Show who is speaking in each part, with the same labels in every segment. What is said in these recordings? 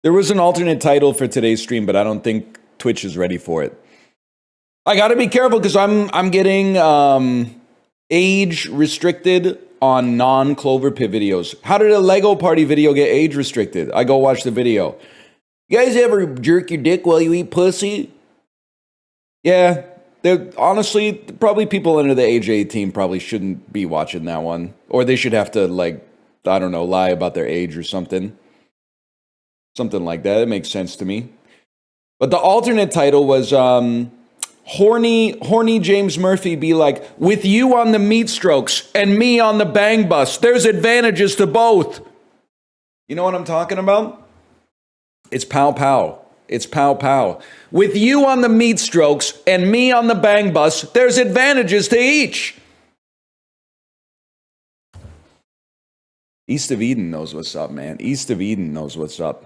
Speaker 1: There was an alternate title for today's stream, but I don't think Twitch is ready for it. I got to be careful because I'm getting age restricted on non-Cloverpit videos. How did a Lego Party video get age restricted? I go watch the video. You guys ever jerk your dick while you eat pussy? Yeah, honestly, probably people under the age of 18 probably shouldn't be watching that one. Or they should have to, like, I don't know, lie about their age or something. Something like that. It makes sense to me. But the alternate title was horny James Murphy be like, with you on the meat strokes and me on the bang bus, there's advantages to both. You know what I'm talking about? It's pow pow. It's pow pow. With you on the meat strokes and me on the bang bus, there's advantages to each. East of Eden knows what's up, man. East of Eden knows what's up.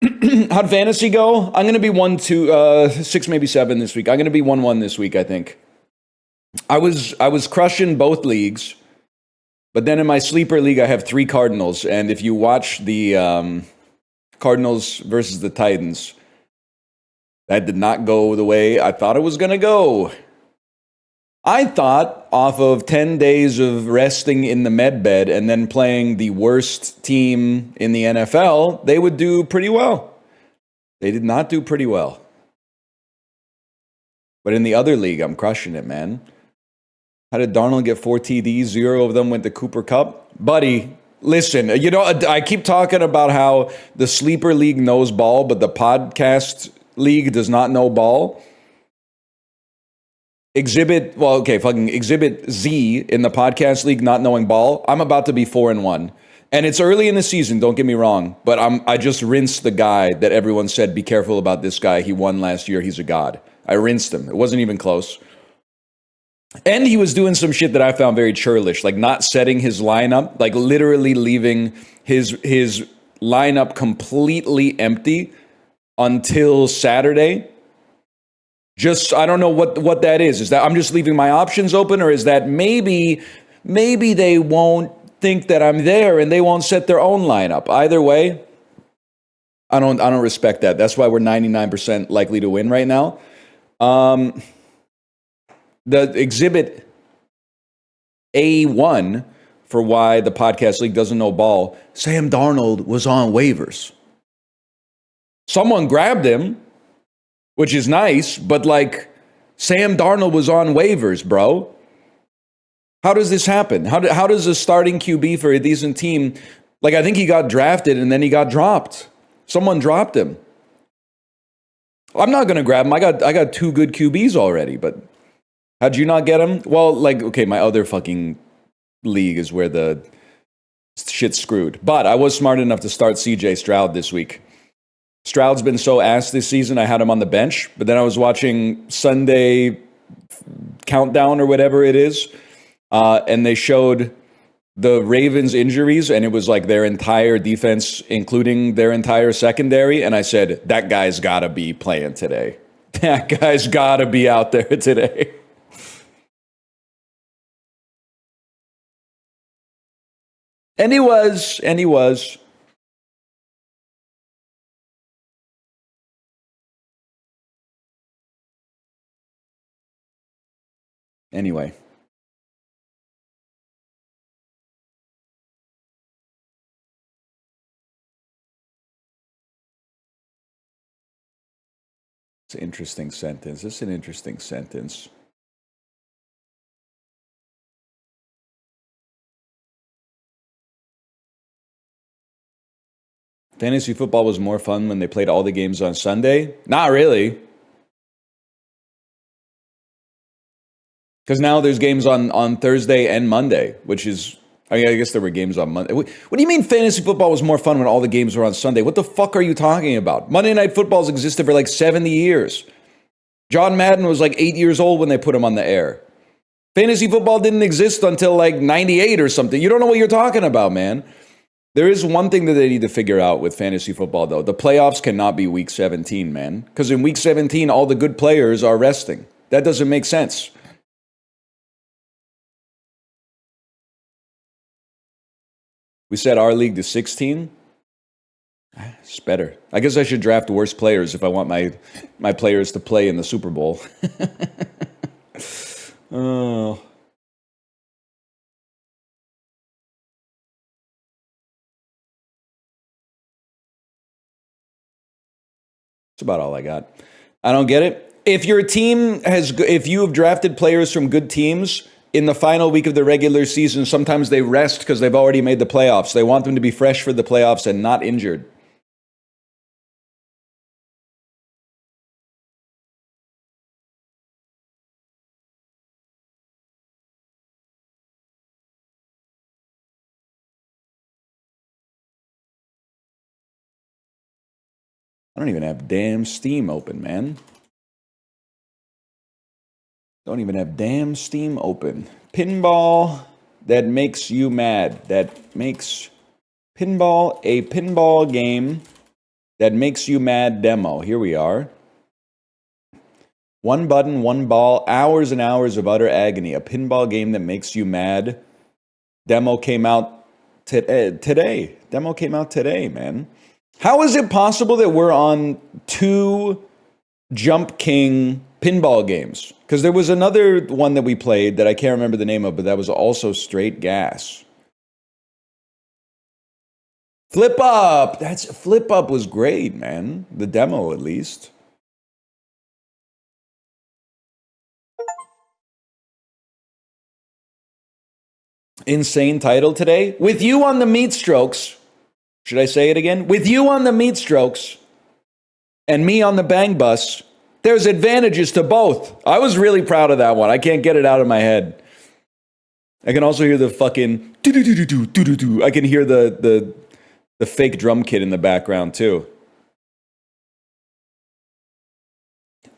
Speaker 1: How'd fantasy go? I'm going to be 1-2, 6, maybe 7 this week. I'm going to be 1-1 this week, I think. I was crushing both leagues, but then in my sleeper league, I have 3 Cardinals. And if you watch the Cardinals versus the Titans, that did not go the way I thought it was going to go. I thought off of 10 days of resting in the med bed and then playing the worst team in the NFL, they would do pretty well. They did not do pretty well. But in the other league, I'm crushing it, man. How did Darnold get 4 TDs? 0 of them went to Cooper Kupp. Buddy, listen, you know, I keep talking about how the sleeper league knows ball, but the podcast league does not know ball. Exhibit Z in the podcast league not knowing ball. I'm about to be 4-1. And it's early in the season, don't get me wrong, but I just rinsed the guy that everyone said, be careful about this guy. He won last year. He's a god. I rinsed him. It wasn't even close. And he was doing some shit that I found very churlish, like not setting his lineup, like literally leaving his lineup completely empty until Saturday. Just, I don't know what that is. Is that I'm just leaving my options open, or is that maybe they won't think that I'm there and they won't set their own lineup? Either way, I don't respect that. That's why we're 99% likely to win right now. The exhibit A1 for why the podcast league doesn't know ball, Sam Darnold was on waivers. Someone grabbed him, which is nice, but like Sam Darnold was on waivers, bro. How does this happen? How does a starting QB for a decent team, like I think he got drafted and then he got dropped. Someone dropped him. I'm not going to grab him. I got 2 good QBs already, but how'd you not get him? Well, like, okay, my other fucking league is where the shit's screwed. But I was smart enough to start CJ Stroud this week. Stroud's been so ass this season, I had him on the bench. But then I was watching Sunday Countdown or whatever it is, and they showed the Ravens' injuries, and it was like their entire defense, including their entire secondary. And I said, that guy's got to be playing today. That guy's got to be out there today. And he was. Anyway. It's an interesting sentence. It's an interesting sentence. Fantasy football was more fun when they played all the games on Sunday? Not really. Because now there's games on Thursday and Monday, which is, I guess there were games on Monday. What do you mean fantasy football was more fun when all the games were on Sunday? What the fuck are you talking about? Monday Night Football's existed for like 70 years. John Madden was like 8 years old when they put him on the air. Fantasy football didn't exist until like 98 or something. You don't know what you're talking about, man. There is one thing that they need to figure out with fantasy football, though. The playoffs cannot be week 17, man. Because in week 17, all the good players are resting. That doesn't make sense. We set our league to 16. It's better. I guess I should draft worse players if I want my players to play in the Super Bowl. Oh. That's about all I got. I don't get it. If your team if you have drafted players from good teams in the final week of the regular season, sometimes they rest because they've already made the playoffs. They want them to be fresh for the playoffs and not injured. I don't even have damn Steam open, man. Don't even have damn Steam open. Pinball that makes you mad. That makes Pinball a pinball game that makes you mad demo. Here we are. One button, one ball, hours and hours of utter agony. A pinball game that makes you mad. Demo came out today. Demo came out today, man. How is it possible that we're on 2 Jump King pinball games? Because there was another one that we played that I can't remember the name of, but that was also straight gas. Flip Up! Flip Up was great, man. The demo, at least. Insane title today. With you on the meat strokes. Should I say it again? With you on the meat strokes and me on the bang bus, there's advantages to both. I was really proud of that one. I can't get it out of my head. I can also hear the fucking do-do-do-do-do-do-do. I can hear the fake drum kit in the background too.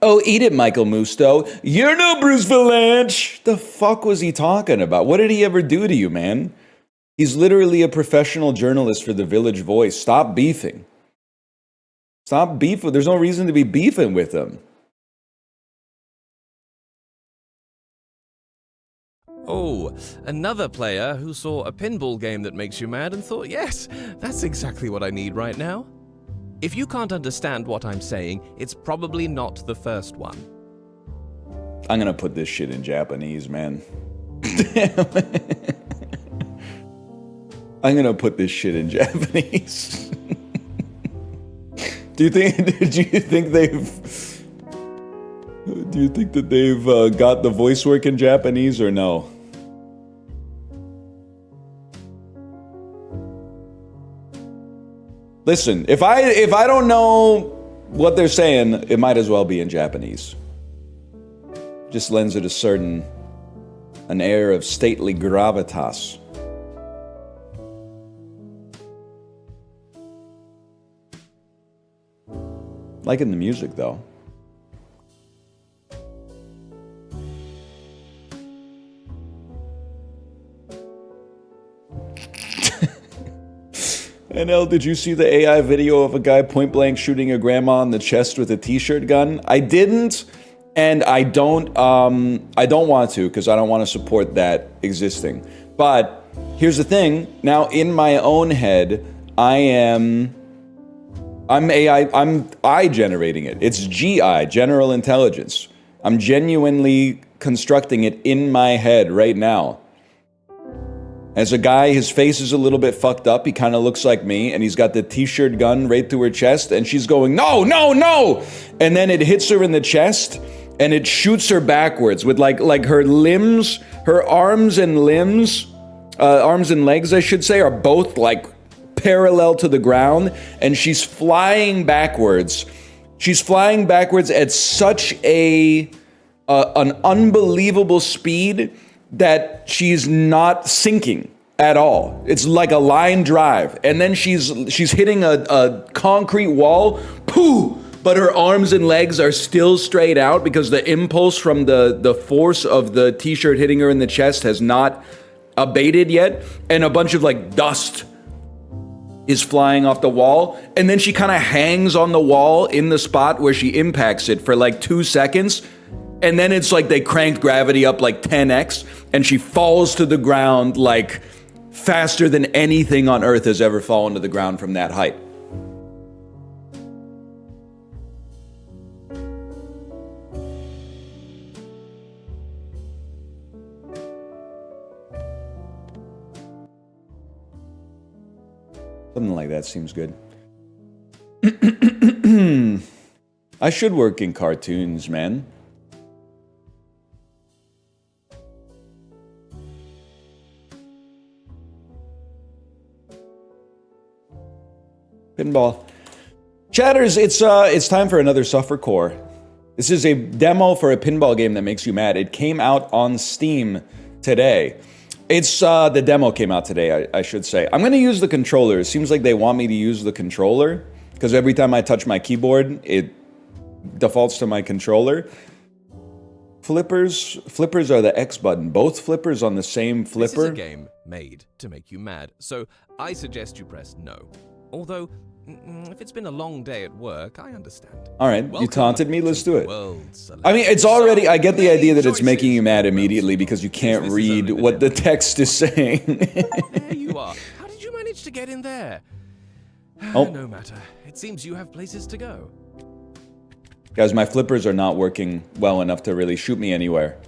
Speaker 1: Oh, eat it, Michael Musto. You're no Bruce Valanche. The fuck was he talking about? What did he ever do to you, man? He's literally a professional journalist for the Village Voice. Stop beefing. Stop beefing. There's no reason to be beefing with him.
Speaker 2: Oh, another player who saw a pinball game that makes you mad and thought, yes, that's exactly what I need right now. If you can't understand what I'm saying, it's probably not the first one.
Speaker 1: I'm gonna put this shit in Japanese, man. I'm gonna put this shit in Japanese. Do you think that they've got the voice work in Japanese or no? Listen, if I don't know what they're saying, it might as well be in Japanese. Just lends it an air of stately gravitas. Liking the music, though. NL, did you see the AI video of a guy point blank shooting a grandma in the chest with a t-shirt gun? I didn't, and I don't want to because I don't want to support that existing. But here's the thing. Now, in my own head, I'm AI generating it. It's GI, general intelligence. I'm genuinely constructing it in my head right now. As a guy, his face is a little bit fucked up. He kind of looks like me, and he's got the t-shirt gun right through her chest, and she's going, no, no, no! And then it hits her in the chest, and it shoots her backwards with like her limbs, her arms and legs, I should say, are both like parallel to the ground, and she's flying backwards. She's flying backwards at such an unbelievable speed that she's not sinking at all. It's like a line drive. And then she's hitting a concrete wall, pooh! But her arms and legs are still straight out because the impulse from the force of the t-shirt hitting her in the chest has not abated yet. And a bunch of like dust is flying off the wall. And then she kind of hangs on the wall in the spot where she impacts it for like 2 seconds. And then it's like they cranked gravity up like 10x, and she falls to the ground like faster than anything on Earth has ever fallen to the ground from that height. Something like that seems good. I should work in cartoons, man. Pinball. Chatters, it's time for another Suffer Core. This is a demo for a pinball game that makes you mad. It came out on Steam today. It's, the demo came out today, I should say. I'm gonna use the controller. It seems like they want me to use the controller, because every time I touch my keyboard, it defaults to my controller. Flippers are the X button. Both flippers on the same flipper.
Speaker 2: This is a game made to make you mad, so I suggest you press no. Although, if it's been a long day at work, I understand.
Speaker 1: All right, you taunted me, let's do it.
Speaker 2: World
Speaker 1: I mean, it's already, I get the idea that it's making you mad immediately because you can't read what the text is saying.
Speaker 2: There you are. How did you manage to get in there?
Speaker 1: Oh.
Speaker 2: No matter. It seems you have places to go.
Speaker 1: Guys, my flippers are not working well enough to really shoot me anywhere.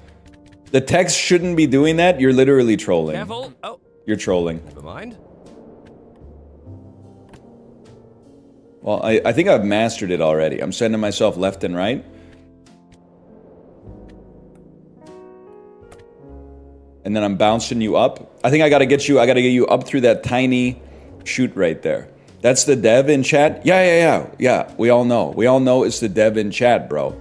Speaker 1: The text shouldn't be doing that. You're literally trolling.
Speaker 2: Careful. Oh.
Speaker 1: You're trolling.
Speaker 2: Never mind.
Speaker 1: Well, I think I've mastered it already. I'm sending myself left and right. And then I'm bouncing you up. I think I gotta get you up through that tiny chute right there. That's the dev in chat? Yeah. We all know it's the dev in chat, bro.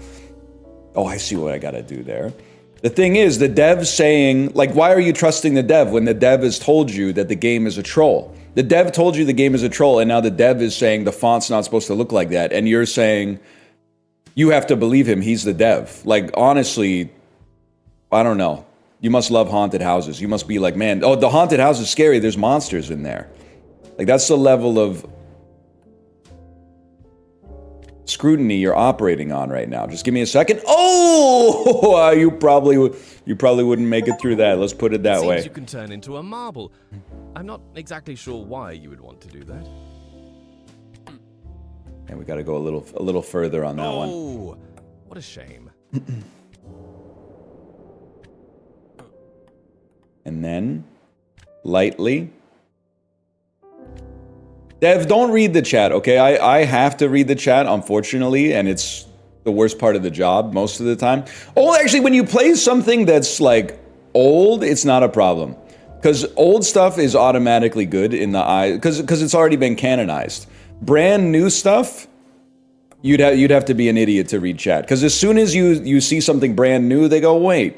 Speaker 1: Oh, I see what I gotta do there. The thing is, the dev's saying, like, why are you trusting the dev when the dev has told you that the game is a troll? The dev told you the game is a troll, and now the dev is saying the font's not supposed to look like that, and you're saying you have to believe him, he's the dev. Like, honestly, I don't know. You must love haunted houses. You must be like, man, oh, the haunted house is scary, there's monsters in there. Like, that's the level of scrutiny you're operating on right now. Just give me a second. Oh, you probably wouldn't make it through that. Let's put it that way.
Speaker 2: You can turn into a marble. I'm not exactly sure why you would want to do that.
Speaker 1: And we got to go a little further on that one.
Speaker 2: Oh, what a shame.
Speaker 1: And then lightly. Dev, don't read the chat, okay? I have to read the chat, unfortunately, and it's the worst part of the job most of the time. Oh, actually, when you play something that's, like, old, it's not a problem. Because old stuff is automatically good in the eye, because it's already been canonized. Brand new stuff, you'd have to be an idiot to read chat. Because as soon as you see something brand new, they go, wait.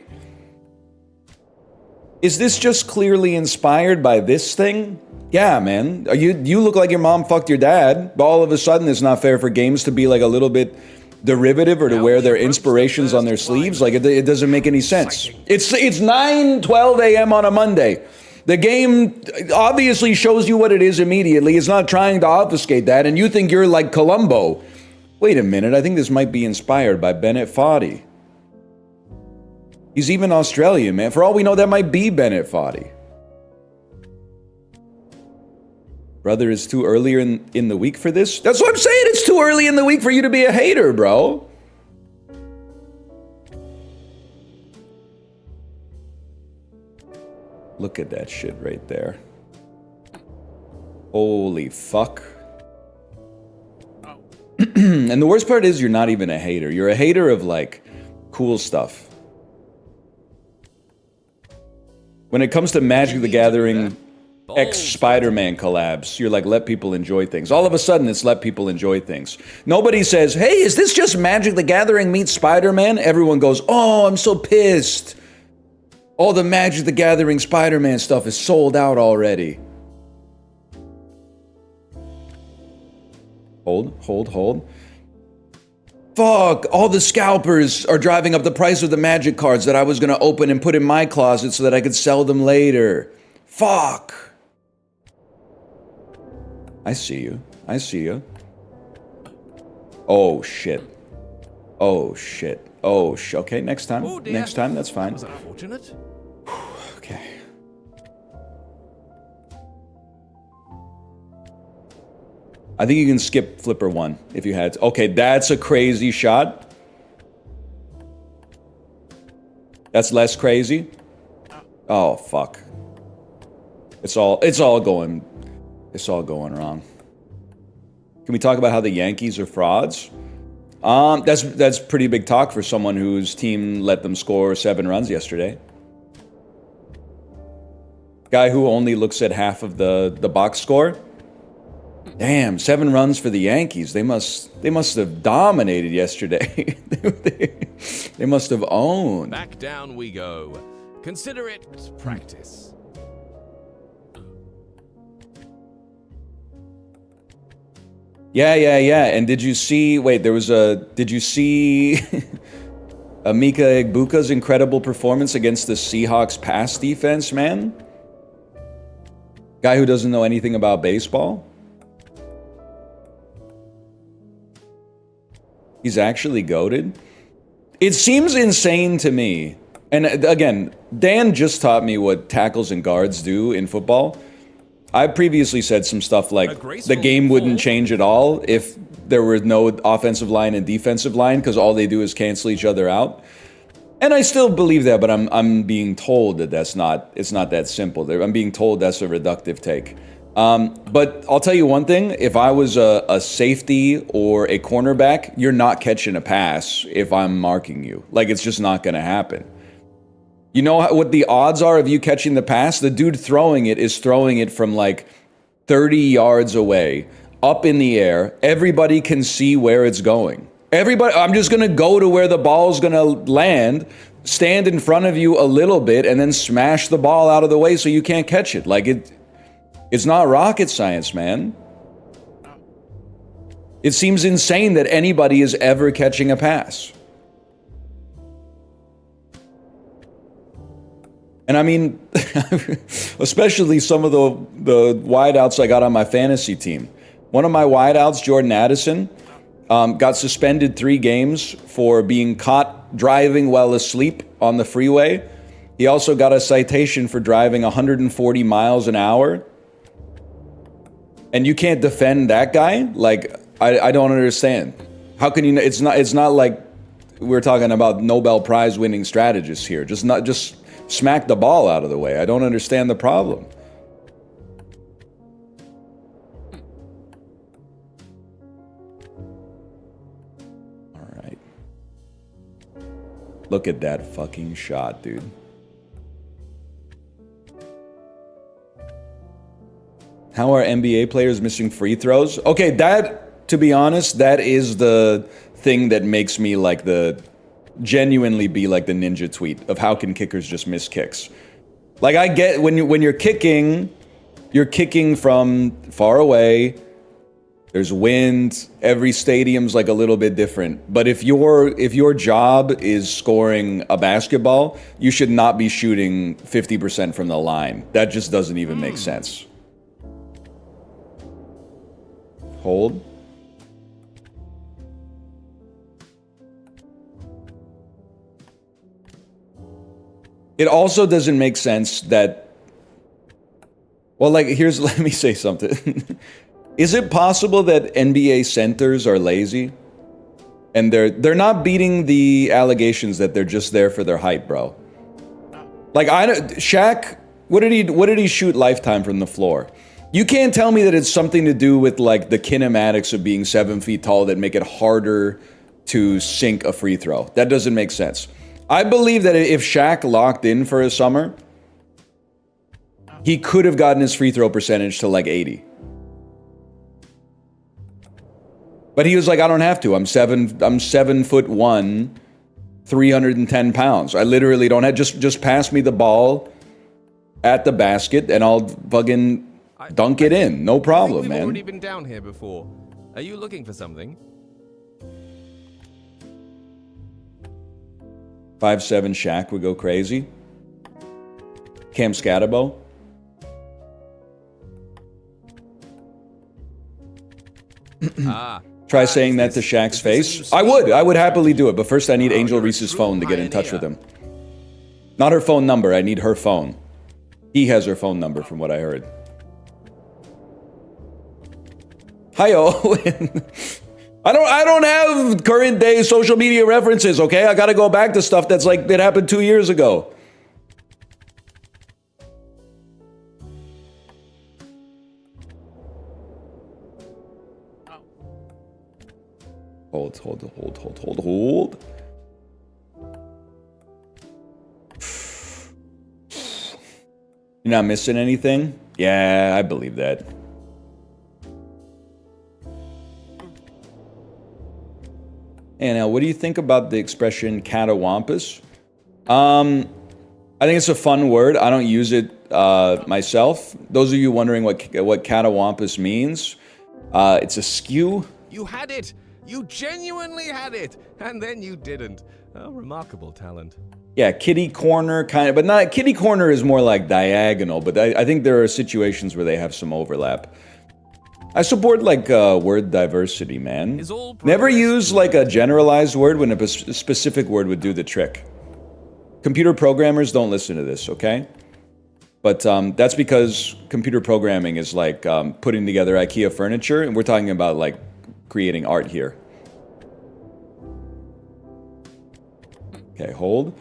Speaker 1: Is this just clearly inspired by this thing? Yeah, man. You look like your mom fucked your dad, but all of a sudden it's not fair for games to be like a little bit derivative or to wear their inspirations on their sleeves. Like, it doesn't make any sense. It's 9:12 a.m. on a Monday. The game obviously shows you what it is immediately. It's not trying to obfuscate that, and you think you're like Columbo. Wait a minute, I think this might be inspired by Bennett Foddy. He's even Australian, man. For all we know, that might be Bennett Foddy. Brother, it's too earlier in the week for this? That's what I'm saying, it's too early in the week for you to be a hater, bro. Look at that shit right there. Holy fuck. And the worst part is you're not even a hater. You're a hater of, like, cool stuff. When it comes to Magic the Gathering X Spider-Man collabs, you're like, let people enjoy things. All of a sudden, it's let people enjoy things. Nobody says, hey, is this just Magic the Gathering meets Spider-Man? Everyone goes, oh, I'm so pissed. All the Magic the Gathering Spider-Man stuff is sold out already. Hold. Fuck, all the scalpers are driving up the price of the Magic cards that I was gonna open and put in my closet so that I could sell them later. Fuck. I see you. Oh, shit. Okay, next time.
Speaker 2: Oh,
Speaker 1: next time, that's fine.
Speaker 2: That was unfortunate.
Speaker 1: Okay. I think you can skip flipper 1 if you had to. Okay, that's a crazy shot. That's less crazy. Oh, fuck. It's all going. this all going wrong? Can we talk about how the Yankees are frauds? That's pretty big talk for someone whose team let them score 7 runs yesterday. Guy who only looks at half of the box score. Damn, 7 runs for the Yankees. They must have dominated yesterday. They must have owned.
Speaker 2: Back down we go. Consider it practice.
Speaker 1: Yeah. And did you see? Wait, Did you see Amika Egbuka's incredible performance against the Seahawks pass defense, man? Guy who doesn't know anything about baseball. He's actually goated. It seems insane to me. And again, Dan just taught me what tackles and guards do in football. I previously said some stuff like the game wouldn't change at all if there were no offensive line and defensive line because all they do is cancel each other out. And I still believe that, but I'm being told that it's not that simple. I'm being told that's a reductive take. But I'll tell you one thing, if I was a safety or a cornerback, you're not catching a pass if I'm marking you. Like, it's just not going to happen. You know what the odds are of you catching the pass? The dude throwing it is throwing it from like 30 yards away, up in the air. Everybody can see where it's going. I'm just going to go to where the ball's going to land, stand in front of you a little bit, and then smash the ball out of the way so you can't catch it. Like, it's not rocket science, man. It seems insane that anybody is ever catching a pass. And I mean, especially some of the wideouts I got on my fantasy team. One of my wideouts, Jordan Addison, got suspended 3 games for being caught driving while asleep on the freeway. He also got a citation for driving 140 miles an hour. And you can't defend that guy? Like, I don't understand. How can you? It's not like we're talking about Nobel Prize winning strategists here. Just smack the ball out of the way. I don't understand the problem. All right. Look at that fucking shot, dude. How are NBA players missing free throws? Okay, that, to be honest, that is the thing that makes me like genuinely be like the ninja tweet of how can kickers just miss kicks. Like, I get when you're kicking from far away. There's wind. Every stadium's like a little bit different. But if your job is scoring a basketball, you should not be shooting 50% from the line. That just doesn't even make sense. Hold. It also doesn't make sense that, well, like, let me say something. Is it possible that NBA centers are lazy? And they're not beating the allegations that they're just there for their height, bro. Like, Shaq, what did he shoot lifetime from the floor? You can't tell me that it's something to do with like the kinematics of being 7 feet tall that make it harder to sink a free throw. That doesn't make sense. I believe that if Shaq locked in for a summer, he could have gotten his free throw percentage to like 80. But he was like, I don't have to. I'm 7'1", 310 pounds. I literally don't have, just pass me the ball at the basket and I'll fucking dunk it in. No problem, man.
Speaker 2: We've already been down here before. Are you looking for something?
Speaker 1: 5'7" Shaq would go crazy. Cam Scatabo. Try saying that to Shaq's face. I would happily do it, but first I need Angel Reese's phone to get in touch with him. Not her phone number, I need her phone. He has her phone number from what I heard. Hi, Owen. I don't have current day social media references, okay? I gotta go back to stuff that's like, that happened 2 years ago. Hold, hold, hold, hold, hold, hold. You're not missing anything? Yeah, I believe that. And now, what do you think about the expression catawampus? I think it's a fun word. I don't use it myself. Those of you wondering what catawampus means, it's a skew.
Speaker 2: You had it! You genuinely had it! And then you didn't. A remarkable talent.
Speaker 1: Yeah, kitty corner kind of, but not kitty corner is more like diagonal, but I think there are situations where they have some overlap. I support like word diversity, man. Never use like a generalized word when a specific word would do the trick. Computer programmers don't listen to this, okay? But that's because computer programming is like putting together IKEA furniture, and we're talking about like creating art here. Okay, hold.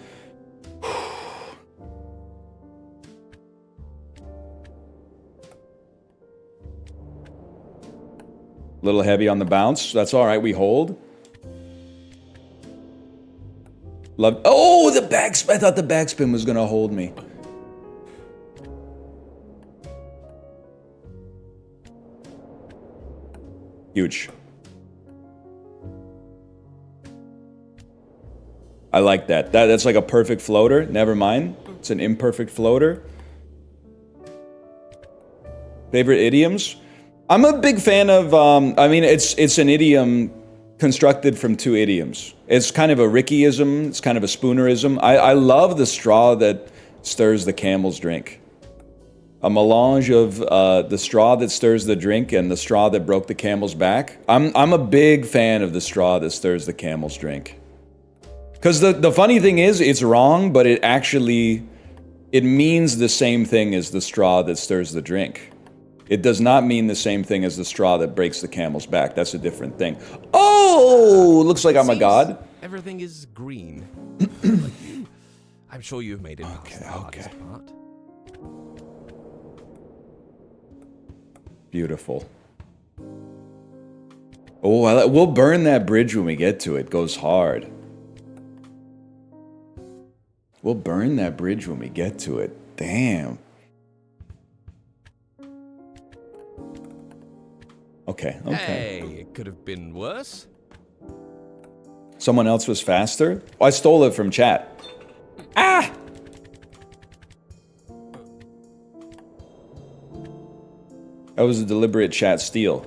Speaker 1: A little heavy on the bounce. That's all right. We hold. Love. Oh, the backspin. I thought the backspin was going to hold me. Huge. I like that. That's like a perfect floater. Never mind. It's an imperfect floater. Favorite idioms? I'm a big fan of, I mean, it's an idiom constructed from two idioms. It's kind of a Rickyism, it's kind of a Spoonerism. I love the straw that stirs the camel's drink. A melange of the straw that stirs the drink and the straw that broke the camel's back. I'm a big fan of the straw that stirs the camel's drink. Because the funny thing is, it's wrong, but it means the same thing as the straw that stirs the drink. It does not mean the same thing as the straw that breaks the camel's back. That's a different thing. Oh, looks like I'm a god.
Speaker 2: Everything is green. Like you. I'm sure you've made it past the hardest part.
Speaker 1: Beautiful. Oh, we'll burn that bridge when we get to it. Goes hard. We'll burn that bridge when we get to it. Damn. Okay, okay.
Speaker 2: Hey, it could have been worse.
Speaker 1: Someone else was faster? Oh, I stole it from chat. Ah! That was a deliberate chat steal.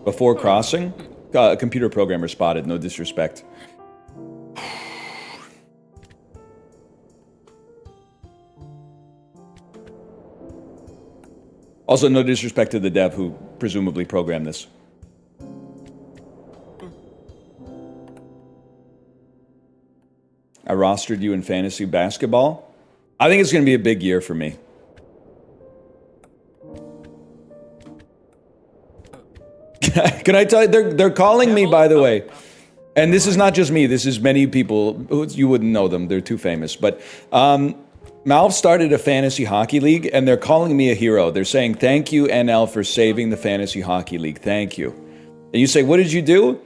Speaker 1: Before crossing? A computer programmer spotted, no disrespect. Also, no disrespect to the dev who presumably programmed this. I rostered you in fantasy basketball. I think it's going to be a big year for me. Can I tell you, they're calling me, by the way. And this is not just me, this is many people, you wouldn't know them, they're too famous. But Malv started a fantasy hockey league, and they're calling me a hero. They're saying, thank you, NL, for saving the fantasy hockey league. Thank you. And you say, what did you do?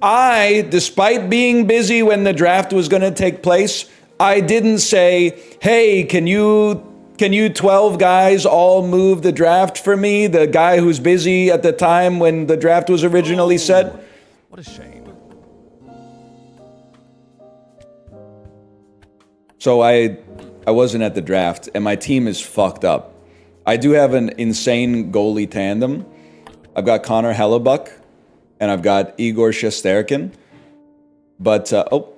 Speaker 1: I, despite being busy when the draft was going to take place, I didn't say, hey, can you 12 guys all move the draft for me? The guy who's busy at the time when the draft was originally set.
Speaker 2: What a shame.
Speaker 1: So I wasn't at the draft, and my team is fucked up. I do have an insane goalie tandem. I've got Connor Hellebuck, and I've got Igor Shesterkin. But, so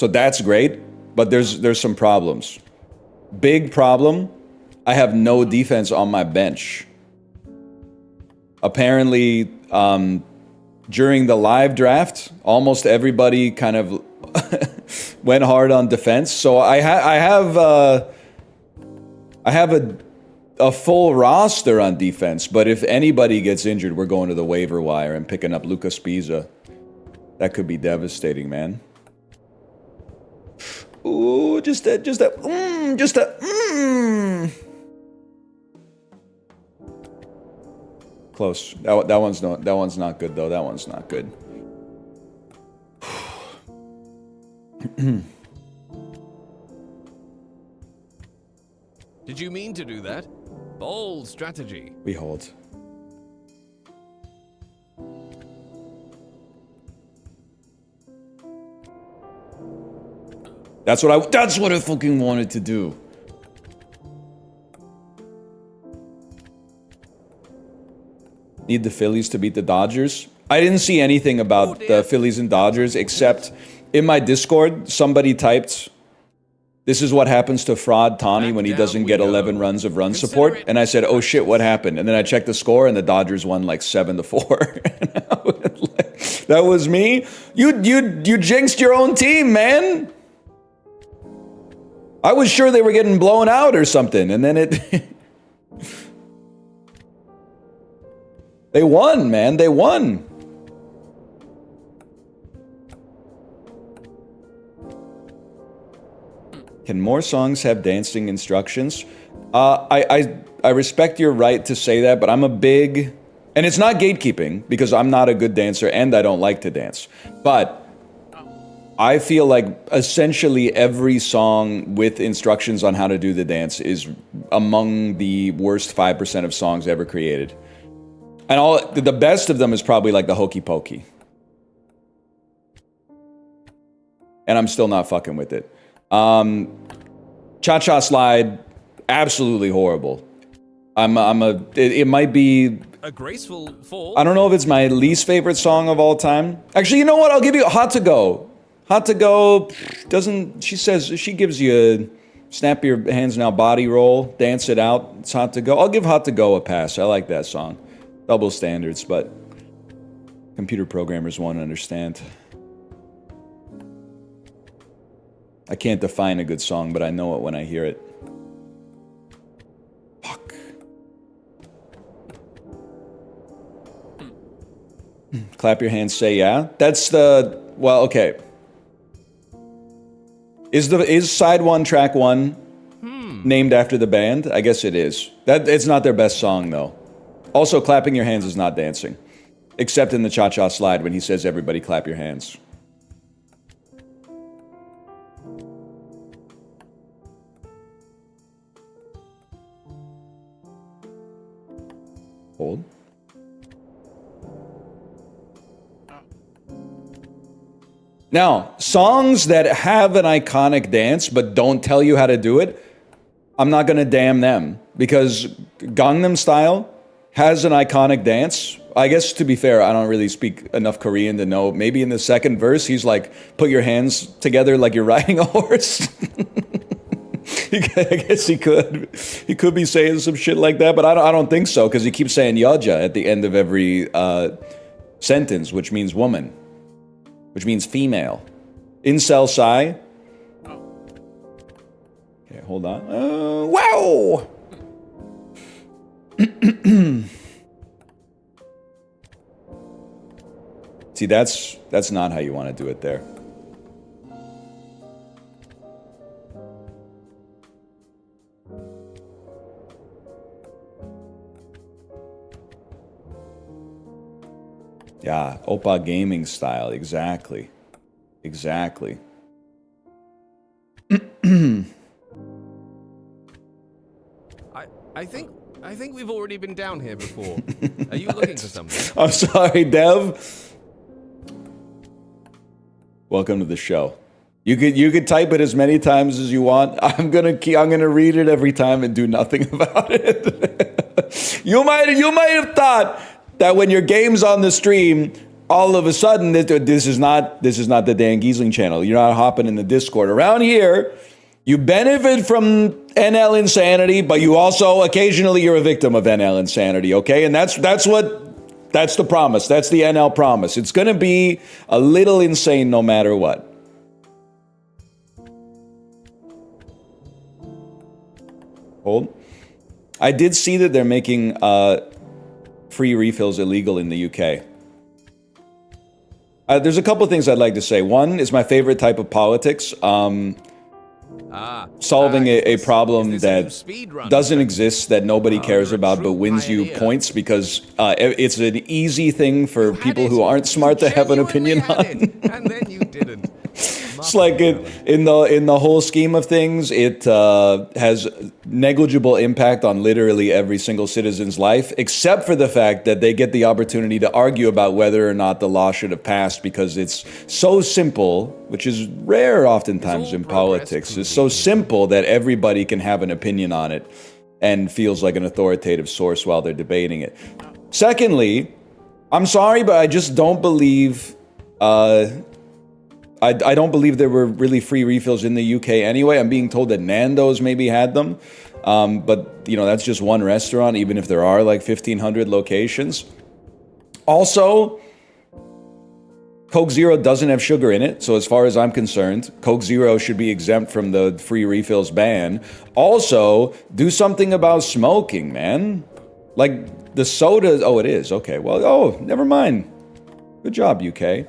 Speaker 1: that's great, but there's some problems. Big problem, I have no defense on my bench. Apparently, during the live draft, almost everybody kind of went hard on defense. So I have a full roster on defense, but if anybody gets injured, we're going to the waiver wire and picking up Luca Spiza. That could be devastating, man. Ooh, just a. Close. That one's not good though. That one's not good.
Speaker 2: Did you mean to do that? Bold strategy.
Speaker 1: We hold. That's what I fucking wanted to do. Need the Phillies to beat the Dodgers. I didn't see anything about the Phillies and Dodgers except in my Discord, somebody typed, "This is what happens to Fraud Tawny when he doesn't get 11 runs of run support." And I said, "Oh shit, what happened?" And then I checked the score and the Dodgers won like 7-4. That was me. You jinxed your own team, man. I was sure they were getting blown out or something, and then it... They won, man. They won. Can more songs have dancing instructions? I respect your right to say that, but I'm a big... And it's not gatekeeping, because I'm not a good dancer and I don't like to dance. But I feel like essentially every song with instructions on how to do the dance is among the worst 5% of songs ever created. And the best of them is probably like the Hokey Pokey. And I'm still not fucking with it. Cha-Cha Slide, absolutely horrible. It might be...
Speaker 2: A graceful fall.
Speaker 1: I don't know if it's my least favorite song of all time. Actually, you know what? I'll give you Hot to Go. Hot to Go doesn't... She gives you a snap your hands now body roll, dance it out. It's Hot to Go. I'll give Hot to Go a pass. I like that song. Double standards, but computer programmers won't understand. I can't define a good song, but I know it when I hear it. Fuck. Clap your hands, say yeah. That's the... Well, okay. Is side one, track one named after the band? I guess it is. It's not their best song, though. Also, clapping your hands is not dancing. Except in the Cha-Cha Slide when he says, "Everybody clap your hands." Hold. Now, songs that have an iconic dance but don't tell you how to do it, I'm not gonna damn them. Because Gangnam Style has an iconic dance. I guess, to be fair, I don't really speak enough Korean to know. Maybe in the second verse, he's like, put your hands together like you're riding a horse. I guess he could. He could be saying some shit like that, but I don't think so, because he keeps saying Yaja at the end of every sentence, which means woman, which means female. Incel Psy. Okay, hold on. Wow! See, that's not how you want to do it there. Yeah, Oppa gaming style, exactly. Exactly.
Speaker 2: I think we've already been down here before. Are you looking for something?
Speaker 1: I'm sorry, Dev. Welcome to the show. You could type it as many times as you want. I'm gonna read it every time and do nothing about it. You might have thought that when your game's on the stream, all of a sudden this is not the Dan Giesling channel. You're not hopping in the Discord. Around here, you benefit from NL insanity, but you also occasionally you're a victim of NL insanity, okay? And that's the promise. That's the NL promise. It's gonna be a little insane no matter what. Hold. I did see that they're making free refills illegal in the UK. There's a couple of things I'd like to say. One is my favorite type of politics. solving a
Speaker 2: is
Speaker 1: problem
Speaker 2: this a new
Speaker 1: that
Speaker 2: speedrun
Speaker 1: doesn't
Speaker 2: thing?
Speaker 1: exist, that nobody cares
Speaker 2: you're a
Speaker 1: about, but
Speaker 2: true
Speaker 1: wins you
Speaker 2: pioneer.
Speaker 1: points because it's an easy thing for
Speaker 2: Had
Speaker 1: people
Speaker 2: it.
Speaker 1: who aren't smart
Speaker 2: You
Speaker 1: to have an
Speaker 2: genuinely
Speaker 1: opinion
Speaker 2: had
Speaker 1: on.
Speaker 2: it, and then you didn't.
Speaker 1: It's like in the whole scheme of things, it has negligible impact on literally every single citizen's life, except for the fact that they get the opportunity to argue about whether or not the law should have passed because it's so simple, which is rare oftentimes in politics. It's so simple that everybody can have an opinion on it and feels like an authoritative source while they're debating it. Secondly, I'm sorry, but I just don't believe... I don't believe there were really free refills in the UK anyway. I'm being told that Nando's maybe had them. But, you know, that's just one restaurant, even if there are like 1,500 locations. Also, Coke Zero doesn't have sugar in it. So as far as I'm concerned, Coke Zero should be exempt from the free refills ban. Also, do something about smoking, man. Like the soda... Oh, it is. Okay, well, oh, never mind. Good job, UK.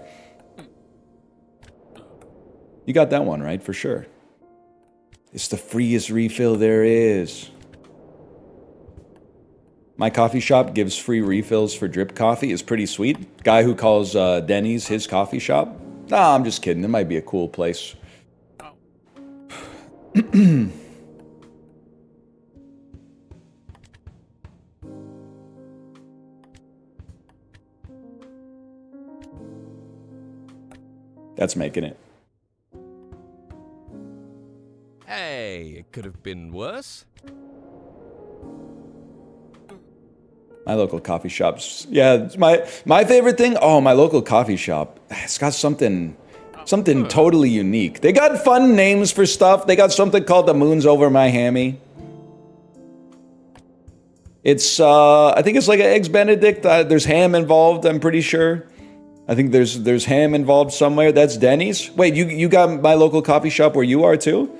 Speaker 1: You got that one right, for sure. It's the freest refill there is. My coffee shop gives free refills for drip coffee. It's pretty sweet. Guy who calls Denny's his coffee shop. Nah, I'm just kidding. It might be a cool place. That's making it.
Speaker 2: Hey, it could have been worse.
Speaker 1: My local coffee shops. Yeah, my favorite thing. Oh, my local coffee shop. It's got something totally unique. They got fun names for stuff. They got something called the Moon's Over My Hammy. It's I think it's like an Eggs Benedict. There's ham involved, I'm pretty sure. I think there's ham involved somewhere. That's Denny's. Wait, you got my local coffee shop where you are too?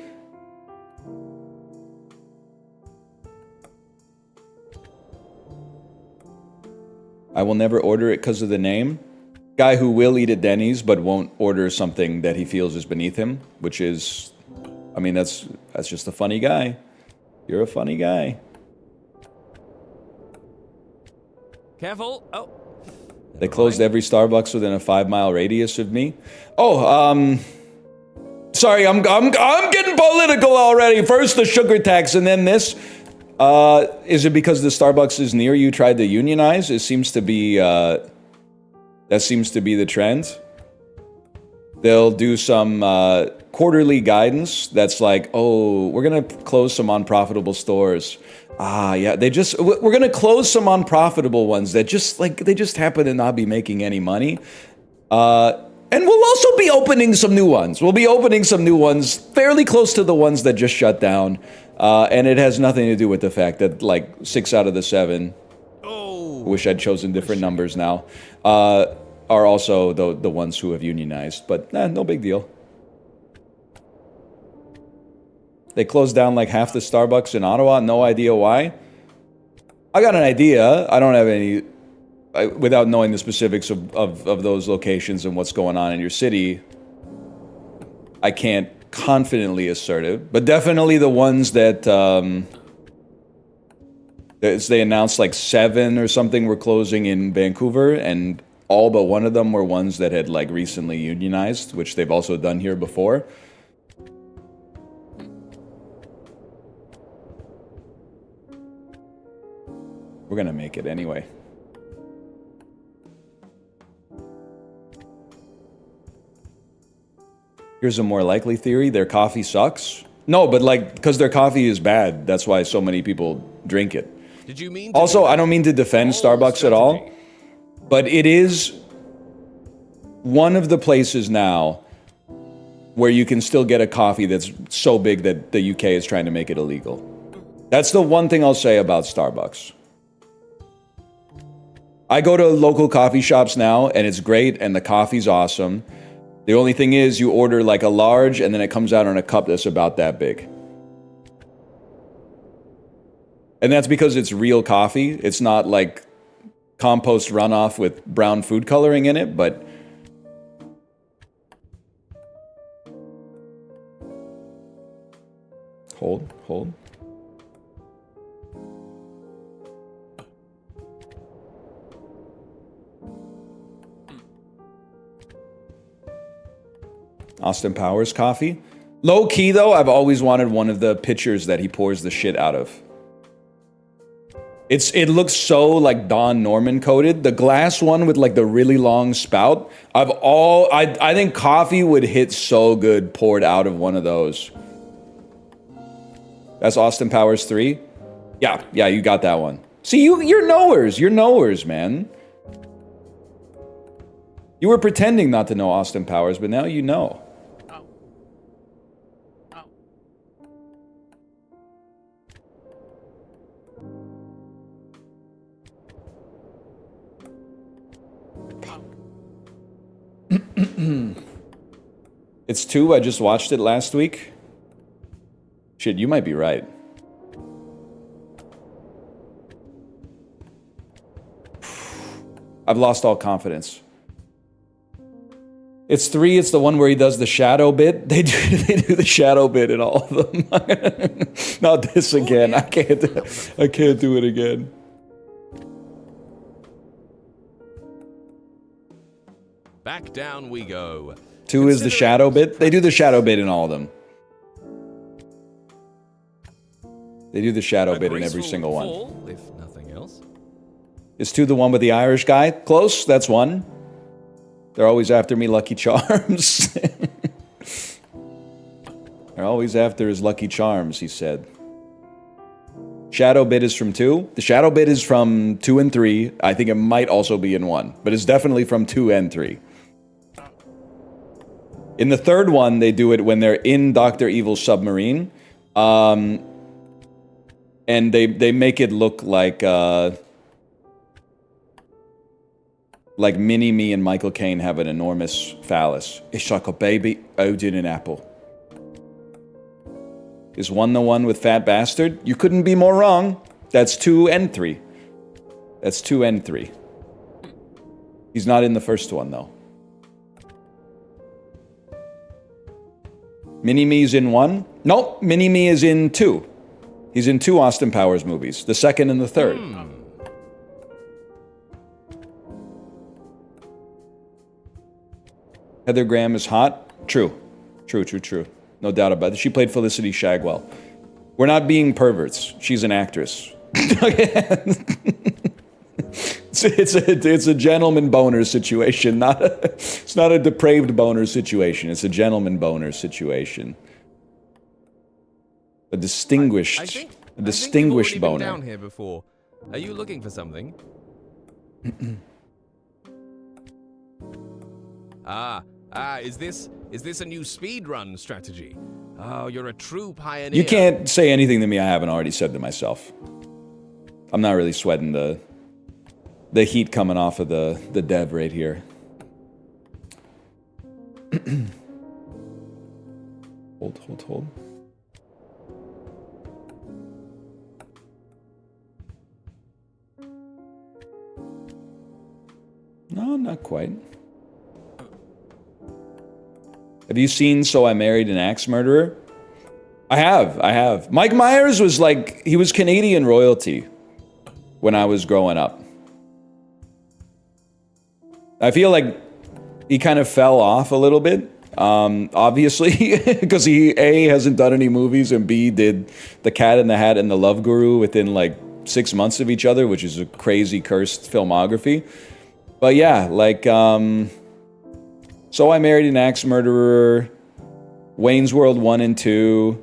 Speaker 1: I will never order it because of the name. Guy who will eat at Denny's but won't order something that he feels is beneath him, which is, I mean, that's just a funny guy. You're a funny guy.
Speaker 2: Careful. Oh.
Speaker 1: They closed every Starbucks within a 5-mile radius of me. Oh, sorry, I'm getting political already. First the sugar tax and then this. Is it because the Starbucks is near you tried to unionize? It seems to be, that seems to be the trend. They'll do some quarterly guidance that's like, oh, we're gonna close some unprofitable stores. Ah, yeah, we're gonna close some unprofitable ones that they just happen to not be making any money. And we'll also be opening some new ones. We'll be opening some new ones fairly close to the ones that just shut down. And it has nothing to do with the fact that like 6 out of the 7, wish I'd chosen different numbers now, are also the ones who have unionized. But no big deal. They closed down like half the Starbucks in Ottawa, no idea why. I got an idea. I don't have any, without knowing the specifics of those locations and what's going on in your city, I can't confidently assert it, but definitely the ones that they announced like 7 or something were closing in Vancouver, and all but one of them were ones that had like recently unionized, which they've also done here before. We're gonna make it anyway. Here's a more likely theory. Their coffee sucks. No, but like, because their coffee is bad, that's why so many people drink it.
Speaker 2: Did you mean
Speaker 1: also, I don't mean to defend Starbucks at all, but it is one of the places now where you can still get a coffee that's so big that the UK is trying to make it illegal. That's the one thing I'll say about Starbucks. I go to local coffee shops now, and it's great, and the coffee's awesome. The only thing is you order like a large and then it comes out in a cup that's about that big. And that's because it's real coffee. It's not like compost runoff with brown food coloring in it, but Hold. Austin Powers coffee. Low key though, I've always wanted one of the pitchers that he pours the shit out of. It looks so like Don Norman coated. The glass one with like the really long spout. I think coffee would hit so good poured out of one of those. That's Austin Powers 3? Yeah, you got that one. See, you're knowers, man. You were pretending not to know Austin Powers, but now you know. It's 2. I just watched it last week. Shit, you might be right. I've lost all confidence. It's 3. It's the one where he does the shadow bit. They do the shadow bit in all of them. Not this again. I can't do it again.
Speaker 2: Back down we go.
Speaker 1: 2 is the shadow bit. They do the shadow bit in all of them. They do the shadow bit in every single one.
Speaker 2: If nothing else.
Speaker 1: Is 2 the one with the Irish guy? Close. That's 1. They're always after me, Lucky Charms. They're always after his Lucky Charms, he said. Shadow bit is from 2. The shadow bit is from 2 and 3. I think it might also be in 1, but it's definitely from 2 and 3. In the third one, they do it when they're in Dr. Evil's submarine. And they make it look like Mini-Me and Michael Caine have an enormous phallus. It's like a baby owed in an apple. Is 1 the one with Fat Bastard? You couldn't be more wrong. That's 2 and 3. That's 2 and 3. He's not in the first one, though. Mini-Me's in 1? Nope, Mini-Me is in 2. He's in 2 Austin Powers movies. The second and the third. Heather Graham is hot. True. No doubt about it. She played Felicity Shagwell. We're not being perverts. She's an actress. It's a gentleman boner situation. It's not a depraved boner situation. It's a gentleman boner situation. A distinguished,
Speaker 2: I think
Speaker 1: distinguished
Speaker 2: you've already
Speaker 1: boner.
Speaker 2: been down here before. Are you looking for something? Is this a new speedrun strategy? Oh, you're a true pioneer.
Speaker 1: You can't say anything to me I haven't already said to myself. I'm not really sweating the heat coming off of the dev right here. Hold. No, not quite. Have you seen So I Married an Axe Murderer? I have. Mike Myers was like, he was Canadian royalty when I was growing up. I feel like he kind of fell off a little bit, obviously, because he, A, hasn't done any movies, and B, did The Cat in the Hat and The Love Guru within like 6 months of each other, which is a crazy cursed filmography. But yeah, like, So I Married an Axe Murderer, Wayne's World 1 and 2.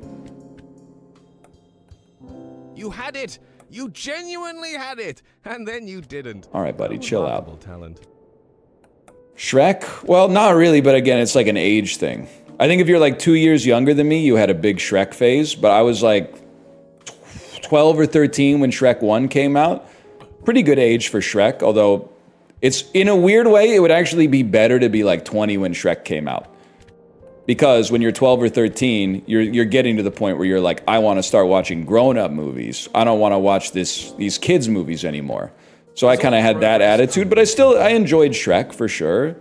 Speaker 2: You had it! You genuinely had it! And then you didn't.
Speaker 1: All right, buddy, chill out.
Speaker 2: Remarkable talent.
Speaker 1: Shrek? Well, not really, but again, it's like an age thing. I think if you're like 2 years younger than me, you had a big Shrek phase, but I was like 12 or 13 when Shrek 1 came out. Pretty good age for Shrek, although it's, in a weird way, it would actually be better to be like 20 when Shrek came out. Because when you're 12 or 13, you're getting to the point where you're like, I want to start watching grown-up movies. I don't want to watch these kids' movies anymore. So I kind of had that attitude, but I enjoyed Shrek for sure.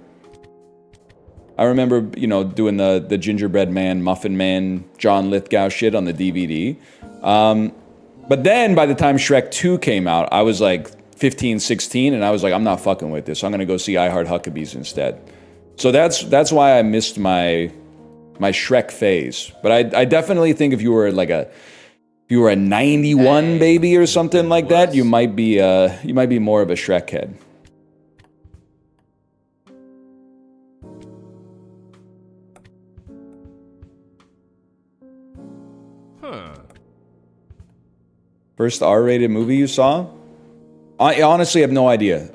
Speaker 1: I remember, you know, doing the Gingerbread Man, Muffin Man, John Lithgow shit on the DVD. But then by the time Shrek 2 came out, I was like 15, 16, and I was like, I'm not fucking with this. I'm gonna go see I Heart Huckabees instead. So that's why I missed my Shrek phase. But I definitely think if you were a 91 baby or something like that, you might be more of a Shrek head. First R-rated movie you saw? I honestly have no idea.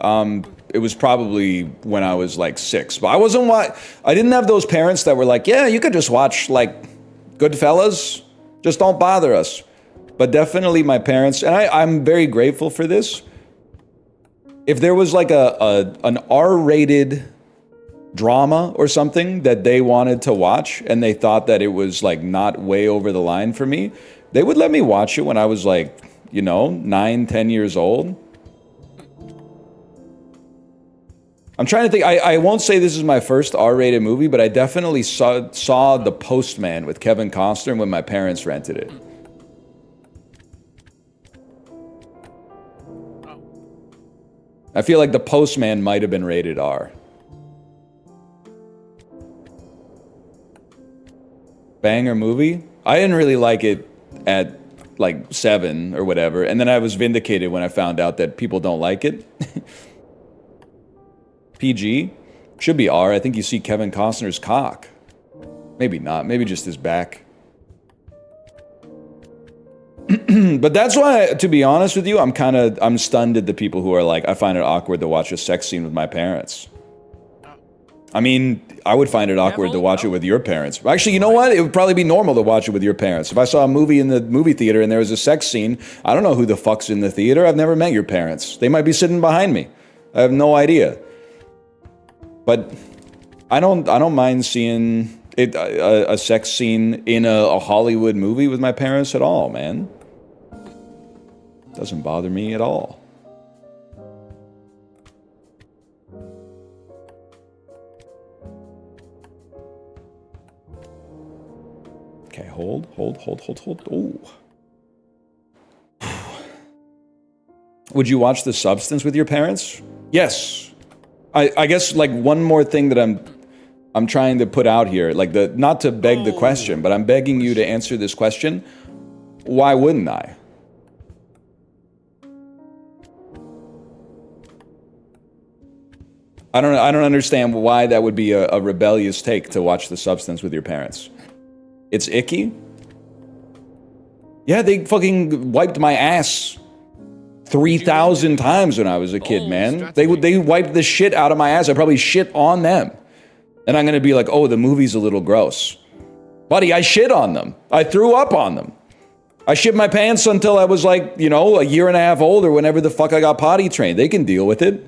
Speaker 1: It was probably when I was like 6, but I didn't have those parents that were like, yeah, you could just watch like Goodfellas, just don't bother us. But definitely my parents, and I'm very grateful for this. If there was like an R-rated drama or something that they wanted to watch and they thought that it was like not way over the line for me, they would let me watch it when I was like, 9, 10 years old. I'm trying to think. I won't say this is my first R-rated movie, but I definitely saw The Postman with Kevin Costner when my parents rented it. I feel like The Postman might have been rated R. Banger movie? I didn't really like it at like 7 or whatever, and then I was vindicated when I found out that people don't like it. PG? Should be R. I think you see Kevin Costner's cock. Maybe not. Maybe just his back. But that's why, to be honest with you, I'm stunned at the people who are like, I find it awkward to watch a sex scene with my parents. I mean, I would find it awkward to watch it with your parents. Actually, you know what? It would probably be normal to watch it with your parents. If I saw a movie in the movie theater and there was a sex scene, I don't know who the fuck's in the theater. I've never met your parents. They might be sitting behind me. I have no idea. But I don't mind seeing a sex scene in a Hollywood movie with my parents at all, man. Doesn't bother me at all. Okay, hold. Ooh. Would you watch The Substance with your parents? Yes. I guess like one more thing that I'm trying to put out here, like not to beg the question, but I'm begging you to answer this question. Why wouldn't I? I don't understand why that would be a rebellious take to watch The Substance with your parents. It's icky? Yeah, they fucking wiped my ass 3,000 times when I was a kid, man. They wiped the shit out of my ass. I probably shit on them. And I'm gonna be like, oh, the movie's a little gross. Buddy, I shit on them. I threw up on them. I shit my pants until I was like, a year and a half old or whenever the fuck I got potty trained. They can deal with it.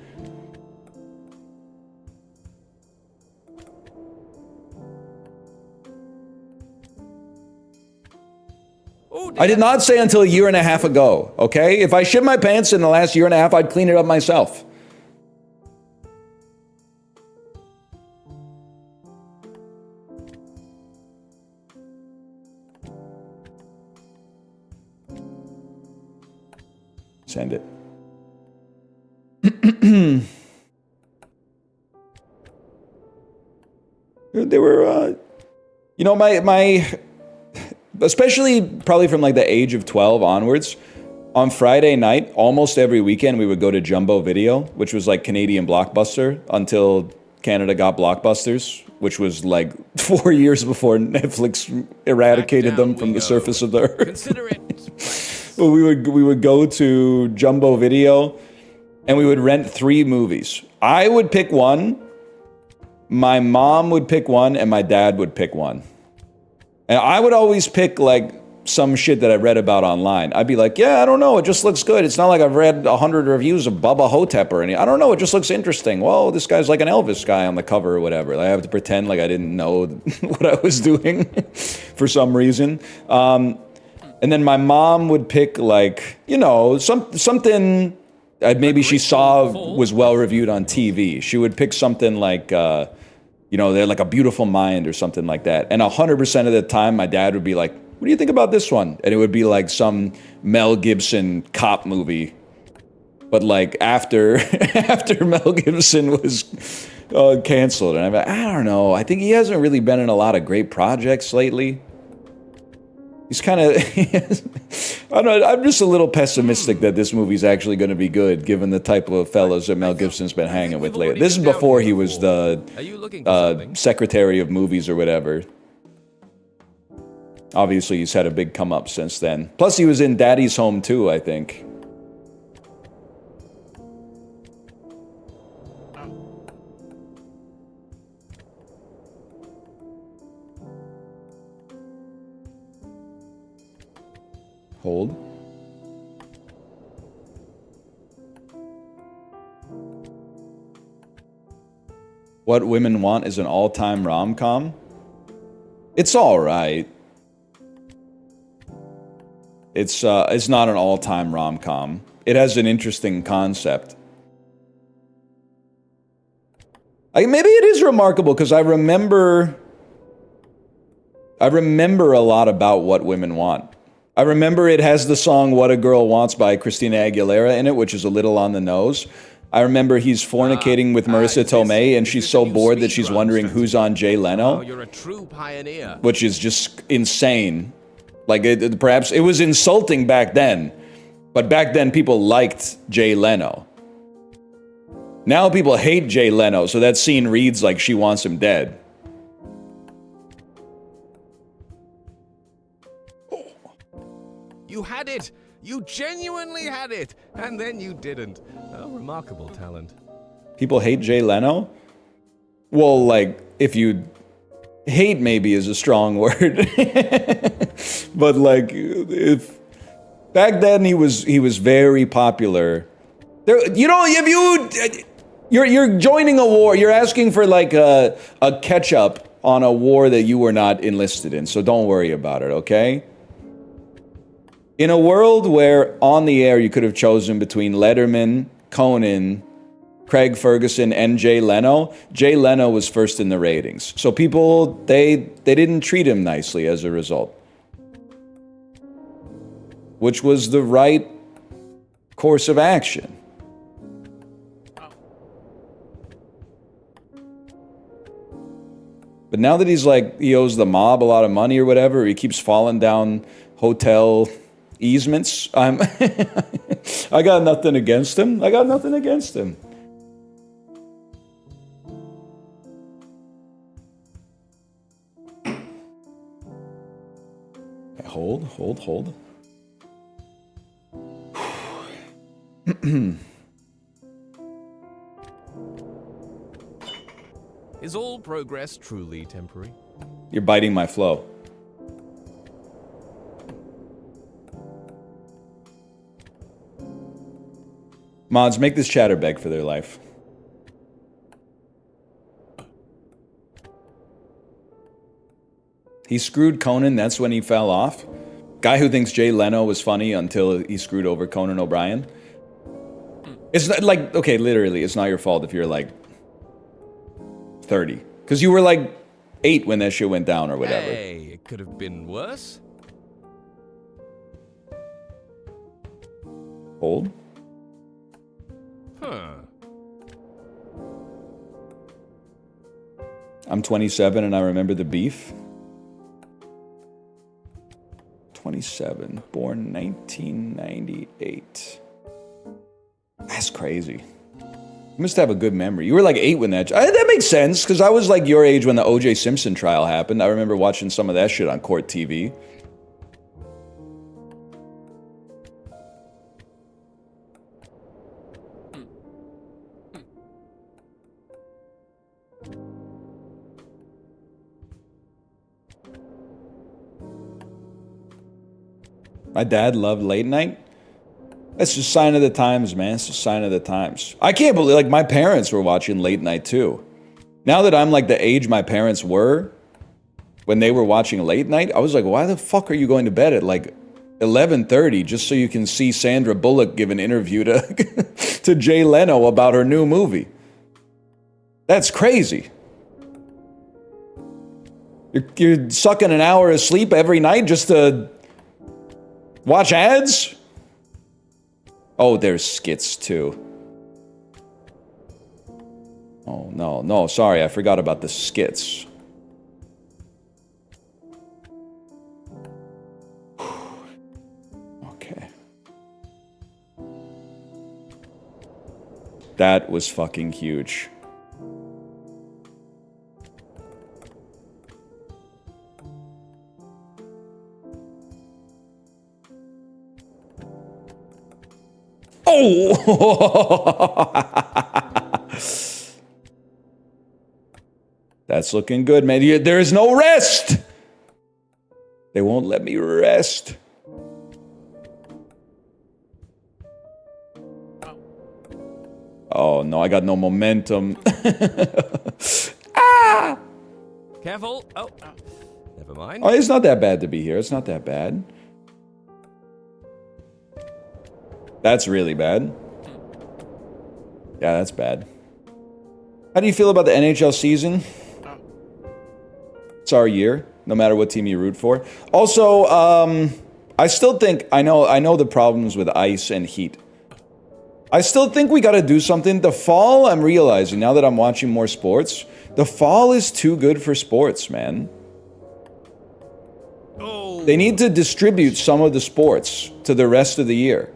Speaker 1: I did not say until a year and a half ago, okay? If I shit my pants in the last year and a half, I'd clean it up myself. Send it. They were, my especially probably from like the age of 12 onwards, on Friday night, almost every weekend, we would go to Jumbo Video, which was like Canadian Blockbuster until Canada got Blockbusters, which was like 4 years before Netflix eradicated them from the surface of the earth.
Speaker 2: Consider it.
Speaker 1: Well, we would go to Jumbo Video and we would rent 3 movies. I would pick one, my mom would pick one, and my dad would pick one. And I would always pick like some shit that I read about online. I'd be like, yeah, I don't know, it just looks good. It's not like I've read 100 reviews of Bubba Hotep or anything. I don't know, it just looks interesting. Whoa, this guy's like an Elvis guy on the cover or whatever. I have to pretend like I didn't know what I was doing for some reason. And then my mom would pick like, something maybe she saw was well reviewed on TV. She would pick something like, You know, they're like A Beautiful Mind or something like that. And 100% of the time, my dad would be like, what do you think about this one? And it would be like some Mel Gibson cop movie. But like after Mel Gibson was canceled. And I'm like, I don't know. I think he hasn't really been in a lot of great projects lately. He's kind of, I don't know, I'm just a little pessimistic that this movie's actually going to be good, given the type of fellows that Mel Gibson's been hanging with lately. This is before he was the Secretary of Movies or whatever. Obviously, he's had a big come up since then. Plus, he was in Daddy's Home too, I think. Hold. What Women Want is an all-time rom-com? It's all right. It's not an all-time rom-com. It has an interesting concept. Maybe it is remarkable because I remember a lot about What Women Want. I remember it has the song What a Girl Wants by Christina Aguilera in it, which is a little on the nose. I remember he's fornicating with Marissa Tomei, and she's so bored that she's wondering who's on Jay Leno.
Speaker 2: You're a true pioneer.
Speaker 1: Which is just insane. Like, perhaps it was insulting back then, but back then people liked Jay Leno. Now people hate Jay Leno, so that scene reads like she wants him dead.
Speaker 2: You had it! You genuinely had it! And then you didn't. A remarkable talent.
Speaker 1: People hate Jay Leno? Well, like, if you... Hate maybe is a strong word. But, like, if... Back then, he was very popular. There, you know, if you're joining a war, you're asking for, like, a catch-up on a war that you were not enlisted in, so don't worry about it, okay? In a world where on the air you could have chosen between Letterman, Conan, Craig Ferguson, and Jay Leno was first in the ratings. So people, they didn't treat him nicely as a result. Which was the right course of action. But now that he's like, he owes the mob a lot of money or whatever, he keeps falling down hotel easements. I got nothing against him. Hold.
Speaker 2: Is all progress truly temporary?
Speaker 1: You're biting my flow. Mods, make this chatter beg for their life. He screwed Conan, that's when he fell off. Guy who thinks Jay Leno was funny until he screwed over Conan O'Brien. It's not, like, okay, literally, it's not your fault if you're like 30. Because you were like 8 when that shit went down or whatever.
Speaker 2: Hey, it could have been worse.
Speaker 1: Hold.
Speaker 2: Huh.
Speaker 1: I'm 27 and I remember the beef. 27, born 1998. That's crazy. You must have a good memory. You were like 8 when that makes sense, because I was like your age when the O.J. Simpson trial happened. I remember watching some of that shit on Court TV. My dad loved late night. That's just a sign of the times, man. It's just a sign of the times. I can't believe, like, my parents were watching late night too. Now that I'm like the age my parents were when they were watching late night, I was like, why the fuck are you going to bed at like 11:30 just so you can see Sandra Bullock give an interview to Jay Leno about her new movie? That's crazy. You're sucking an hour of sleep every night just to watch ads? Oh, there's skits too. Oh, no, sorry, I forgot about the skits. Okay. That was fucking huge. Oh! That's looking good, man. There is no rest! They won't let me rest. Oh, no, I got no momentum. Ah!
Speaker 2: Careful. Oh, never mind.
Speaker 1: Oh, it's not that bad to be here. It's not that bad. That's really bad. Yeah, that's bad. How do you feel about the NHL season? It's our year, no matter what team you root for. Also, I still think, I know the problems with ice and heat. I still think we gotta do something. The fall, I'm realizing, now that I'm watching more sports, the fall is too good for sports, man.
Speaker 2: Oh.
Speaker 1: They need to distribute some of the sports to the rest of the year.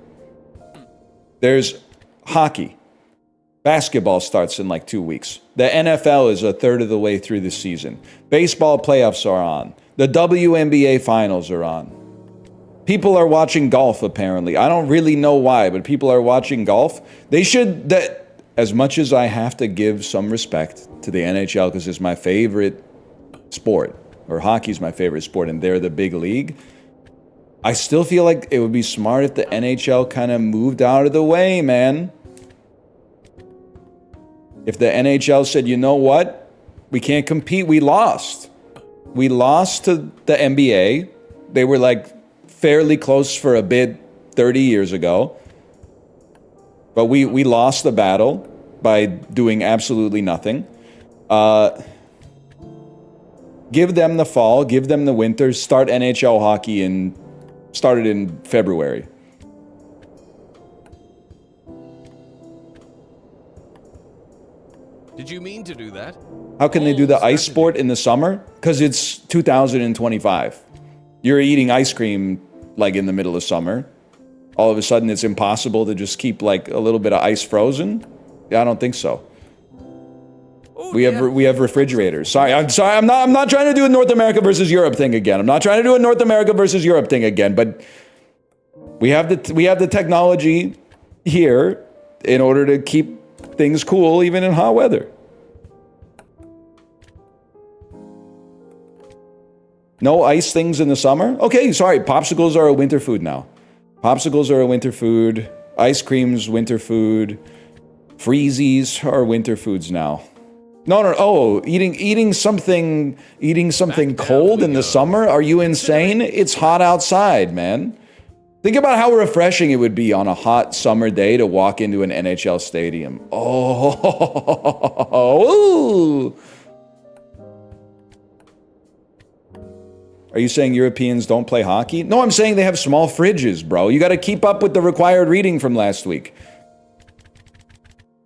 Speaker 1: There's hockey. Basketball starts in like 2 weeks. The NFL is a third of the way through the season. Baseball playoffs are on. The WNBA finals are on. People are watching golf, apparently. I don't really know why, but people are watching golf. They should, as much as I have to give some respect to the NHL because it's my favorite sport, or hockey's my favorite sport, and they're the big league, I still feel like it would be smart if the NHL kind of moved out of the way, man. If the NHL said, you know what? We can't compete. We lost. We lost to the NBA. They were like fairly close for a bit 30 years ago. But we lost the battle by doing absolutely nothing. Give them the fall. Give them the winter. Start NHL hockey started in February.
Speaker 2: Did you mean to do that?
Speaker 1: How can they do the ice sport in the summer? Because it's 2025. You're eating ice cream like in the middle of summer. All of a sudden it's impossible to just keep like a little bit of ice frozen? Yeah, I don't think so.
Speaker 2: Oh,
Speaker 1: we have refrigerators. Sorry, I'm not trying to do a North America versus Europe thing again. I'm not trying to do a North America versus Europe thing again, but we have the technology here in order to keep things cool even in hot weather. No ice things in the summer? Okay, sorry, popsicles are a winter food now. Popsicles are a winter food. Ice cream's winter food. Freezies are winter foods now. No. Oh, eating something cold in the summer? Are you insane? It's hot outside, man. Think about how refreshing it would be on a hot summer day to walk into an NHL stadium. Oh. Are you saying Europeans don't play hockey? No, I'm saying they have small fridges, bro. You got to keep up with the required reading from last week.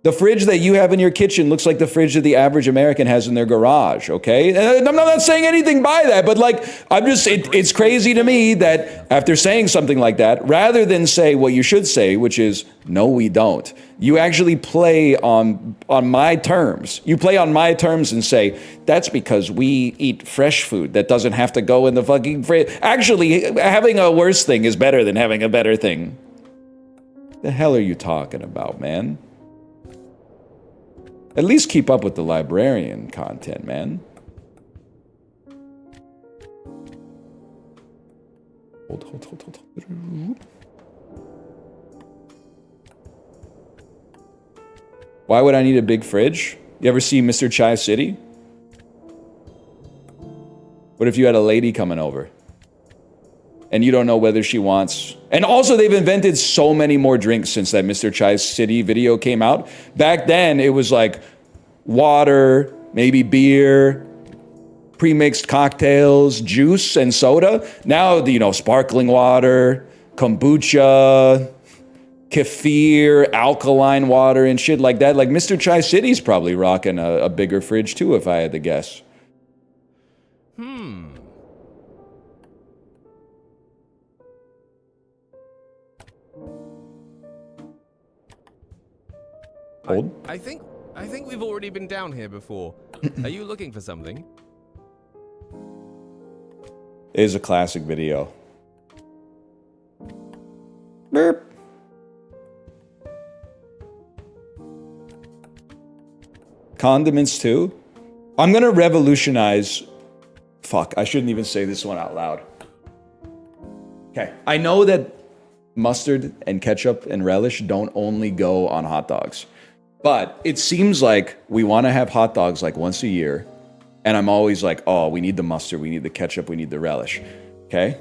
Speaker 1: The fridge that you have in your kitchen looks like the fridge that the average American has in their garage, okay? And I'm not saying anything by that, but like, it's crazy to me that after saying something like that, rather than say what you should say, which is, no, we don't, you actually play on my terms. You play on my terms and say, that's because we eat fresh food that doesn't have to go in the fucking fridge. Actually, having a worse thing is better than having a better thing. The hell are you talking about, man? At least keep up with the librarian content, man. Hold. Why would I need a big fridge? You ever see Mr. Chai City? What if you had a lady coming over? And you don't know whether she wants... And also, they've invented so many more drinks since that Mr. Chai City video came out. Back then, it was like water, maybe beer, pre-mixed cocktails, juice, and soda. Now, you know, sparkling water, kombucha, kefir, alkaline water, and shit like that. Like Mr. Chai City's probably rocking a bigger fridge too, if I had to guess.
Speaker 2: Hold. I think we've already been down here before. Are you looking for something?
Speaker 1: It is a classic video. Burp. Condiments too? I'm gonna revolutionize... Fuck, I shouldn't even say this one out loud. Okay, I know that mustard and ketchup and relish don't only go on hot dogs. But it seems like we want to have hot dogs like once a year. And I'm always like, oh, we need the mustard, we need the ketchup, we need the relish. Okay?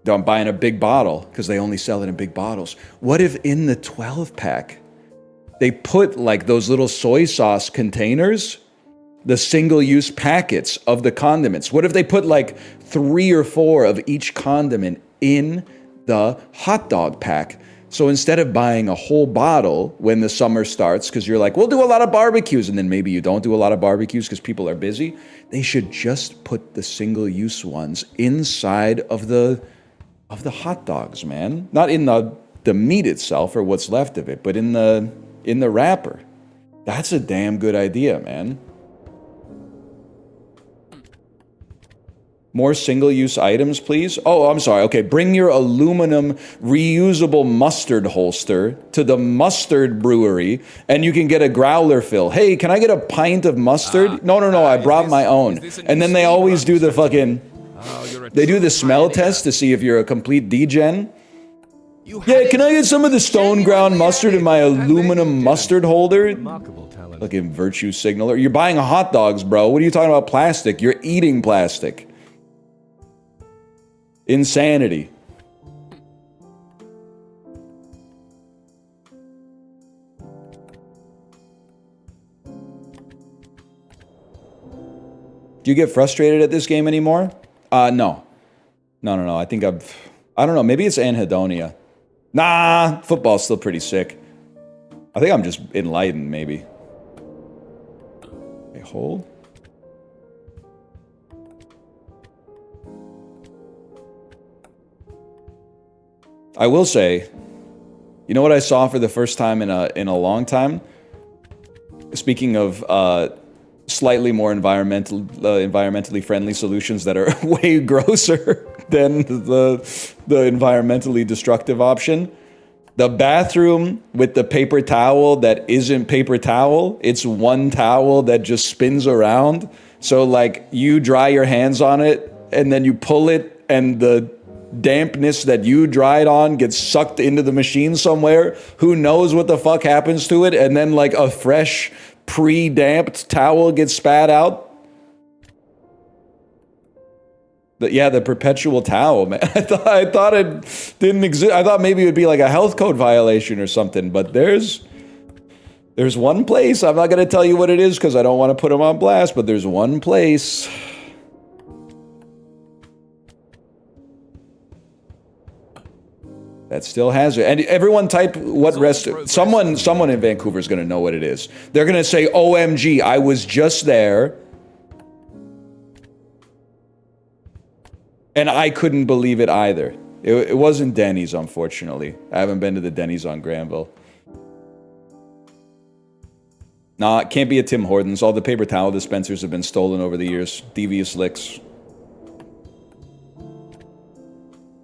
Speaker 1: Though I'm buying a big bottle because they only sell it in big bottles. What if in the 12-pack, they put like those little soy sauce containers, the single-use packets of the condiments? What if they put like 3 or 4 of each condiment in the hot dog pack? So instead of buying a whole bottle when the summer starts, because you're like, we'll do a lot of barbecues, and then maybe you don't do a lot of barbecues because people are busy, they should just put the single-use ones inside of the hot dogs, man. Not in the meat itself or what's left of it, but in the wrapper. That's a damn good idea, man. More single-use items, please. Oh, I'm sorry. Okay, bring your aluminum reusable mustard holster to the mustard brewery, and you can get a growler fill. Hey, can I get a pint of mustard? No, I brought my own. And then they always do the fucking... They do the smell test to see if you're a complete degen. Yeah, can I get some of the stone ground mustard in my aluminum mustard holder? Fucking virtue signaler. You're buying hot dogs, bro. What are you talking about plastic? You're eating plastic. Insanity. Do you get frustrated at this game anymore? No. No. I think I don't know. Maybe it's anhedonia. Nah, football's still pretty sick. I think I'm just enlightened, maybe. Okay, hold. I will say, you know what I saw for the first time in a long time? Speaking of slightly more environmentally friendly solutions that are way grosser than the environmentally destructive option. The bathroom with the paper towel that isn't paper towel, it's one towel that just spins around. So like you dry your hands on it and then you pull it and the dampness that you dried on gets sucked into the machine somewhere. Who knows what the fuck happens to it? And then like a fresh pre-damped towel gets spat out. The perpetual towel, man. I thought it didn't exist. I thought maybe it would be like a health code violation or something, but there's one place. I'm not going to tell you what it is because I don't want to put them on blast, but there's one place. That still has it. And everyone type what restaurant. Someone in Vancouver is going to know what it is. They're going to say, OMG, I was just there. And I couldn't believe it either. It wasn't Denny's, unfortunately. I haven't been to the Denny's on Granville. Nah, it can't be a Tim Hortons. All the paper towel dispensers have been stolen over the years. Devious licks.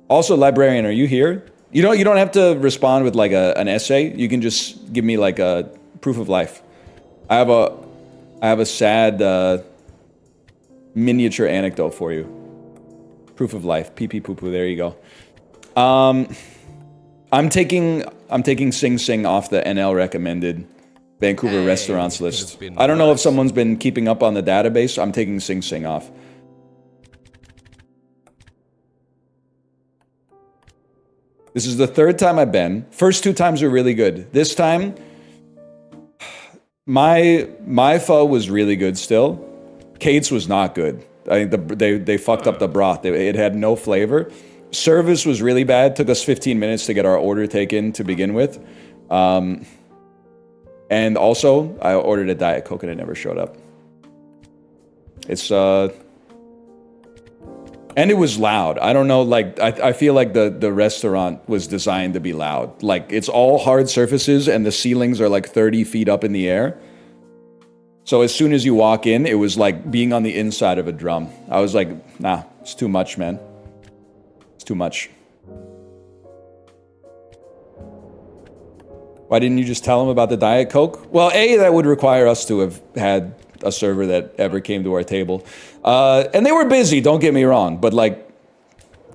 Speaker 1: Also, librarian, are you here? You don't have to respond with like an essay. You can just give me like a proof of life. I have a sad miniature anecdote for you. Proof of life. Pee pee poo poo. There you go. I'm taking Sing Sing off the NL recommended Vancouver restaurants list. I don't know if someone's been keeping up on the database. I'm taking Sing Sing off. This is the third time I've been. First 2 times were really good. This time, my pho was really good still. Kate's was not good. I think they fucked up the broth. It had no flavor. Service was really bad. Took us 15 minutes to get our order taken to begin with. And also, I ordered a Diet Coke and it never showed up. It's, and it was loud. I don't know, like, I feel like the restaurant was designed to be loud. Like, it's all hard surfaces and the ceilings are like 30 feet up in the air. So as soon as you walk in, it was like being on the inside of a drum. I was like, nah, it's too much, man. It's too much. Why didn't you just tell them about the Diet Coke? Well, A, that would require us to have had a server that ever came to our table. And they were busy, don't get me wrong, but like,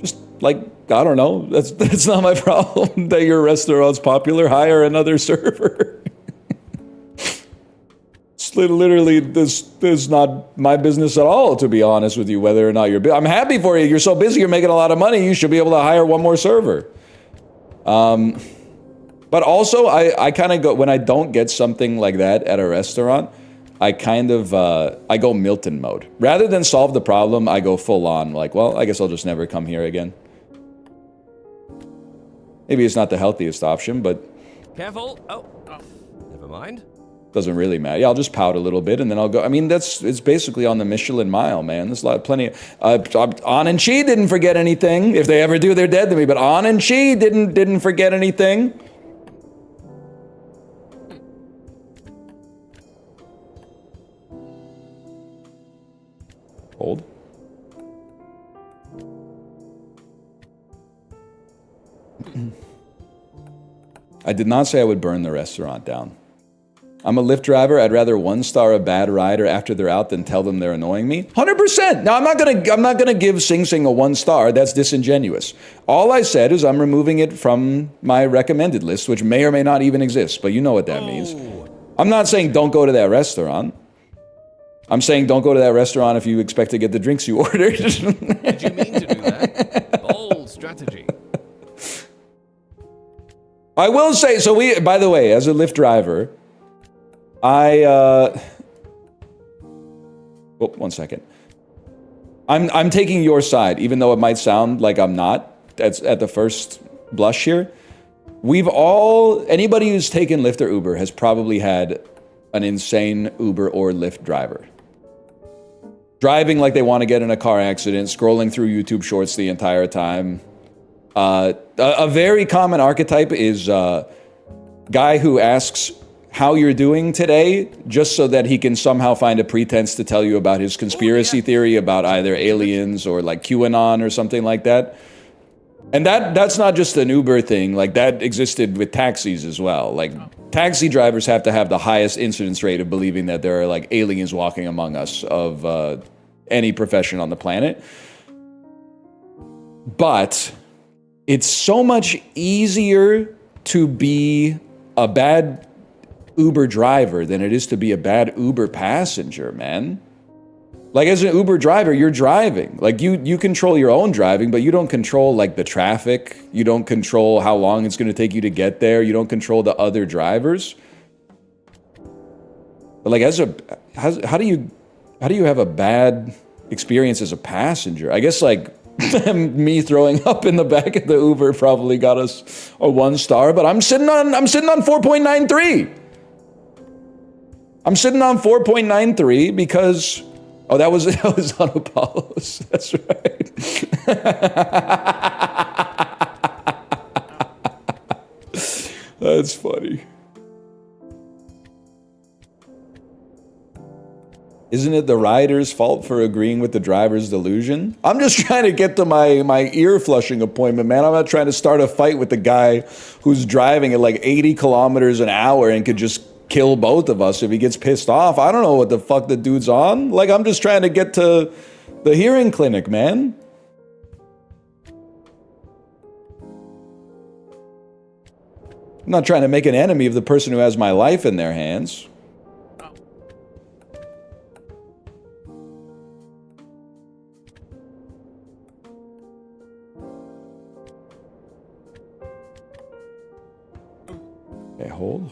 Speaker 1: just like, I don't know, that's not my problem that your restaurant's popular. Hire another server. It's literally, this is not my business at all, to be honest with you, whether or not you're busy. I'm happy for you. You're so busy, you're making a lot of money. You should be able to hire one more server. But also, I kind of go, when I don't get something like that at a restaurant, I kind of, I go Milton mode. Rather than solve the problem, I go full on, like, well, I guess I'll just never come here again. Maybe it's not the healthiest option, but...
Speaker 2: Careful! Oh, never mind.
Speaker 1: Doesn't really matter. Yeah, I'll just pout a little bit and then I'll go. I mean, it's basically on the Michelin mile, man. There's plenty of... An and Chi didn't forget anything. If they ever do, they're dead to me. But An and Chi didn't forget anything. Hold. I did not say I would burn the restaurant down. I'm a Lyft driver. I'd rather one-star a bad rider after they're out than tell them they're annoying me. 100%. Now, I'm not gonna give Sing Sing a 1-star. That's disingenuous. All I said is I'm removing it from my recommended list, which may or may not even exist, but you know what that means. I'm not saying don't go to that restaurant. I'm saying don't go to that restaurant if you expect to get the drinks you ordered.
Speaker 2: Did you mean to do that? Bold strategy.
Speaker 1: I will say, so by the way, as a Lyft driver, one second. I'm taking your side, even though it might sound like I'm not at the first blush here. Anybody who's taken Lyft or Uber has probably had an insane Uber or Lyft driver. Driving like they want to get in a car accident, scrolling through YouTube shorts the entire time. A very common archetype is guy who asks how you're doing today, just so that he can somehow find a pretense to tell you about his conspiracy theory about either aliens or like QAnon or something like that. And that's not just an Uber thing, like that existed with taxis as well. Like taxi drivers have to have the highest incidence rate of believing that there are like aliens walking among us of any profession on the planet. But it's so much easier to be a bad Uber driver than it is to be a bad Uber passenger, man. Like as an Uber driver, you're driving. Like you control your own driving, but you don't control like the traffic. You don't control how long it's going to take you to get there. You don't control the other drivers. But like how do you have a bad experience as a passenger? I guess like me throwing up in the back of the Uber probably got us a 1-star, but I'm sitting on 4.93. I'm sitting on 4.93 because that was on Apollo's. That's right. That's funny. Isn't it the rider's fault for agreeing with the driver's delusion? I'm just trying to get to my ear flushing appointment, man. I'm not trying to start a fight with the guy who's driving at like 80 kilometers an hour and could just kill both of us if he gets pissed off. I don't know what the fuck the dude's on. Like, I'm just trying to get to the hearing clinic, man. I'm not trying to make an enemy of the person who has my life in their hands. Okay, hold.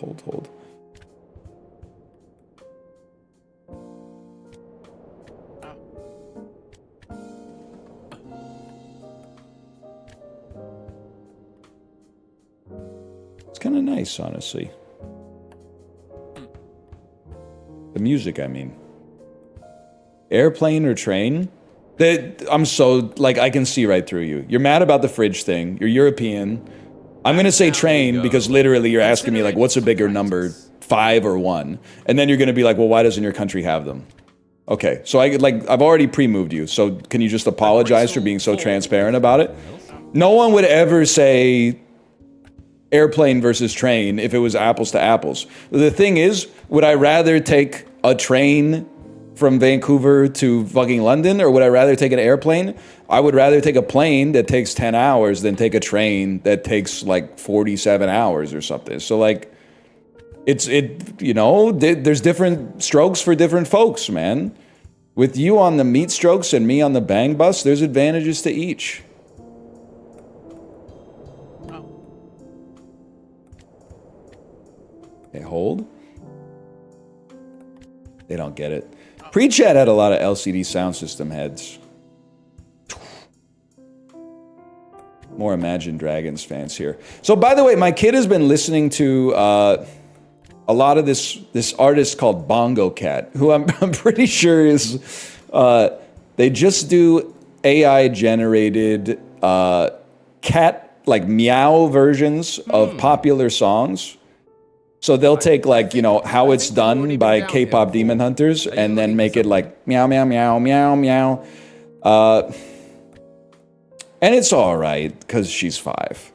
Speaker 1: nice, honestly. The music, I mean. Airplane or train? I'm so, like, I can see right through you. You're mad about the fridge thing. You're European. I'm gonna say train because literally you're asking me, like, what's a bigger number, 5 or 1? And then you're gonna be like, well, why doesn't your country have them? Okay, so I've already pre-moved you, so can you just apologize for being so transparent about it? No one would ever say airplane versus train if it was apples to apples. The thing is, would I rather take a train from Vancouver to fucking London, or would I rather take an airplane? I would rather take a plane that takes 10 hours than take a train that takes like 47 hours or something. So like, there's different strokes for different folks, man. With you on the meat strokes and me on the bang bus, there's advantages to each. Okay, hold. They don't get it. Pre-chat had a lot of LCD sound system heads. More Imagine Dragons fans here. So by the way, my kid has been listening to a lot of this artist called Bongo Cat, who I'm pretty sure is they just do AI generated cat like meow versions of popular songs. So they'll take like, you know, How It's Done by K-pop Demon Hunters and then make it like meow, meow, meow, meow, meow. And it's all right because she's 5.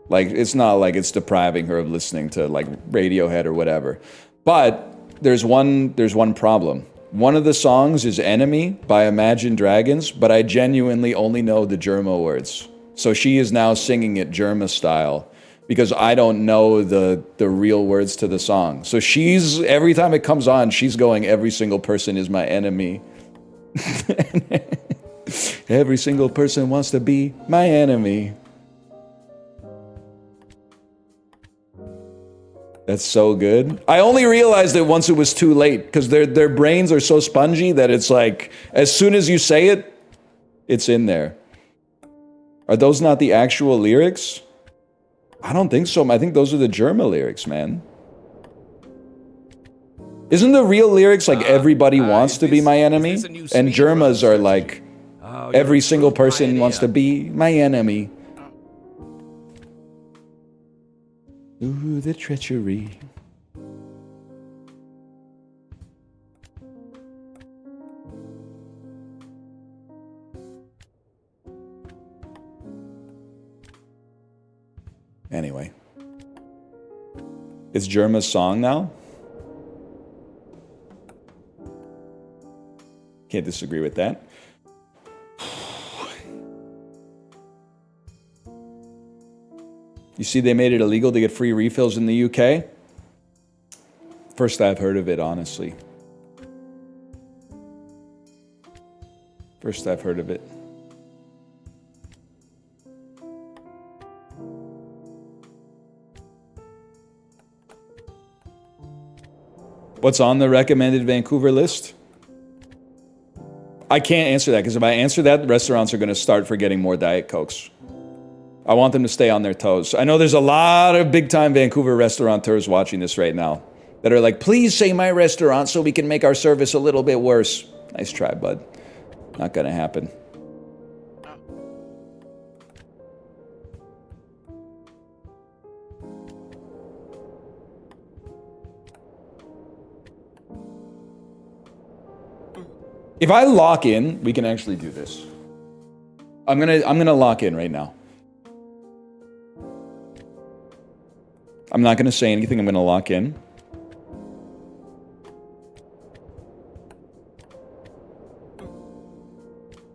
Speaker 1: Like, it's not like it's depriving her of listening to like Radiohead or whatever. But there's one problem. One of the songs is Enemy by Imagine Dragons, but I genuinely only know the Germa words. So she is now singing it Germa style, because I don't know the real words to the song. So she's, every time it comes on, she's going, every single person is my enemy. Every single person wants to be my enemy. That's so good. I only realized it once it was too late, because their brains are so spongy that it's like, as soon as you say it, it's in there. Are those not the actual lyrics? I don't think so. I think those are the Germa lyrics, man. Isn't the real lyrics like everybody wants to be my enemy? And Germas are like every single person wants to be my enemy. Ooh, the treachery. Anyway, it's Germa's song now. Can't disagree with that. You see, they made it illegal to get free refills in the UK. First I've heard of it, honestly. First I've heard of it. What's on the recommended Vancouver list? I can't answer that, because if I answer that, restaurants are going to start forgetting more Diet Cokes. I want them to stay on their toes. I know there's a lot of big-time Vancouver restaurateurs watching this right now that are like, please say my restaurant so we can make our service a little bit worse. Nice try, bud. Not going to happen. If I lock in, we can actually do this. I'm gonna lock in right now. I'm not gonna say anything. I'm gonna lock in.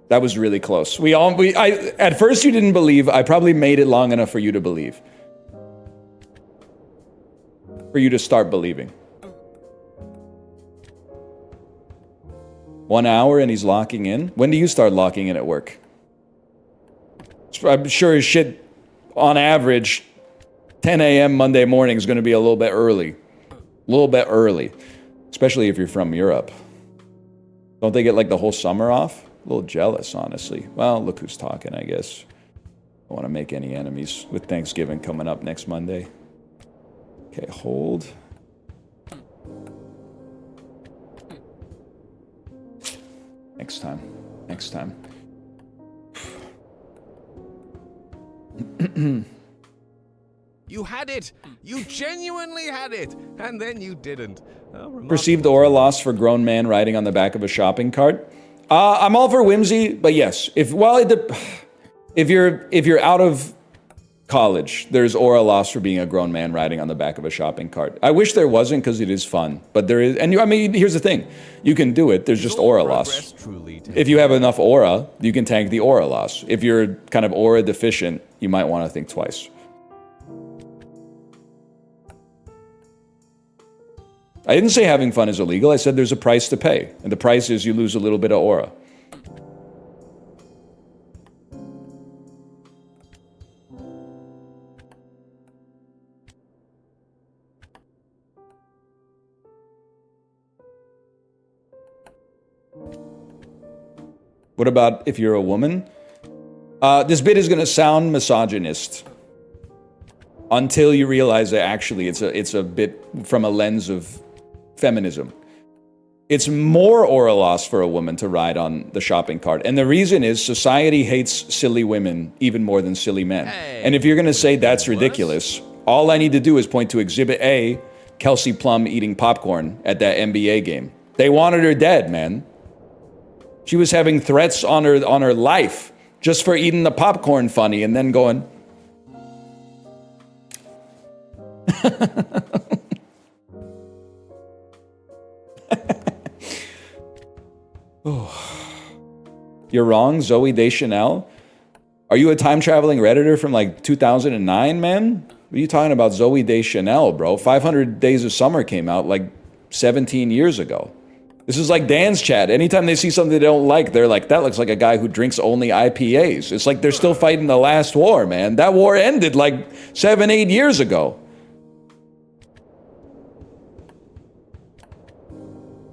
Speaker 1: That was really close. At first you didn't believe. I probably made it long enough for you to believe. For you to start believing. 1 hour and he's locking in. When do you start locking in at work? I'm sure as shit, on average, 10 a.m. Monday morning is going to be a little bit early. A little bit early. Especially if you're from Europe. Don't they get like the whole summer off? A little jealous, honestly. Well, look who's talking, I guess. I don't want to make any enemies with Thanksgiving coming up next Monday. Okay, hold. Next time. Next time.
Speaker 2: You had it! You genuinely had it! And then you didn't.
Speaker 1: Perceived aura loss for grown man riding on the back of a shopping cart. I'm all for whimsy, but yes. If you're out of college, there's aura loss for being a grown man riding on the back of a shopping cart. I wish there wasn't because it is fun, but there is. And I mean, here's the thing: you can do it. There's just aura loss. If you have enough aura, you can tank the aura loss. If you're kind of aura deficient, you might want to think twice. I didn't say having fun is illegal. I said there's a price to pay, and the price is you lose a little bit of aura. What about if you're a woman? This bit is going to sound misogynist until you realize that actually it's a bit from a lens of feminism. It's more aura loss for a woman to ride on the shopping cart. And the reason is society hates silly women even more than silly men. Hey, and if you're going to say that's ridiculous, all I need to do is point to Exhibit A, Kelsey Plum eating popcorn at that NBA game. They wanted her dead, man. She was having threats on her life just for eating the popcorn funny and then going... You're wrong, Zoe Deschanel. Are you a time-traveling Redditor from like 2009, man? What are you talking about, Zoe Deschanel, bro? 500 Days of Summer came out like 17 years ago. This is like Dan's chat. Anytime they see something they don't like, they're like, that looks like a guy who drinks only IPAs. It's like they're still fighting the last war, man. That war ended like 7-8 years ago.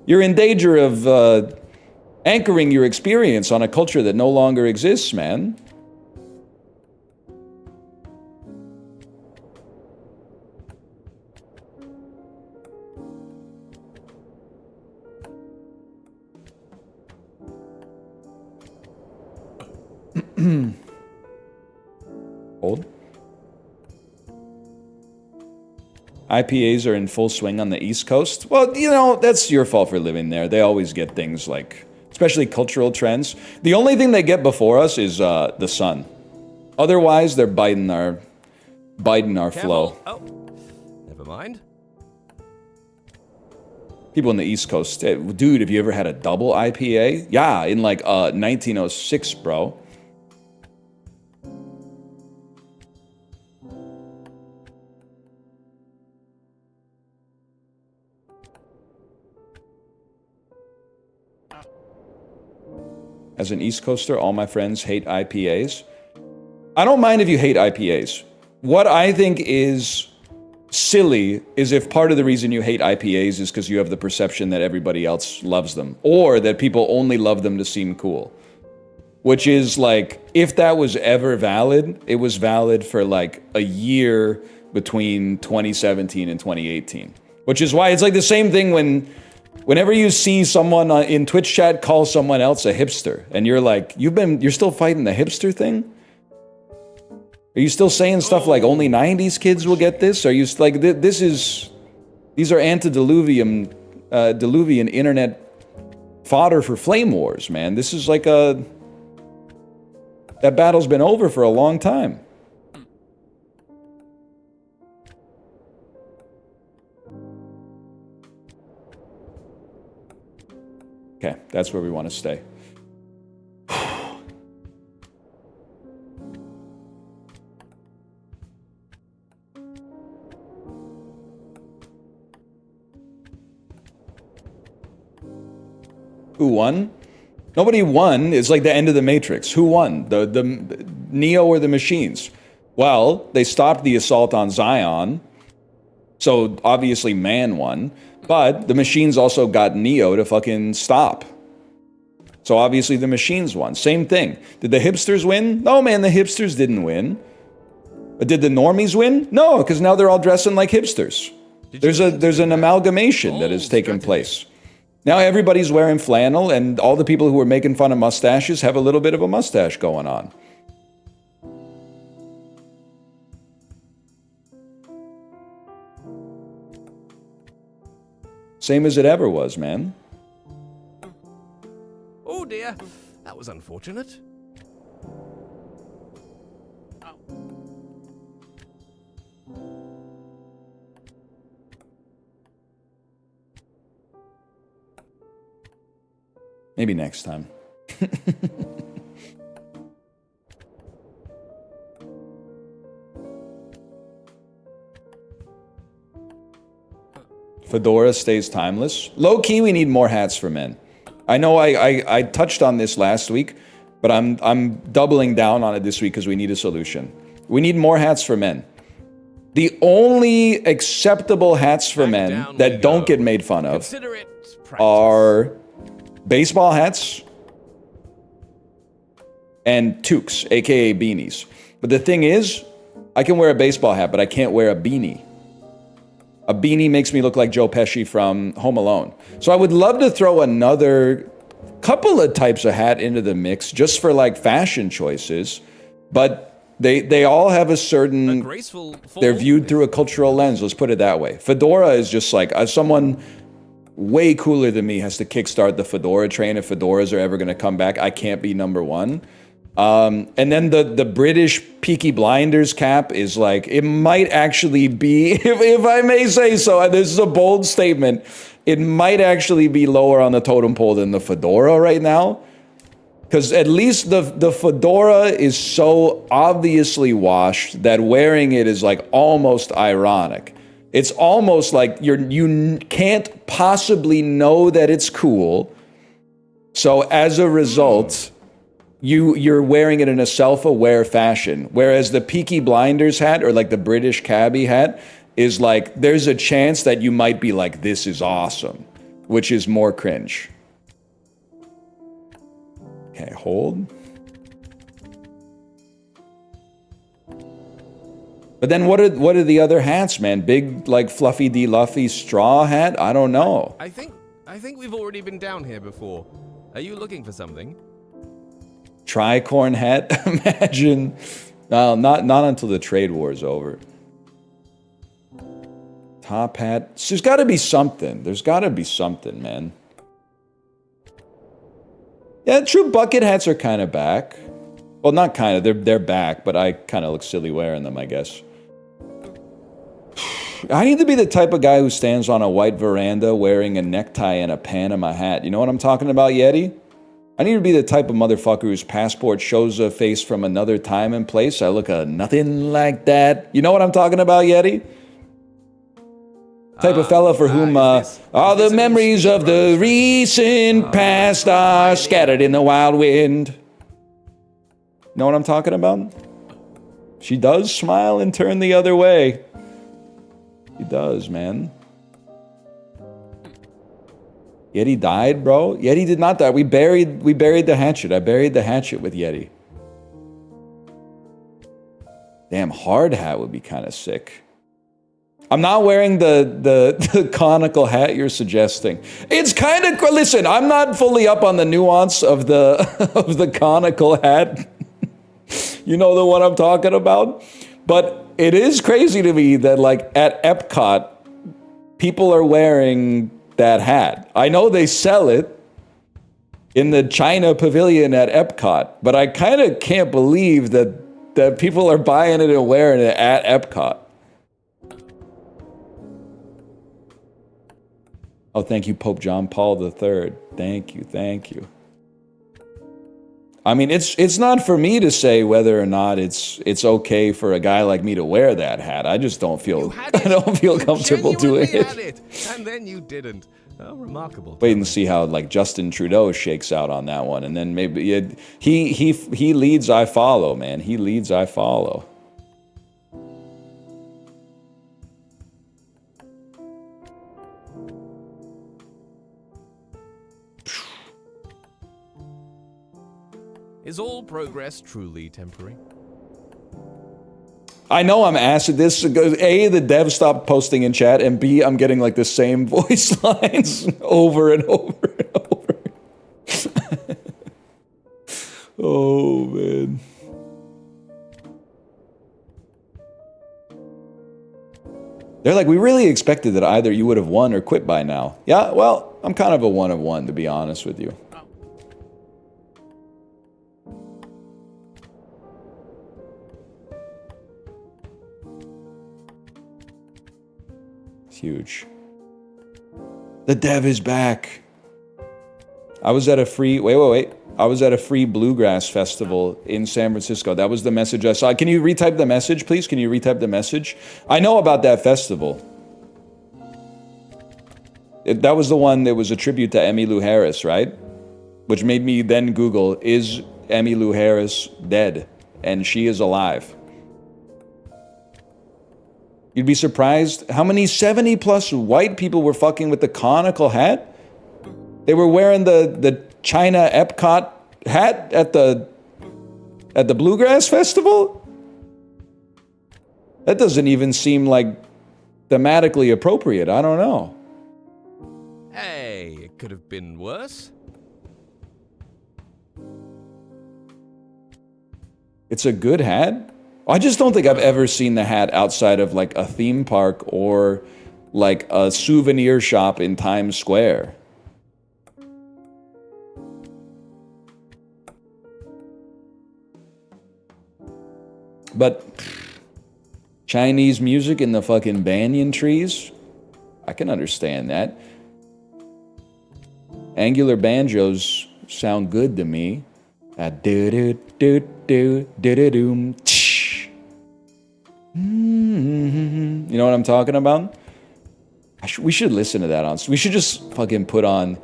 Speaker 1: You're in danger of anchoring your experience on a culture that no longer exists, man. Hold. IPAs are in full swing on the East Coast. Well, you know, that's your fault for living there. They always get things like, especially cultural trends. The only thing they get before us is the sun. Otherwise, they're biting our flow.
Speaker 2: Oh, never mind.
Speaker 1: People in the East Coast, dude, have you ever had a double IPA? Yeah, in like 1906, bro. As an East Coaster, all my friends hate IPAs. I don't mind if you hate IPAs. What I think is silly is if part of the reason you hate IPAs is because you have the perception that everybody else loves them, or that people only love them to seem cool. Which is like, if that was ever valid, it was valid for like a year between 2017 and 2018. Which is why it's like the same thing whenever you see someone in Twitch chat call someone else a hipster, and you're like, you're still fighting the hipster thing? Are you still saying stuff like only 90s kids will get this? Are you like, these are antediluvian internet fodder for flame wars, man. This is like that battle's been over for a long time. Okay, that's where we want to stay. Who won? Nobody won. It's like the end of the Matrix. Who won? The Neo or the machines? Well, they stopped the assault on Zion, so obviously man won. But the machines also got Neo to fucking stop. So obviously the machines won. Same thing. Did the hipsters win? No, man, the hipsters didn't win. But did the normies win? No, because now they're all dressing like hipsters. There's an amalgamation that has taken place. Now everybody's wearing flannel, and all the people who were making fun of mustaches have a little bit of a mustache going on. Same as it ever was, man.
Speaker 2: Oh dear, that was unfortunate.
Speaker 1: Maybe next time. Fedora stays timeless. Low key, we need more hats for men. I know I touched on this last week, but I'm doubling down on it this week because we need a solution. We need more hats for men. The only acceptable hats for men that don't get made fun of are baseball hats and toques, aka beanies. But the thing is, I can wear a baseball hat, but I can't wear a beanie. A beanie makes me look like Joe Pesci from Home Alone. So I would love to throw another couple of types of hat into the mix just for like fashion choices, but they all have a certain, they're viewed through a cultural lens, let's put it that way. Fedora is just like, someone way cooler than me has to kickstart the fedora train if fedoras are ever going to come back. I can't be number one. And then the British Peaky Blinders cap is like, it might actually be, if I may say so, this is a bold statement, it might actually be lower on the totem pole than the fedora right now. Because at least the fedora is so obviously washed that wearing it is like almost ironic. It's almost like you can't possibly know that it's cool. So as a result, you're wearing it in a self-aware fashion. Whereas the Peaky Blinders hat or like the British cabbie hat is like, there's a chance that you might be like, this is awesome, which is more cringe. Okay, hold. But then what are the other hats, man? Big, like, fluffy de-luffy straw hat? I don't know.
Speaker 2: I think we've already been down here before. Are you looking for something?
Speaker 1: Tricorn hat? Imagine. No, not until the trade war is over. Top hat. There's got to be something. There's got to be something, man. Yeah, true bucket hats are kind of back. Well, not kind of. They're back, but I kind of look silly wearing them, I guess. I need to be the type of guy who stands on a white veranda wearing a necktie and a Panama hat. You know what I'm talking about, Yeti? I need to be the type of motherfucker whose passport shows a face from another time and place. I look nothing like that. You know what I'm talking about, Yeti? Type of fella for whom all the memories of the recent past are scattered in the wild wind. Know what I'm talking about? She does smile and turn the other way. He does, man. Yeti died, bro? Yeti did not die. We buried the hatchet. I buried the hatchet with Yeti. Damn, hard hat would be kind of sick. I'm not wearing the conical hat you're suggesting. It's kind of, listen, I'm not fully up on the nuance of the conical hat. You know the one I'm talking about? But it is crazy to me that, like, at Epcot, people are wearing that hat. I know they sell it in the China pavilion at Epcot, but I kind of can't believe that people are buying it and wearing it at Epcot. Oh, thank you, Pope John Paul III. Thank you. I mean, it's not for me to say whether or not it's okay for a guy like me to wear that hat. I just don't feel comfortable doing it.
Speaker 2: Had it, and then you didn't. Oh, remarkable.
Speaker 1: Wait and see how like Justin Trudeau shakes out on that one, and then maybe he leads, I follow, man. He leads, I follow.
Speaker 2: Is all progress truly temporary?
Speaker 1: I know I'm acid this. A, the dev stopped posting in chat, and B, I'm getting like the same voice lines over and over and over. Oh, man. They're like, we really expected that either you would have won or quit by now. Yeah, well, I'm kind of a one of one, to be honest with you. It's huge. The dev is back. I was at a free... Wait. I was at a free bluegrass festival in San Francisco. That was the message I saw. Can you retype the message, please? Can you retype the message? I know about that festival. That was the one that was a tribute to Emmylou Harris, right? Which made me then Google, is Emmylou Harris dead? And she is alive. You'd be surprised how many 70-plus white people were fucking with the conical hat. They were wearing the China Epcot hat at the Bluegrass Festival? That doesn't even seem like thematically appropriate. I don't know.
Speaker 2: Hey, it could have been worse.
Speaker 1: It's a good hat. I just don't think I've ever seen the hat outside of like a theme park or like a souvenir shop in Times Square. But Chinese music in the fucking banyan trees, I can understand that. Angular banjos sound good to me. You know what I'm talking about? We should listen to that on. We should just fucking put on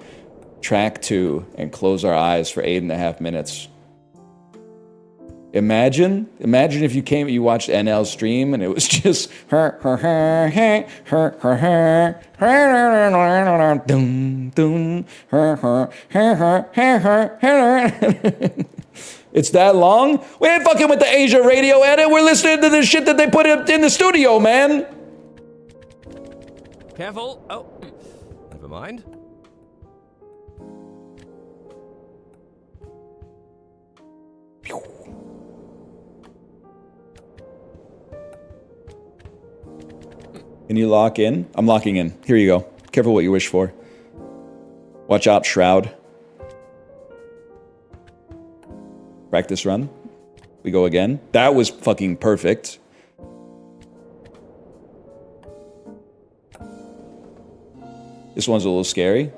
Speaker 1: track 2 and close our eyes for 8.5 minutes. Imagine if you watched NL stream and it was just it's that long? We ain't fucking with the Asia radio edit. We're listening to the shit that they put in the studio, man.
Speaker 2: Careful. Oh, never mind.
Speaker 1: Can you lock in? I'm locking in. Here you go. Careful what you wish for. Watch out, Shroud. Practice run. We go again. That was fucking perfect. This one's a little scary.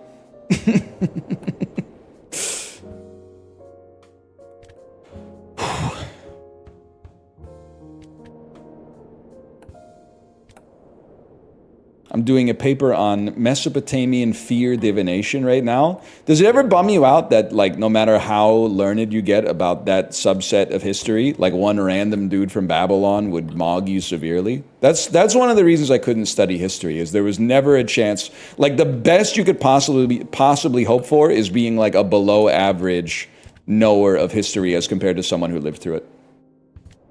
Speaker 1: I'm doing a paper on Mesopotamian fear divination right now. Does it ever bum you out that, like, no matter how learned you get about that subset of history, like one random dude from Babylon would mog you severely? That's one of the reasons I couldn't study history, is there was never a chance. Like, the best you could possibly hope for is being like a below average knower of history as compared to someone who lived through it.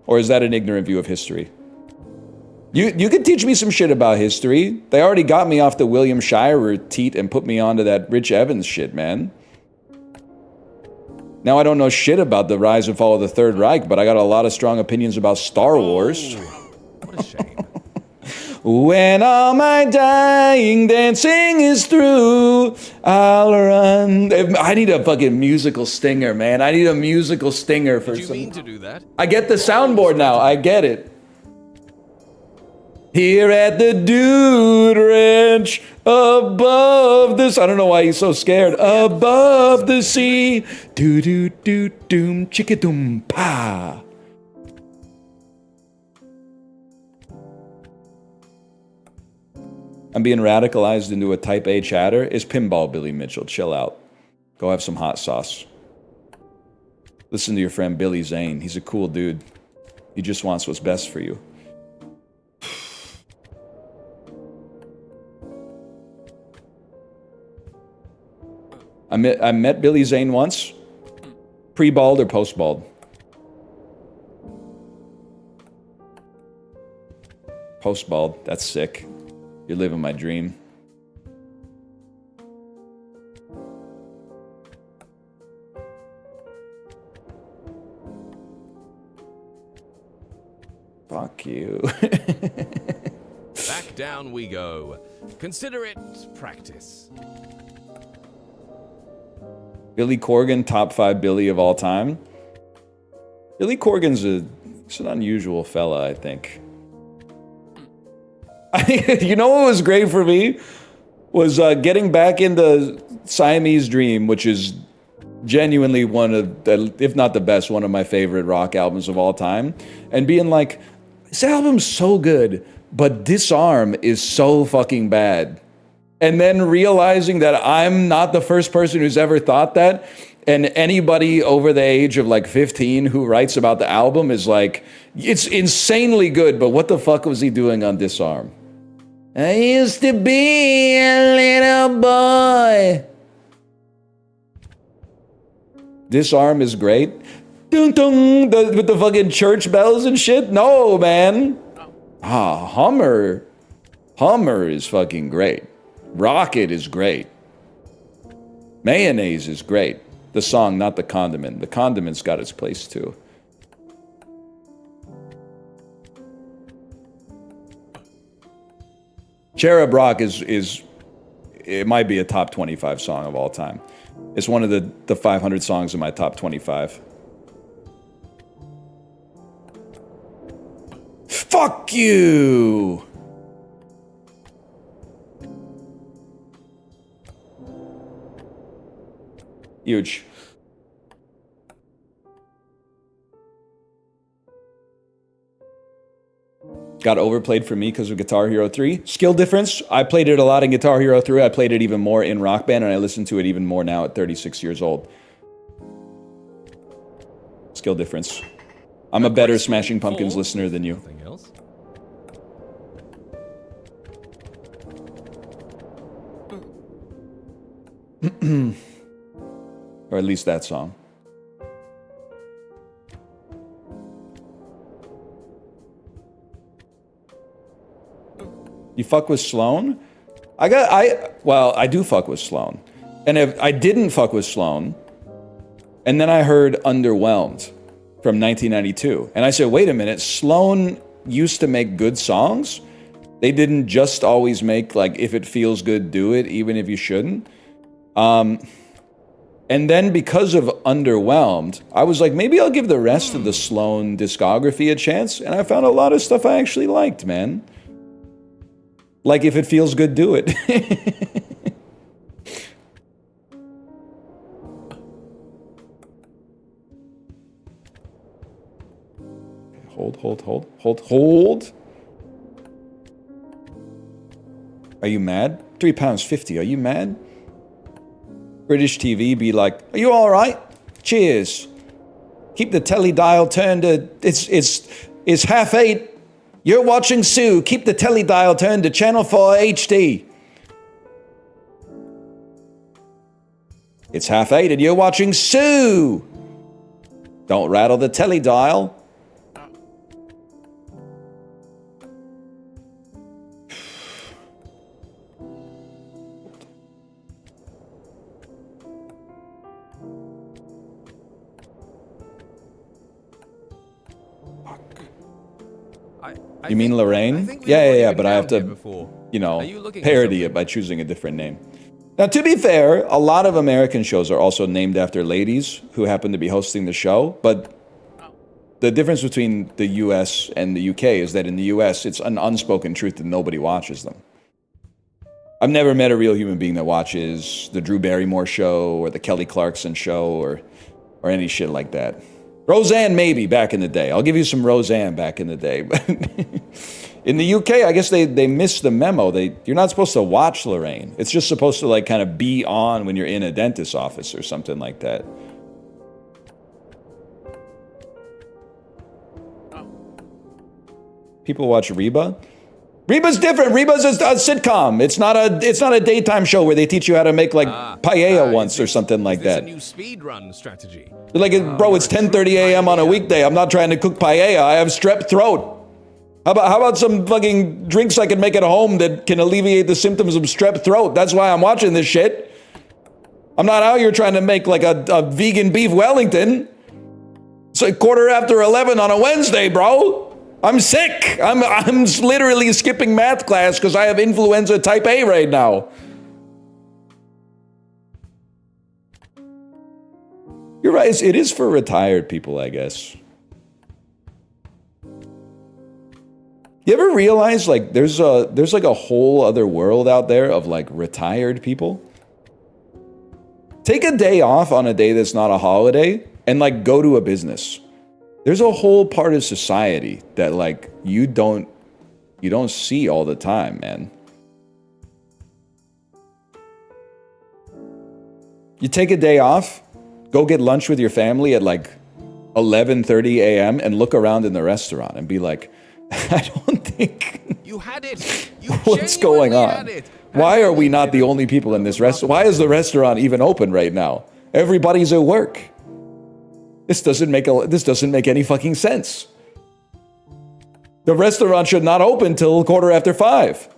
Speaker 1: Or is that an ignorant view of history? You could teach me some shit about history. They already got me off the William Shirer teat and put me onto that Rich Evans shit, man. Now I don't know shit about the rise and fall of the Third Reich, but I got a lot of strong opinions about Star Wars.
Speaker 2: What a shame.
Speaker 1: When all my dying dancing is through, I'll run. I need a fucking musical stinger, man. I need a musical stinger for
Speaker 2: Did you mean to do that?
Speaker 1: I get the soundboard now. I get it. Here at the Dude Ranch, above this. I don't know why he's so scared. Above the sea. Do do do doom chicka doom pa. I'm being radicalized into a type A chatter. It's Pinball, Billy Mitchell. Chill out. Go have some hot sauce. Listen to your friend Billy Zane. He's a cool dude. He just wants what's best for you. I met Billy Zane once, pre-bald or post-bald. Post-bald. That's sick. You're living my dream. Fuck you.
Speaker 2: Back down we go. Consider it practice.
Speaker 1: Billy Corgan, top 5 Billy of all time. Billy Corgan's he's an unusual fella, I think. You know what was great for me? Was getting back into Siamese Dream, which is genuinely one of the, if not the best, one of my favorite rock albums of all time. And being like, this album's so good, but Disarm is so fucking bad. And then realizing that I'm not the first person who's ever thought that. And anybody over the age of like 15 who writes about the album is like, it's insanely good, but what the fuck was he doing on Disarm? I used to be a little boy. Disarm is great. Dun dun, with the fucking church bells and shit? No, man. Hummer is fucking great. Rocket is great. Mayonnaise is great. The song, not the condiment. The condiment's got its place too. Cherub Rock is it might be a top 25 song of all time. It's one of the 500 songs in my top 25. Fuck you! Huge. Got overplayed for me because of Guitar Hero 3. Skill difference, I played it a lot in Guitar Hero 3. I played it even more in Rock Band, and I listen to it even more now at 36 years old. Skill difference. I'm a better Smashing Pumpkins listener than you.
Speaker 2: Anything else?
Speaker 1: Or at least that song. You fuck with Sloan? I do fuck with Sloan. And if I didn't fuck with Sloan, and then I heard Underwhelmed from 1992, and I said, wait a minute, Sloan used to make good songs? They didn't just always make, like, if it feels good, do it, even if you shouldn't? And then because of Underwhelmed, I was like, maybe I'll give the rest of the Sloan discography a chance, and I found a lot of stuff I actually liked, man. Like, if it feels good, do it. Hold. Are you mad? £3.50, are you mad? British TV be like, are you all right? Cheers. Keep the telly dial turned to, it's 8:30. You're watching Sue. Keep the telly dial turned to channel 4 HD. It's 8:30 and you're watching Sue. Don't rattle the telly dial. You mean Lorraine? Yeah, but I have to, you know, parody it by choosing a different name. Now, to be fair, a lot of American shows are also named after ladies who happen to be hosting the show, but the difference between the US and the UK is that in the US, it's an unspoken truth that nobody watches them. I've never met a real human being that watches the Drew Barrymore show or the Kelly Clarkson show or any shit like that. Roseanne, maybe, back in the day. I'll give you some Roseanne back in the day. But in the UK, I guess they missed the memo. You're not supposed to watch Lorraine. It's just supposed to, like, kind of be on when you're in a dentist's office or something like that. People watch Reba. Reba's different. Reba's a sitcom. It's not a daytime show where they teach you how to make, like, paella once or something like that.
Speaker 2: Is this a new speed run strategy?
Speaker 1: Like, bro, it's 10:30 a.m. on a weekday. I'm not trying to cook paella. I have strep throat. How about some fucking drinks I can make at home that can alleviate the symptoms of strep throat? That's why I'm watching this shit. I'm not out here trying to make like a vegan beef Wellington. It's like 11:15 on a Wednesday, bro. I'm sick. I'm literally skipping math class because I have influenza type A right now. You're right. It is for retired people, I guess. You ever realize like there's like a whole other world out there of like retired people? Take a day off on a day that's not a holiday and like go to a business. There's a whole part of society that like you don't see all the time, man. You take a day off, go get lunch with your family at like 11:30 a.m. and look around in the restaurant and be like, I don't think
Speaker 2: you had it. You
Speaker 1: what's going on?
Speaker 2: Had it.
Speaker 1: Why are we not the only people in this restaurant? Why is the restaurant even open right now? Everybody's at work. This doesn't make any fucking sense. The restaurant should not open till 5:15.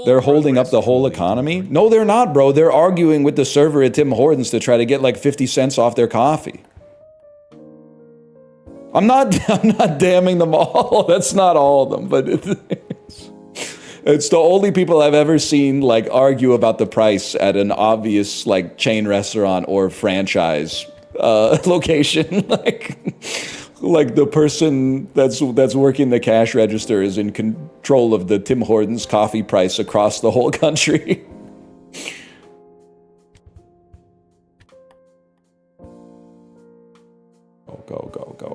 Speaker 1: They're holding up the whole economy? No, they're not, bro. They're arguing with the server at Tim Hortons to try to get like 50 cents off their coffee. I'm not damning them all. That's not all of them, but it's the only people I've ever seen like argue about the price at an obvious like chain restaurant or franchise location. Like the person that's working the cash register is in control of the Tim Hortons coffee price across the whole country.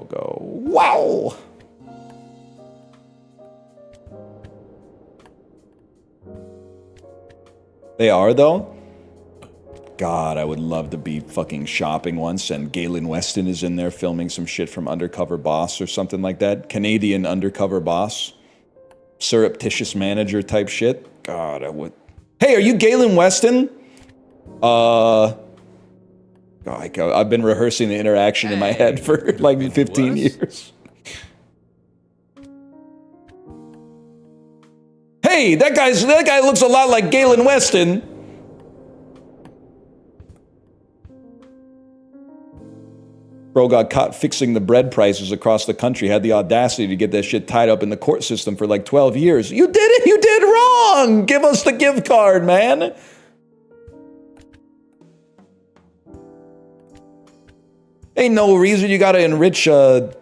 Speaker 1: Go. Wow! They are, though? God, I would love to be fucking shopping once and Galen Weston is in there filming some shit from Undercover Boss or something like that. Canadian Undercover Boss. Surreptitious manager type shit. God, I would... Hey, are you Galen Weston? I've been rehearsing the interaction in my head for like 15 years. Hey, that guy looks a lot like Galen Weston. Bro got caught fixing the bread prices across the country, had the audacity to get that shit tied up in the court system for like 12 years. You did it! You did wrong! Give us the gift card, man! Ain't no reason you gotta enrich Jacoby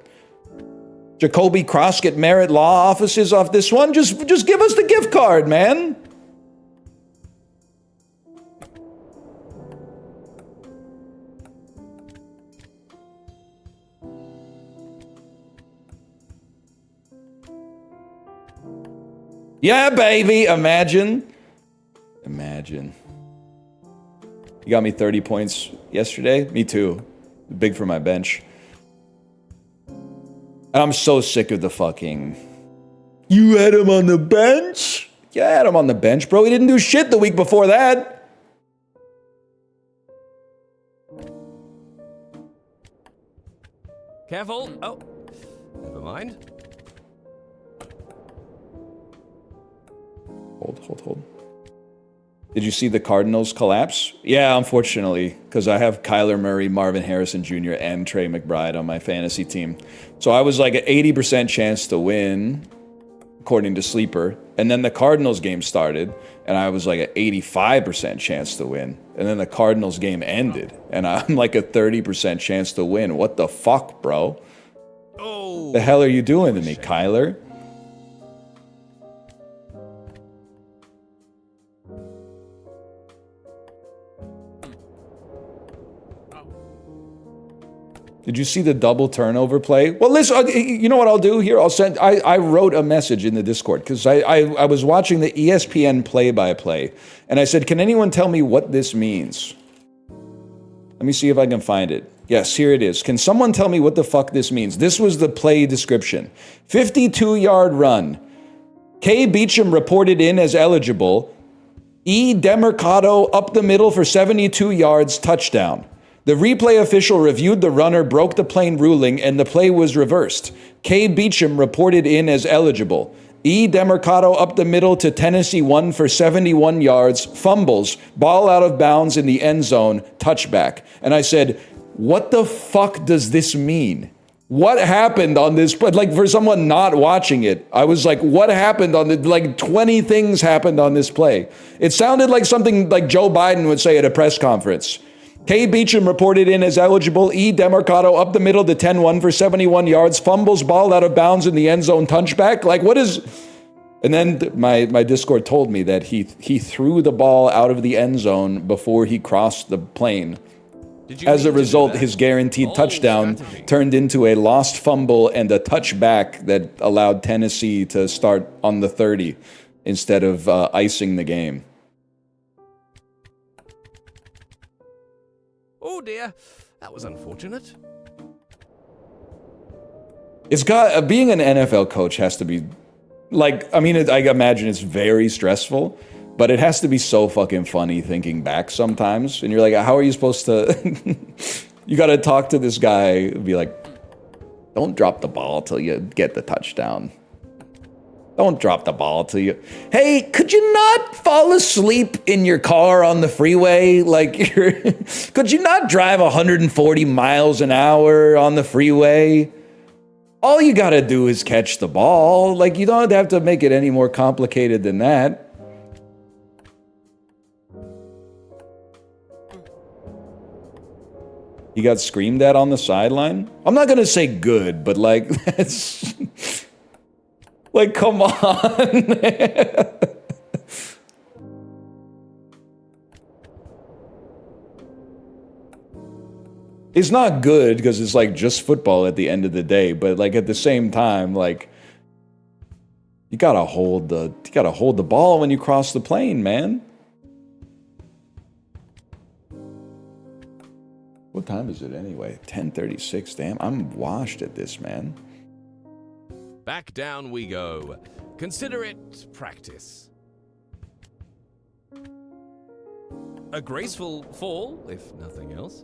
Speaker 1: Croskett Merritt Law offices off this one. Just give us the gift card, man. Yeah, baby. Imagine. You got me 30 points yesterday? Me too. Big for my bench. And I'm so sick of the fucking... You had him on the bench? Yeah, I had him on the bench, bro. He didn't do shit the week before that.
Speaker 2: Careful. Oh, never mind.
Speaker 1: Hold. Did you see the Cardinals collapse? Yeah, unfortunately, because I have Kyler Murray, Marvin Harrison Jr., and Trey McBride on my fantasy team. So I was like an 80% chance to win, according to Sleeper. And then the Cardinals game started, and I was like an 85% chance to win. And then the Cardinals game ended, and I'm like a 30% chance to win. What the fuck, bro?
Speaker 2: Oh,
Speaker 1: the hell are you doing to me, Kyler? Did you see the double turnover play? Well, listen, you know what I'll do here? I wrote a message in the Discord because I was watching the ESPN play-by-play, and I said, can anyone tell me what this means? Let me see if I can find it. Yes, here it is. Can someone tell me what the fuck this means? This was the play description. 52-yard run. Kay Beecham reported in as eligible. E. Demercado up the middle for 72 yards, touchdown. The replay official reviewed the runner, broke the plane ruling, and the play was reversed. K. Beecham reported in as eligible. E. Demercado up the middle to Tennessee 1 for 71 yards, fumbles, ball out of bounds in the end zone, touchback. And I said, what the fuck does this mean? What happened on this? But like for someone not watching it, I was like, what happened on the, like 20 things happened on this play. It sounded like something like Joe Biden would say at a press conference. K. Beecham reported in as eligible. E. Demercado up the middle to 10-1 for 71 yards, fumbles, ball out of bounds in the end zone, touchback. Like what is... And then my Discord told me that he threw the ball out of the end zone before he crossed the plane. As a result, his guaranteed touchdown turned into a lost fumble and a touchback that allowed Tennessee to start on the 30 instead of icing the game.
Speaker 2: Oh dear, that was unfortunate.
Speaker 1: It's got being an NFL coach has to be like, I mean, I imagine it's very stressful, but it has to be so fucking funny thinking back sometimes. And you're like, how are you supposed to? You got to talk to this guy and be like, don't drop the ball till you get the touchdown. Don't drop the ball till you... Hey, could you not fall asleep in your car on the freeway? Like, could you not drive 140 miles an hour on the freeway? All you gotta do is catch the ball. Like, you don't have to make it any more complicated than that. He got screamed at on the sideline? I'm not gonna say good, but like, that's... Like, come on. It's not good because it's like just football at the end of the day, but like at the same time, like you gotta hold the ball when you cross the plane, man. What time is it anyway? 10:36. Damn, I'm washed at this, man.
Speaker 2: Back down we go. Consider it practice. A graceful fall, if nothing else.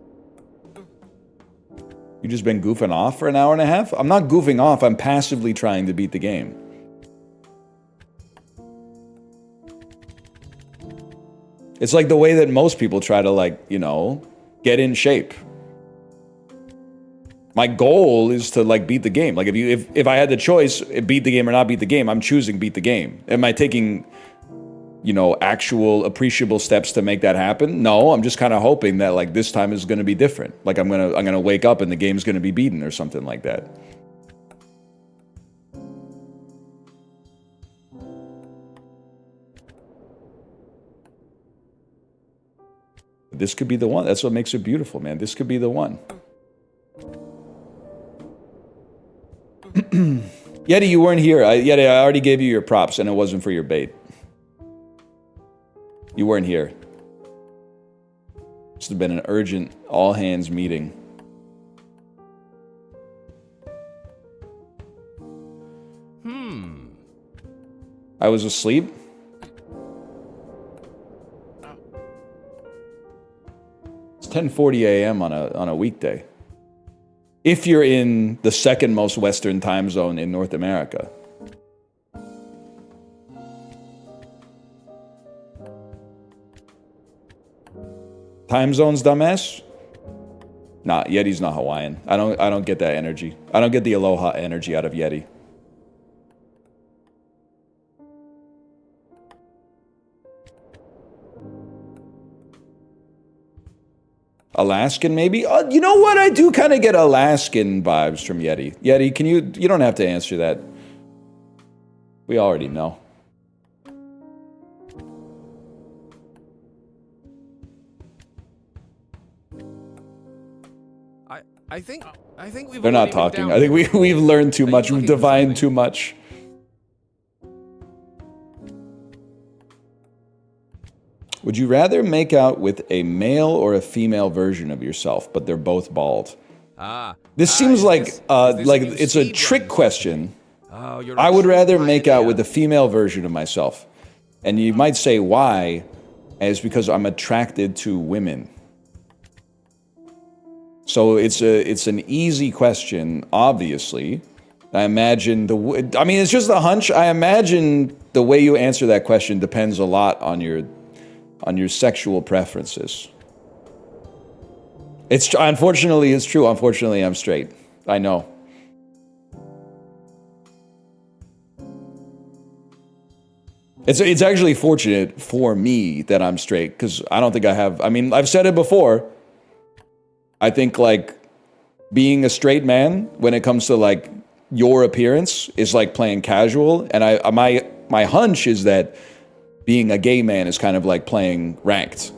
Speaker 1: You just been goofing off for an hour and a half? I'm not goofing off, I'm passively trying to beat the game. It's like the way that most people try to, like, you know, get in shape. My goal is to like beat the game. Like if I had the choice, beat the game or not beat the game, I'm choosing beat the game. Am I taking, you know, actual appreciable steps to make that happen? No, I'm just kind of hoping that like this time is going to be different. Like I'm gonna wake up and the game's going to be beaten or something like that. This could be the one. That's what makes it beautiful, man. This could be the one. Yeti, you weren't here. Yeti, I already gave you your props, and it wasn't for your bait. You weren't here. This has been an urgent all-hands meeting. I was asleep. It's 10:40 a.m. on a weekday. If you're in the second most western time zone in North America. Time zones, dumbass? Nah, Yeti's not Hawaiian. I don't get that energy. I don't get the aloha energy out of Yeti. Alaskan, maybe? You know what? I do kind of get Alaskan vibes from Yeti. Yeti, can you don't have to answer that. We already know.
Speaker 2: I think we've...
Speaker 1: They're not talking. I think we've learned too much. We've divined too much. Would you rather make out with a male or a female version of yourself, but they're both bald? This seems like it's a trick question. I would rather make out with a female version of myself. And you might say why, And it's because I'm attracted to women. So it's an easy question, obviously. I imagine it's just a hunch. I imagine the way you answer that question depends a lot on your sexual preferences. Unfortunately, it's true. Unfortunately, I'm straight. I know. It's actually fortunate for me that I'm straight, because I don't think I have. I mean, I've said it before. I think like being a straight man when it comes to like your appearance is like playing casual, and my hunch is that being a gay man is kind of like playing ranked,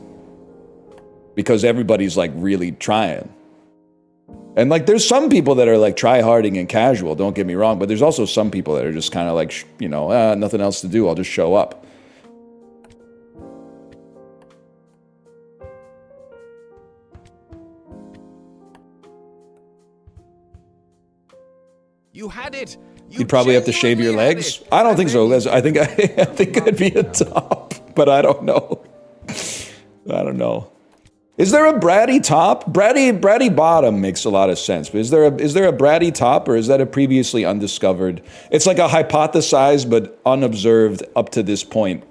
Speaker 1: because everybody's like really trying. And like there's some people that are like try-harding and casual, don't get me wrong, but there's also some people that are just kind of like, nothing else to do, I'll just show up.
Speaker 2: You had it.
Speaker 1: You'd probably have to shave your legs. I don't think so. I think I'd be a top, but I don't know. I don't know. Is there a bratty top? Bratty bottom makes a lot of sense. But is there a bratty top, or is that a previously undiscovered? It's like a hypothesized but unobserved up to this point.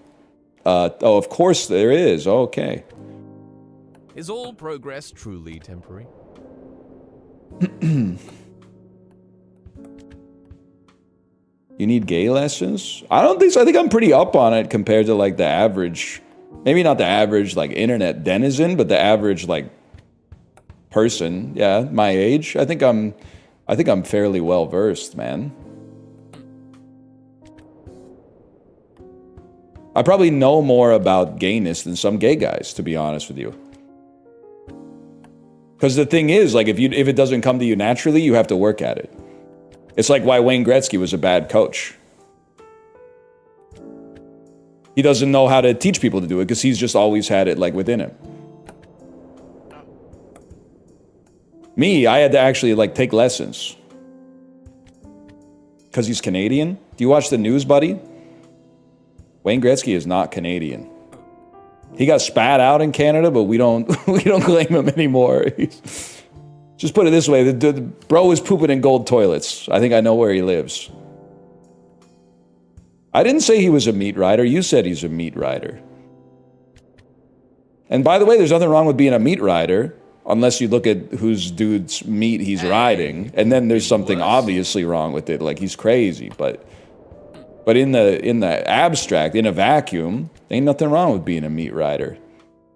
Speaker 1: Of course there is. Okay.
Speaker 2: Is all progress truly temporary?
Speaker 1: You need gay lessons? I don't think so. I think I'm pretty up on it compared to like the average. Maybe not the average like internet denizen, but the average like person, yeah, my age. I think I'm fairly well versed, man. I probably know more about gayness than some gay guys, to be honest with you. Because the thing is, like, if it doesn't come to you naturally, you have to work at it. It's like why Wayne Gretzky was a bad coach. He doesn't know how to teach people to do it because he's just always had it like within him. Me, I had to actually like take lessons. Because he's Canadian. Do you watch the news, buddy? Wayne Gretzky is not Canadian. He got spat out in Canada, but we don't claim him anymore. Just put it this way, the bro is pooping in gold toilets. I think I know where he lives. I didn't say he was a meat rider. You said he's a meat rider. And by the way, there's nothing wrong with being a meat rider, unless you look at whose dude's meat he's riding, and then there's something obviously wrong with it, like he's crazy. But in the abstract, in a vacuum, ain't nothing wrong with being a meat rider.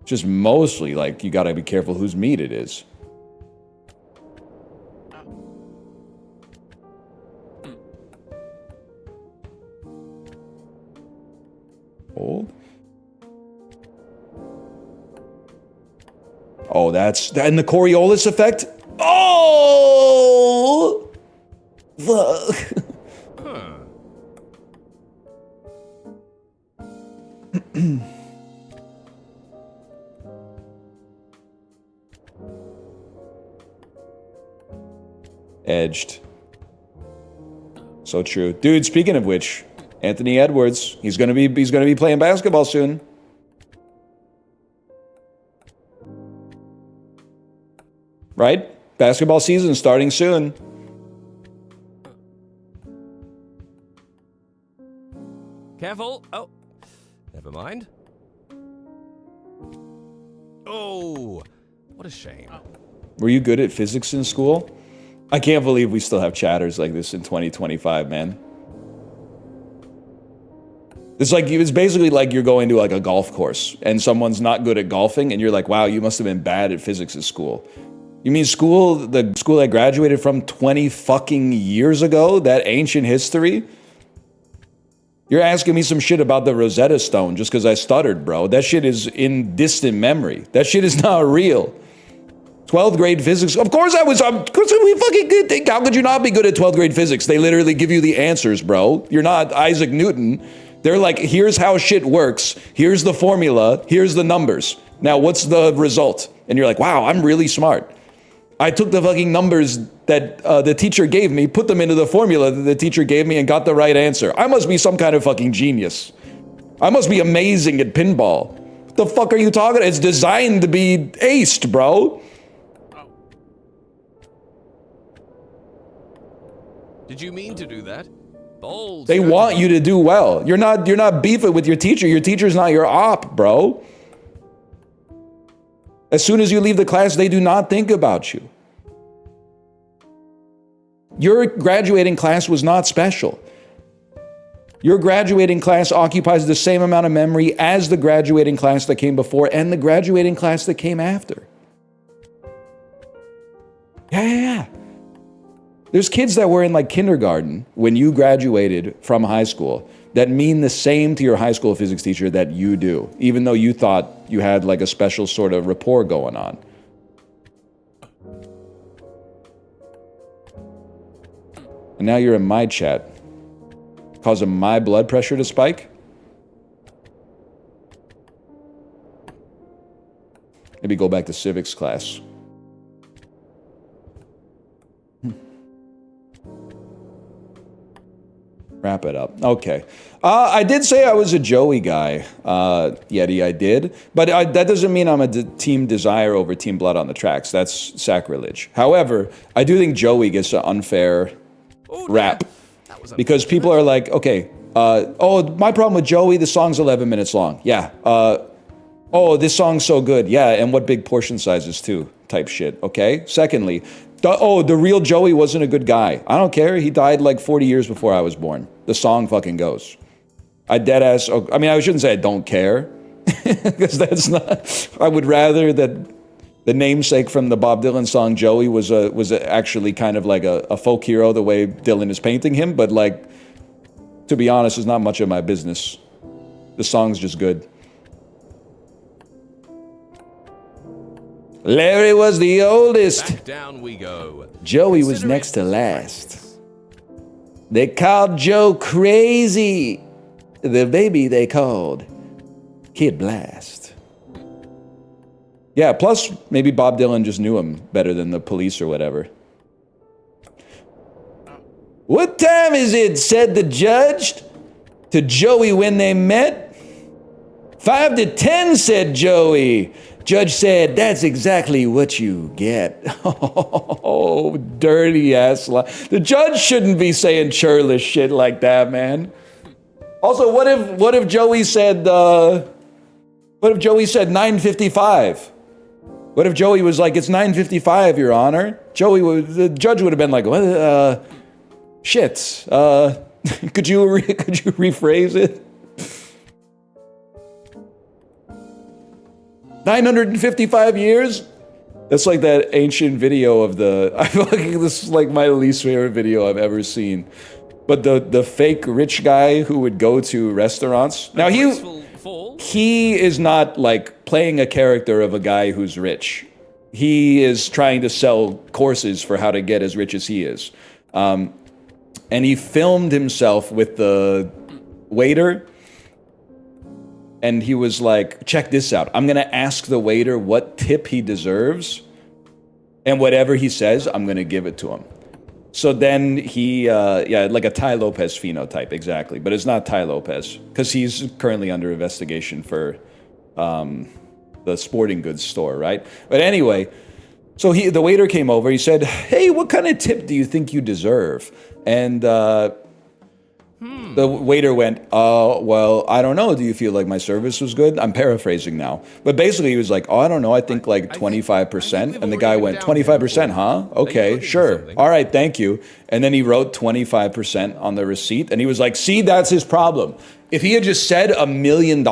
Speaker 1: Just mostly like you gotta be careful whose meat it is. Hold. Oh, that's that in the Coriolis effect. Oh, fuck. Edged. So true, dude. Speaking of which. Anthony Edwards, he's gonna be playing basketball soon. Right? Basketball season starting soon.
Speaker 2: Careful. Oh, never mind. Oh, what a shame.
Speaker 1: Were you good at physics in school? I can't believe we still have chatters like this in 2025, man. It's basically like you're going to like a golf course and someone's not good at golfing and you're like, wow, you must have been bad at physics at school. You mean the school I graduated from 20 fucking years ago? That ancient history? You're asking me some shit about the Rosetta Stone just because I stuttered, bro. That shit is in distant memory. That shit is not real. 12th grade physics. Of course I was. Of course we fucking good. How could you not be good at 12th grade physics? They literally give you the answers, bro. You're not Isaac Newton. They're like, here's how shit works. Here's the formula. Here's the numbers. Now, what's the result? And you're like, wow, I'm really smart. I took the fucking numbers that the teacher gave me, put them into the formula that the teacher gave me, and got the right answer. I must be some kind of fucking genius. I must be amazing at pinball. The fuck are you talking? It's designed to be aced, bro.
Speaker 2: Did you mean to do that? Bold
Speaker 1: They
Speaker 2: strategy.
Speaker 1: want you to do well. You're not beefing with your teacher. Your teacher's not your op, bro. As soon as you leave the class, they do not think about you. Your graduating class was not special. Your graduating class occupies the same amount of memory as the graduating class that came before and the graduating class that came after. Yeah. There's kids that were in like kindergarten when you graduated from high school that mean the same to your high school physics teacher that you do, even though you thought you had like a special sort of rapport going on. And now you're in my chat, causing my blood pressure to spike? Maybe go back to civics class. Wrap it up. Okay. I did say I was a Joey guy, Yeti, I did. But that doesn't mean I'm a Team Desire over Team Blood on the tracks. That's sacrilege. However, I do think Joey gets an unfair rap. Because people are like, okay, my problem with Joey, the song's 11 minutes long. Yeah. Oh, this song's so good. Yeah, and what big portion sizes too, type shit, okay? Secondly, the real Joey wasn't a good guy. I don't care. He died like 40 years before I was born. The song fucking goes. I shouldn't say I don't care, because that's not, I would rather that the namesake from the Bob Dylan song Joey was actually kind of like a folk hero the way Dylan is painting him, but like, to be honest, it's not much of my business. The song's just good. Larry was the oldest.
Speaker 2: Back down we go.
Speaker 1: Joey was next to last. They called Joe crazy. The baby they called Kid Blast. Yeah, plus maybe Bob Dylan just knew him better than the police or whatever. What time is it? Said the judge to Joey when they met. 5 to 10, said Joey. Judge said, that's exactly what you get. Oh, dirty ass lie. The judge shouldn't be saying churlish shit like that, man. Also, what if Joey said 9:55? What if Joey was like, it's 9:55, Your Honor? The judge would have been like, what? Shit. Could you rephrase it? 955 years? That's like that ancient video of I feel like this is like my least favorite video I've ever seen. But the fake rich guy who would go to restaurants. Now he is not like playing a character of a guy who's rich. He is trying to sell courses for how to get as rich as he is. And he filmed himself with the waiter. And he was like, check this out. I'm going to ask the waiter what tip he deserves. And whatever he says, I'm going to give it to him. So then he, like a Tai Lopez phenotype, exactly. But it's not Tai Lopez, because he's currently under investigation for the sporting goods store, right? But anyway, so the waiter came over. He said, hey, what kind of tip do you think you deserve? And the waiter went, well, I don't know. Do you feel like my service was good? I'm paraphrasing now. But basically he was like, I don't know. I think like 25%. And the guy went, 25%, huh? Okay, sure. All right, thank you. And then he wrote 25% on the receipt. And he was like, see, that's his problem. If he had just said $1 million,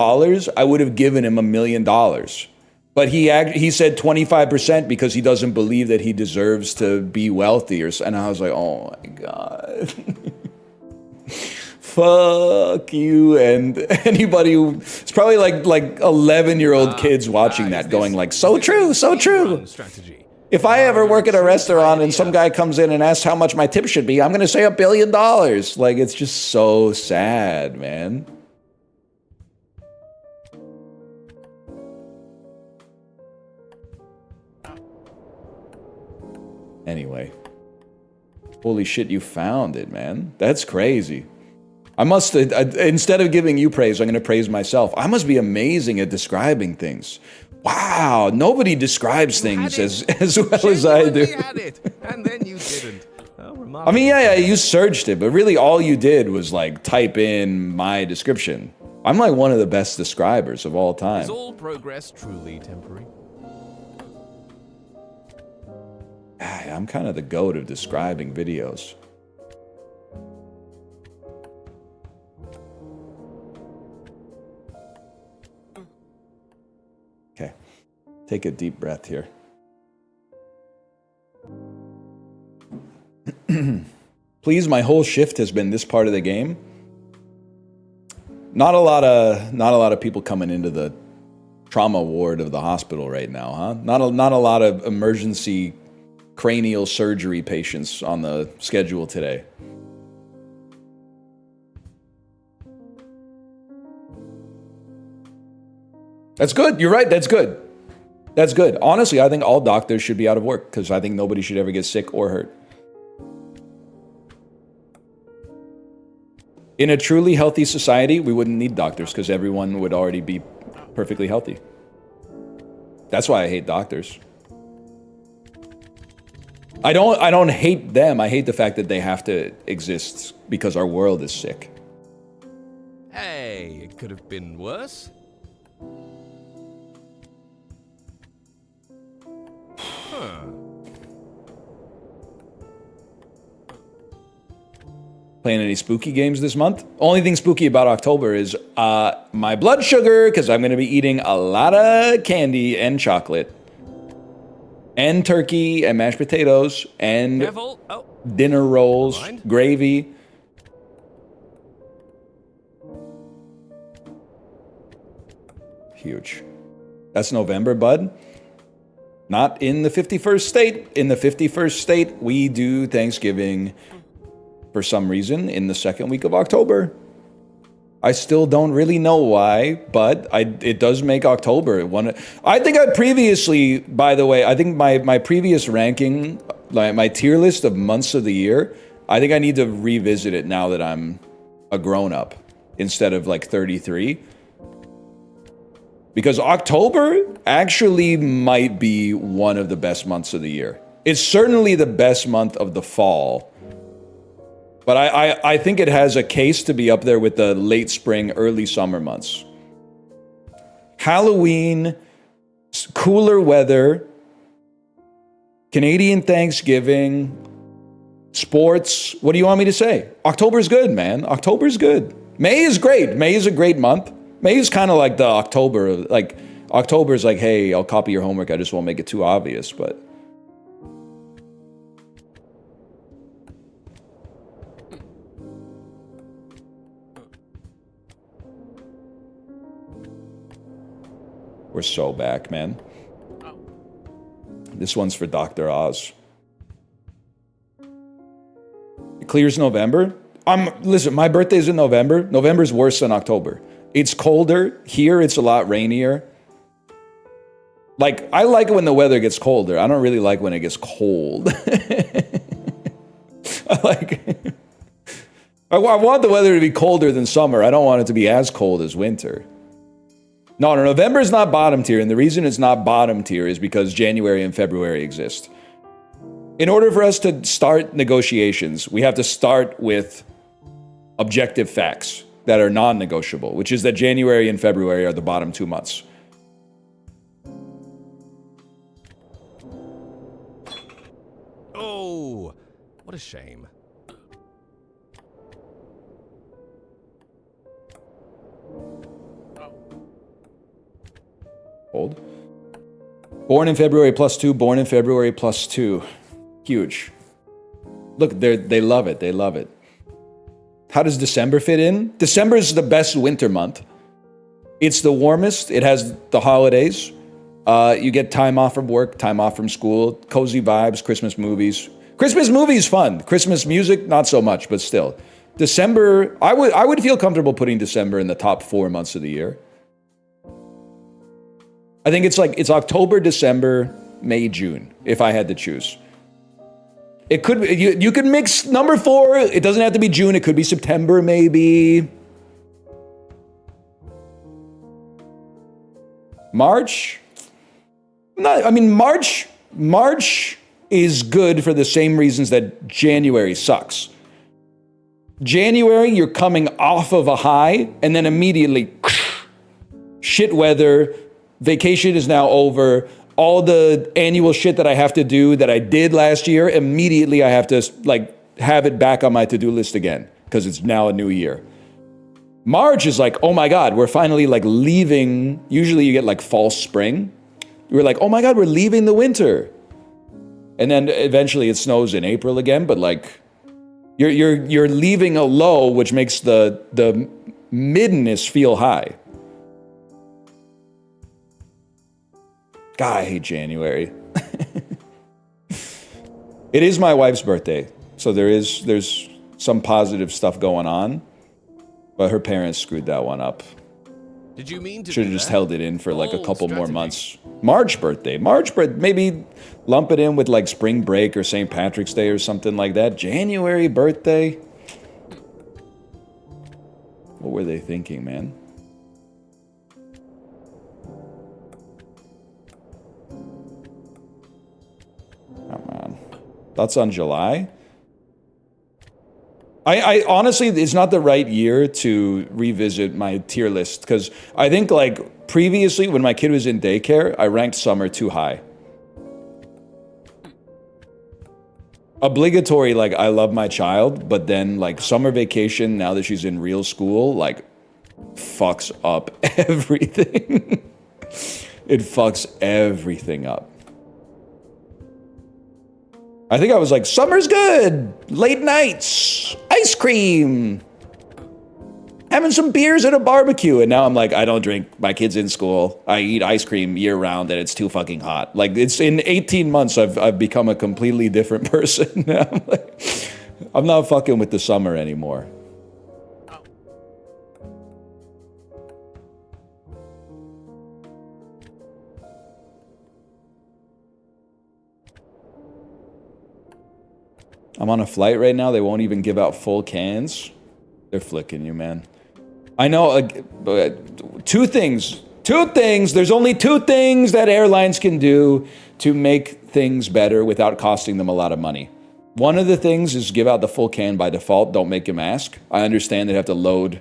Speaker 1: I would have given him $1 million. But he said 25% because he doesn't believe that he deserves to be wealthy. And I was like, oh my God. Fuck you. And anybody who, it's probably like 11-year-old kids watching that going like, so true, so true. If I ever work at a restaurant and some guy comes in and asks how much my tip should be, I'm going to say $1 billion. Like, it's just so sad, man. Anyway. Holy shit, you found it, man. That's crazy. I must, instead of giving you praise, I'm going to praise myself. I must be amazing at describing things. Wow, nobody describes things as well as I do.
Speaker 2: You had it, and then you didn't. Oh,
Speaker 1: I
Speaker 2: remarkable.
Speaker 1: mean, yeah, you searched it, but really all you did was like type in my description. I'm like one of the best describers of all time.
Speaker 2: Is all progress truly temporary?
Speaker 1: I'm kind of the goat of describing videos. Okay, take a deep breath here. Please, my whole shift has been this part of the game. Not a lot of people coming into the trauma ward of the hospital right now, huh? Not a lot of emergency cranial surgery patients on the schedule today. That's good. You're right. That's good. That's good. Honestly, I think all doctors should be out of work because I think nobody should ever get sick or hurt. In a truly healthy society, we wouldn't need doctors because everyone would already be perfectly healthy. That's why I hate doctors. I don't hate them. I hate the fact that they have to exist because our world is sick.
Speaker 2: Hey, it could have been worse. Huh.
Speaker 1: Playing any spooky games this month? Only thing spooky about October is my blood sugar, because I'm going to be eating a lot of candy and chocolate. And turkey and mashed potatoes and
Speaker 2: Careful. Oh.
Speaker 1: dinner rolls, gravy. Huge. That's November, bud. Not in the 51st state. In the 51st state, we do Thanksgiving for some reason in the second week of October. I still don't really know why, but it does make October one. I think I previously, by the way, I think my previous ranking, like my tier list of months of the year, I think I need to revisit it now that I'm a grown-up instead of like 33. Because October actually might be one of the best months of the year. It's certainly the best month of the fall. But I think it has a case to be up there with the late spring, early summer months. Halloween, cooler weather, Canadian Thanksgiving, sports. What do you want me to say? October's good, man. October's good. May is great. May is a great month. May is kind of like the October. Like, October's like, hey, I'll copy your homework. I just won't make it too obvious, but... We're so back, man. This one's for Dr. Oz. It clears November. Listen, my birthday's in November. November's worse than October. It's colder. Here, it's a lot rainier. Like, I like it when the weather gets colder. I don't really like when it gets cold. I want the weather to be colder than summer. I don't want it to be as cold as winter. No, November is not bottom tier, and the reason it's not bottom tier is because January and February exist. In order for us to start negotiations, we have to start with objective facts that are non-negotiable, which is that January and February are the bottom 2 months.
Speaker 2: Oh, what a shame.
Speaker 1: Hold. Born in February +2, born in February +2. Huge. Look, they love it. They love it. How does December fit in? December is the best winter month. It's the warmest. It has the holidays. You get time off from work, time off from school, cozy vibes, Christmas movies. Christmas movies fun. Christmas music, not so much, but still. December, I would feel comfortable putting December in the top 4 months of the year. I think it's October, December, May, June, if I had to choose. It could be, you could mix number 4. It doesn't have to be June. It could be September, maybe. March? March is good for the same reasons that January sucks. January, you're coming off of a high, and then immediately, shit weather, vacation is now over, all the annual shit that I have to do that I did last year, immediately I have to have it back on my to-do list again, because it's now a new year. March is like, oh my God, we're finally leaving. Usually you get false spring. We're like, oh my God, we're leaving the winter. And then eventually it snows in April again, but you're leaving a low, which makes the middenness feel high. God, I hate January. It is my wife's birthday, so there's some positive stuff going on, but her parents screwed that one up.
Speaker 2: Did you mean to?
Speaker 1: Should have just held it in for a couple more months. March birthday, maybe lump it in with spring break or St. Patrick's Day or something like that. January birthday. What were they thinking, man? Come on. That's on July? I honestly, it's not the right year to revisit my tier list, because I think previously when my kid was in daycare, I ranked summer too high. Obligatory, I love my child, but then summer vacation, now that she's in real school, fucks up everything. It fucks everything up. I think I was summer's good, late nights, ice cream, having some beers at a barbecue, and now I'm I don't drink, my kid's in school, I eat ice cream year round, and it's too fucking hot. It's in 18 months, I've become a completely different person. I'm not fucking with the summer anymore. I'm on a flight right now. They won't even give out full cans. They're flicking you, man. I know. Two things. There's only 2 things that airlines can do to make things better without costing them a lot of money. One of the things is give out the full can by default. Don't make them ask. I understand they have to load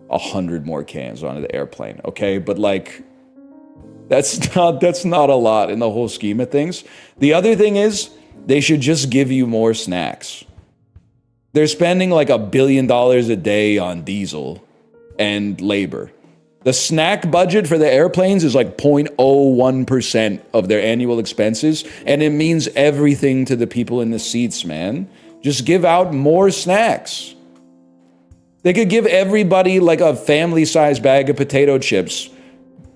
Speaker 1: 100 more cans onto the airplane. Okay, but that's not a lot in the whole scheme of things. The other thing is, they should just give you more snacks. They're spending $1 billion a day on diesel and labor. The snack budget for the airplanes is 0.01% of their annual expenses, and it means everything to the people in the seats, man. Just give out more snacks. They could give everybody a family-sized bag of potato chips.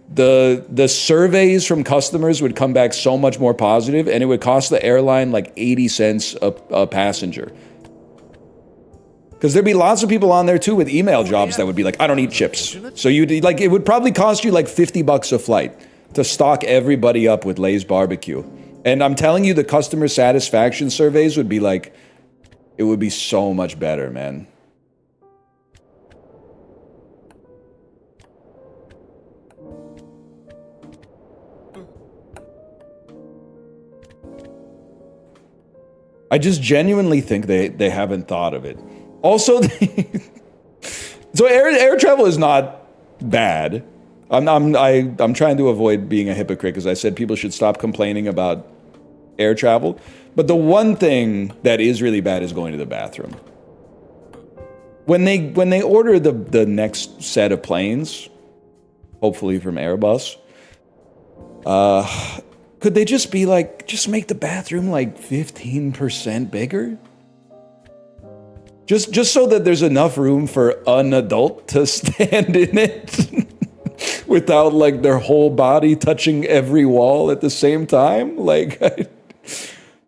Speaker 1: The surveys from customers would come back so much more positive, and it would cost the airline 80 cents a passenger. Because there'd be lots of people on there too with email jobs that would be I don't eat chips. So it would probably cost you $50 a flight to stock everybody up with Lay's barbecue. And I'm telling you, the customer satisfaction surveys would be it would be so much better, man. I just genuinely think they haven't thought of it. Also, so air travel is not bad. I'm trying to avoid being a hypocrite, because I said people should stop complaining about air travel. But the one thing that is really bad is going to the bathroom. When they order the next set of planes, hopefully from Airbus, could they just be just make the bathroom 15% bigger? Just so that there's enough room for an adult to stand in it without their whole body touching every wall at the same time?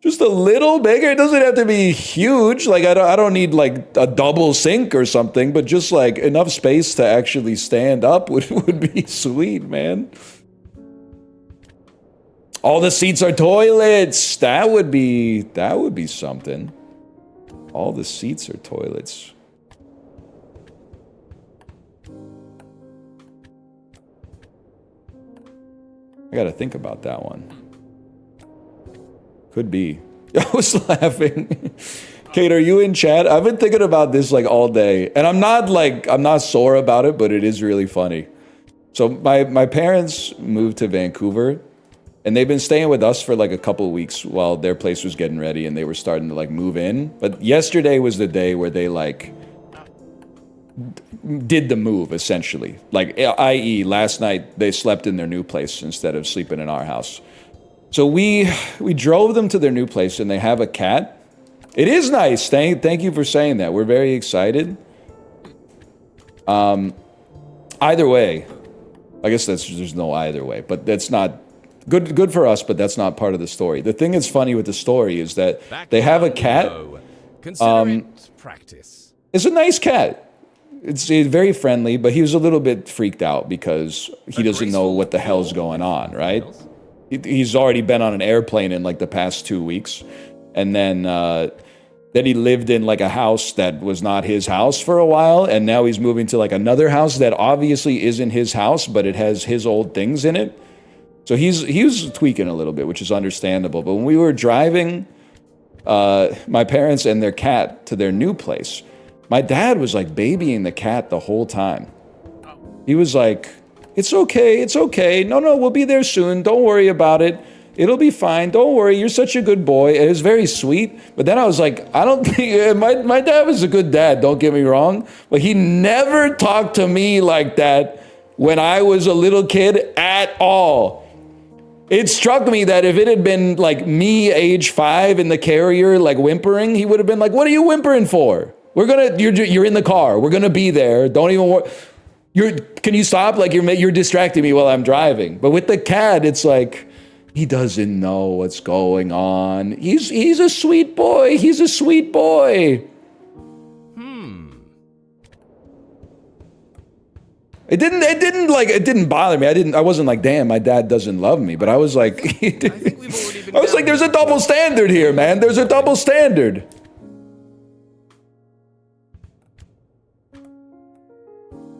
Speaker 1: Just a little bigger. It doesn't have to be huge. I don't need a double sink or something, but just enough space to actually stand up would be sweet, man. All the seats are toilets. That would be something. All the seats are toilets. I gotta think about that one. Could be. I was laughing. Kate, are you in chat? I've been thinking about this like all day. And I'm not sore about it, but it is really funny. So my parents moved to Vancouver, and they've been staying with us for like a couple of weeks while their place was getting ready and they were starting to like move in. But yesterday was the day where they like did the move, essentially. Like, i.e., last night they slept in their new place instead of sleeping in our house. So we drove them to their new place, and they have a cat. It is nice. Thank you for saying that. We're very excited. Either way, I guess there's no either way, but that's not good for us, but that's not part of the story. The thing that's funny with the story is that they have a cat.
Speaker 2: Consider it practice.
Speaker 1: It's a nice cat. It's very friendly, but he was a little bit freaked out because he doesn't know what the hell's going on, right? He's already been on an airplane in like the past 2 weeks, and then he lived in like a house that was not his house for a while, and now he's moving to like another house that obviously isn't his house, but it has his old things in it. So he was tweaking a little bit, which is understandable. But when we were driving my parents and their cat to their new place, my dad was like babying the cat the whole time. He was like, it's okay. No, we'll be there soon. Don't worry about it. It'll be fine. Don't worry. You're such a good boy. It was very sweet. But then I was like, I don't think, my dad was a good dad, don't get me wrong. But he never talked to me like that when I was a little kid at all. It struck me that if it had been like me, age 5, in the carrier, like whimpering, he would have been like, what are you whimpering for? You're in the car. We're gonna be there. Don't even worry. Can you stop? Like you're distracting me while I'm driving. But with the cat, it's like, he doesn't know what's going on. He's a sweet boy. He's a sweet boy. It didn't bother me. I wasn't like, damn, my dad doesn't love me. But I was like, there's a double standard here, man. There's a double standard.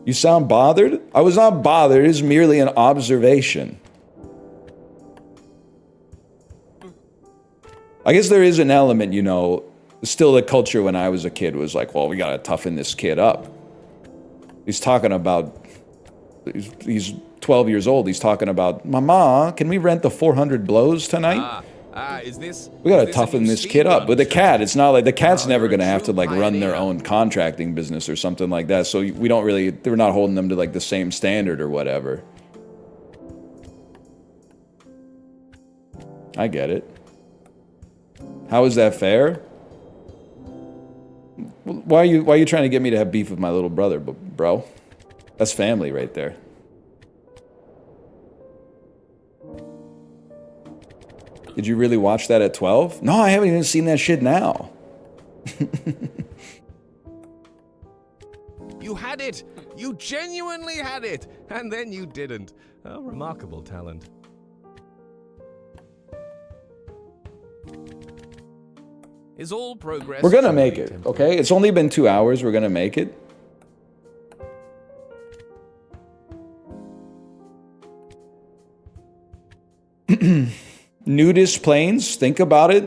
Speaker 1: You sound bothered? I was not bothered. It is merely an observation. I guess there is an element, still the culture when I was a kid was like, well, we got to toughen this kid up. He's 12 years old. He's talking about, Mama, can we rent the 400 blows tonight? We got to toughen this kid up. With the cat, it's not like the cat's never going to have to like run their own contracting business or something like that. So we're not holding them to like the same standard or whatever. I get it. How is that fair? Why are you trying to get me to have beef with my little brother, bro? That's family right there. Did you really watch that at 12? No, I haven't even seen that shit now.
Speaker 2: You had it! You genuinely had it! And then you didn't. A remarkable talent. Is all progress...
Speaker 1: We're gonna make it, okay? It's only been 2 hours. We're gonna make it. Nudist planes, think about it.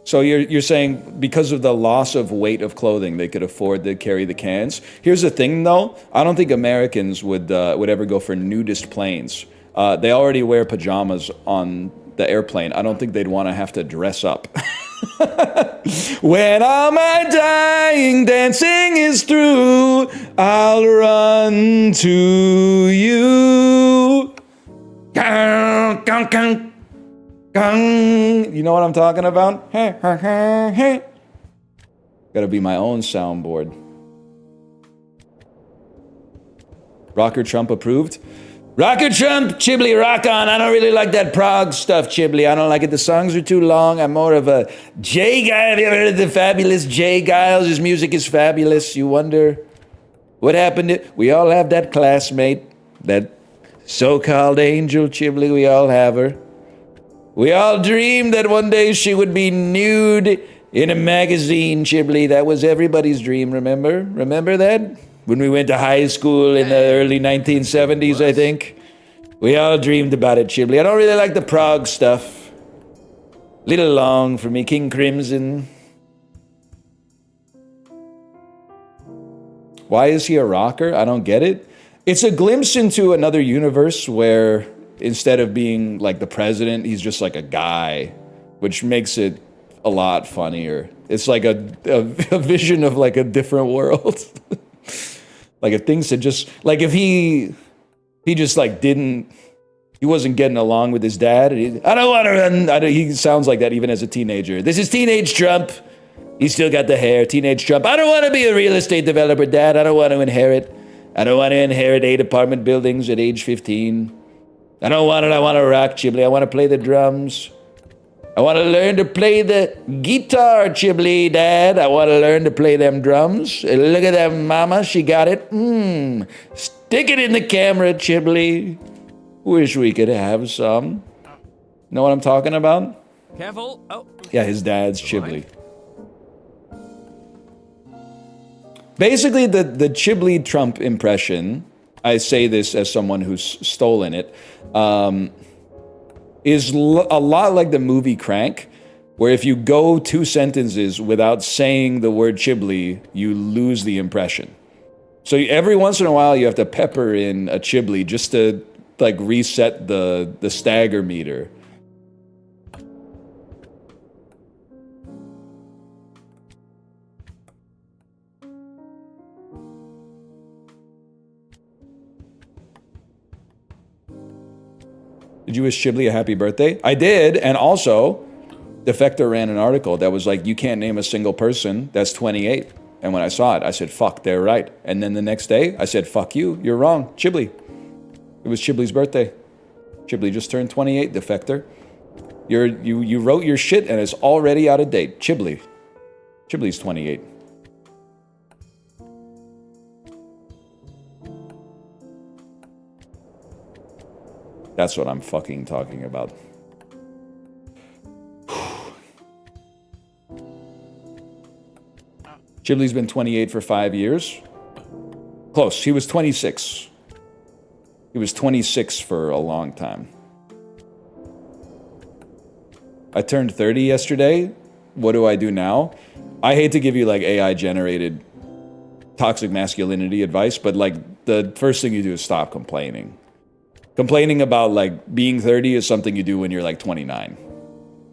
Speaker 1: So you're saying because of the loss of weight of clothing, they could afford to carry the cans. Here's the thing, though. I don't think Americans would ever go for nudist planes. They already wear pajamas on the airplane. I don't think they'd want to have to dress up. When all my dying dancing is through, I'll run to you. You know what I'm talking about? Gotta be my own soundboard. Rocker Trump approved? Rocker Trump, Chibli, rock on. I don't really like that prog stuff, Chibli. I don't like it. The songs are too long. I'm more of a Jay guy. Have you ever heard of the fabulous Jay Giles? His music is fabulous. You wonder what happened? We all have that classmate, that so-called angel, Chibli. We all have her. We all dreamed that one day she would be nude in a magazine, Chiblee. That was everybody's dream, remember? Remember that? When we went to high school in the early 1970s, I think. We all dreamed about it, Chiblee. I don't really like the Prague stuff. Little long for me, King Crimson. Why is he a rocker? I don't get it. It's a glimpse into another universe where instead of being like the president, he's just like a guy, which makes it a lot funnier. It's like a vision of like a different world. Like if things had just, like if he just like he wasn't getting along with his dad. And I don't want to run. He sounds like that even as a teenager. This is teenage Trump. He's still got the hair, teenage Trump. I don't want to be a real estate developer, Dad. I don't want to inherit 8 apartment buildings at age 15. I don't want it. I want to rock, Chiblee. I want to play the drums. I want to learn to play the guitar, Chiblee, Dad. I want to learn to play them drums. Look at that mama. She got it. Stick it in the camera, Chiblee. Wish we could have some. Know what I'm talking about?
Speaker 2: Careful. Oh.
Speaker 1: Yeah, his dad's Chiblee. Basically, the Chiblee Trump impression, I say this as someone who's stolen it, is a lot like the movie Crank, where if you go 2 sentences without saying the word Chiblee, you lose the impression. So every once in a while, you have to pepper in a Chiblee just to like reset the stagger meter. Did you wish Chiblee a happy birthday? I did, and also, Defector ran an article that was like, you can't name a single person that's 28. And when I saw it, I said, fuck, they're right. And then the next day, I said, fuck you, you're wrong, Chiblee. It was Chiblee's birthday. Chiblee just turned 28, Defector. You wrote your shit and it's already out of date. Chiblee. Chiblee's 28. That's what I'm fucking talking about. Chiblee's been 28 for 5 years. Close. He was 26. He was 26 for a long time. I turned 30 yesterday. What do I do now? I hate to give you like AI generated toxic masculinity advice, but like the first thing you do is stop complaining. Complaining about like being 30 is something you do when you're like 29.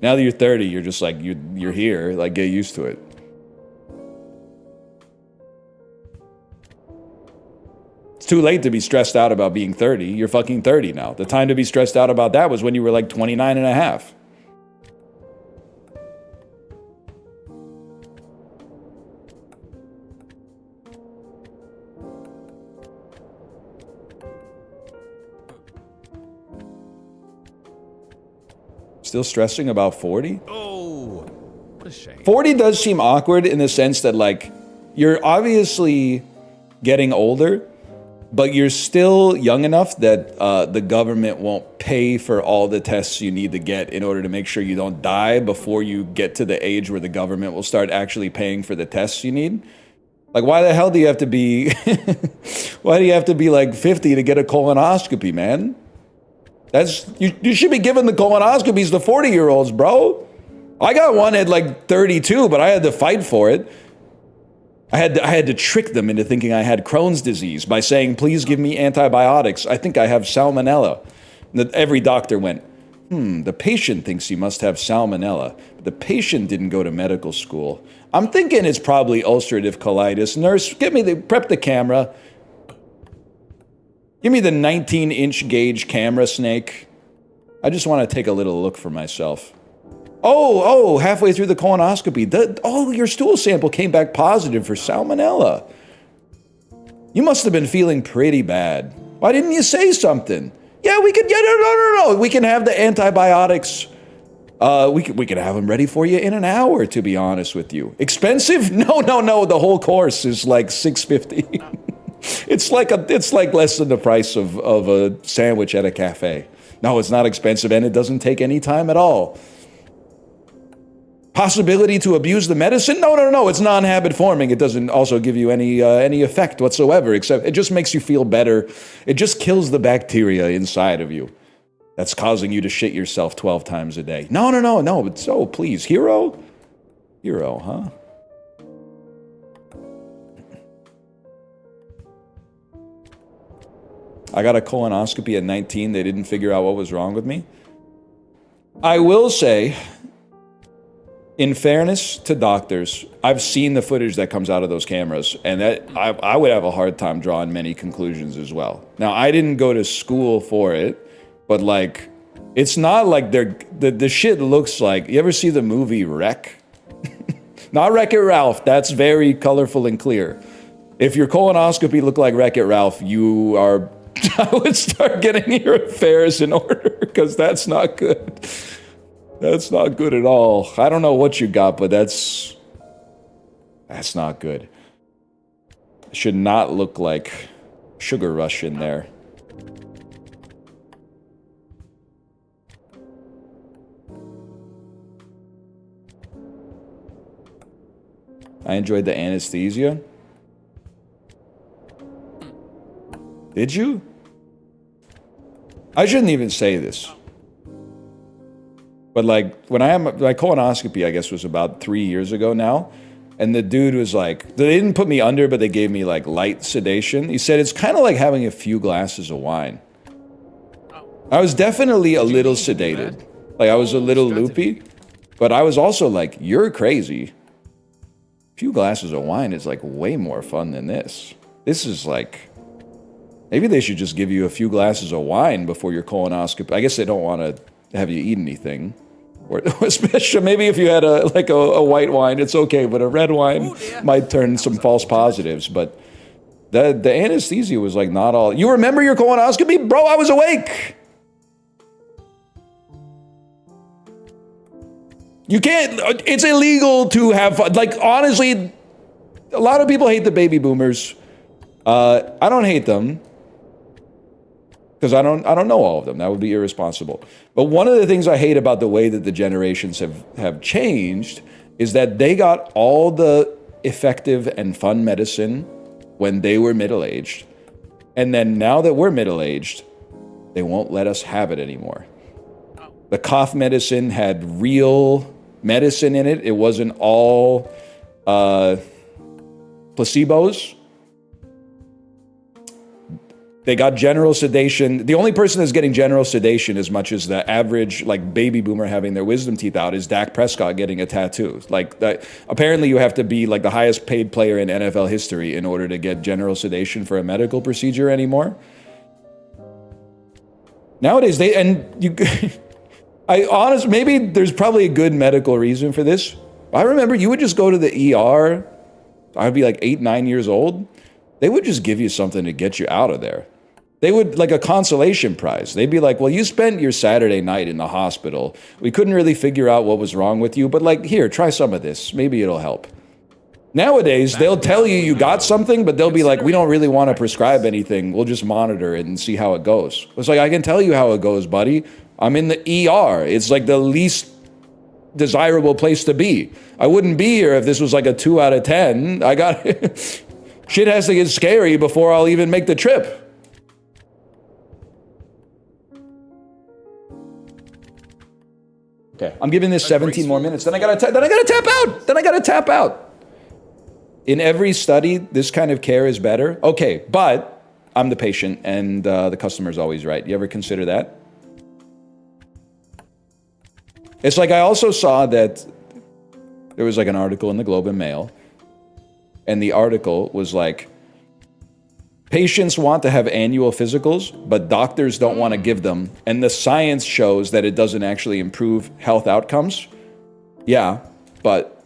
Speaker 1: Now that you're 30, you're just like, you're here, like get used to it. It's too late to be stressed out about being 30. You're fucking 30 now. The time to be stressed out about that was when you were like 29 and a half. Still stressing about 40?
Speaker 2: Oh, what a shame.
Speaker 1: 40 does seem awkward in the sense that like you're obviously getting older, but you're still young enough that the government won't pay for all the tests you need to get in order to make sure you don't die before you get to the age where the government will start actually paying for the tests you need. Like, why the hell do you have to be, why do you have to be like 50 to get a colonoscopy, man? You should be giving the colonoscopies to 40-year-olds, bro. I got one at like 32, but I had to fight for it. I had to trick them into thinking I had Crohn's disease by saying, please give me antibiotics. I think I have salmonella. And every doctor went, the patient thinks he must have salmonella. But the patient didn't go to medical school. I'm thinking it's probably ulcerative colitis. Nurse, prep the camera. Give me the 19-inch gauge camera, Snake. I just want to take a little look for myself. Oh, halfway through the colonoscopy, your stool sample came back positive for salmonella. You must have been feeling pretty bad. Why didn't you say something? Yeah, we could, no. We can have the antibiotics. We could have them ready for you in an hour, to be honest with you. Expensive? No. The whole course is like $650. It's like less than the price of a sandwich at a cafe. No, it's not expensive, and it doesn't take any time at all. Possibility to abuse the medicine? No. It's non-habit forming. It doesn't also give you any effect whatsoever, except it just makes you feel better. It just kills the bacteria inside of you that's causing you to shit yourself 12 times a day. No. So please, hero, huh? I got a colonoscopy at 19. They didn't figure out what was wrong with me. I will say, in fairness to doctors, I've seen the footage that comes out of those cameras, and that I would have a hard time drawing many conclusions as well. Now, I didn't go to school for it, but like, it's not like the shit looks like, you ever see the movie Wreck? Not Wreck-It Ralph, that's very colorful and clear. If your colonoscopy looked like Wreck-It Ralph, you are, I would start getting your affairs in order, because that's not good. That's not good at all. I don't know what you got, but that's not good. It should not look like Sugar Rush in there. I enjoyed the anesthesia. Did you? I shouldn't even say this. But like, when I had my colonoscopy, I guess was about 3 years ago now. And the dude was like, they didn't put me under, but they gave me like light sedation. He said, it's kind of like having a few glasses of wine. I was definitely a little sedated. Like I was a little loopy, but I was also like, you're crazy. A few glasses of wine is like way more fun than this. This is like, maybe they should just give you a few glasses of wine before your colonoscopy. I guess they don't want to have you eat anything. Or especially maybe if you had a white wine, it's okay, but a red wine might turn some false positives. But the anesthesia was like not all. You remember your colonoscopy? Bro, I was awake. You can't, it's illegal to have fun. Like, honestly, a lot of people hate the baby boomers. I don't hate them, because I don't know all of them. That would be irresponsible. But one of the things I hate about the way that the generations have changed is that they got all the effective and fun medicine when they were middle-aged. And then now that we're middle-aged, they won't let us have it anymore. The cough medicine had real medicine in it. It wasn't all placebos. They got general sedation. The only person that's getting general sedation as much as the average like baby boomer having their wisdom teeth out is Dak Prescott getting a tattoo. Like that, apparently you have to be like the highest paid player in NFL history in order to get general sedation for a medical procedure anymore. Nowadays maybe there's probably a good medical reason for this. I remember you would just go to the ER. I'd be like 8, 9 years old. They would just give you something to get you out of there. They would, like a consolation prize. They'd be like, well, you spent your Saturday night in the hospital. We couldn't really figure out what was wrong with you, but like, here, try some of this. Maybe it'll help. Nowadays, they'll tell you you got something, but they'll be like, we don't really want to prescribe anything. We'll just monitor it and see how it goes. It's like, I can tell you how it goes, buddy. I'm in the ER. It's like the least desirable place to be. I wouldn't be here if this was like a 2 out of 10. I got shit has to get scary before I'll even make the trip. Okay, I'm giving this 17 more minutes. Then I gotta tap out. In every study, this kind of care is better. Okay, but I'm the patient and the customer's always right. You ever consider that? It's like I also saw that there was like an article in the Globe and Mail, and the article was like, patients want to have annual physicals, but doctors don't want to give them. And the science shows that it doesn't actually improve health outcomes. Yeah, but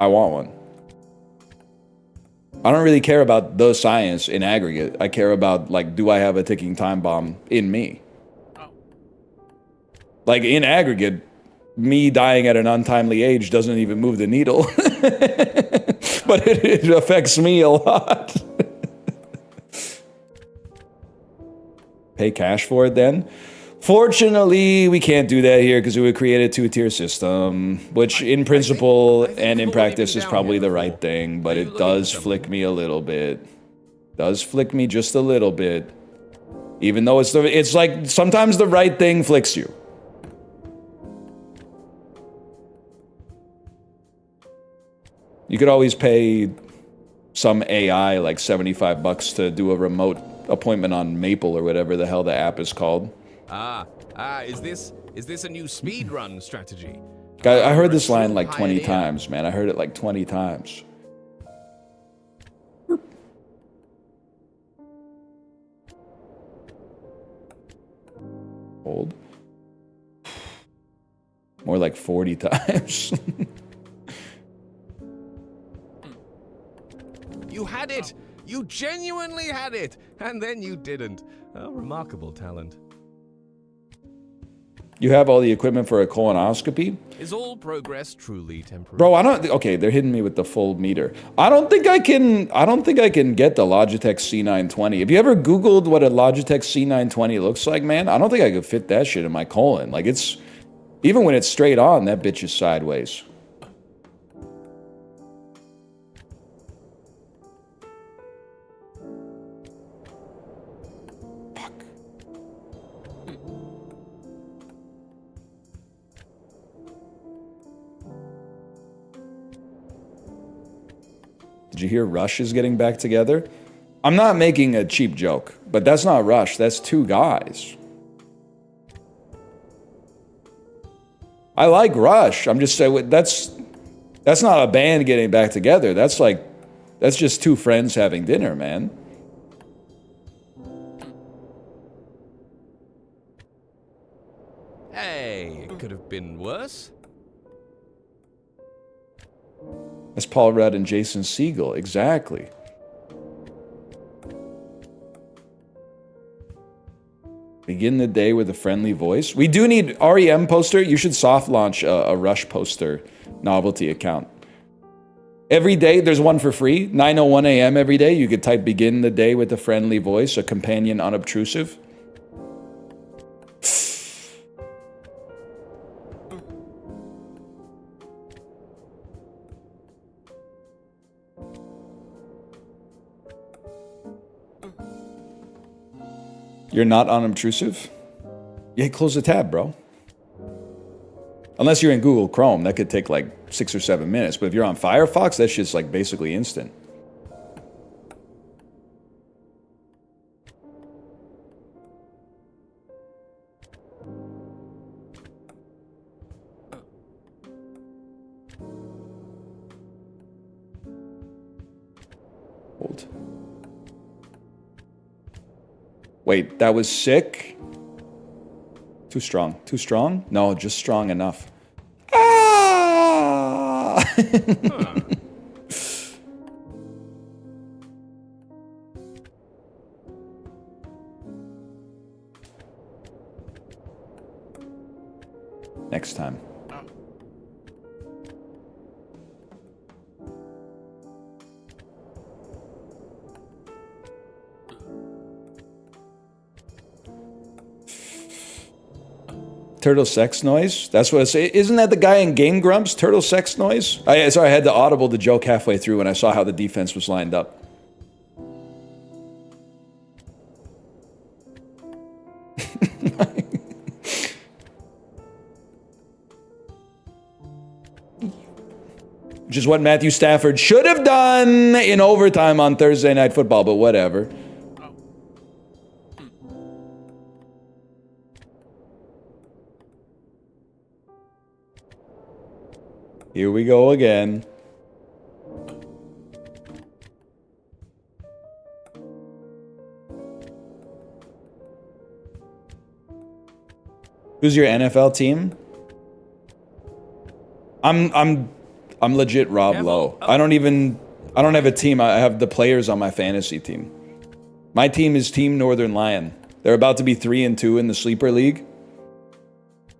Speaker 1: I want one. I don't really care about the science in aggregate. I care about, like, do I have a ticking time bomb in me? Like, in aggregate, me dying at an untimely age doesn't even move the needle. But it affects me a lot. Pay cash for it then? Fortunately, we can't do that here because it would create a two-tier system, which in principle and in practice is probably the right thing, but it does flick me a little bit. Does flick me just a little bit. Even though it's like sometimes the right thing flicks you. You could always pay some AI like $75 to do a remote appointment on Maple or whatever the hell the app is called.
Speaker 2: Is this a new speedrun strategy?
Speaker 1: I heard this line like 20 times, man. I heard it like 20 times. Hold. More like 40 times.
Speaker 2: You had it! You genuinely had it! And then you didn't. A remarkable talent.
Speaker 1: You have all the equipment for a colonoscopy?
Speaker 2: Is all progress truly temporary?
Speaker 1: Bro, okay, they're hitting me with the full meter. I don't think I can get the Logitech C920. Have you ever Googled what a Logitech C920 looks like, man? I don't think I could fit that shit in my colon. Like even when it's straight on, that bitch is sideways. Did you hear Rush is getting back together? I'm not making a cheap joke, but that's not Rush. That's two guys. I like Rush. I'm just saying that's not a band getting back together. That's just two friends having dinner, man.
Speaker 2: Hey, it could have been worse.
Speaker 1: That's Paul Rudd and Jason Segel, exactly. Begin the day with a friendly voice. We do need REM poster. You should soft launch a Rush poster novelty account. Every day, there's one for free. 9:01 a.m. every day. You could type begin the day with a friendly voice, a companion unobtrusive. You're not unobtrusive? Yeah, close the tab, bro. Unless you're in Google Chrome, that could take like 6 or 7 minutes. But if you're on Firefox, that shit's like basically instant. Hold. Wait, that was sick? Too strong. Too strong? No, just strong enough. Ah! Next time. Turtle sex noise? That's what I say. Isn't that the guy in Game Grumps? Turtle sex noise? Sorry, I had to audible the joke halfway through when I saw how the defense was lined up. Which is what Matthew Stafford should have done in overtime on Thursday Night Football, but whatever. Here we go again. Who's your NFL team? I'm legit Rob Lowe. I don't have a team. I have the players on my fantasy team. My team is Team Northern Lion. They're about to be 3-2 in the sleeper league.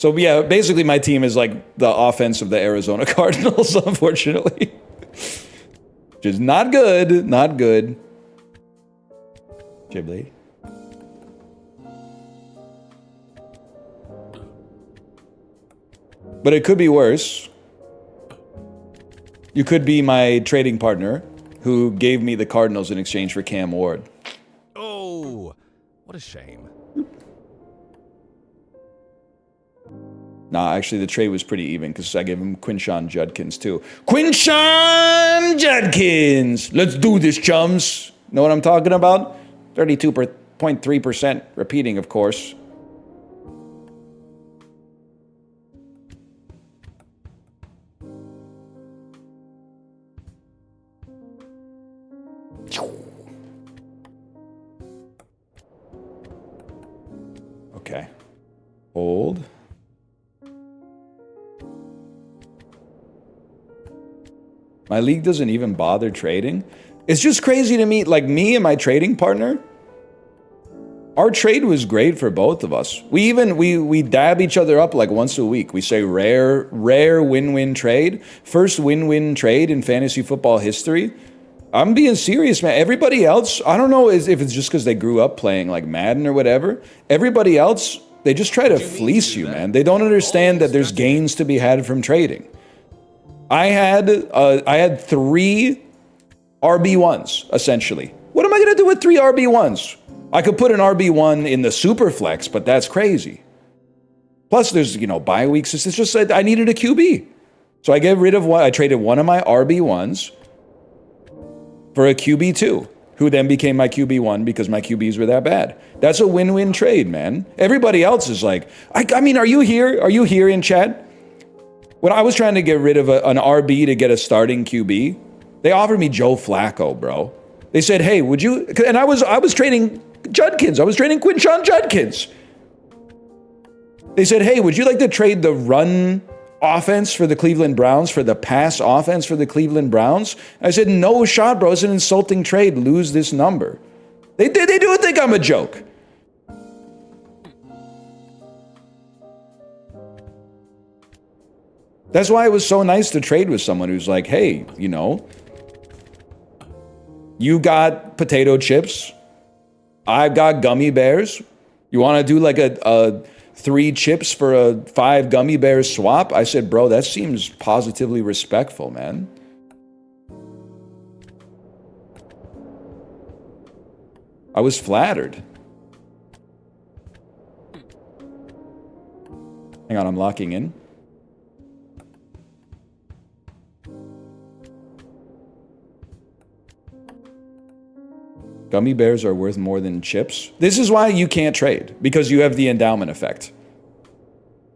Speaker 1: So yeah, basically my team is like the offense of the Arizona Cardinals, unfortunately. Which is not good, not good. Ghibli. But it could be worse. You could be my trading partner who gave me the Cardinals in exchange for Cam Ward.
Speaker 2: Oh, what a shame.
Speaker 1: Nah, actually, the trade was pretty even because I gave him Quinshon Judkins, too. Quinshon Judkins! Let's do this, chums. Know what I'm talking about? 32.3% repeating, of course. Okay. Hold. My league doesn't even bother trading. It's just crazy to me. Like, me and my trading partner, our trade was great for both of us. We dab each other up like once a week. We say rare win-win trade. First win-win trade in fantasy football history. I'm being serious, man. Everybody else, I don't know if it's just because they grew up playing like Madden or whatever. Everybody else, they just try to fleece you, man. They don't understand that there's gains to be had from trading. I had 3 RB1s, essentially. What am I going to do with 3 RB1s? I could put an RB1 in the super flex, but that's crazy. Plus, there's, bye weeks. It's just that I needed a QB. So I get rid of one. I traded one of my RB1s for a QB2, who then became my QB1 because my QBs were that bad. That's a win-win trade, man. Everybody else is like, I mean, are you here? Are you here in chat? When I was trying to get rid of an RB to get a starting QB, they offered me Joe Flacco, bro. They said, hey, would you... And I was trading Judkins. I was trading Quinshon Judkins. They said, hey, would you like to trade the run offense for the Cleveland Browns for the pass offense for the Cleveland Browns? I said, no shot, bro. It's an insulting trade. Lose this number. They do think I'm a joke. That's why it was so nice to trade with someone who's like, hey, you got potato chips. I've got gummy bears. You want to do like a 3 chips for a 5 gummy bears swap? I said, bro, that seems positively respectful, man. I was flattered. Hang on, I'm locking in. Gummy bears are worth more than chips. This is why you can't trade, because you have the endowment effect.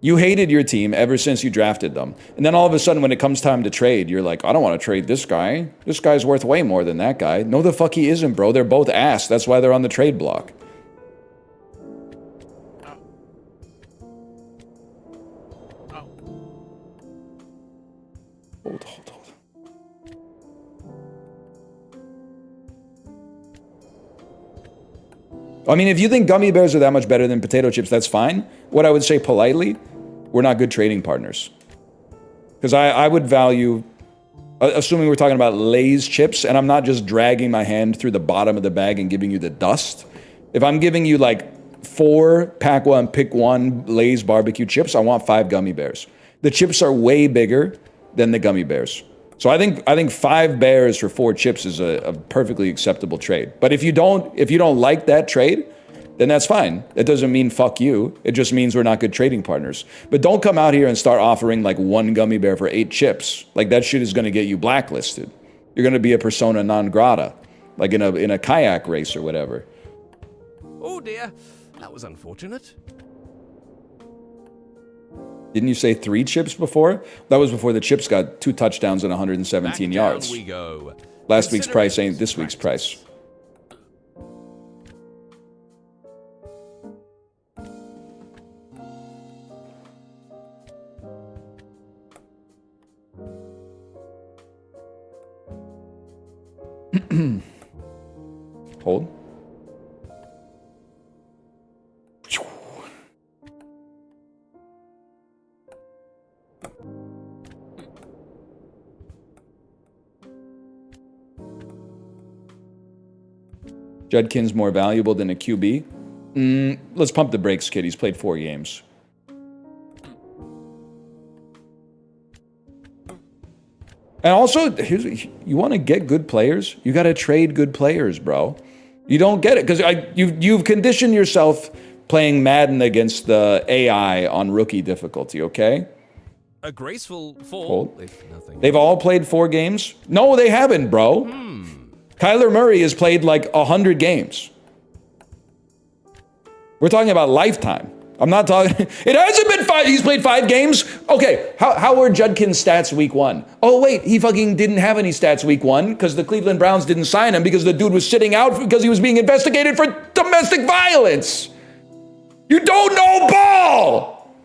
Speaker 1: You hated your team ever since you drafted them. And then all of a sudden, when it comes time to trade, you're like, I don't want to trade this guy. This guy's worth way more than that guy. No, the fuck he isn't, bro. They're both ass. That's why they're on the trade block. Hold. I mean, if you think gummy bears are that much better than potato chips, that's fine. What I would say politely, we're not good trading partners. Because I would value, assuming we're talking about Lay's chips, and I'm not just dragging my hand through the bottom of the bag and giving you the dust. If I'm giving you like 4 pack one, pick one Lay's barbecue chips, I want 5 gummy bears. The chips are way bigger than the gummy bears. So I think 5 bears for 4 chips is a perfectly acceptable trade. But if you don't like that trade, then that's fine. It doesn't mean fuck you. It just means we're not good trading partners. But don't come out here and start offering like 1 gummy bear for 8 chips. Like that shit is going to get you blacklisted. You're going to be a persona non grata, like in a kayak race or whatever.
Speaker 2: Oh dear, that was unfortunate.
Speaker 1: Didn't you say 3 chips before? That was before the chips got 2 touchdowns and 117 yards.
Speaker 2: Back down we go.
Speaker 1: Last week's price ain't this week's price. Hold. Judkins more valuable than a QB? Let's pump the brakes, kid. He's played 4 games. And also, you want to get good players? You got to trade good players, bro. You don't get it because you've conditioned yourself playing Madden against the AI on rookie difficulty, okay?
Speaker 2: A graceful fall, if nothing.
Speaker 1: They've all played 4 games? No, they haven't, bro. Kyler Murray has played like 100 games. We're talking about lifetime. I'm not talking, it hasn't been 5, he's played 5 games? Okay, how were Judkin's stats week 1? Oh wait, he fucking didn't have any stats week 1 because the Cleveland Browns didn't sign him because the dude was sitting out because he was being investigated for domestic violence. You don't know ball!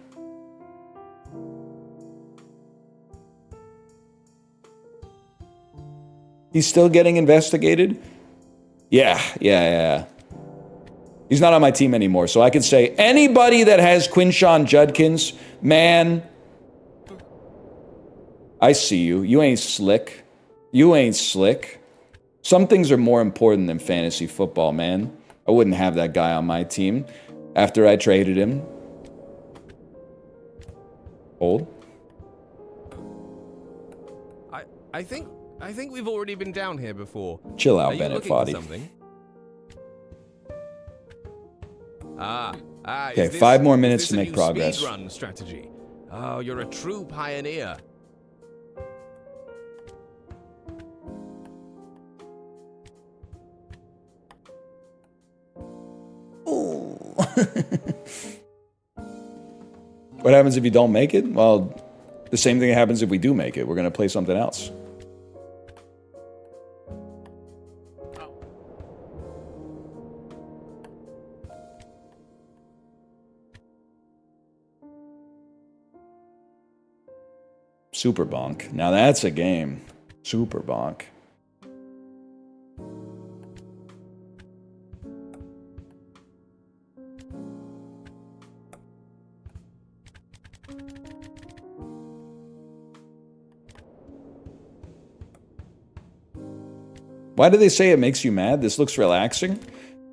Speaker 1: He's still getting investigated? Yeah. He's not on my team anymore, so I can say anybody that has Quinshon Judkins, man, I see you. You ain't slick. Some things are more important than fantasy football, man. I wouldn't have that guy on my team after I traded him. Hold.
Speaker 2: I think we've already been down here before.
Speaker 1: Chill out,
Speaker 2: Are you
Speaker 1: Bennett
Speaker 2: looking for
Speaker 1: Foddy.
Speaker 2: something?
Speaker 1: Okay, 5 more minutes to make progress.
Speaker 2: Speedrun strategy. Oh, you're a true pioneer.
Speaker 1: What happens if you don't make it? Well, the same thing happens if we do make it. We're going to play something else. Super Bonk. Now that's a game. Super Bonk. Why do they say it makes you mad? This looks relaxing.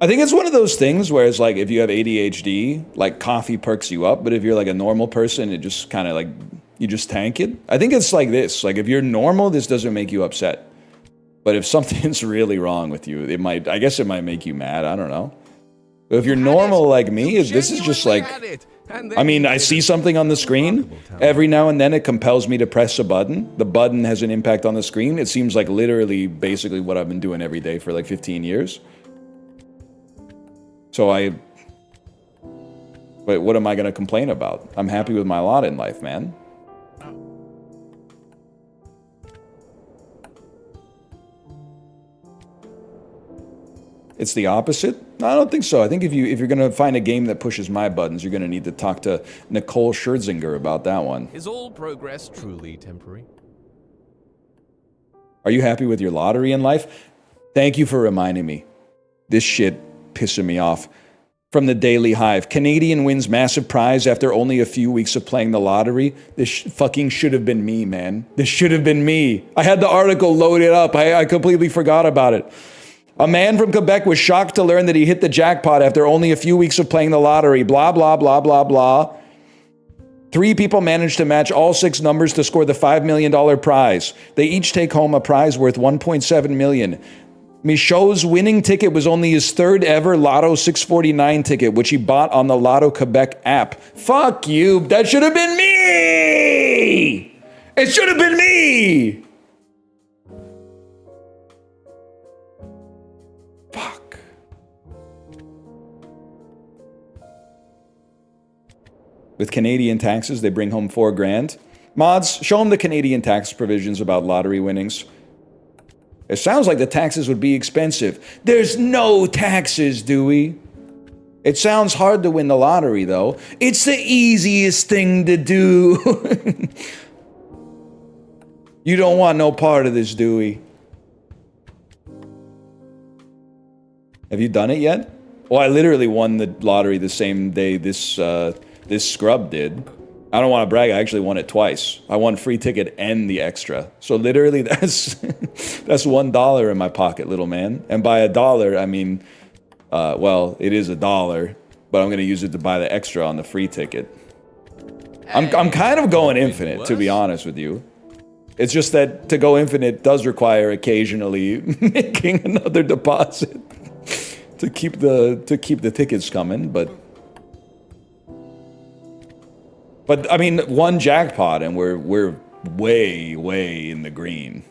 Speaker 1: I think it's one of those things where it's like if you have ADHD, like coffee perks you up, but if you're like a normal person, it just kind of like, you just tank it. I think it's like this. Like if you're normal, this doesn't make you upset. But if something's really wrong with you, I guess it might make you mad. I don't know. But if you're normal like me, this is just like, I mean, I see something on the screen. Every now and then it compels me to press a button. The button has an impact on the screen. It seems like literally basically what I've been doing every day for like 15 years. So but what am I going to complain about? I'm happy with my lot in life, man. It's the opposite? No, I don't think so. I think if you're going to find a game that pushes my buttons, you're going to need to talk to Nicole Scherzinger about that one.
Speaker 2: Is all progress truly temporary?
Speaker 1: Are you happy with your lottery in life? Thank you for reminding me. This shit pissing me off. From the Daily Hive. Canadian wins massive prize after only a few weeks of playing the lottery. This fucking should have been me, man. This should have been me. I had the article loaded up. I completely forgot about it. A man from Quebec was shocked to learn that he hit the jackpot after only a few weeks of playing the lottery. Blah, blah, blah, blah, blah. 3 people managed to match all 6 numbers to score the $5 million prize. They each take home a prize worth $1.7 million. Michaud's winning ticket was only his 3rd ever Lotto 649 ticket, which he bought on the Lotto Quebec app. Fuck you. That should have been me. It should have been me. Fuck. With Canadian taxes, they bring home $4,000. Mods, show them the Canadian tax provisions about lottery winnings. It sounds like the taxes would be expensive. There's no taxes, Dewey. It sounds hard to win the lottery, though. It's the easiest thing to do. You don't want no part of this, Dewey. Have you done it yet? Well, I literally won the lottery the same day this scrub did. I don't want to brag, I actually won it twice. I won free ticket and the extra. So literally that's $1 in my pocket, little man. And by $1, I mean, well, it is $1, but I'm going to use it to buy the extra on the free ticket. I'm kind of going infinite, to be honest with you. It's just that to go infinite does require occasionally making another deposit to keep the tickets coming, but I mean, one jackpot and we're way in the green.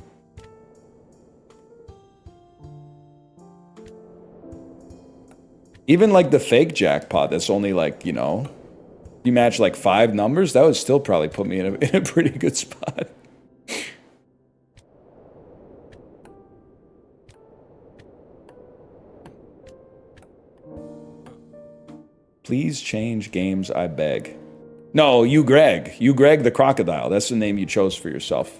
Speaker 1: Even like the fake jackpot that's only like, you know, you match like 5 numbers, that would still probably put me in a pretty good spot. Please change games, I beg. No, you Greg the crocodile. That's the name you chose for yourself.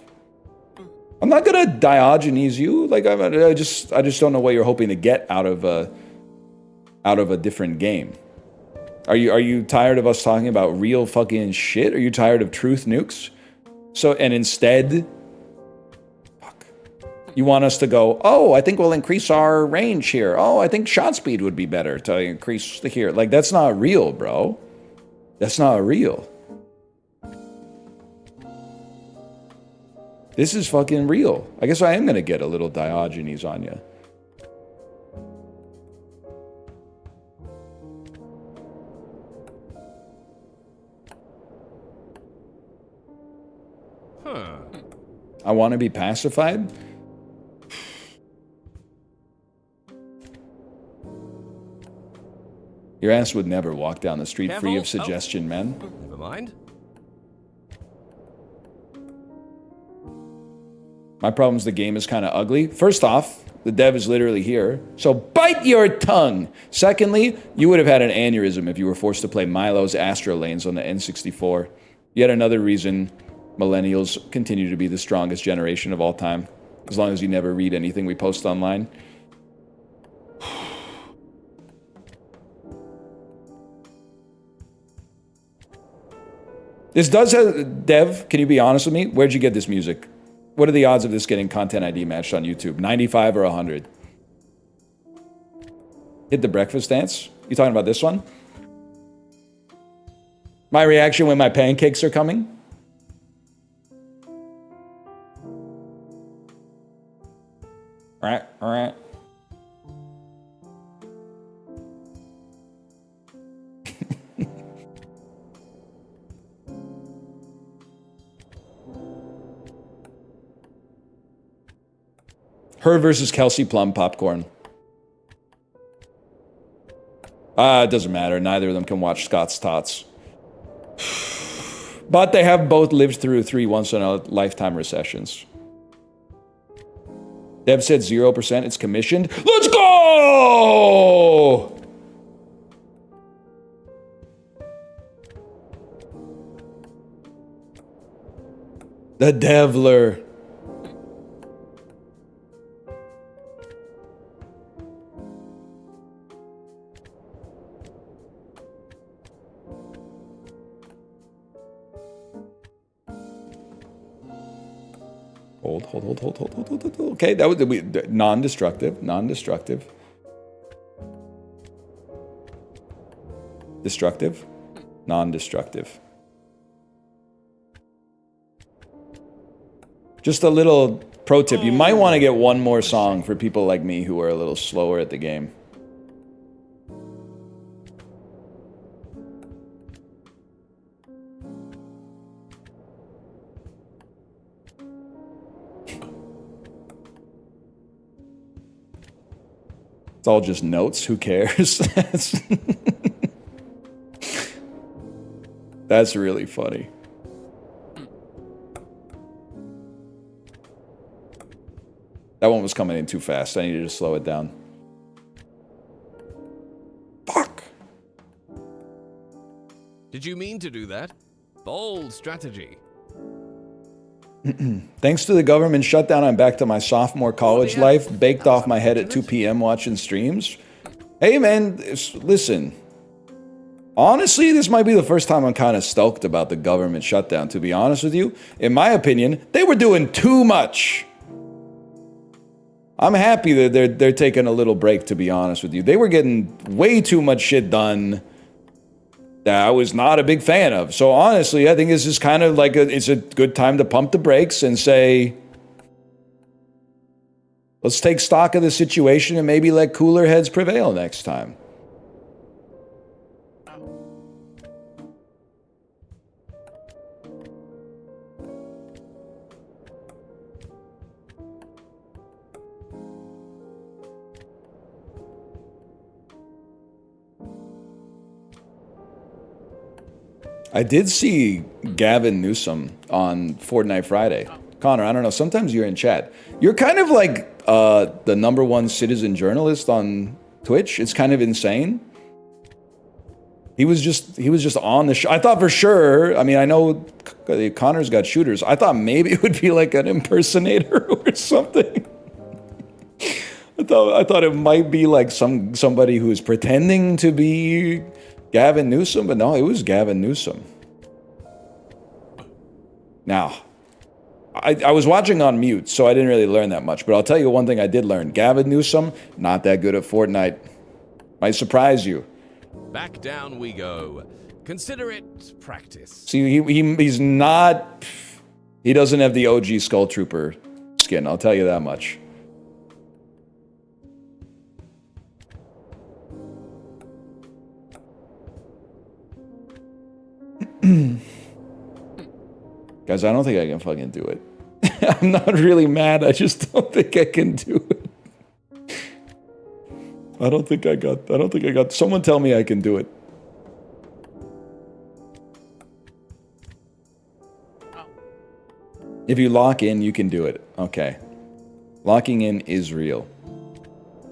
Speaker 1: I'm not gonna Diogenes you. Like I just don't know what you're hoping to get out of a different game. Are you tired of us talking about real fucking shit? Are you tired of truth nukes? So and instead, fuck, you want us to go, oh, I think we'll increase our range here. Oh, I think shot speed would be better to increase the here. Like that's not real, bro. That's not real. This is fucking real. I guess I am gonna get a little Diogenes on you.
Speaker 2: Huh.
Speaker 1: I want to be pacified? Your ass would never walk down the street free of suggestion, man.
Speaker 2: Never mind.
Speaker 1: My problem is the game is kind of ugly. First off, the dev is literally here, so bite your tongue. Secondly, you would have had an aneurysm if you were forced to play Milo's Astro Lanes on the N64. Yet another reason millennials continue to be the strongest generation of all time, as long as you never read anything we post online. This does have... Dev, can you be honest with me? Where'd you get this music? What are the odds of this getting Content ID matched on YouTube? 95 or 100? Hit the breakfast dance? You talking about this one? My reaction when my pancakes are coming? All right. Her versus Kelsey Plum popcorn. It doesn't matter. Neither of them can watch Scott's Tots. But they have both lived through 3 once-in-a-lifetime recessions. Deb said 0%. It's commissioned. Let's go! The Devler. Hold. Okay, that was non-destructive. Destructive. Non-destructive. Just a little pro tip. You might want to get one more song for people like me who are a little slower at the game. It's all just notes. Who cares? That's really funny. That one was coming in too fast. I needed to slow it down. Fuck.
Speaker 2: Did you mean to do that? Bold strategy.
Speaker 1: Thanks to the government shutdown, I'm back to my sophomore college life, baked off my head at 2 p.m. watching streams. Hey, man, listen. Honestly, this might be the first time I'm kind of stoked about the government shutdown, to be honest with you. In my opinion, they were doing too much. I'm happy that they're taking a little break, to be honest with you. They were getting way too much shit done. that I was not a big fan of. So honestly, I think this is kind of like it's a good time to pump the brakes and say, let's take stock of the situation and maybe let cooler heads prevail next time. I did see Gavin Newsom on Fortnite Friday. Connor, I don't know, sometimes you're in chat. You're kind of like the #1 citizen journalist on Twitch. It's kind of insane. He was just on the show. I thought for sure, I mean, I know Connor's got shooters. I thought maybe it would be like an impersonator or something. I thought it might be like somebody who is pretending to be Gavin Newsom, but no, it was Gavin Newsom. Now, I was watching on mute, so I didn't really learn that much, but I'll tell you one thing I did learn. Gavin Newsom, not that good at Fortnite. Might surprise you.
Speaker 2: Back down we go. Consider it practice.
Speaker 1: See, he's not... He doesn't have the OG Skull Trooper skin, I'll tell you that much. Guys, I don't think I can fucking do it. I'm not really mad, I just don't think I can do it. I don't think I got... Someone tell me I can do it. If you lock in, you can do it. Okay. Locking in is real.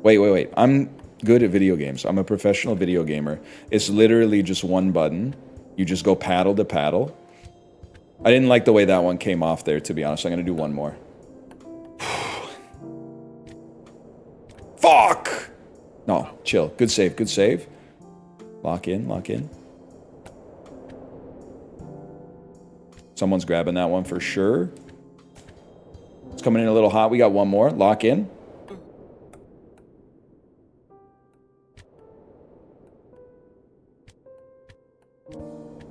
Speaker 1: Wait. I'm good at video games. I'm a professional video gamer. It's literally just one button. You just go paddle to paddle. I didn't like the way that one came off there, to be honest. I'm gonna do one more. Fuck! No, chill. Good save, good save. Lock in, lock in. Someone's grabbing that one for sure. It's coming in a little hot. We got one more. Lock in.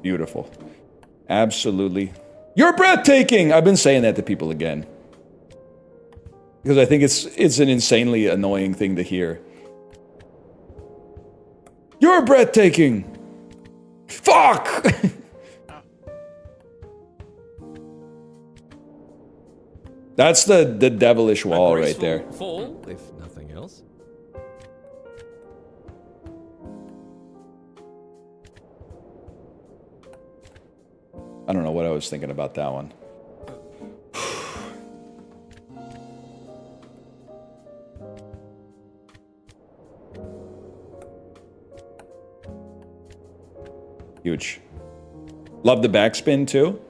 Speaker 1: Beautiful. Absolutely. You're breathtaking! I've been saying that to people again. Because I think it's an insanely annoying thing to hear. You're breathtaking! Fuck! That's the devilish wall right there.
Speaker 2: Fall, if nothing else.
Speaker 1: I don't know what I was thinking about that one. Huge. Love the backspin too.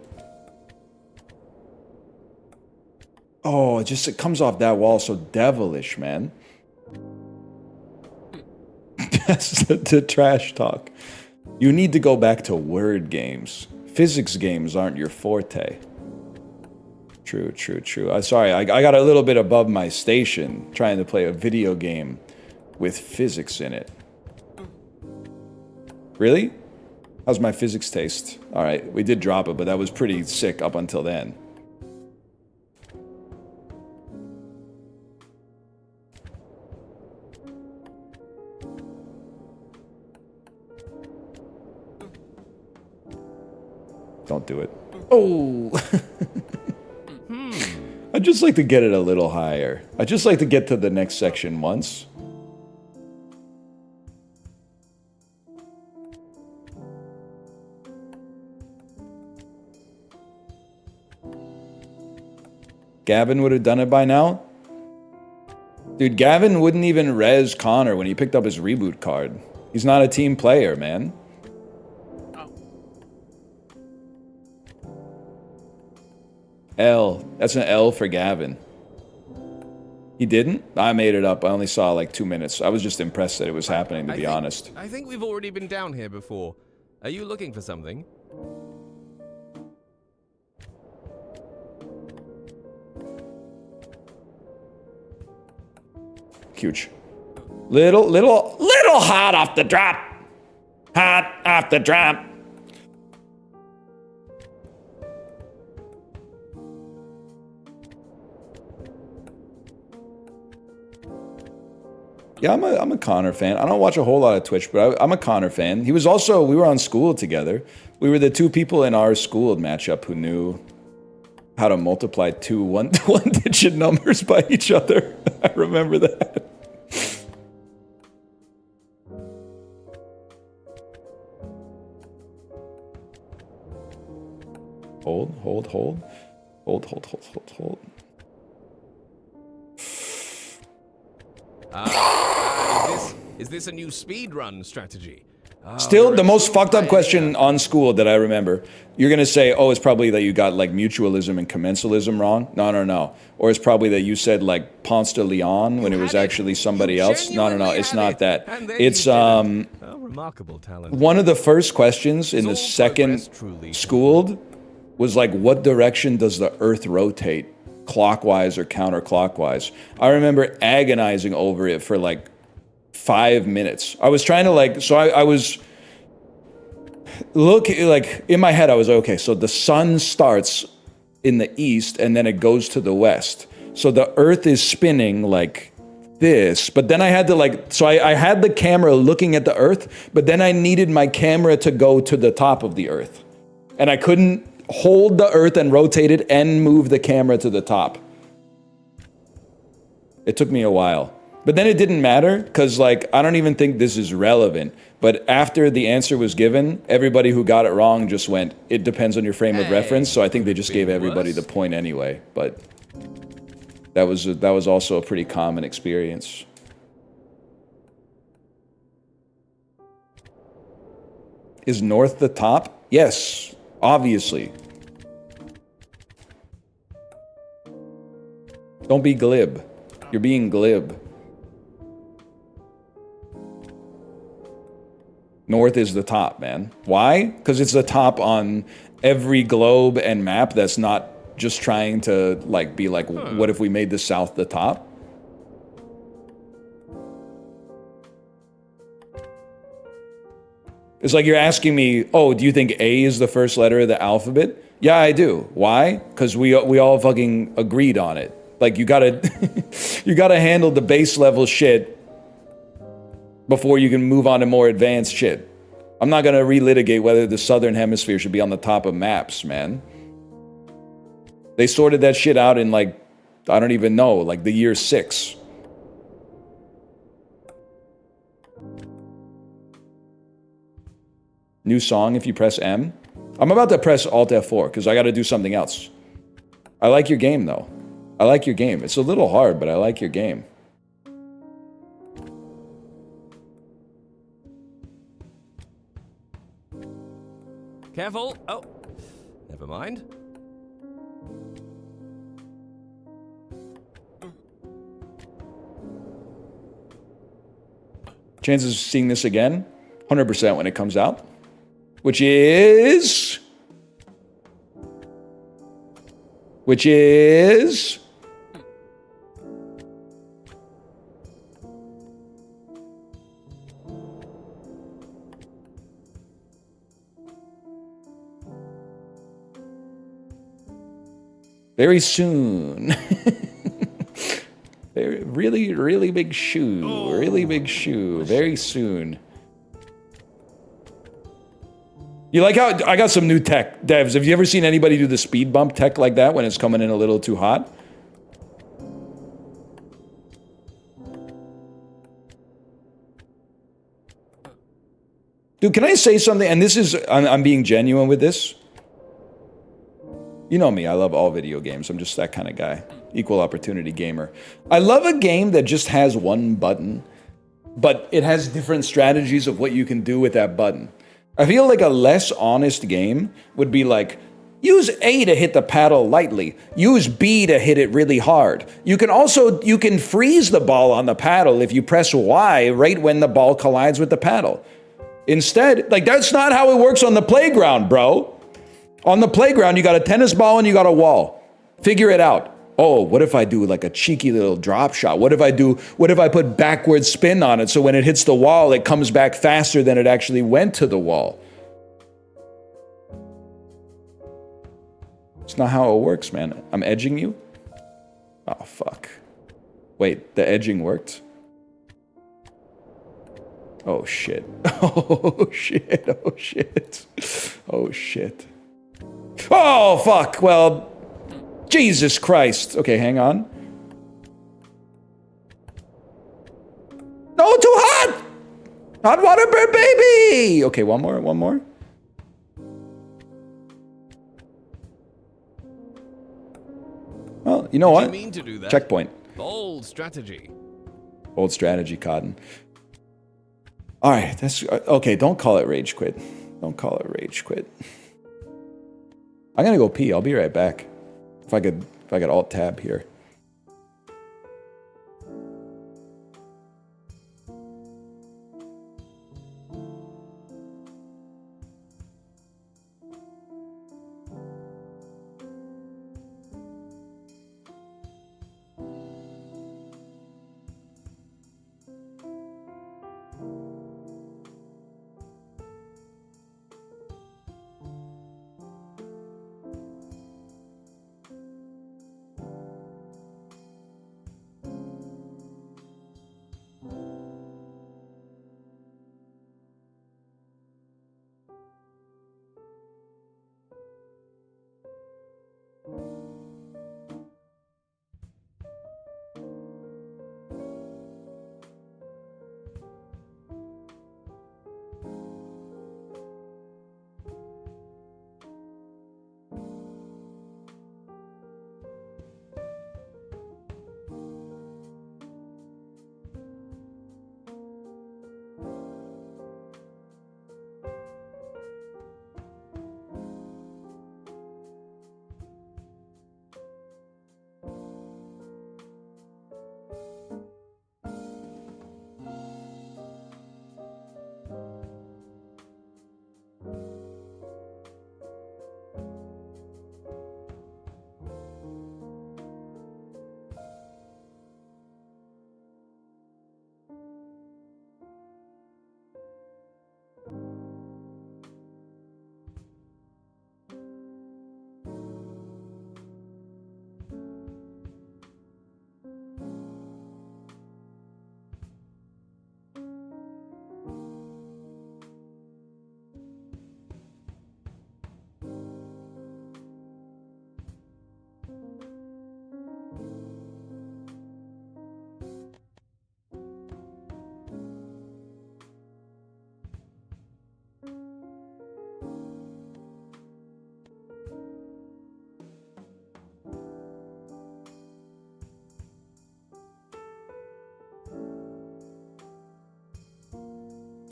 Speaker 1: Oh, it comes off that wall so devilish, man. That's the trash talk. You need to go back to word games. Physics games aren't your forte. True. Sorry, I got a little bit above my station trying to play a video game with physics in it. Really? How's my physics taste? All right, we did drop it, but that was pretty sick up until then. Don't do it. Oh! I'd just like to get it a little higher. I'd just like to get to the next section once. Gavin would have done it by now? Dude, Gavin wouldn't even res Connor when he picked up his reboot card. He's not a team player, man. L. That's an L for Gavin. He didn't? I made it up. I only saw like 2 minutes. I was just impressed that it was happening, to be honest.
Speaker 2: I think we've already been down here before. Are you looking for something?
Speaker 1: Huge. Little hot off the drop. Hot off the drop. Yeah, I'm a Connor fan. I don't watch a whole lot of Twitch, but I'm a Connor fan. He was also, we were on school together. We were the two people in our school matchup who knew how to multiply two one-digit numbers by each other. I remember that. Hold.
Speaker 2: Is this a new speedrun strategy?
Speaker 1: Still, the most fucked up question on school that I remember, you're going to say, oh, it's probably that you got like mutualism and commensalism wrong. No. Or it's probably that you said like Ponce de Leon when it was actually somebody else. No. It's not that. It's
Speaker 2: remarkable talent.
Speaker 1: One of the first questions in the second schooled was like, what direction does the earth rotate? Clockwise or counterclockwise? I remember agonizing over it for like 5 minutes. I was trying to like, so I was like in my head, I was okay. So the sun starts in the east and then it goes to the west. So the earth is spinning like this, but then I had to like, so I had the camera looking at the earth, but then I needed my camera to go to the top of the earth. And I couldn't hold the earth and rotate it and move the camera to the top. It took me a while. But then it didn't matter because like, I don't even think this is relevant. But after the answer was given, everybody who got it wrong just went, it depends on your frame of reference. So I think they just gave everybody the point anyway. But that was also a pretty common experience. Is north the top? Yes, obviously. Don't be glib. You're being glib. North is the top, man. Why? Because it's the top on every globe and map that's not just trying to like be like, what if we made the south the top? It's like you're asking me, oh, do you think A is the first letter of the alphabet? Yeah, I do. Why? Because we all fucking agreed on it. Like you gotta you gotta handle the base level shit before you can move on to more advanced shit. I'm not gonna relitigate whether the southern hemisphere should be on the top of maps, man. They sorted that shit out in like, I don't even know, like the year 6. New song if you press M. I'm about to press Alt F4 because I gotta do something else. I like your game though. I like your game. It's a little hard, but I like your game.
Speaker 2: Careful. Oh, never mind.
Speaker 1: Chances of seeing this again? 100% when it comes out. Which is... Very soon. Really big shoe. Really big shoe. Very soon. You like how I got some new tech, devs? Have you ever seen anybody do the speed bump tech like that when it's coming in a little too hot? Dude, can I say something? And this is, I'm being genuine with this. You know me, I love all video games. I'm just that kind of guy. Equal opportunity gamer. I love a game that just has one button, but it has different strategies of what you can do with that button. I feel like a less honest game would be like, use A to hit the paddle lightly. Use B to hit it really hard. You can freeze the ball on the paddle if you press Y right when the ball collides with the paddle. Instead, like that's not how it works on the playground, bro. On the playground, you got a tennis ball and you got a wall. Figure it out. Oh, what if I do like a cheeky little drop shot? What if I put backward spin on it so when it hits the wall, it comes back faster than it actually went to the wall? It's not how it works, man. I'm edging you? Oh, fuck. Wait, the edging worked? Oh, shit. Oh, shit. Oh, shit. Oh, shit. Oh, fuck. Well, Jesus Christ. Okay, hang on. No, too hot! Hot water bird baby! Okay, one more. Well, you know what?
Speaker 2: Did you mean to do that?
Speaker 1: Checkpoint.
Speaker 2: Bold strategy.
Speaker 1: Bold strategy, Cotton. All right, that's okay. Don't call it rage quit. Don't call it rage quit. I'm gonna go pee. I'll be right back. If I could alt tab here.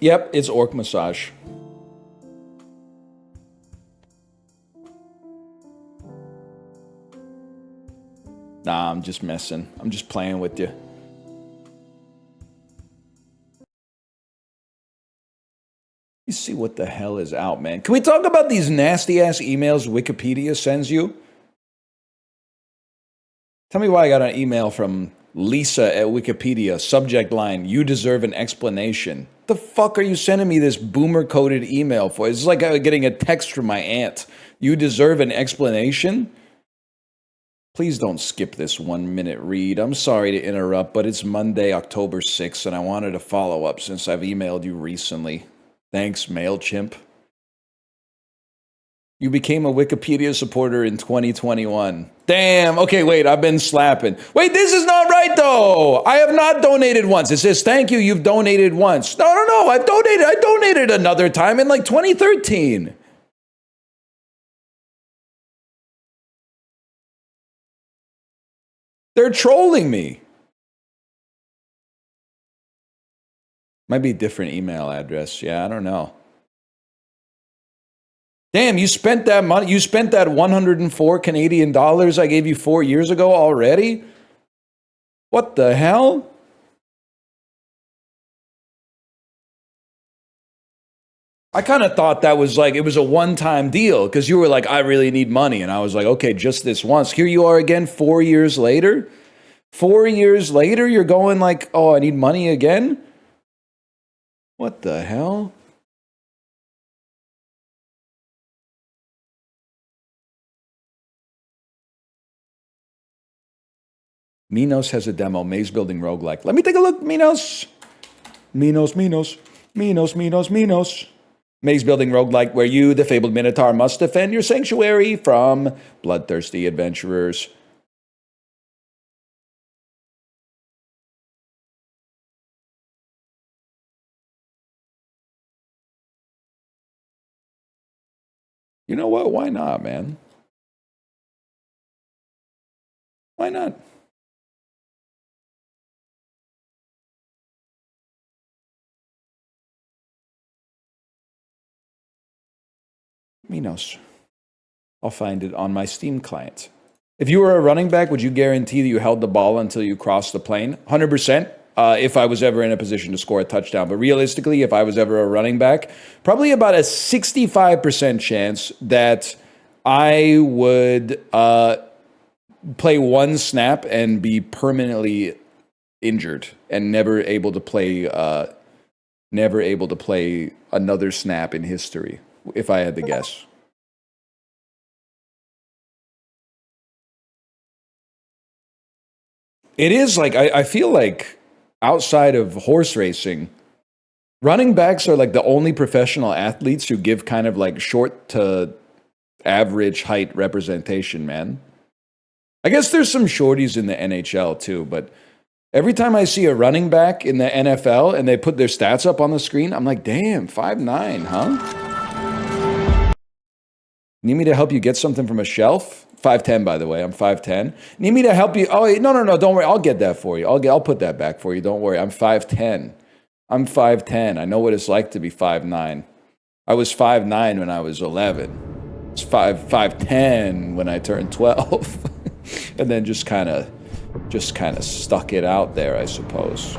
Speaker 1: Yep, it's orc massage. Nah, I'm just messing. I'm just playing with you. You see what the hell is out, man. Can we talk about these nasty-ass emails Wikipedia sends you? Tell me why I got an email from Lisa at Wikipedia. Subject line, you deserve an explanation. The fuck are you sending me this boomer-coded email for? It's like getting a text from my aunt. You deserve an explanation? Please don't skip this 1 minute read. I'm sorry to interrupt, but it's Monday, October 6th, and I wanted to follow up since I've emailed you recently. Thanks, MailChimp. You became a Wikipedia supporter in 2021. Damn. Okay, wait, I've been slapping. Wait, this is not right, though. I have not donated once. It says, thank you, you've donated once. No. I've donated. I donated another time in like 2013. They're trolling me. Might be a different email address. Yeah, I don't know. Damn, you spent that money. You spent that 104 Canadian dollars I gave you 4 years ago already? What the hell? I kind of thought that was like, it was a one-time deal because you were like, I really need money. And I was like, okay, just this once. Here you are again 4 years later. 4 years later, you're going like, oh, I need money again? What the hell? Minos has a demo, maze building roguelike. Let me take a look, Minos. Minos. Maze building roguelike where you, the fabled Minotaur, must defend your sanctuary from bloodthirsty adventurers. You know what? Why not, man? Why not? Minos. I'll find it on my Steam client. If you were a running back, would you guarantee that you held the ball until you crossed the plane? 100%. If I was ever in a position to score a touchdown. But realistically, if I was ever a running back, probably about a 65% chance that I would play one snap and be permanently injured and never able to play another snap in history, if I had to guess. It is like, I feel like outside of horse racing, running backs are like the only professional athletes who give kind of like short to average height representation, man. I guess there's some shorties in the NHL too, but every time I see a running back in the NFL and they put their stats up on the screen, I'm like, damn, 5'9", huh? Need me to help you get something from a shelf? 5'10", by the way. I'm 5'10". Need me to help you? Oh, no. Don't worry. I'll get that for you. I'll put that back for you. Don't worry. I'm 5'10". I'm 5'10". I know what it's like to be 5'9". I was 5'9" when I was 11. It's 5'10" when I turned 12. And then just kind of stuck it out there, I suppose.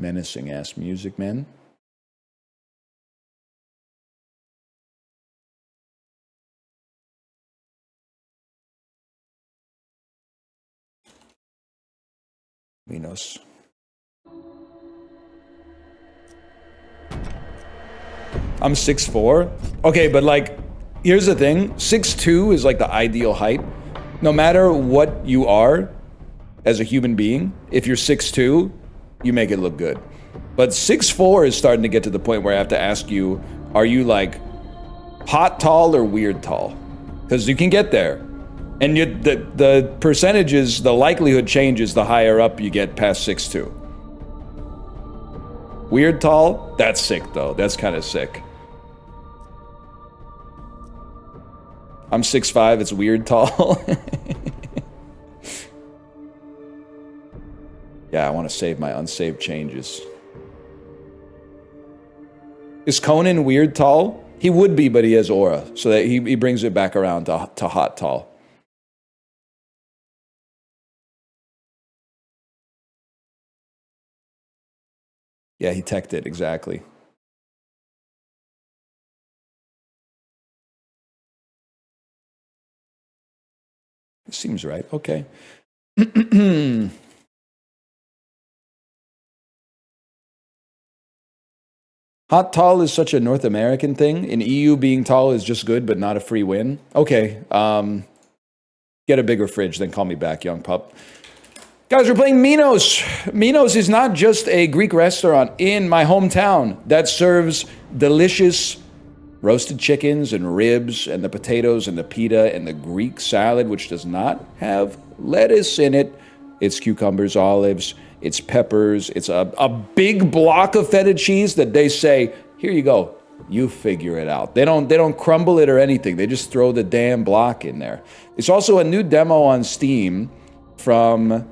Speaker 1: Menacing ass music, man. Minos. I'm 6'4". Okay, but like, here's the thing. 6'2" is like the ideal height. No matter what you are as a human being, if you're 6'2", you make it look good. But 6'4" is starting to get to the point where I have to ask you, are you like hot tall or weird tall? Because you can get there. And the percentages, the likelihood changes the higher up you get past 6'2". Weird tall? That's sick though. That's kind of sick. I'm 6'5", it's weird tall. Yeah, I want to save my unsaved changes. Is Conan weird tall? He would be, but he has aura. So that he brings it back around to hot tall. Yeah, he teched it, exactly. Seems right, okay. Hot tall is such a North American thing. In EU, being tall is just good, but not a free win. Okay, get a bigger fridge, then call me back, young pup. Guys, we're playing Minos. Minos is not just a Greek restaurant in my hometown that serves delicious roasted chickens and ribs and the potatoes and the pita and the Greek salad, which does not have lettuce in it. It's cucumbers, olives, it's peppers, it's a big block of feta cheese that they say, here you go, you figure it out. They don't crumble it or anything. They just throw the damn block in there. It's also a new demo on Steam from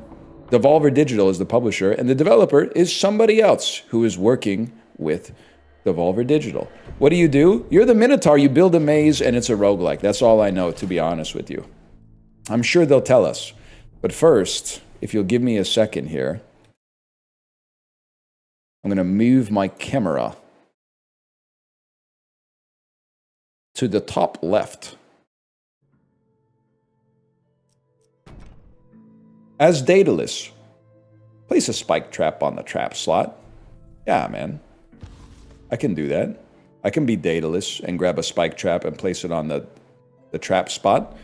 Speaker 1: Devolver Digital is the publisher, and the developer is somebody else who is working with Devolver Digital. What do? You're the Minotaur. You build a maze and it's a roguelike. That's all I know, to be honest with you. I'm sure they'll tell us. But first, if you'll give me a second here, I'm going to move my camera to the top left. As Daedalus, place a spike trap on the trap slot. Yeah, man. I can do that. I can be Daedalus and grab a spike trap and place it on the trap spot.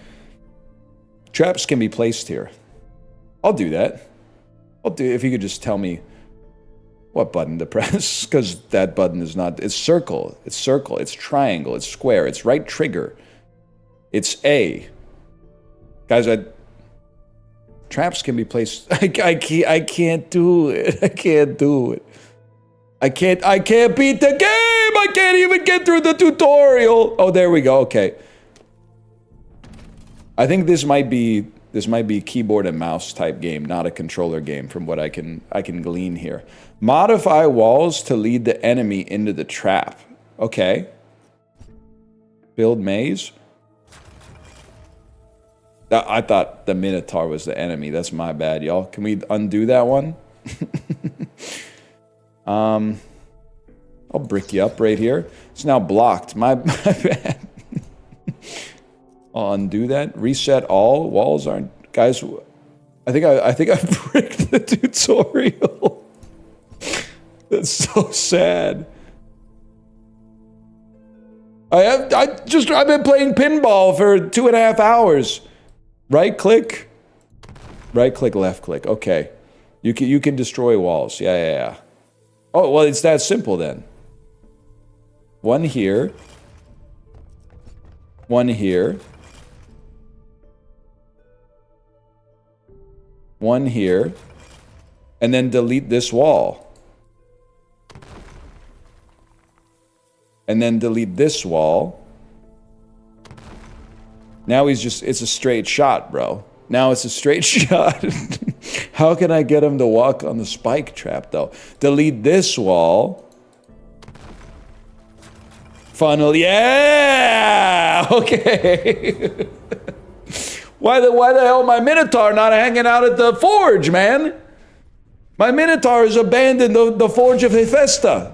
Speaker 1: Traps can be placed here. I'll do that. I'll do it if you could just tell me what button to press, because that button is not... It's circle. It's circle. It's triangle. It's square. It's right trigger. It's A. Guys, traps can be placed... I can't do it. I can't do it. I can't beat the game! I can't even get through the tutorial! Oh, there we go. Okay. I think this might be keyboard and mouse type game, not a controller game, from what I can glean here. Modify walls to lead the enemy into the trap. Okay. Build maze. I thought the Minotaur was the enemy. That's my bad, y'all. Can we undo that one? I'll brick you up right here. It's now blocked. My bad. I'll undo that. Reset all. Walls aren't... Guys, I think I bricked the tutorial. That's so sad. I've been playing pinball for 2.5 hours. Right click. Right click, left click. Okay. You can destroy walls. Yeah. Oh, well, it's that simple then. One here. One here. One here. And then delete this wall. And then delete this wall. Now he's just... It's a straight shot, bro. Now it's a straight shot. How can I get him to walk on the spike trap, though? Delete this wall. Funnel. Yeah! Okay. Why the hell my Minotaur not hanging out at the forge, man? My Minotaur has abandoned the forge of Hephaestus.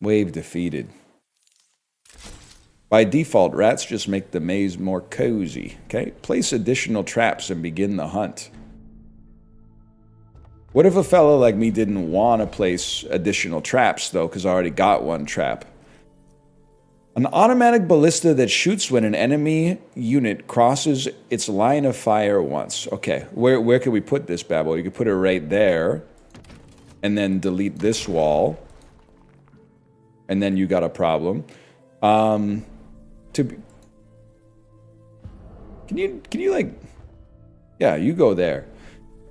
Speaker 1: Wave defeated. By default, rats just make the maze more cozy. Okay? Place additional traps and begin the hunt. What if a fella like me didn't want to place additional traps, though, because I already got one trap? An automatic ballista that shoots when an enemy unit crosses its line of fire once. Okay, where can we put this bad boy? You could put it right there. And then delete this wall. And then you got a problem. Can you like... Yeah, you go there.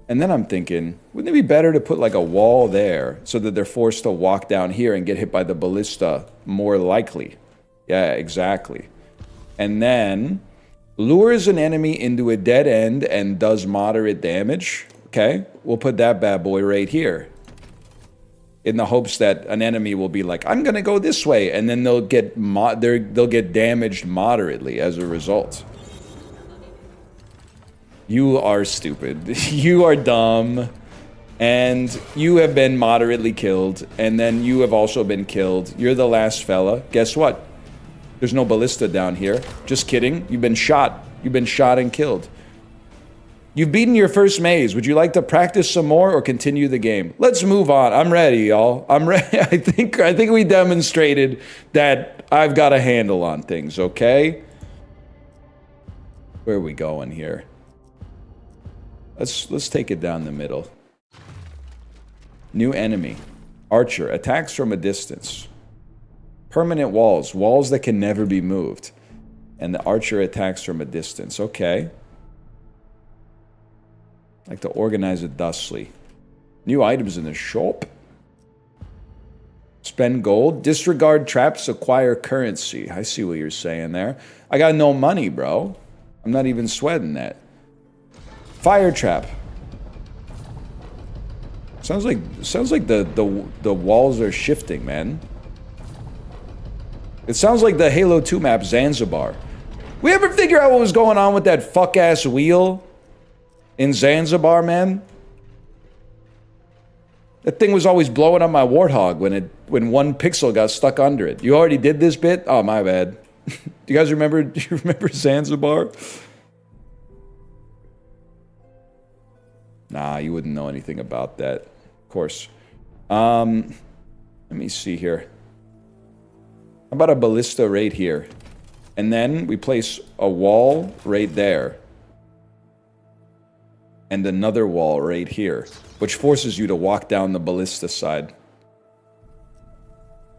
Speaker 1: And then I'm thinking, wouldn't it be better to put like a wall there so that they're forced to walk down here and get hit by the ballista more likely? Yeah, exactly. And then lures an enemy into a dead end and does moderate damage. Okay, we'll put that bad boy right here. In the hopes that an enemy will be like, I'm gonna go this way, and then they'll get damaged moderately as a result. You are stupid. You are dumb. And you have been moderately killed. And then you have also been killed. You're the last fella. Guess what? There's no ballista down here. Just kidding. You've been shot. You've been shot and killed. You've beaten your first maze. Would you like to practice some more or continue the game? Let's move on. I'm ready, y'all. I'm ready. I think we demonstrated that I've got a handle on things, okay? Where are we going here? Let's take it down the middle. New enemy. Archer. Attacks from a distance. Permanent walls. Walls that can never be moved. And the archer attacks from a distance. Okay. Like to organize it thusly. New items in the shop. Spend gold. Disregard traps. Acquire currency. I see what you're saying there. I got no money, bro. I'm not even sweating that. Fire trap. Sounds like the walls are shifting, man. It sounds like the Halo 2 map Zanzibar. We ever figure out what was going on with that fuck-ass wheel in Zanzibar, man? That thing was always blowing up my Warthog when one pixel got stuck under it. You already did this bit? Oh, my bad. Do you guys remember? Do you remember Zanzibar? Nah, you wouldn't know anything about that. Of course. Let me see here. How about a ballista right here? And then we place a wall right there. And another wall right here, which forces you to walk down the ballista side.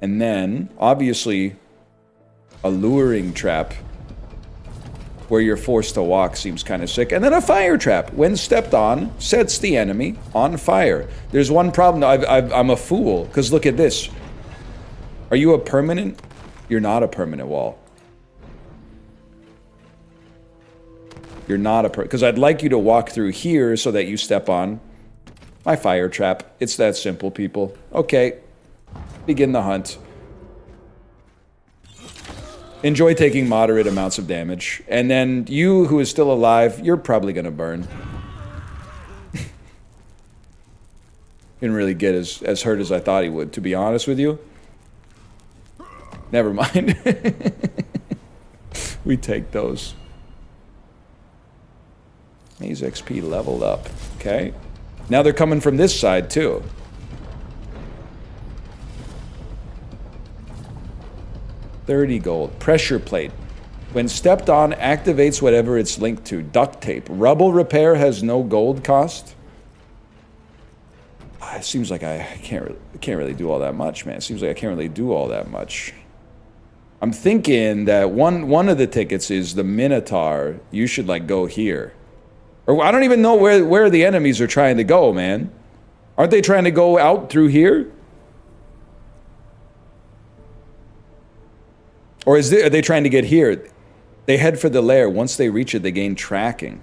Speaker 1: And then, obviously, a luring trap where you're forced to walk seems kind of sick. And then a fire trap, when stepped on, sets the enemy on fire. There's one problem. I'm a fool, because look at this. Are you a permanent? You're not a permanent wall. You're not a because I'd like you to walk through here so that you step on my fire trap. It's that simple, people. Okay. Begin the hunt. Enjoy taking moderate amounts of damage. And then you, who is still alive, you're probably going to burn. Didn't really get as hurt as I thought he would, to be honest with you. Never mind. We take those. Maze XP leveled up. Okay. Now they're coming from this side, too. $30 gold. Pressure plate. When stepped on, activates whatever it's linked to. Duct tape. Rubble repair has no gold cost. It seems like I can't really do all that much, man. It seems like I can't really do all that much. I'm thinking that one of the tickets is the Minotaur. You should, like, go here. Or I don't even know where the enemies are trying to go, man. Aren't they trying to go out through here? Or are they trying to get here? They head for the lair. Once they reach it, they gain tracking.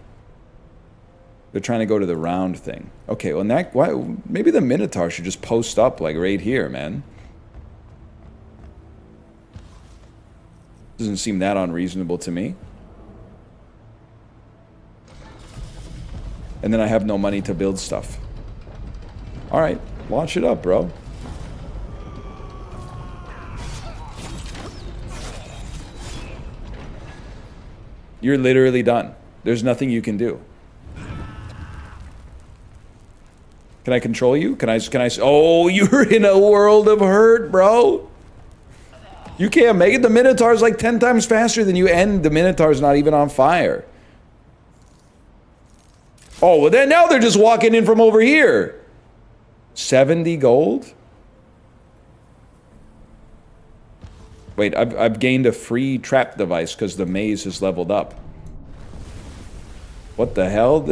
Speaker 1: They're trying to go to the round thing. Okay, well, maybe the Minotaur should just post up, like, right here, man. Doesn't seem that unreasonable to me. And then I have no money to build stuff. Alright, launch it up, bro. You're literally done. There's nothing you can do. Can I control you? Can I? Oh, you're in a world of hurt, bro. You can't make it. The Minotaur's like 10 times faster than you, and the Minotaur's not even on fire. Oh, well then now they're just walking in from over here. 70 gold? Wait, I've gained a free trap device because the maze has leveled up. What the hell?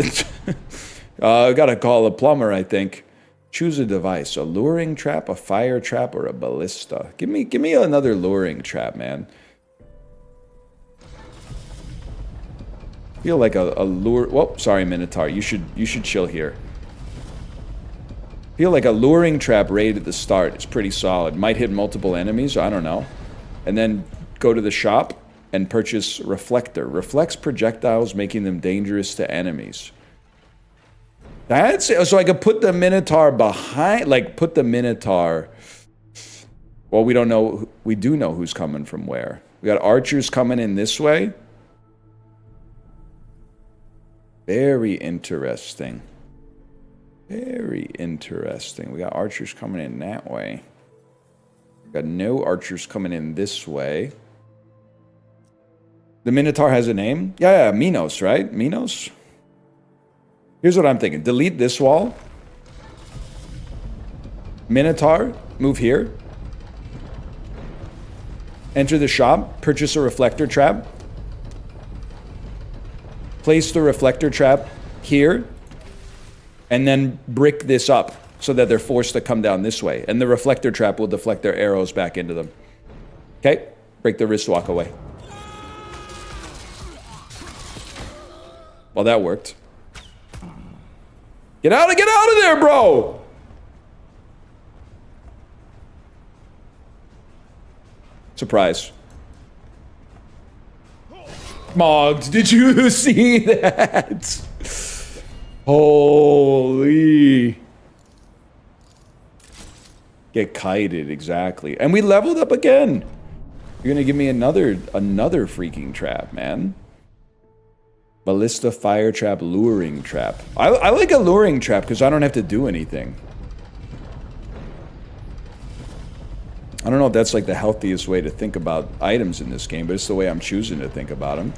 Speaker 1: I gotta call a plumber, I think. Choose a device. A luring trap, a fire trap, or a ballista. Give me another luring trap, man. Feel like a lure. Whoa, sorry, Minotaur. You should chill here. Feel like a luring trap right at the start. It's pretty solid. Might hit multiple enemies. I don't know. And then go to the shop and purchase reflector. Reflects projectiles, making them dangerous to enemies. That's it. So I could put the Minotaur behind, like put the Minotaur. Well, we don't know. We do know who's coming from where. We got archers coming in this way. Very interesting. Very interesting. We got archers coming in that way. We got no archers coming in this way. The Minotaur has a name? Yeah, Minos, right? Minos? Here's what I'm thinking. Delete this wall. Minotaur, move here. Enter the shop, purchase a reflector trap. Place the reflector trap here, and then brick this up so that they're forced to come down this way. And the reflector trap will deflect their arrows back into them. Okay, break the wrist walk away. Well, that worked. Get out of there, bro! Surprise. Mogged, did you see that? Holy. Get kited, exactly. And we leveled up again. You're gonna give me another freaking trap, man. Ballista, fire trap, luring trap. I like a luring trap because I don't have to do anything. I don't know if that's like the healthiest way to think about items in this game, but it's the way I'm choosing to think about them.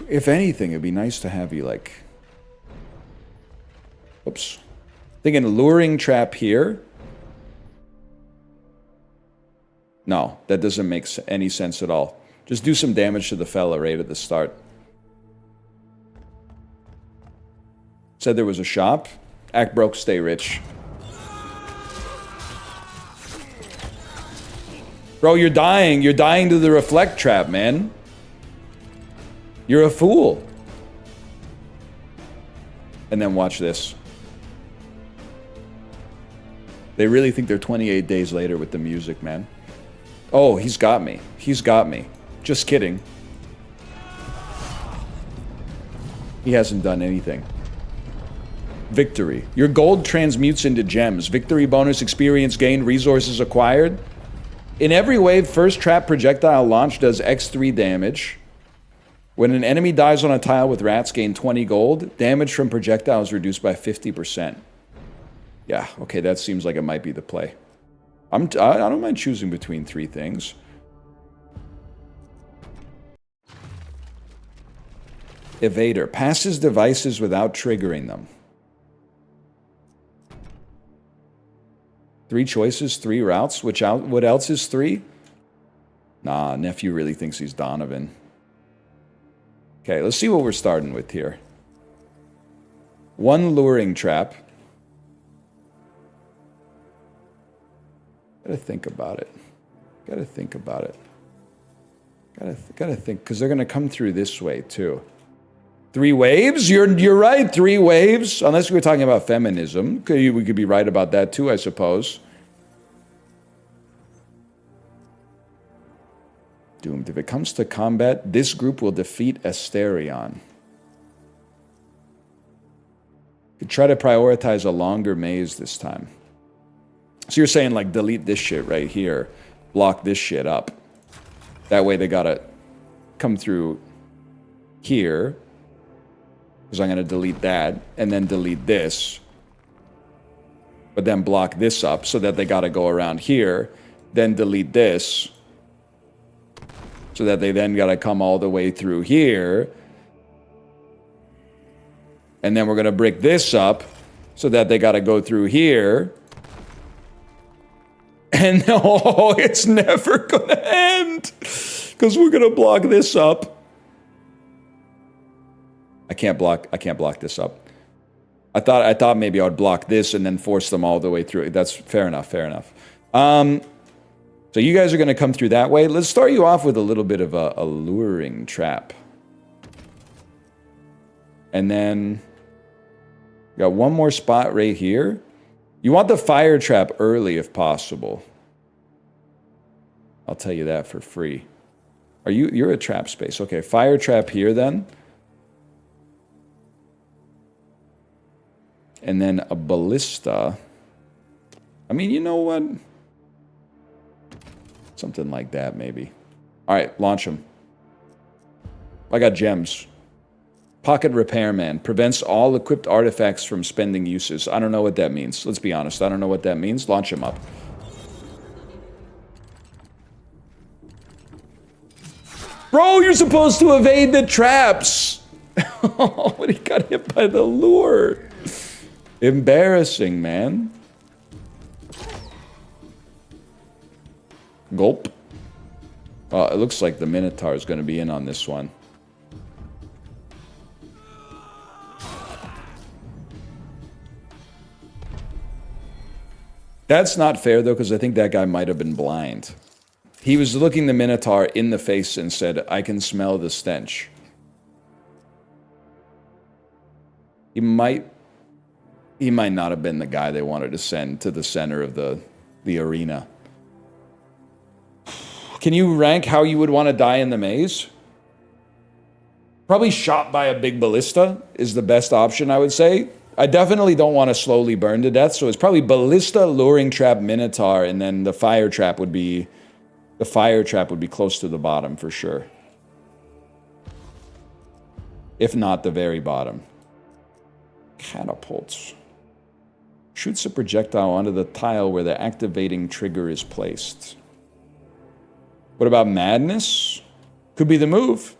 Speaker 1: If anything, it'd be nice to have you like... Oops. Thinking luring trap here. No, that doesn't make any sense at all. Just do some damage to the fella right at the start. Said there was a shop. Act broke, stay rich. Bro, you're dying. You're dying to the reflect trap, man. You're a fool. And then watch this. They really think they're 28 days later with the music, man. Oh, he's got me. He's got me. Just kidding. He hasn't done anything. Victory. Your gold transmutes into gems. Victory bonus, experience gained, resources acquired. In every wave, first trap projectile launch does X3 damage. When an enemy dies on a tile with rats, gain 20 gold. Damage from projectile is reduced by 50%. Yeah, okay, that seems like it might be the play. I don't mind choosing between three things. Evader. Passes devices without triggering them. 3 choices, 3 routes. What else is 3? Nah, nephew really thinks he's Donovan. Okay, let's see what we're starting with here. 1 luring trap. Gotta think about it. Gotta think about it. Gotta think, because they're gonna come through this way too. 3 waves? You're right, 3 waves. Unless we were talking about feminism. We could be right about that too, I suppose. Doomed. If it comes to combat, this group will defeat Asterion. Could try to prioritize a longer maze this time. So you're saying, like, delete this shit right here. Block this shit up. That way they gotta come through here. Because I'm gonna delete that, and then delete this. But then block this up, so that they gotta go around here. Then delete this. So that they then gotta come all the way through here. And then we're gonna break this up, so that they gotta go through here. And oh, it's never gonna end because we're gonna block this up. I can't block this up. I thought maybe I would block this and then force them all the way through. That's fair enough. Fair enough. So you guys are gonna come through that way. Let's start you off with a little bit of a luring trap, and then you got one more spot right here. You want the fire trap early if possible. I'll tell you that for free. You're a trap space. Okay, fire trap here then. And then a ballista. I mean, you know what? Something like that, maybe. All right, launch them. I got gems. Pocket Repairman. Prevents all equipped artifacts from spending uses. I don't know what that means. Let's be honest. I don't know what that means. Launch him up. Bro, you're supposed to evade the traps. Oh, but he got hit by the lure. Embarrassing, man. Gulp. Oh, it looks like the Minotaur is going to be in on this one. That's not fair, though, because I think that guy might have been blind. He was looking the Minotaur in the face and said, I can smell the stench. He might not have been the guy they wanted to send to the center of the arena. Can you rank how you would want to die in the maze? Probably shot by a big ballista is the best option, I would say. I definitely don't want to slowly burn to death, so it's probably ballista, luring trap, minotaur, and then the fire trap would be close to the bottom for sure. If not the very bottom. Catapults. Shoots a projectile onto the tile where the activating trigger is placed. What about madness? Could be the move.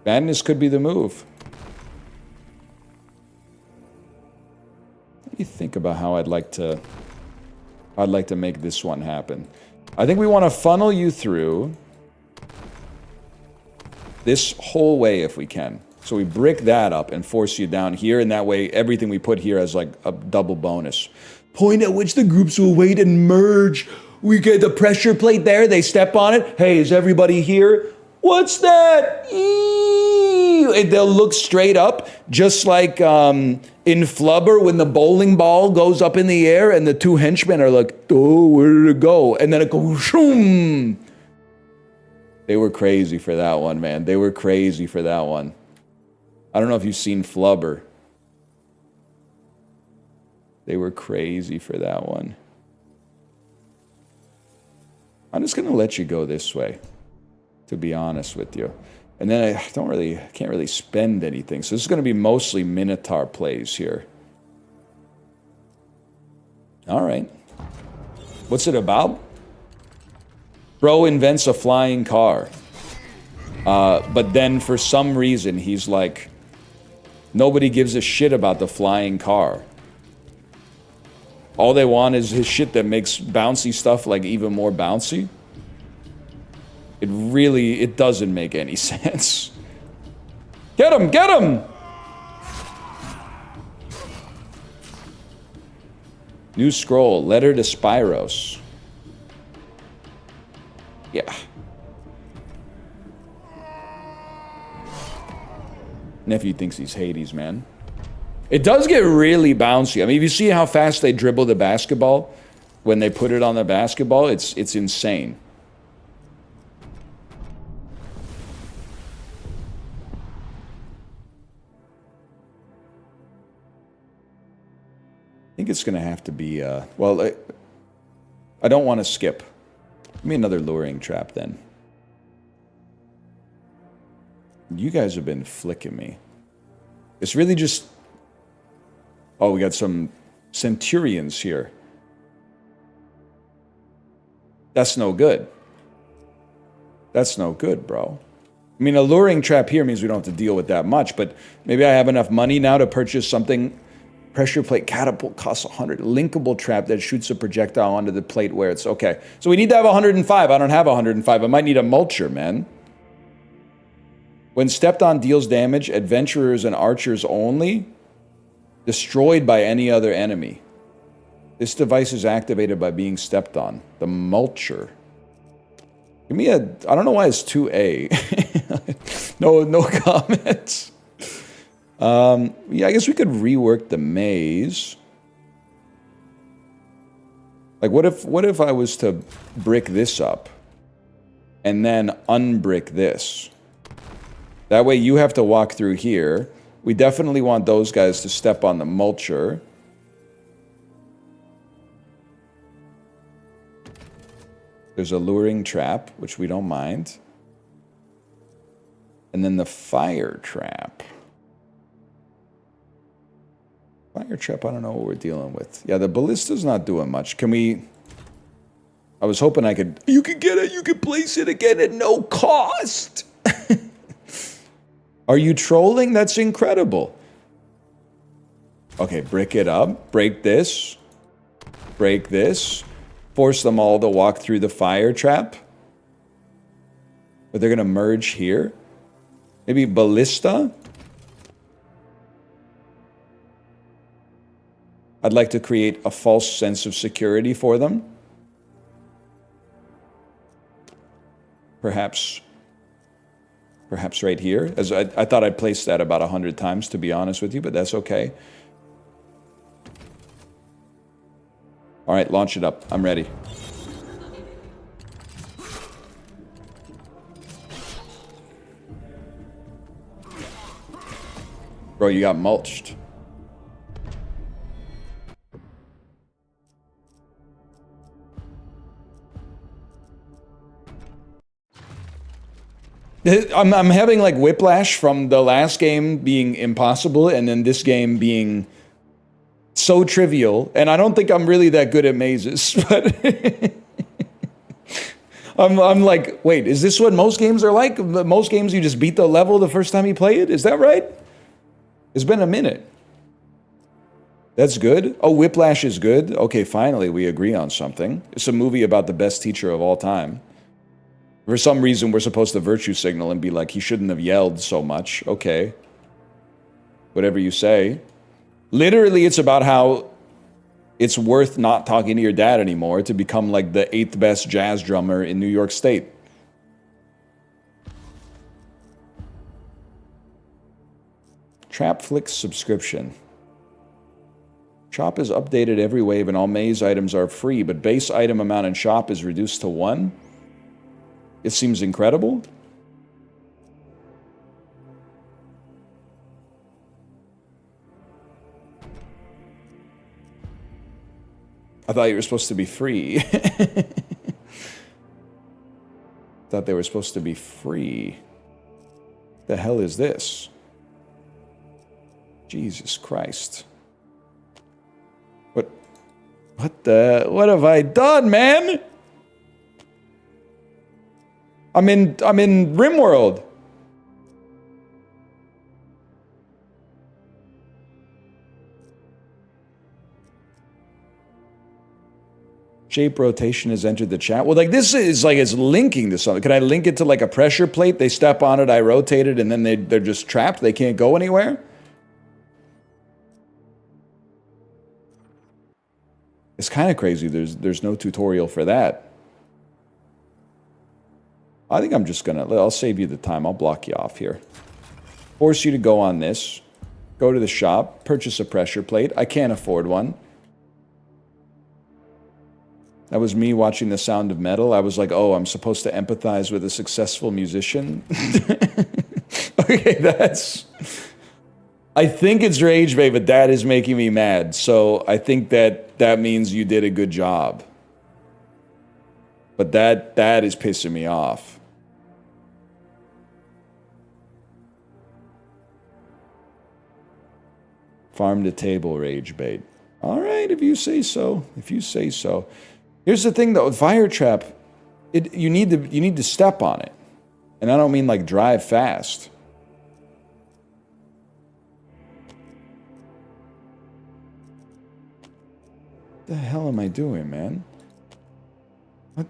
Speaker 1: Madness could be the move. Let me think about how I'd like to make this one happen. I think we want to funnel you through this whole way if we can. So we brick that up and force you down here, and that way everything we put here has like a double bonus. Point at which the groups will wait and merge. We get the pressure plate there, they step on it. Hey, is everybody here? What's that? And they'll look straight up, just like in Flubber when the bowling ball goes up in the air and the two henchmen are like, oh, where did it go? And then it goes, shoom. They were crazy for that one, man. They were crazy for that one. I don't know if you've seen Flubber. They were crazy for that one. I'm just going to let you go this way, to be honest with you. And then I can't really spend anything. So this is going to be mostly Minotaur plays here. All right. What's it about? Bro invents a flying car. But then for some reason, he's like, nobody gives a shit about the flying car. All they want is his shit that makes bouncy stuff like even more bouncy. It doesn't make any sense. Get him! Get him! New scroll. Letter to Spyros. Yeah. Nephew thinks he's Hades, man. It does get really bouncy. I mean, if you see how fast they dribble the basketball when they put it on the basketball, it's insane. I think it's going to have to be, well, I don't want to skip. Give me another luring trap then. You guys have been flicking me. It's really just... Oh, we got some centurions here. That's no good. That's no good, bro. I mean, a luring trap here means we don't have to deal with that much, but maybe I have enough money now to purchase something. Pressure plate catapult costs 100. Linkable trap that shoots a projectile onto the plate where it's... Okay, so we need to have 105. I don't have 105. I might need a mulcher, man. When stepped on deals damage, adventurers and archers only, destroyed by any other enemy. This device is activated by being stepped on. The mulcher. Give me a... I don't know why it's 2A. No comments. Yeah, I guess we could rework the maze. Like, what if I was to brick this up and then unbrick this? That way you have to walk through here. We definitely want those guys to step on the mulcher. There's a luring trap, which we don't mind. And then the fire trap. Fire trap, I don't know what we're dealing with. Yeah, the ballista's not doing much. Can we... I was hoping I could... You can get it, you can place it again at no cost! Are you trolling? That's incredible. Okay, brick it up. Break this. Break this. Force them all to walk through the fire trap. But they're going to merge here. Maybe ballista. I'd like to create a false sense of security for them. Perhaps right here. As I thought I'd placed that about 100 times, to be honest with you, but that's okay. All right, launch it up. I'm ready. Bro, you got mulched. I'm having like whiplash from the last game being impossible and then this game being so trivial. And I don't think I'm really that good at mazes, but I'm like, wait, is this what most games are like? Most games you just beat the level the first time you play it? Is that right? It's been a minute. That's good. Oh, Whiplash is good. Okay, finally we agree on something. It's a movie about the best teacher of all time. For some reason, we're supposed to virtue signal and be like, he shouldn't have yelled so much. Okay. Whatever you say. Literally, it's about how it's worth not talking to your dad anymore to become like the 8th best jazz drummer in New York State. Trapflix subscription. Shop is updated every wave and all maze items are free, but base item amount in shop is reduced to 1. It seems incredible. I thought you were supposed to be free. Thought they were supposed to be free. The hell is this? Jesus Christ. What have I done, man? I'm in RimWorld. Shape rotation has entered the chat. Well, like this is like it's linking to something. Can I link it to like a pressure plate? They step on it, I rotate it, and then they're just trapped. They can't go anywhere. It's kind of crazy. There's no tutorial for that. I think I'm just gonna, I'll save you the time. I'll block you off here. Force you to go on this. Go to the shop, purchase a pressure plate. I can't afford one. That was me watching The Sound of Metal. I was like, oh, I'm supposed to empathize with a successful musician. Okay, that's... I think it's rage bait, but that is making me mad. So I think that means you did a good job. But that is pissing me off. Farm to table rage bait. All right, if you say so. If you say so. Here's the thing though, fire trap, you need to step on it. And I don't mean like drive fast. What the hell am I doing, man? What?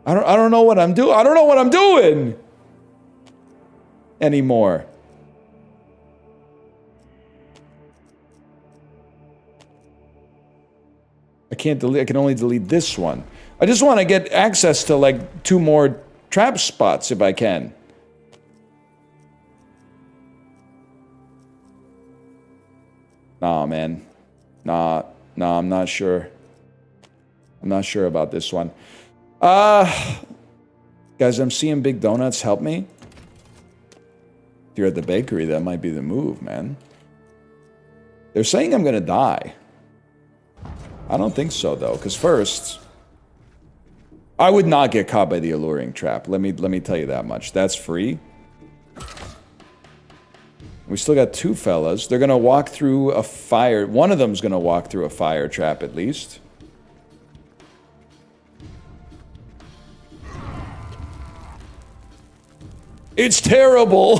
Speaker 1: I don't know what I'm doing. I don't know what I'm doing anymore. I can't delete. I can only delete this one. I just want to get access to like 2 more trap spots if I can. Nah, man. Nah, I'm not sure. I'm not sure about this one. Guys, I'm seeing big donuts. Help me. If you're at the bakery, that might be the move, man. They're saying I'm gonna die. I don't think so, though, because first, I would not get caught by the alluring trap. Let me tell you that much. That's free. We still got 2 fellas. They're gonna walk through a fire. One of them's gonna walk through a fire trap at least. It's terrible.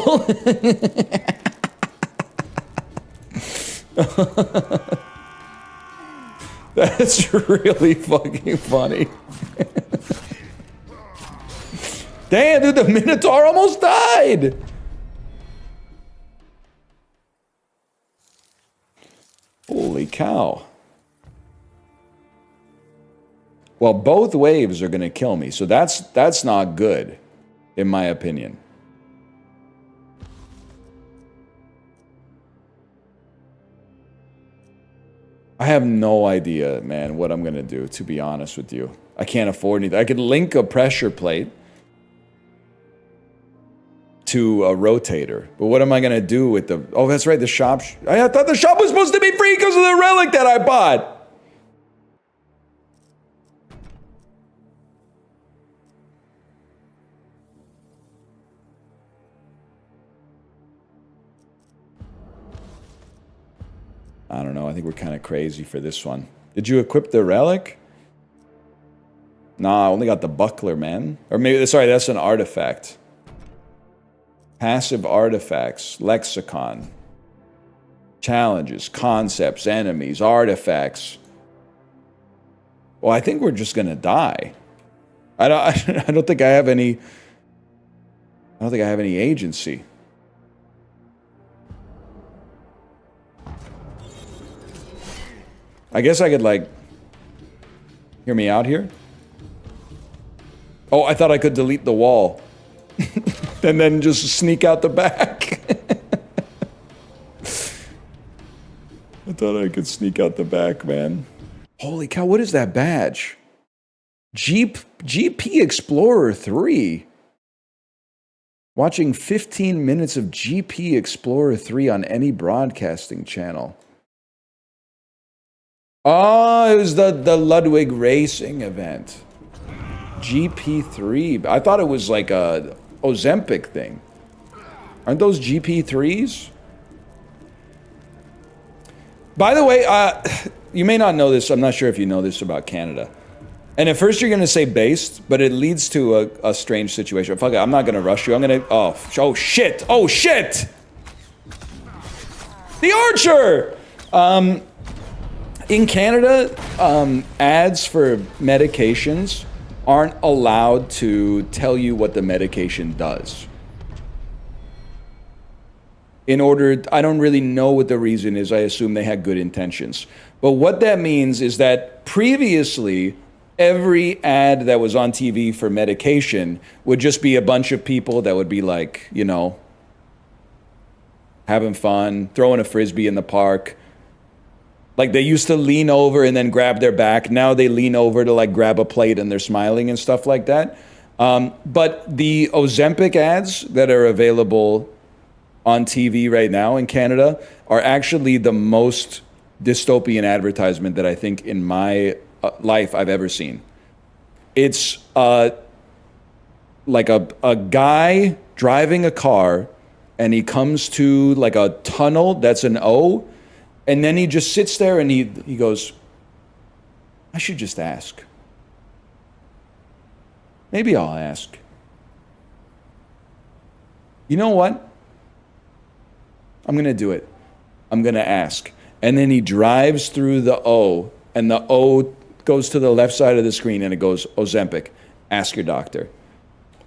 Speaker 1: That's really fucking funny. Damn, dude, the Minotaur almost died. Holy cow. Well, both waves are going to kill me, so that's not good, in my opinion. I have no idea, man, what I'm going to do, to be honest with you. I can't afford anything. I could link a pressure plate. to a rotator. But what am I going to do with the... Oh, that's right, the shop... I thought the shop was supposed to be free because of the relic that I bought. I don't know. I think we're kind of crazy for this one. Did you equip the relic? Nah, I only got the buckler, man. Or maybe... Sorry, that's an artifact. Passive artifacts, lexicon, challenges, concepts, enemies, artifacts. Well, I think we're just gonna die. I don't think I have any. I don't think I have any agency. I guess I could like hear me out here. Oh, I thought I could delete the wall. And then just sneak out the back. I thought I could sneak out the back, man. Holy cow, what is that badge? GP Explorer 3. Watching 15 minutes of GP Explorer 3 on any broadcasting channel. Oh, it was the Ludwig Racing event. GP3. I thought it was like a Ozempic thing. Aren't those GP3s? By the way, you may not know this. I'm not sure if you know this about Canada. And at first you're going to say based, but it leads to a strange situation. Fuck it, I'm not going to rush you. I'm going to... Oh, shit. Oh, shit! The Archer! In Canada, ads for medications aren't allowed to tell you what the medication does. I don't really know what the reason is. I assume they had good intentions. But what that means is that previously, every ad that was on TV for medication would just be a bunch of people that would be like, you know, having fun, throwing a frisbee in the park. Like they used to lean over and then grab their back. Now they lean over to like grab a plate and they're smiling and stuff like that. But the Ozempic ads that are available on TV right now in Canada are actually the most dystopian advertisement that I think in my life I've ever seen. It's like a guy driving a car and he comes to like a tunnel that's an O. And then he just sits there and he goes, I should just ask. Maybe I'll ask. You know what? I'm going to do it. I'm going to ask. And then he drives through the O, and the O goes to the left side of the screen and it goes, Ozempic, ask your doctor.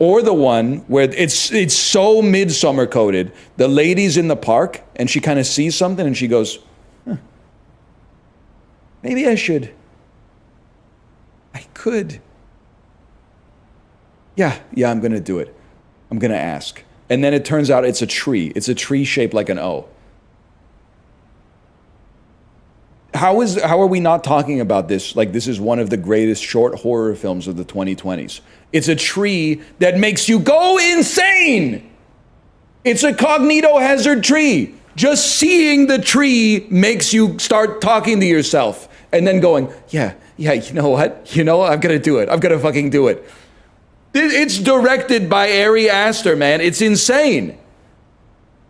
Speaker 1: Or the one where it's so midsummer coded, the lady's in the park and she kind of sees something and she goes, maybe I should. I could. Yeah, I'm going to do it. I'm going to ask. And then it turns out it's a tree. It's a tree shaped like an O. How are we not talking about this like this is one of the greatest short horror films of the 2020s? It's a tree that makes you go insane. It's a cognito-hazard tree. Just seeing the tree makes you start talking to yourself and then going, yeah, you know what? I'm going to do it. I'm going to fucking do it. It's directed by Ari Aster, man. It's insane.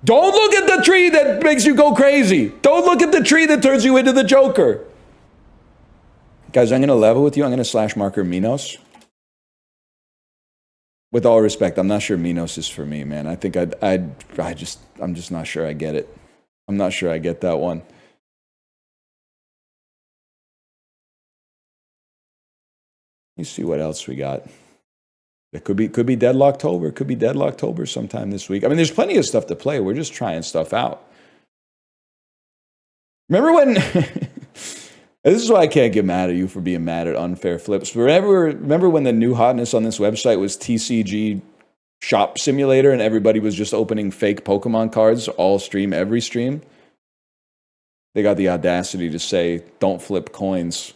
Speaker 1: Don't look at the tree that makes you go crazy. Don't look at the tree that turns you into the Joker. Guys, I'm going to level with you. I'm going to slash marker Minos. With all respect, I'm not sure Minos is for me, man. I think I'm just not sure I get it. I'm not sure I get that one. Let me see what else we got. It could be Deadlocktober. It could be Deadlocktober sometime this week. I mean, there's plenty of stuff to play. We're just trying stuff out. Remember when... This is why I can't get mad at you for being mad at unfair flips. Remember when the new hotness on this website was TCG Shop Simulator and everybody was just opening fake Pokemon cards all stream, every stream? They got the audacity to say, don't flip coins.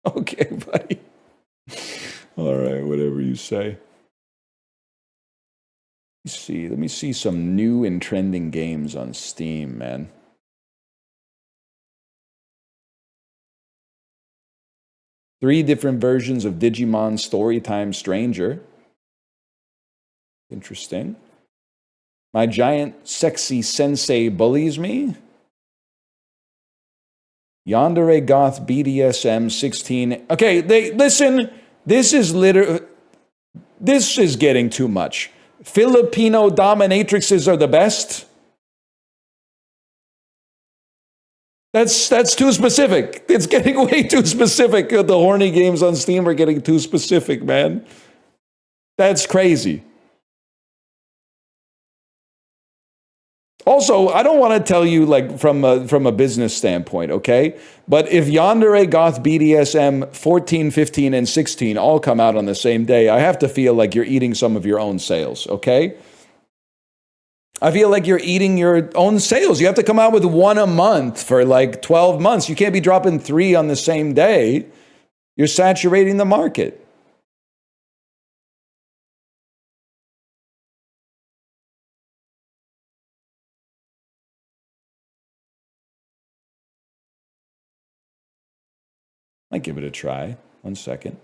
Speaker 1: Okay, buddy. All right, whatever you say. Let me see some new and trending games on Steam, man. Three different versions of Digimon Storytime Stranger. Interesting. My giant sexy sensei bullies me. Yandere Goth BDSM 16. Okay, listen. This is getting too much. Filipino dominatrixes are the best. That's too specific. It's getting way too specific. The horny games on Steam are getting too specific, man. That's crazy. Also, I don't want to tell you like from a business standpoint, okay? But if Yandere Goth BDSM 14, 15, and 16 all come out on the same day, I have to feel like you're eating some of your own sales, okay? I feel like you're eating your own sales. You have to come out with one a month for like 12 months. You can't be dropping 3 on the same day. You're saturating the market. Might give it a try. 1 second.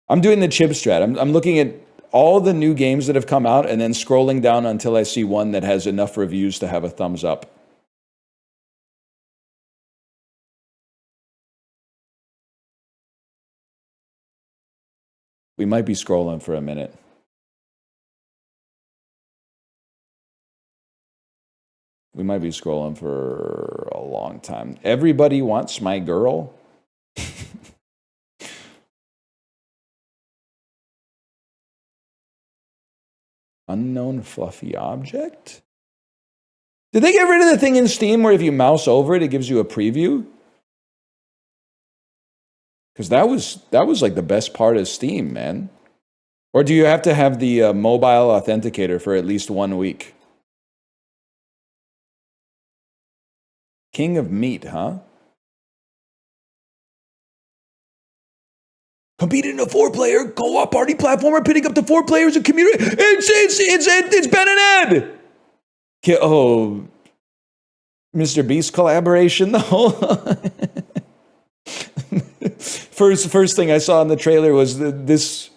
Speaker 1: I'm doing the chip strat. I'm looking at all the new games that have come out and then scrolling down until I see one that has enough reviews to have a thumbs up. We might be scrolling for a minute. We might be scrolling for a long time. Everybody Wants My Girl. Unknown fluffy object? Did they get rid of the thing in Steam where if you mouse over it, it gives you a preview? Because that was like the best part of Steam, man. Or do you have to have the mobile authenticator for at least 1 week? King of Meat, huh? Competing in a 4-player co-op party platformer, pitting up to 4 players in community. It's Ben and Ed. Oh, Mr. Beast collaboration though. First thing I saw in the trailer was this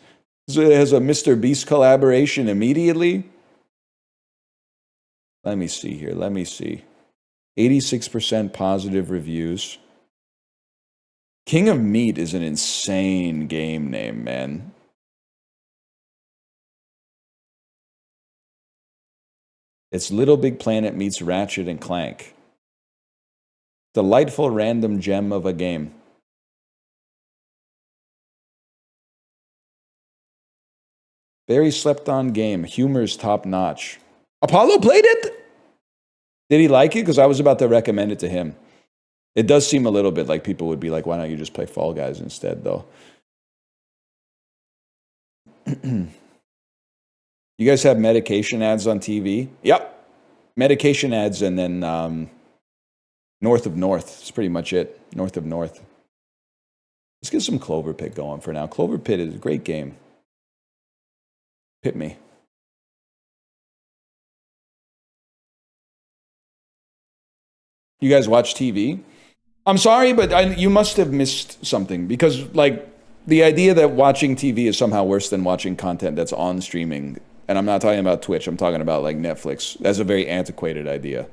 Speaker 1: has a Mr. Beast collaboration immediately. Let me see here. 86% positive reviews. King of Meat is an insane game name, man. It's Little Big Planet meets Ratchet and Clank. Delightful random gem of a game. Very slept-on game. Humor's top-notch. Apollo played it? Did he like it? Because I was about to recommend it to him. It does seem a little bit like people would be like, why don't you just play Fall Guys instead, though? You guys have medication ads on TV? Yep. Medication ads and then North of North. That's pretty much it. North of North. Let's get some Cloverpit going for now. Cloverpit is a great game. Pit me. You guys watch TV? I'm sorry, but you must have missed something because, like, the idea that watching TV is somehow worse than watching content that's on streaming, and I'm not talking about Twitch, I'm talking about, like, Netflix. That's a very antiquated idea.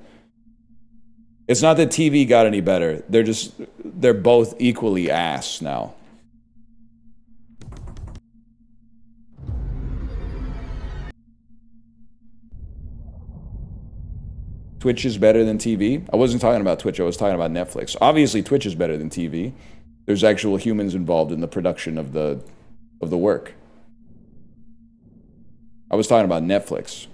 Speaker 1: It's not that TV got any better. They're both equally ass now. Twitch is better than TV. I wasn't talking about Twitch. I was talking about Netflix. Obviously, Twitch is better than TV. There's actual humans involved in the production of the work. I was talking about Netflix.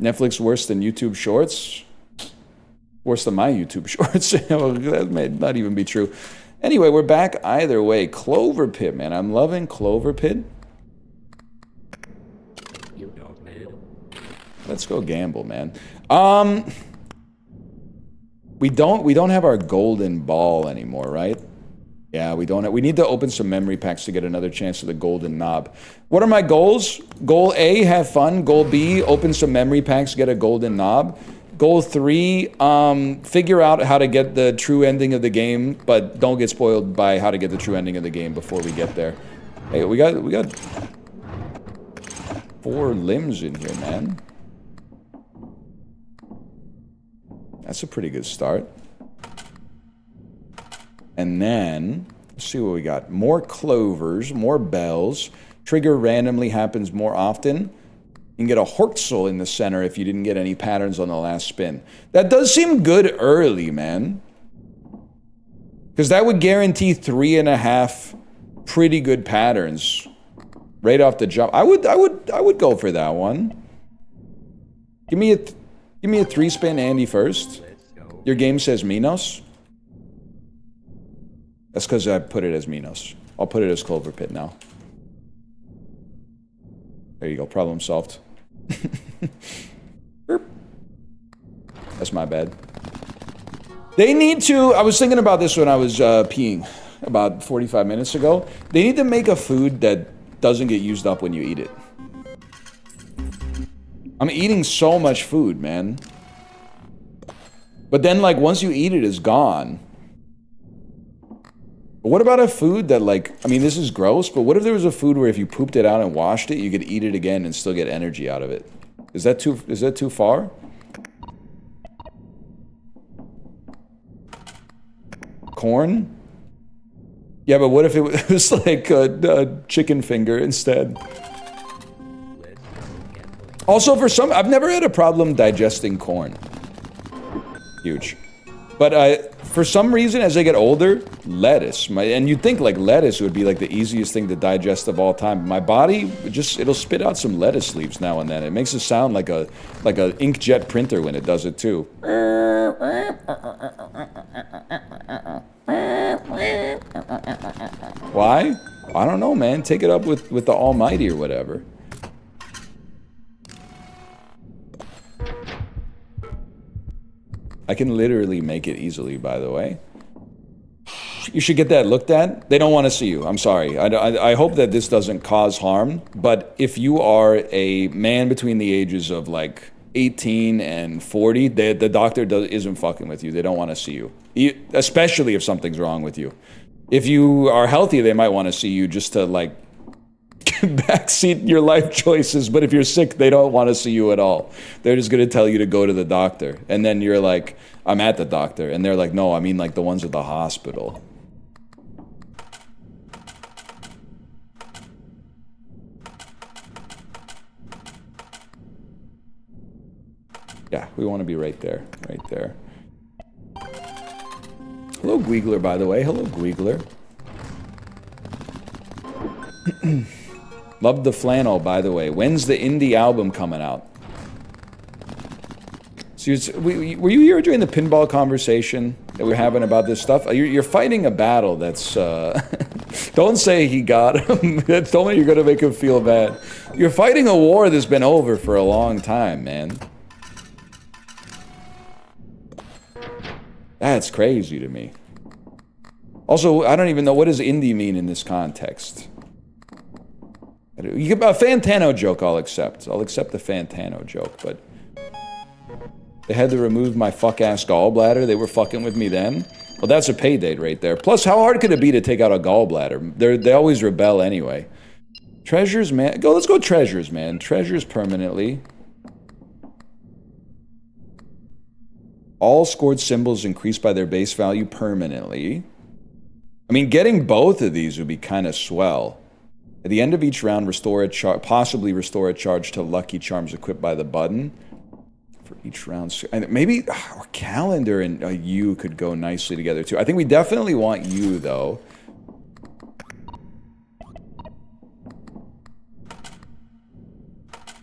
Speaker 1: Netflix worse than YouTube Shorts? Worse than my YouTube Shorts? That may not even be true. Anyway, we're back either way. Cloverpit, man. I'm loving Cloverpit. You,
Speaker 3: 有 dog man.
Speaker 1: Let's go gamble, man. We don't have our golden ball anymore, right? Yeah, we don't. We need to open some memory packs to get another chance at the golden knob. What are my goals? Goal A, have fun. Goal B, open some memory packs, get a golden knob. Goal 3, figure out how to get the true ending of the game, but don't get spoiled by how to get the true ending of the game before we get there. Hey, we got 4 limbs in here, man. That's a pretty good start. And then, let's see what we got. More clovers, more bells. Trigger randomly happens more often. You can get a Hortzel in the center if you didn't get any patterns on the last spin. That does seem good early, man. Because that would guarantee 3.5 pretty good patterns right off the jump. I would go for that one. Give me a 3-spin Andy first. Your game says Minos. That's because I put it as Minos. I'll put it as Cloverpit now. There you go, problem solved. That's my bad. They need to, I was thinking about this when I was peeing about 45 minutes ago. They need to make a food that doesn't get used up when you eat it. I'm eating so much food, man. But then, like, once you eat it, it's gone. But what about a food that, like, I mean, this is gross, but what if there was a food where if you pooped it out and washed it, you could eat it again and still get energy out of it? Is that too far? Corn? Yeah, but what if it was like a chicken finger instead? Also, I've never had a problem digesting corn. Huge. But for some reason, as I get older, lettuce. And you'd think like lettuce would be like the easiest thing to digest of all time. My body it'll spit out some lettuce leaves now and then. It makes it sound like a inkjet printer when it does it too. Why? I don't know, man. Take it up with the Almighty or whatever. I can literally make it easily, by the way. You should get that looked at. They don't want to see you. I'm sorry. I hope that this doesn't cause harm. But if you are a man between the ages of like 18 and 40, the doctor isn't fucking with you. They don't want to see you. Especially if something's wrong with you. If you are healthy, they might want to see you just to like backseat your life choices. But if you're sick, they don't want to see you at all. They're just going to tell you to go to the doctor. And then you're like, I'm at the doctor. And they're like, no, I mean like the ones at the hospital. Yeah, we want to be right there. Right there. Hello, Gweegler, by the way. Hello, Gweegler. Love the flannel, by the way. When's the indie album coming out? So were you here during the pinball conversation that we're having about this stuff? You're fighting a battle that's... don't say he got him. Don't me you're going to make him feel bad. You're fighting a war that's been over for a long time, man. That's crazy to me. Also, I don't even know, what does indie mean in this context? You get a Fantano joke, I'll accept. I'll accept the Fantano joke, but... They had to remove my fuck-ass gallbladder. They were fucking with me then. Well, that's a pay date right there. Plus, how hard could it be to take out a gallbladder? They always rebel anyway. Treasures, man. Let's go treasures, man. Treasures permanently. All scored symbols increased by their base value permanently. I mean, getting both of these would be kind of swell. At the end of each round, possibly restore a charge to lucky charms equipped by the button. For each round. And maybe our calendar and you could go nicely together too. I think we definitely want you though.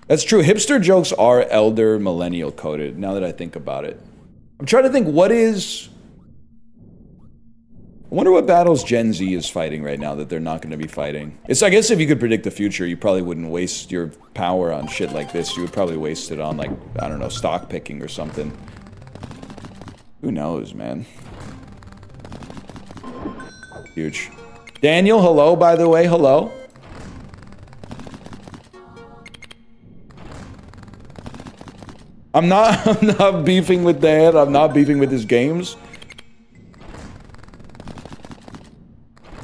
Speaker 1: That's true. Hipster jokes are elder millennial coded, now that I think about it. I'm trying to think what is... I wonder what battles Gen Z is fighting right now that they're not going to be fighting. I guess if you could predict the future, you probably wouldn't waste your power on shit like this. You would probably waste it on, like, I don't know, stock picking or something. Who knows, man? Huge. Daniel, hello, by the way, hello. I'm not beefing with Dad. I'm not beefing with his games.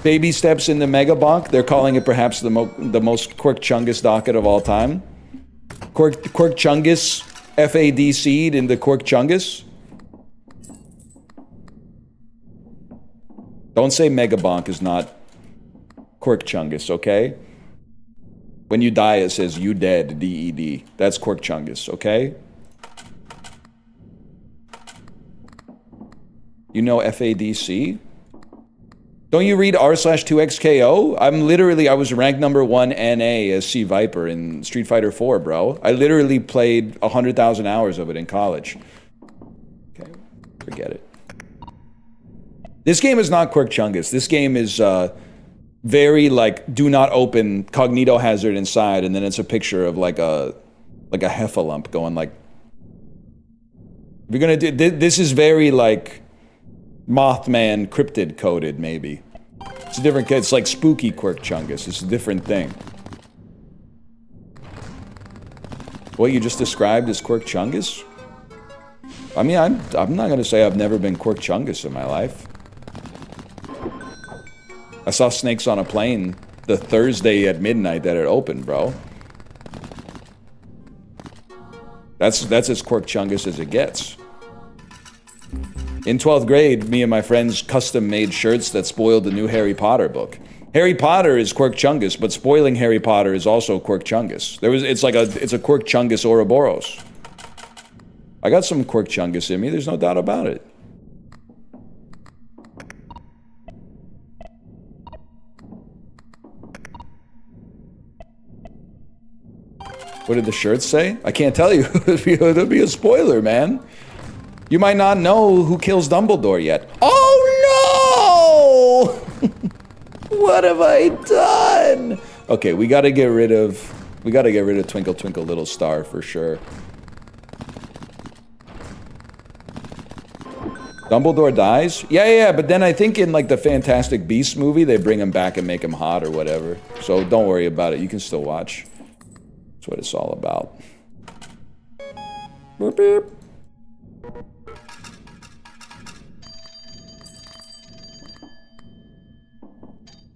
Speaker 1: Baby steps in the Mega Bonk. They're calling it perhaps the most Quirk-Chungus docket of all time. Quirk-Chungus, FADC'd in the Quirk-Chungus. Don't say Mega Bonk is not Quirk-Chungus, okay? When you die, it says you dead, D-E-D. That's Quirk-Chungus, okay? You know FADC? Don't you read r/2xko? I was ranked number 1 NA as C Viper in Street Fighter 4, bro. I literally played 100,000 hours of it in college. Okay, forget it. This game is not Quirk-Chungus. This game is very like do not open cognito hazard inside, and then it's a picture of like a heffalump going like. If you're gonna do this is very like Mothman cryptid coded maybe. It's a different. It's like spooky Quirk-Chungus. It's a different thing. What you just described is Quirk-Chungus? I mean, I'm not gonna say I've never been Quirk-Chungus in my life. I saw snakes on a plane the Thursday at midnight that it opened, bro. That's as Quirk-Chungus as it gets. In 12th grade, me and my friends custom made shirts that spoiled the new Harry Potter book. Harry Potter is Quirk-Chungus, but spoiling Harry Potter is also Quirk-Chungus. It's a Quirk-Chungus Ouroboros. I got some Quirk-Chungus in me, there's no doubt about it. What did the shirts say? I can't tell you. It'll be a spoiler, man. You might not know who kills Dumbledore yet. Oh no! What have I done? Okay, we gotta get rid of Twinkle Twinkle Little Star for sure. Dumbledore dies? Yeah, but then I think in like the Fantastic Beasts movie, they bring him back and make him hot or whatever. So don't worry about it, you can still watch. That's what it's all about. Boop, beep.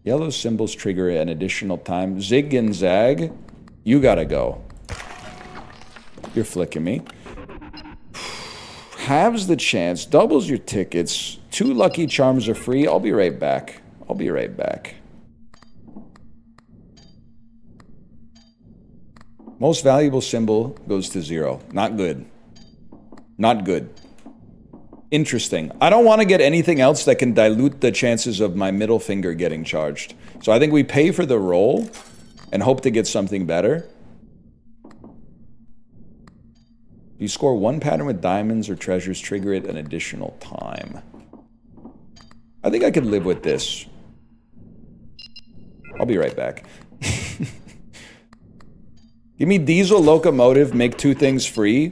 Speaker 1: Yellow symbols trigger an additional time. Zig and Zag, you gotta go. You're flicking me. Halves the chance, doubles your tickets. 2 lucky charms are free. I'll be right back. I'll be right back. Most valuable symbol goes to 0. Not good. Not good. Interesting. I don't want to get anything else that can dilute the chances of my middle finger getting charged. So I think we pay for the roll and hope to get something better. You score 1 pattern with diamonds or treasures, trigger it an additional time. I think I could live with this. I'll be right back. Give me diesel, locomotive, make 2 things free.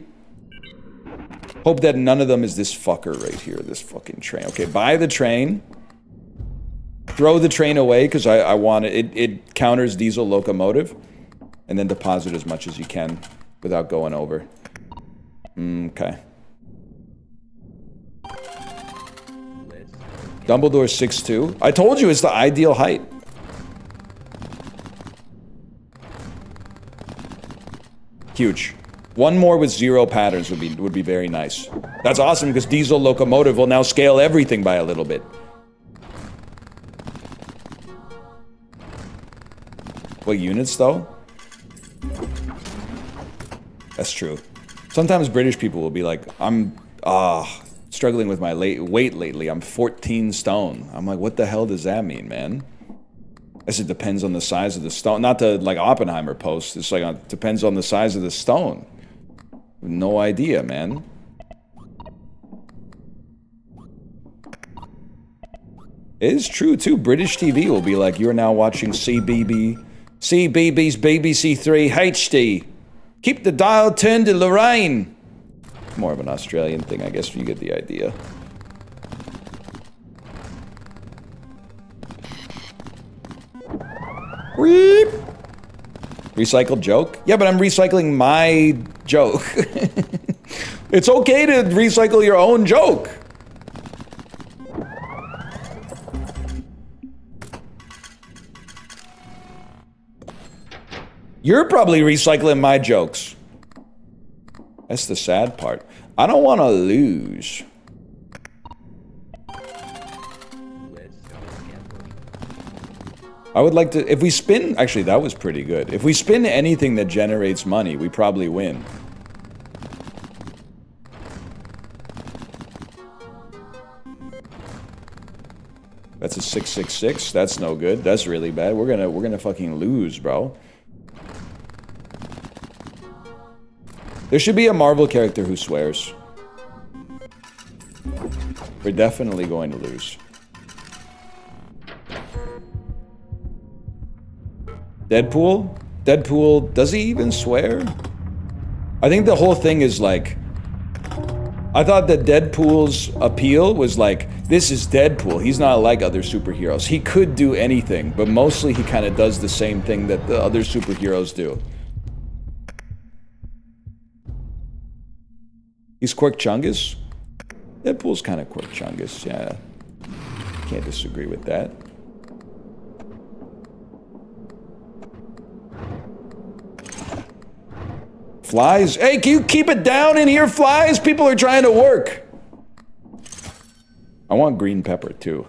Speaker 1: Hope that none of them is this fucker right here, this fucking train. Okay, buy the train. Throw the train away, because I want it. It counters diesel, locomotive. And then deposit as much as you can without going over. Okay. Dumbledore 6'2". I told you it's the ideal height. Huge. 1 more with 0 patterns would be very nice. That's awesome because diesel locomotive will now scale everything by a little bit. What units though? That's true. Sometimes British people will be like, I'm struggling with my weight lately. I'm 14 stone. I'm like, what the hell does that mean, man? I guess it depends on the size of the stone. Not to like Oppenheimer post. It's like it depends on the size of the stone. No idea, man. It is true too. British TV will be like, you're now watching CBeebies BBC 3 HD. Keep the dial turned to Lorraine. more of an Australian thing, I guess. You get the idea. Weep. Recycled joke? Yeah, but I'm recycling my joke. It's okay to recycle your own joke. You're probably recycling my jokes. That's the sad part. I don't want to lose. I would like to, if we spin, actually that was pretty good. If we spin anything that generates money, we probably win. That's a 666. That's no good. That's really bad. We're gonna fucking lose, bro. There should be a Marvel character who swears. We're definitely going to lose. Deadpool? Deadpool, does he even swear? I think the whole thing is like, I thought that Deadpool's appeal was like, this is Deadpool. He's not like other superheroes. He could do anything, but mostly he kind of does the same thing that the other superheroes do. He's Quirk Chungus? Deadpool's kind of Quirk Chungus, yeah. Can't disagree with that. Flies? Hey, can you keep it down in here, flies? People are trying to work. I want green pepper, too.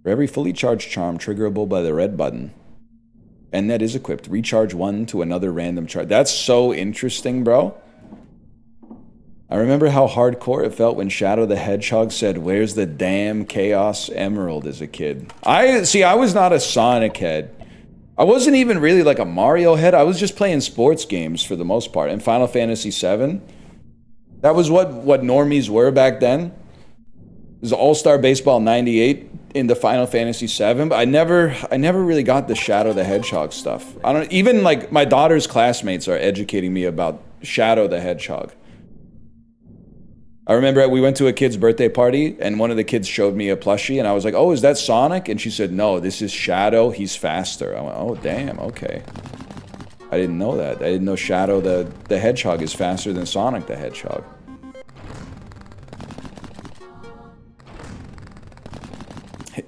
Speaker 1: For every fully charged charm triggerable by the red button, and that is equipped, recharge one to another random charge. That's so interesting, bro. I remember how hardcore it felt when Shadow the Hedgehog said, "Where's the damn Chaos Emerald?" as a kid. I was not a Sonic head. I wasn't even really like a Mario head. I was just playing sports games for the most part. And Final Fantasy VII, that was what normies were back then. It was All-Star Baseball 98 into Final Fantasy VII, but I never really got the Shadow the Hedgehog stuff. I don't even like my daughter's classmates are educating me about Shadow the Hedgehog. I remember we went to a kid's birthday party and one of the kids showed me a plushie and I was like, "Oh, is that Sonic?" And she said, "No, this is Shadow. He's faster." I went, "Oh, damn, okay." I didn't know that. I didn't know Shadow the Hedgehog is faster than Sonic the Hedgehog.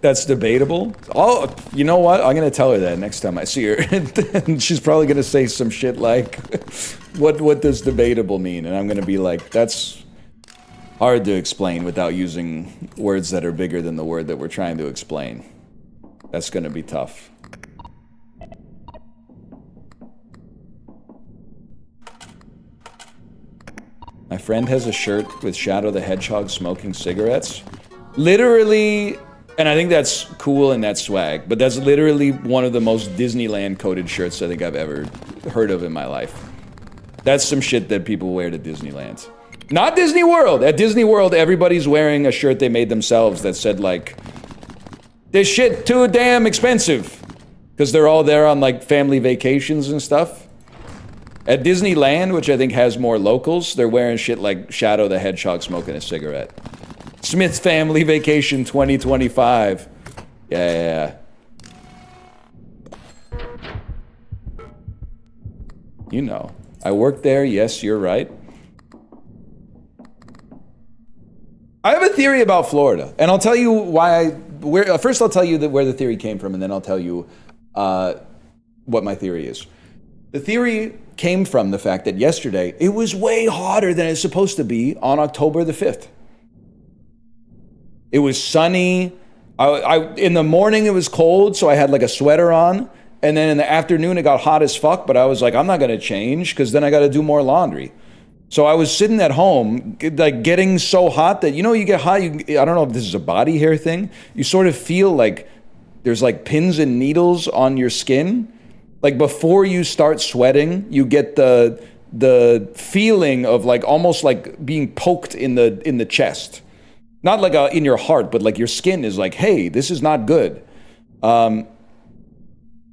Speaker 1: That's debatable. Oh, you know what? I'm gonna tell her that next time I see her. And she's probably gonna say some shit like, what does debatable mean? And I'm gonna be like, that's hard to explain without using words that are bigger than the word that we're trying to explain. That's gonna be tough. My friend has a shirt with Shadow the Hedgehog smoking cigarettes. Literally, and I think that's cool and that's swag, but that's literally one of the most Disneyland coded shirts I think I've ever heard of in my life. That's some shit that people wear to Disneyland. Not Disney World. At Disney World, everybody's wearing a shirt they made themselves that said like, "This shit too damn expensive," because they're all there on like family vacations and stuff. At Disneyland, which I think has more locals, they're wearing shit like Shadow the Hedgehog smoking a cigarette. Smith's Family Vacation 2025. Yeah. You know. I worked there, yes, you're right. I have a theory about Florida, and I'll tell you why first I'll tell you where the theory came from, and then I'll tell you what my theory is. The theory came from the fact that yesterday, it was way hotter than it's supposed to be on October the 5th. It was sunny. In the morning it was cold, so I had like a sweater on. And then in the afternoon it got hot as fuck, but I was like, I'm not gonna change because then I gotta do more laundry. So I was sitting at home, like getting so hot that, you know, you get hot, I don't know if this is a body hair thing. You sort of feel like there's like pins and needles on your skin. Like before you start sweating, you get the feeling of like almost like being poked in the chest. Not like in your heart, but like your skin is like, hey, this is not good.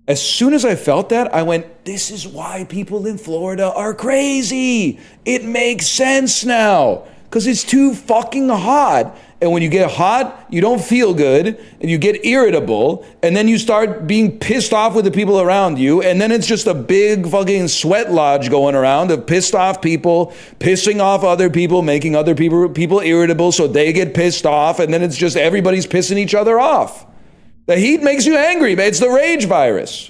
Speaker 1: As soon as I felt that, I went, this is why people in Florida are crazy. It makes sense now. Because it's too fucking hot. And when you get hot, you don't feel good, and you get irritable, and then you start being pissed off with the people around you, and then it's just a big fucking sweat lodge going around of pissed off people, pissing off other people, making other people irritable so they get pissed off, and then it's just everybody's pissing each other off. The heat makes you angry, man. It's the rage virus.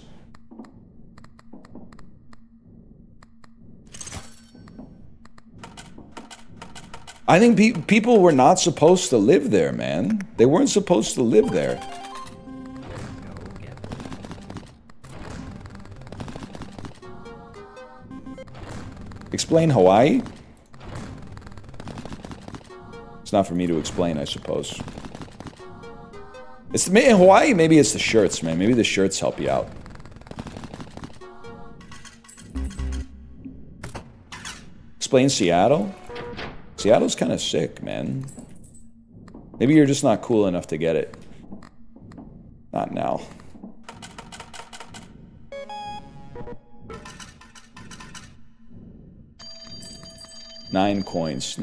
Speaker 1: I think people were not supposed to live there, man. They weren't supposed to live there. Explain Hawaii? It's not for me to explain, I suppose. It's in Hawaii, maybe it's the shirts, man. Maybe the shirts help you out. Explain Seattle? Seattle's kind of sick, man. Maybe you're just not cool enough to get it. Not now. Nine coins,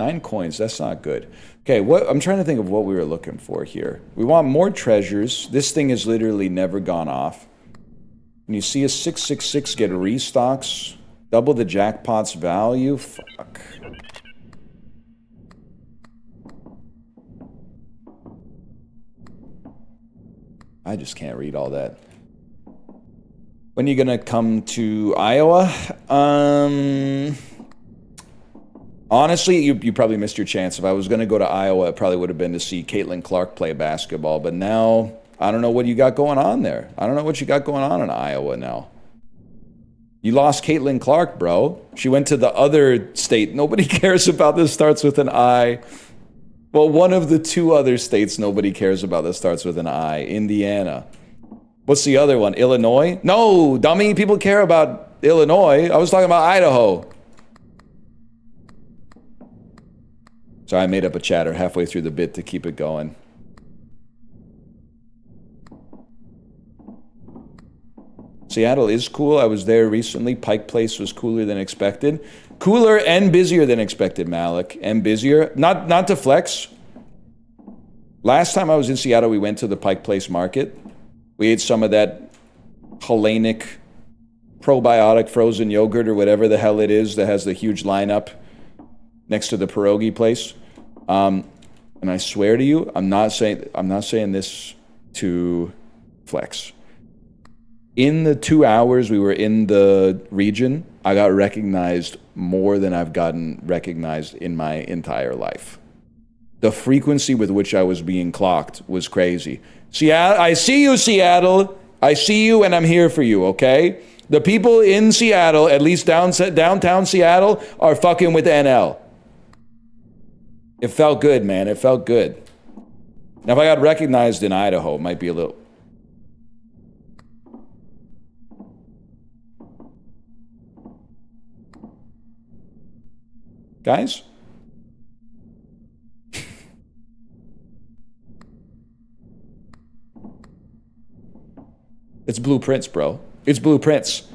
Speaker 1: that's not good. Okay, I'm trying to think of what we were looking for here. We want more treasures. This thing has literally never gone off. When you see a 666 get restocks, double the jackpot's value, fuck. I just can't read all that. When are you gonna come to Iowa? Honestly, you probably missed your chance. If I was gonna go to Iowa, it probably would have been to see Caitlin Clark play basketball. But now, I don't know what you got going on there. I don't know what you got going on in Iowa now. You lost Caitlin Clark, bro. She went to the other state. Nobody cares about this starts with an I. Well, one of the two other states nobody cares about that starts with an I. Indiana. What's the other one? Illinois? No, dummy. People care about Illinois. I was talking about Idaho. Sorry, I made up a chatter halfway through the bit to keep it going. Seattle is cool. I was there recently. Pike Place was cooler than expected. Cooler and busier than expected, Malik. And busier. Not to flex. Last time I was in Seattle, we went to the Pike Place Market. We ate some of that Hellenic probiotic frozen yogurt or whatever the hell it is that has the huge lineup next to the pierogi place. And I swear to you, I'm not saying this to flex. In the 2 hours we were in the region, I got recognized more than I've gotten recognized in my entire life. The frequency with which I was being clocked was crazy. Seattle, I see you, Seattle. I see you, and I'm here for you, okay? The people in Seattle, at least downtown Seattle, are fucking with NL. It felt good, man. It felt good. Now, if I got recognized in Idaho, it might be a little... Guys? It's blueprints, bro. It's blueprints.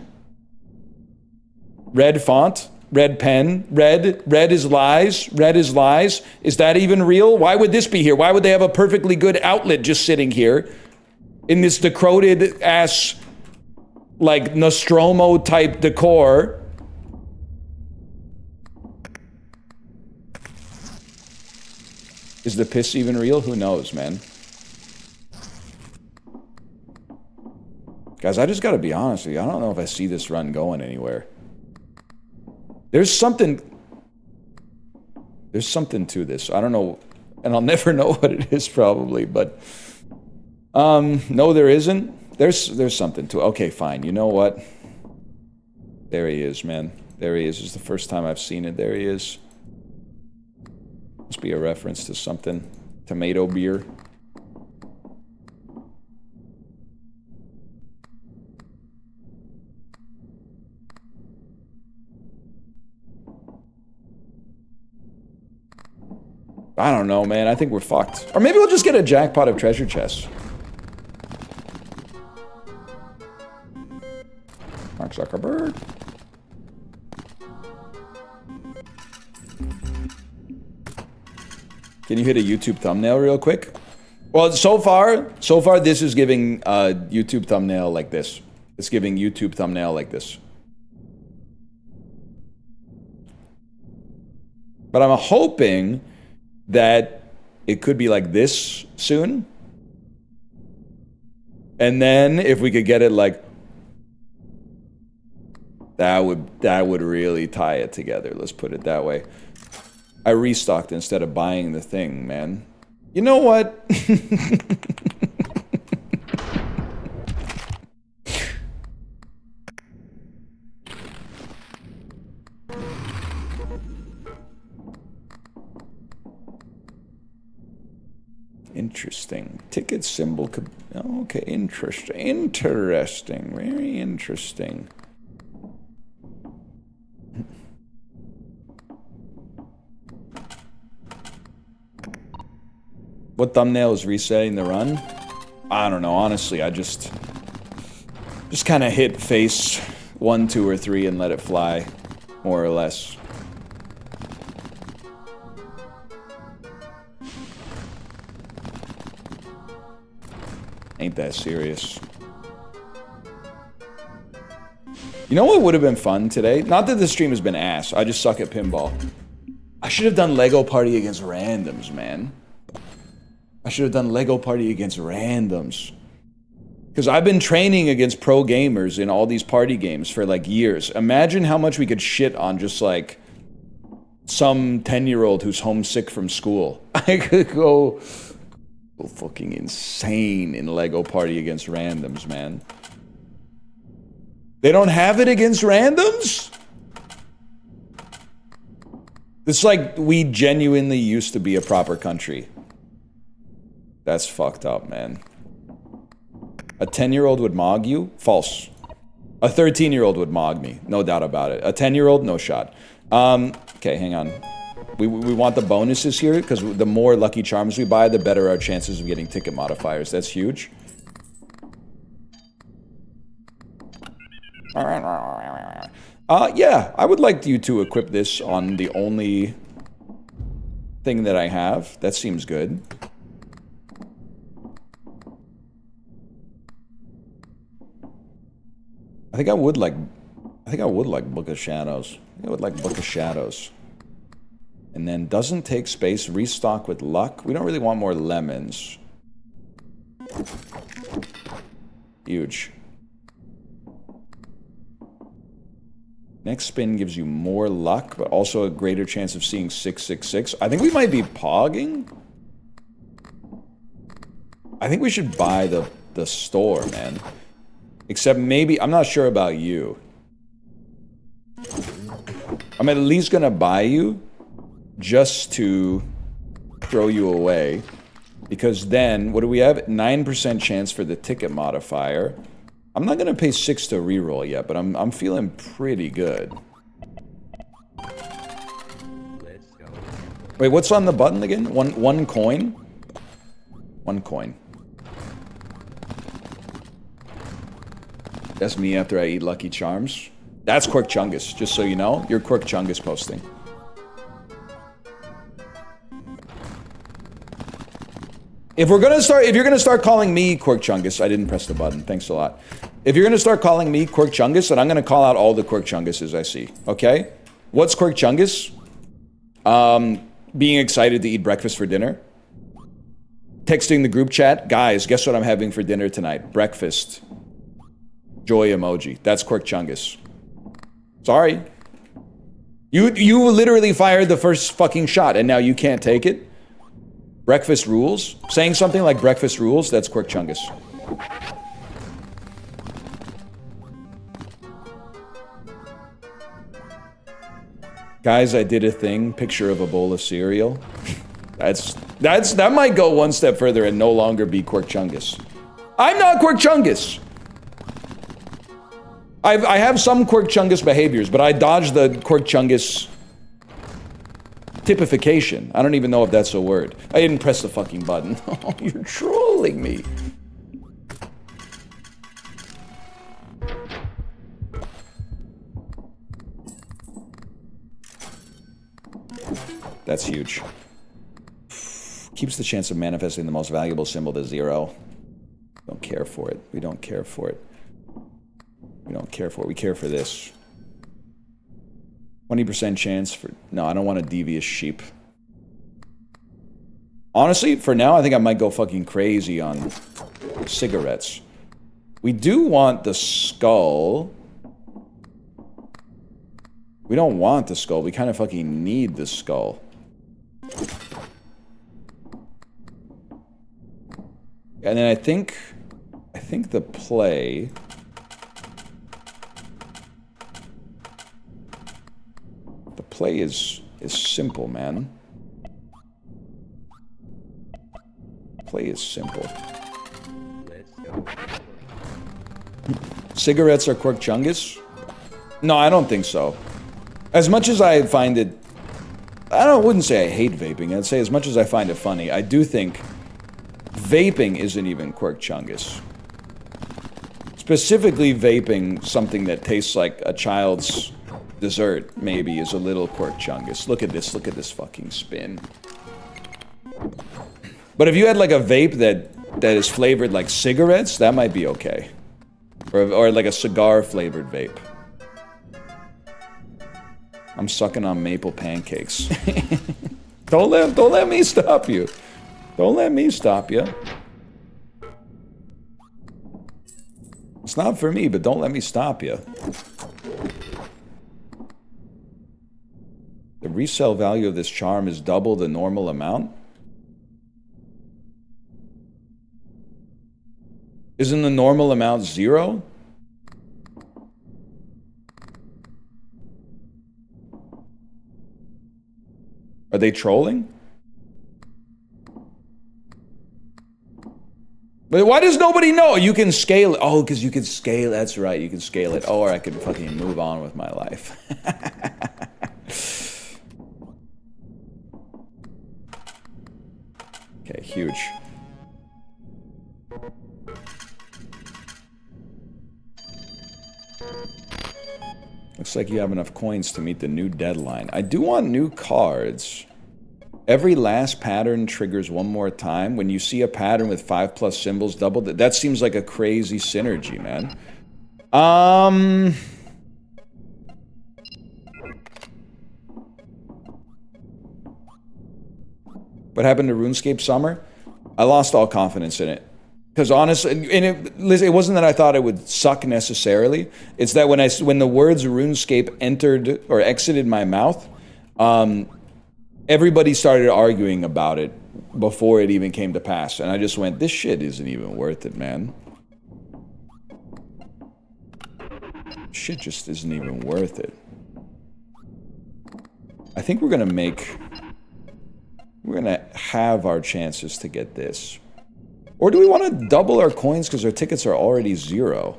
Speaker 1: Red font, red pen, red is lies, red is lies. Is that even real? Why would this be here? Why would they have a perfectly good outlet just sitting here in this decrepit ass, like Nostromo type decor? Is the piss even real? Who knows, man? Guys, I just gotta be honest with you. I don't know if I see this run going anywhere. There's something to this. I don't know, and I'll never know what it is probably, but no, there isn't. There's something to it. Okay, fine. You know what? There he is, man. There he is. It's the first time I've seen it. There he is. Must be a reference to something. Tomato beer. I don't know, man. I think we're fucked. Or maybe we'll just get a jackpot of treasure chests. Mark Zuckerberg. Can you hit a YouTube thumbnail real quick? Well, so far, this is giving YouTube thumbnail like this. It's giving YouTube thumbnail like this. But I'm hoping that it could be like this soon. And then if we could get it like that would really tie it together. Let's put it that way. I restocked instead of buying the thing, man. You know what? Interesting. Ticket symbol could... Okay, interesting. Interesting. Very interesting. What thumbnail is resetting the run? I don't know, honestly. I just kind of hit face 1, 2, or 3 and let it fly, more or less. Ain't that serious. You know what would have been fun today? Not that the stream has been ass. I just suck at pinball. I should have done Lego Party against randoms, man. I should have done Lego Party against randoms. Because I've been training against pro gamers in all these party games for like years. Imagine how much we could shit on just like some 10-year-old who's homesick from school. I could go fucking insane in Lego Party against randoms, man. They don't have it against randoms? It's like we genuinely used to be a proper country. That's fucked up, man. A 10-year-old would mog you? False. A 13-year-old would mog me. No doubt about it. A 10-year-old? No shot. Okay, hang on. We want the bonuses here, because the more Lucky Charms we buy, the better our chances of getting ticket modifiers. That's huge. Yeah, I would like you to equip this on the only thing that I have. That seems good. I think I would like Book of Shadows. I would like Book of Shadows. And then doesn't take space, restock with luck. We don't really want more lemons. Huge. Next spin gives you more luck, but also a greater chance of seeing 666. I think we might be pogging. I think we should buy the store, man. Except maybe, I'm not sure about you. I'm at least gonna buy you just to throw you away. Because then, what do we have? 9% chance for the ticket modifier. I'm not gonna pay 6 to reroll yet, but I'm feeling pretty good.
Speaker 3: Let's go.
Speaker 1: Wait, what's on the button again? One coin? 1 coin. That's me after I eat Lucky Charms. That's Quirk Chungus, just so you know. You're Quirk Chungus posting. If you're gonna start calling me Quirk Chungus, I didn't press the button. Thanks a lot. If you're gonna start calling me Quirk Chungus, then I'm gonna call out all the Quirk Chunguses I see. Okay? What's Quirk Chungus? Being excited to eat breakfast for dinner. Texting the group chat, guys, guess what I'm having for dinner tonight? Breakfast. Joy emoji. That's Quirk Chungus. Sorry. You literally fired the first fucking shot and now you can't take it? Breakfast rules? Saying something like breakfast rules, that's Quirk Chungus. Guys, I did a thing, picture of a bowl of cereal. That might go one step further and no longer be Quirk Chungus. I'm not Quirk Chungus! I have some Quirk Chungus behaviors, but I dodge the Quirk Chungus typification. I don't even know if that's a word. I didn't press the fucking button. Oh, you're trolling me. That's huge. Keeps the chance of manifesting the most valuable symbol to 0. Don't care for it. We don't care for it. We don't care for it. We care for this. 20% chance for... No, I don't want a devious sheep. Honestly, for now, I think I might go fucking crazy on cigarettes. We do want the skull. We don't want the skull. We kind of fucking need the skull. And then I think the play... The play is simple, man. Play is simple. Cigarettes are Quirk Chungus? No, I don't think so. As much as I find it... I wouldn't say I hate vaping. I'd say as much as I find it funny, I do think vaping isn't even Quirk Chungus. Specifically vaping something that tastes like a child's dessert, maybe, is a little Quirk Chungus. Look at this fucking spin. But if you had like a vape that is flavored like cigarettes, that might be okay. Or like a cigar flavored vape. I'm sucking on maple pancakes. Don't let me stop you. Don't let me stop you. It's not for me, but don't let me stop you. The resale value of this charm is double the normal amount? Isn't the normal amount 0? Are they trolling? But why does nobody know? You can scale it. Oh, because you can scale. That's right. You can scale it. Or I could fucking move on with my life. Okay, huge. Looks like you have enough coins to meet the new deadline. I do want new cards. Every last pattern triggers one more time. When you see a pattern with 5+ symbols doubled, that seems like a crazy synergy, man. What happened to RuneScape Summer? I lost all confidence in it. Because honestly, and it wasn't that I thought it would suck necessarily. It's that when the words RuneScape entered or exited my mouth, everybody started arguing about it before it even came to pass. And I just went, this shit isn't even worth it, man. Shit just isn't even worth it. I think we're gonna have our chances to get this. Or do we want to double our coins because our tickets are already 0?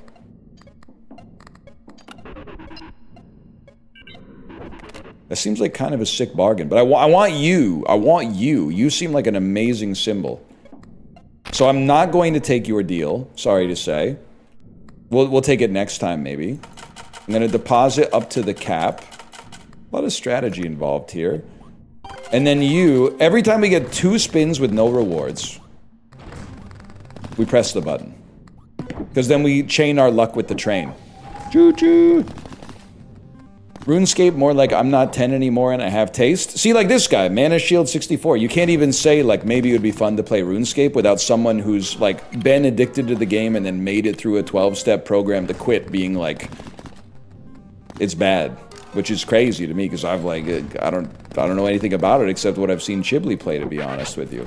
Speaker 1: That seems like kind of a sick bargain. But I want you. I want you. You seem like an amazing symbol. So I'm not going to take your deal. Sorry to say. We'll take it next time, maybe. I'm going to deposit up to the cap. A lot of strategy involved here. And then you, every time we get 2 spins with no rewards, we press the button. Because then we chain our luck with the train. Choo-choo! RuneScape more like I'm not 10 anymore and I have taste. See, like this guy, Mana Shield 64. You can't even say, like, maybe it would be fun to play RuneScape without someone who's, like, been addicted to the game and then made it through a 12-step program to quit being like, it's bad. Which is crazy to me, because I've, like, I don't know anything about it except what I've seen Chiblee play, to be honest with you.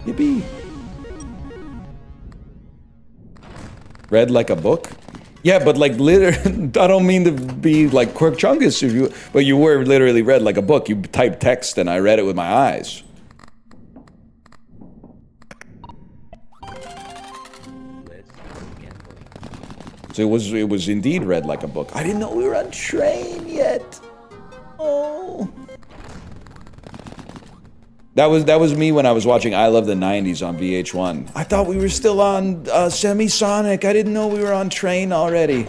Speaker 1: Yippee! Read like a book? Yeah, but like literally, I don't mean to be like Quirk Chungus, but you were literally read like a book. You typed text and I read it with my eyes. So it was indeed read like a book. I didn't know we were on train yet. Oh. That was me when I was watching I Love the 90s on VH1. I thought we were still on Semisonic. I didn't know we were on Train already.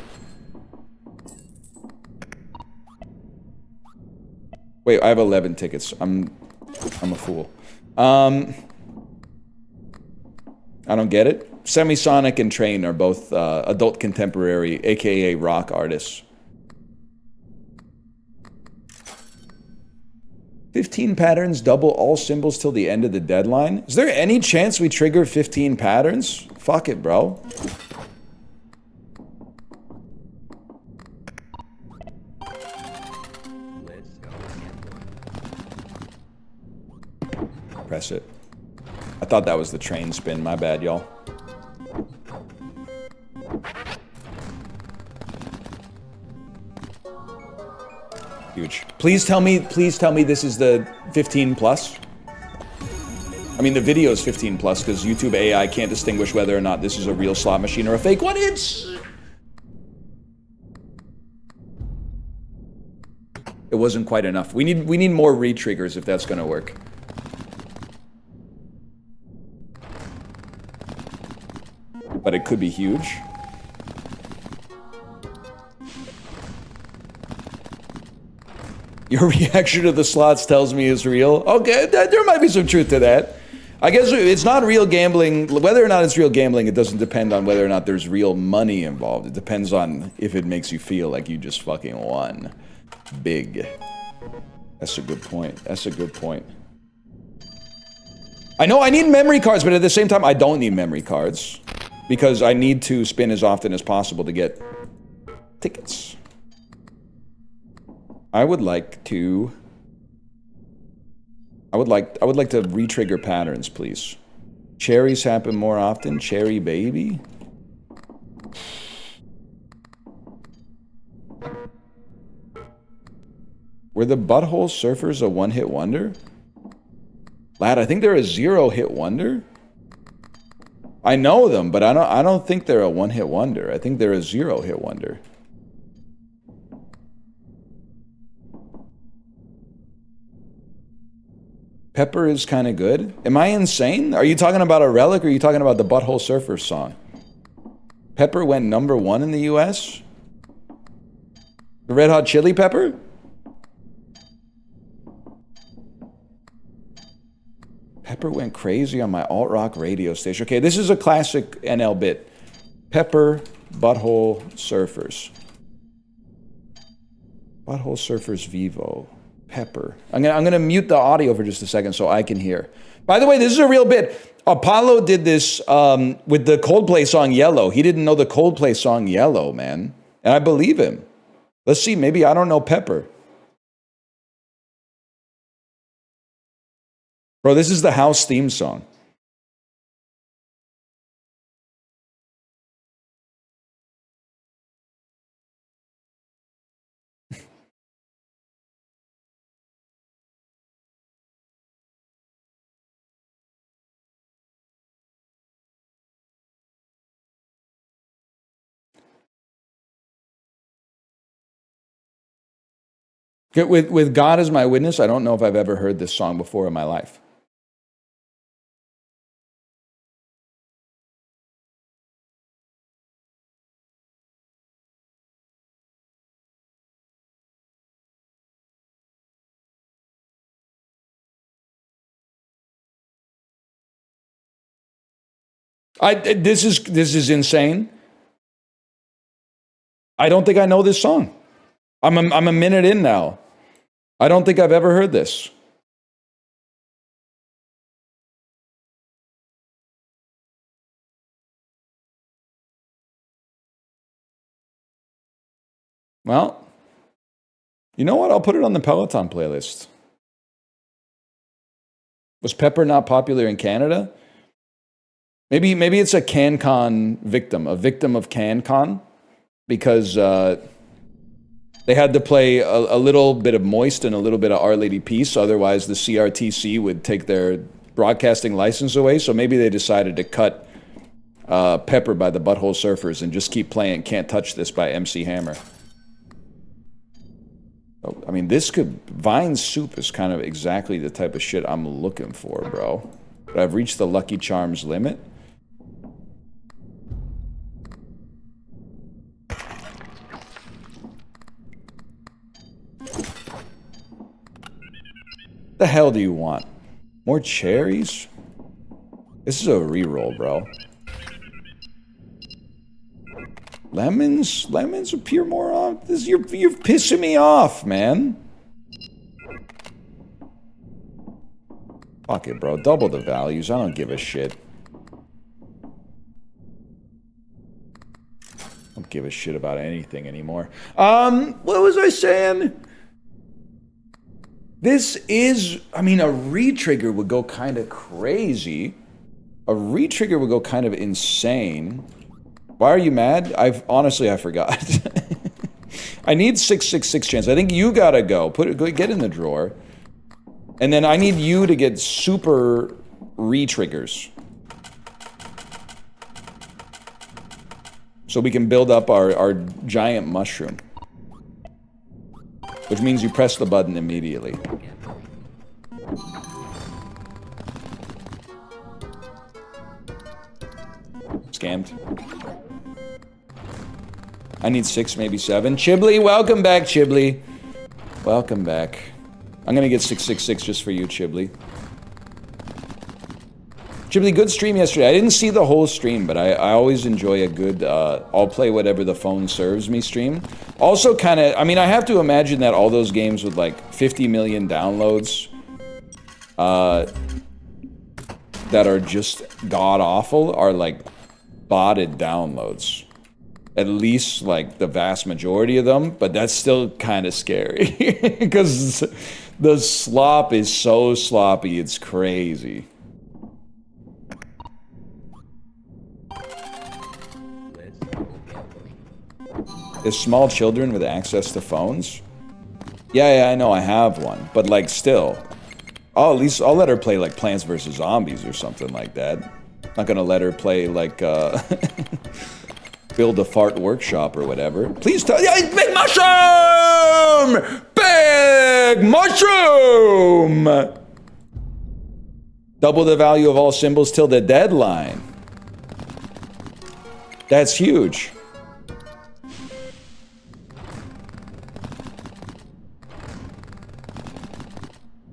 Speaker 1: Wait, I have 11 tickets. I'm a fool. I don't get it. Semisonic and Train are both adult contemporary, aka rock artists. 15 patterns, double all symbols till the end of the deadline. Is there any chance we trigger 15 patterns? Fuck it, bro. Press it. I thought that was the train spin. My bad, y'all. Huge. Please tell me this is the 15 plus. I mean, the video is 15 plus because YouTube AI can't distinguish whether or not this is a real slot machine or a fake one. It wasn't quite enough. We need more re-triggers if that's gonna work. But it could be huge. Your reaction to the slots tells me is real. Okay, there might be some truth to that. I guess it's not real gambling. Whether or not it's real gambling, it doesn't depend on whether or not there's real money involved. It depends on if it makes you feel like you just fucking won. Big. That's a good point. That's a good point. I know I need memory cards, but at the same time, I don't need memory cards. Because I need to spin as often as possible to get tickets. I would like to re-trigger patterns, please. Cherries happen more often. Cherry baby. Were the Butthole Surfers a one-hit wonder? Lad, I think they're a zero-hit wonder. I know them, but I don't think they're a one-hit wonder. I think they're a zero-hit wonder. Pepper is kind of good. Am I insane? Are you talking about a relic or are you talking about the Butthole Surfers song? Pepper went #1 in the US? The Red Hot Chili Pepper? Pepper went crazy on my alt-rock radio station. Okay, this is a classic NL bit. Pepper, Butthole Surfers. Butthole Surfers Vivo. Pepper. I'm gonna mute the audio for just a second so I can hear. By the way, this is a real bit. Apollo did this with the Coldplay song Yellow. He didn't know the Coldplay song Yellow, man. And I believe him. Let's see, maybe I don't know Pepper. Bro, this is the house theme song. With God as my witness, I don't know if I've ever heard this song before in my life. This is insane. I don't think I know this song. I'm a minute in now. I don't think I've ever heard this. Well, you know what? I'll put it on the Peloton playlist. Was Pepper not popular in Canada? Maybe it's a CanCon victim, a victim of CanCon, because they had to play a little bit of Moist and a little bit of Our Lady Peace, otherwise the CRTC would take their broadcasting license away, so maybe they decided to cut Pepper by the Butthole Surfers and just keep playing Can't Touch This by MC Hammer. Oh, I mean, this could... Vine soup is kind of exactly the type of shit I'm looking for, bro. But I've reached the Lucky Charms limit. The hell do you want? More cherries? This is a reroll, bro. Lemons? Lemons appear more often. You're pissing me off, man. Fuck it, bro. Double the values. I don't give a shit. I don't give a shit about anything anymore. What was I saying? This is... I mean, a re-trigger would go kind of crazy. A re-trigger would go kind of insane. Why are you mad? Honestly, I forgot. I need 666 chance. I think you gotta go. Get in the drawer. And then I need you to get super re-triggers. So we can build up our giant mushroom. Which means you press the button immediately. Scammed. I need 6, maybe 7. Chibli, welcome back, Chibli. Welcome back. I'm gonna get 666 just for you, Chibli. Chibli, good stream yesterday. I didn't see the whole stream, but I always enjoy a good, I'll play whatever the phone serves me stream. Also kind of, I mean, I have to imagine that all those games with like 50 million downloads, that are just god-awful are like botted downloads. At least like the vast majority of them, but that's still kind of scary. Because the slop is so sloppy, it's crazy. Is small children with access to phones? Yeah, I know, I have one. But like, still. Oh, at least I'll let her play like Plants vs. Zombies or something like that. Not gonna let her play like, Build a Fart Workshop or whatever. Please tell- yeah, Big Mushroom! Big Mushroom! Double the value of all symbols till the deadline. That's huge.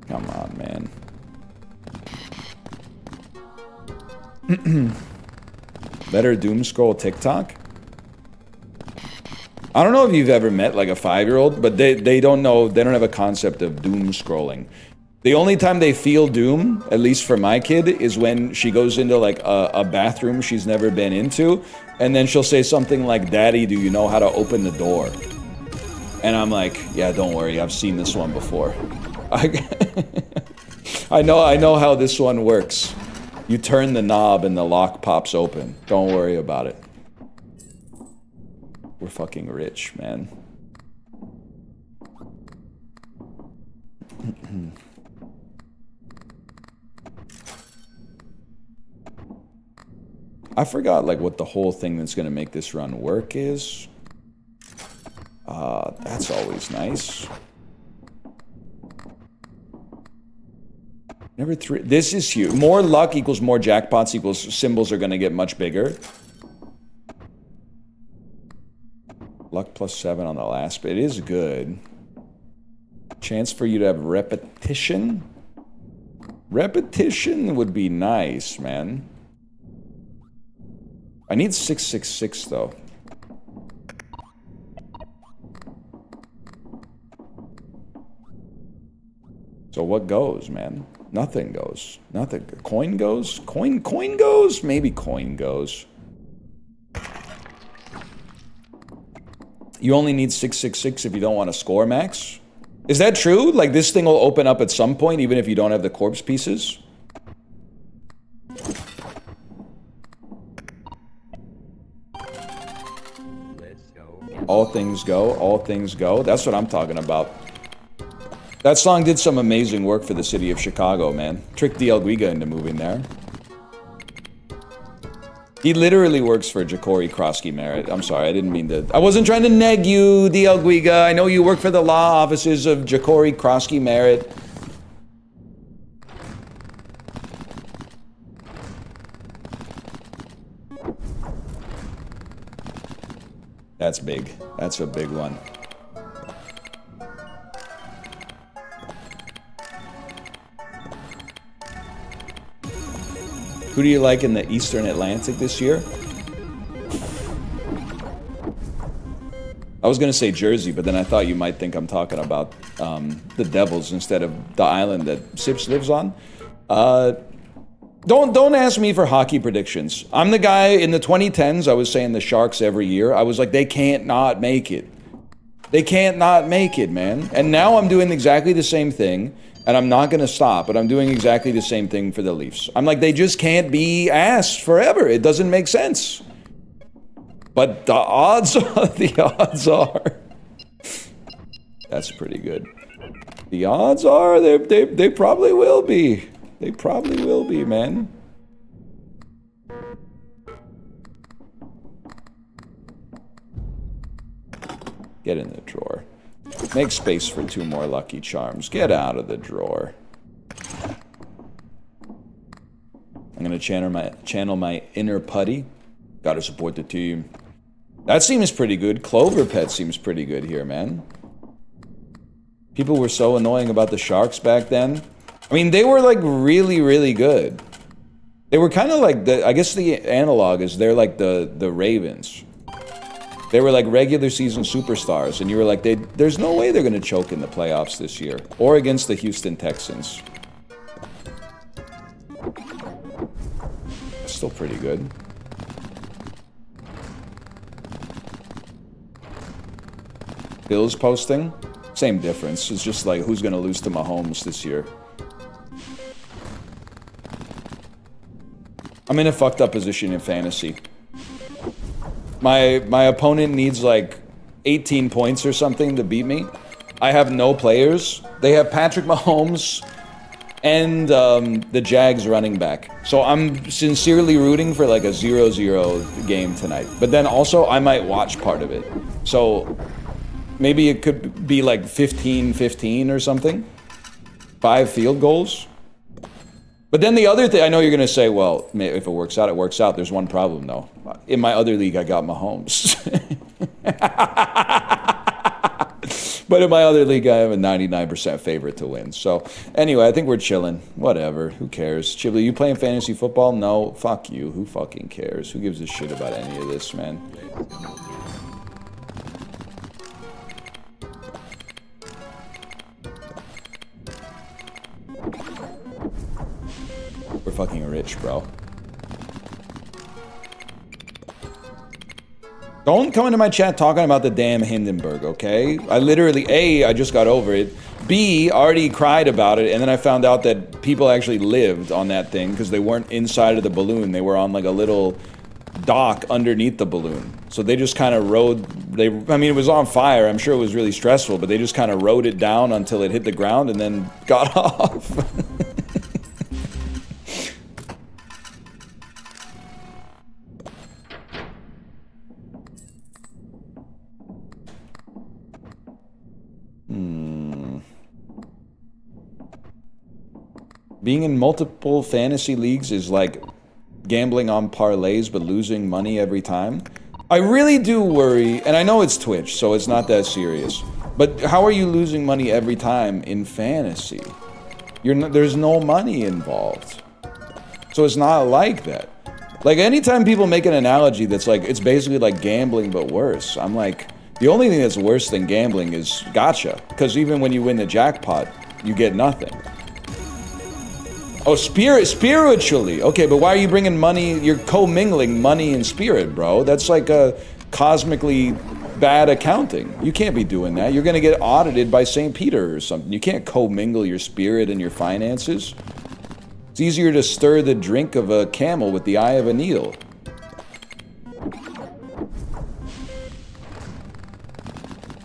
Speaker 1: Come on, man. Let her doom scroll TikTok? I don't know if you've ever met like a 5-year-old, but they don't know, they don't have a concept of doom scrolling. The only time they feel doom, at least for my kid, is when she goes into like a bathroom she's never been into, and then she'll say something like, "Daddy, do you know how to open the door?" And I'm like, yeah, don't worry, I've seen this one before. I know how this one works. You turn the knob and the lock pops open. Don't worry about it. We're fucking rich, man. I forgot like what the whole thing that's gonna make this run work is. That's always nice. Number 3. This is huge. More luck equals more jackpots equals symbols are gonna get much bigger. Luck plus 7 on the last bit is good. Chance for you to have repetition. Repetition would be nice, man. I need 666 though. So what goes, man? Nothing goes. Nothing. Coin goes? Coin goes? Maybe coin goes. You only need 666 if you don't want to score max? Is that true? Like this thing will open up at some point even if you don't have the corpse pieces? All things go, all things go. That's what I'm talking about. That song did some amazing work for the city of Chicago, man. Tricked DL Guiga into moving there. He literally works for Ja'Cory Krosky Merritt. I'm sorry, I didn't mean to. I wasn't trying to neg you, DL Guiga. I know you work for the law offices of Ja'Cory Krosky Merritt. That's big. That's a big one. Who do you like in the Eastern Atlantic this year? I was going to say Jersey, but then I thought you might think I'm talking about the Devils instead of the island that Sips lives on. Don't ask me for hockey predictions. I'm the guy in the 2010s, I was saying the Sharks every year. I was like, they can't not make it. They can't not make it, man. And now I'm doing exactly the same thing. And I'm not going to stop, but I'm doing exactly the same thing for the Leafs. I'm like, they just can't be ass forever. It doesn't make sense. But the odds are, that's pretty good. The odds are they probably will be. They probably will be, man. Get in the drawer. Make space for 2 more Lucky Charms. Get out of the drawer. I'm gonna channel my inner putty. Gotta support the team. That seems pretty good. Cloverpit seems pretty good here, man. People were so annoying about the Sharks back then. I mean, they were like really, really good. They were kind of like I guess the analog is they're like the Ravens. They were like regular season superstars, and you were like, there's no way they're going to choke in the playoffs this year, or against the Houston Texans. Still pretty good. Bills posting, same difference. It's just like, who's going to lose to Mahomes this year? I'm in a fucked up position in fantasy. My opponent needs like 18 points or something to beat me. I have no players. They have Patrick Mahomes and the Jags running back. So I'm sincerely rooting for like a 0-0 game tonight. But then also I might watch part of it. So maybe it could be like 15-15 or something. 5 field goals. But then the other thing, I know you're going to say, well, if it works out, it works out. There's one problem, though. In my other league, I got Mahomes. But in my other league, I have a 99% favorite to win. So anyway, I think we're chilling. Whatever. Who cares? Chibli, you playing fantasy football? No. Fuck you. Who fucking cares? Who gives a shit about any of this, man? We're fucking rich, bro. Don't come into my chat talking about the damn Hindenburg, okay? I literally, A, I just got over it. B, already cried about it, and then I found out that people actually lived on that thing because they weren't inside of the balloon. They were on like a little dock underneath the balloon. So they just kind of rode, I mean, it was on fire. I'm sure it was really stressful, but they just kind of rode it down until it hit the ground and then got off. Being in multiple fantasy leagues is like gambling on parlays but losing money every time. I really do worry, and I know it's Twitch, so it's not that serious. But how are you losing money every time in fantasy? There's no money involved. So it's not like that. Like anytime people make an analogy that's like, it's basically like gambling but worse. I'm like, the only thing that's worse than gambling is gacha. Because even when you win the jackpot, you get nothing. Oh, spiritually. Okay, but why are you bringing money? You're commingling money and spirit, bro. That's like a cosmically bad accounting. You can't be doing that. You're going to get audited by St. Peter or something. You can't commingle your spirit and your finances. It's easier to stir the drink of a camel with the eye of a needle.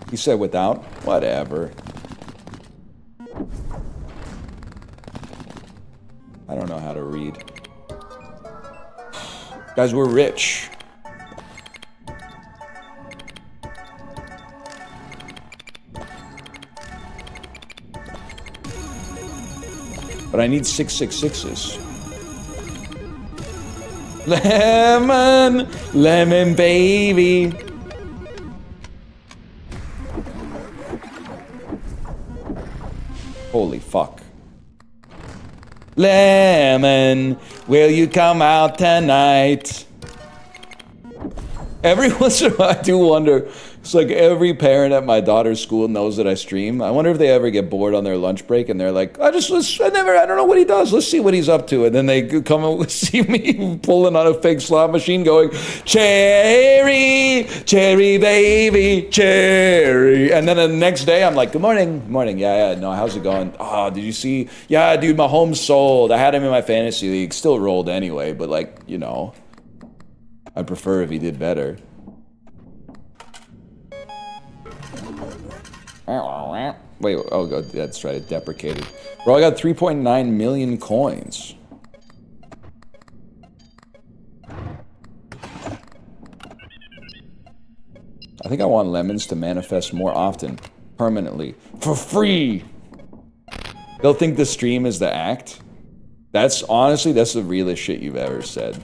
Speaker 1: He said without? Whatever. I don't know how to read. Guys, we're rich. But I need 666s. Lemon, lemon baby. Holy fuck. Lemon, will you come out tonight? Every once in a while I do wonder, it's like every parent at my daughter's school knows that I stream. I wonder if they ever get bored on their lunch break and they're like, I don't know what he does. Let's see what he's up to. And then they come and see me pulling on a fake slot machine going, cherry, cherry baby, cherry. And then the next day I'm like, good morning. Good morning. Yeah, no, how's it going? Oh, did you see? Yeah, dude, my home sold. I had him in my fantasy league. Still rolled anyway, but like, you know, I'd prefer if he did better. Wait, oh god, that's right, it deprecated. Bro, I got 3.9 million coins. I think I want lemons to manifest more often, permanently, for free. They'll think the stream is the act. That's honestly, that's the realest shit you've ever said.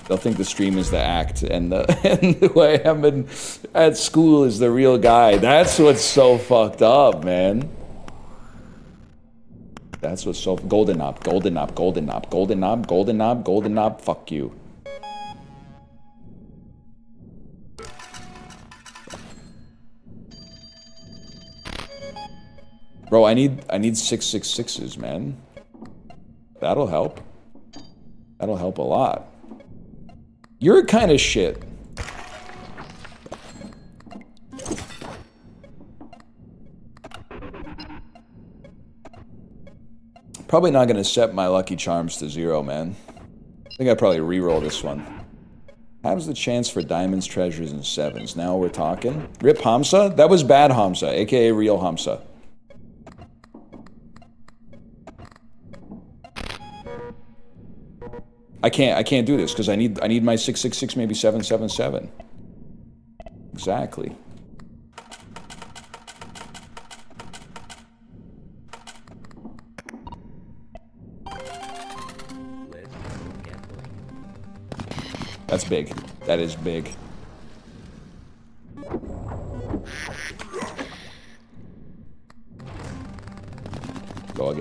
Speaker 1: They'll think the stream is the act, and the way I'm at school is the real guy. That's what's so fucked up, man. That's what's so... Golden knob, golden knob, golden knob, golden knob, golden knob, golden knob, fuck you. Bro, I need 666s, man. That'll help. That'll help a lot. You're kind of shit. Probably not gonna set my Lucky Charms to 0, man. I think I'd probably re-roll this one. How's the chance for diamonds, treasures, and 7s? Now we're talking. Rip Hamza? That was bad Hamza, aka real Hamza. I can't do this because I need my 666, maybe 777. Exactly. That's big. That is big.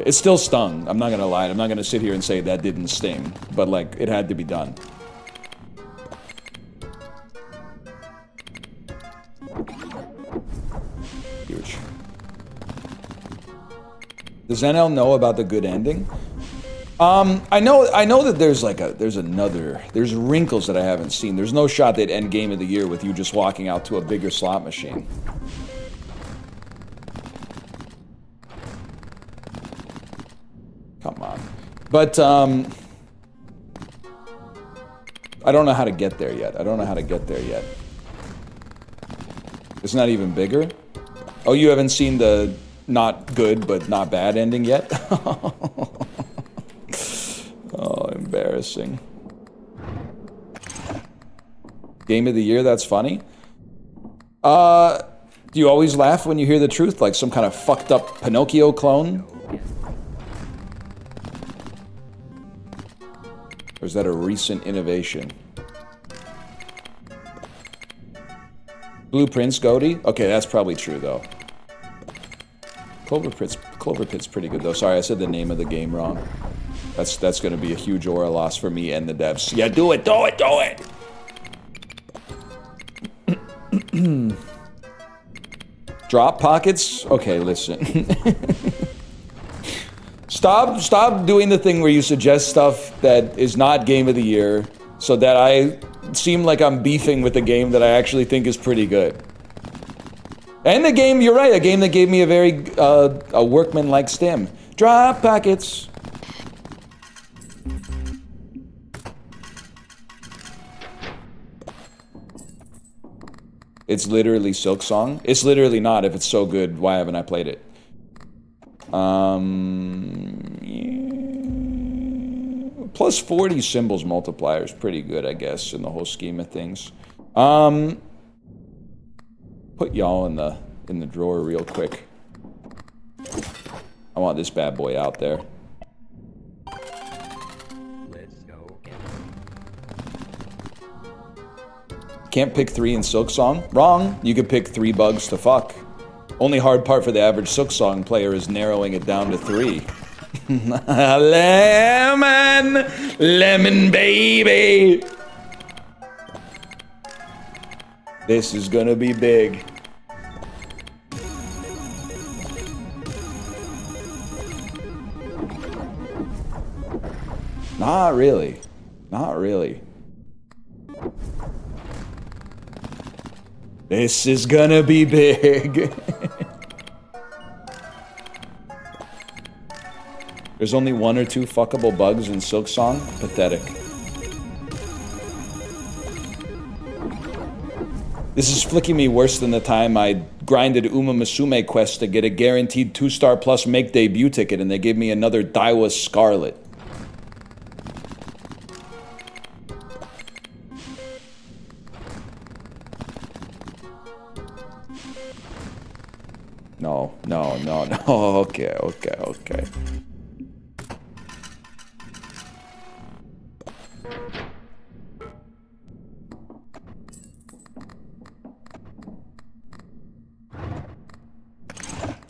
Speaker 1: It still stung. I'm not gonna lie. I'm not gonna sit here and say that didn't sting, but like it had to be done. Huge. Does NL know about the good ending? I know that there's wrinkles that I haven't seen. There's no shot they'd end game of the year with you just walking out to a bigger slot machine. Come on. But, I don't know how to get there yet. It's not even bigger? Oh, you haven't seen the not good but not bad ending yet? Oh, embarrassing. Game of the year, that's funny. Do you always laugh when you hear the truth? Like some kind of fucked up Pinocchio clone? Or is that a recent innovation? Blueprints, Goaty? Okay, that's probably true, though. Cloverpit's pretty good, though. Sorry, I said the name of the game wrong. That's gonna be a huge aura loss for me and the devs. Yeah, do it! Drop pockets? Okay, listen. Stop doing the thing where you suggest stuff that is not game of the year so that I seem like I'm beefing with a game that I actually think is pretty good. And the game, you're right, a game that gave me a very a workman-like stim. Drop pockets. It's literally Silk Song. It's literally not. If it's so good, why haven't I played it? Yeah. plus 40 symbols multiplier is pretty good, I guess, in the whole scheme of things. Put y'all in the drawer real quick. I want this bad boy out there.
Speaker 3: Let's go.
Speaker 1: Can't pick 3 in Silksong? Wrong. You could pick 3 bugs to fuck. Only hard part for the average Silksong player is narrowing it down to 3. Lemon! Lemon baby! This is gonna be big. Not really. Not really. This is gonna be big. There's only 1 or 2 fuckable bugs in Silksong? Pathetic. This is flicking me worse than the time I grinded Uma Musume quest to get a guaranteed 2-star plus make debut ticket and they gave me another Daiwa Scarlet. No. Okay.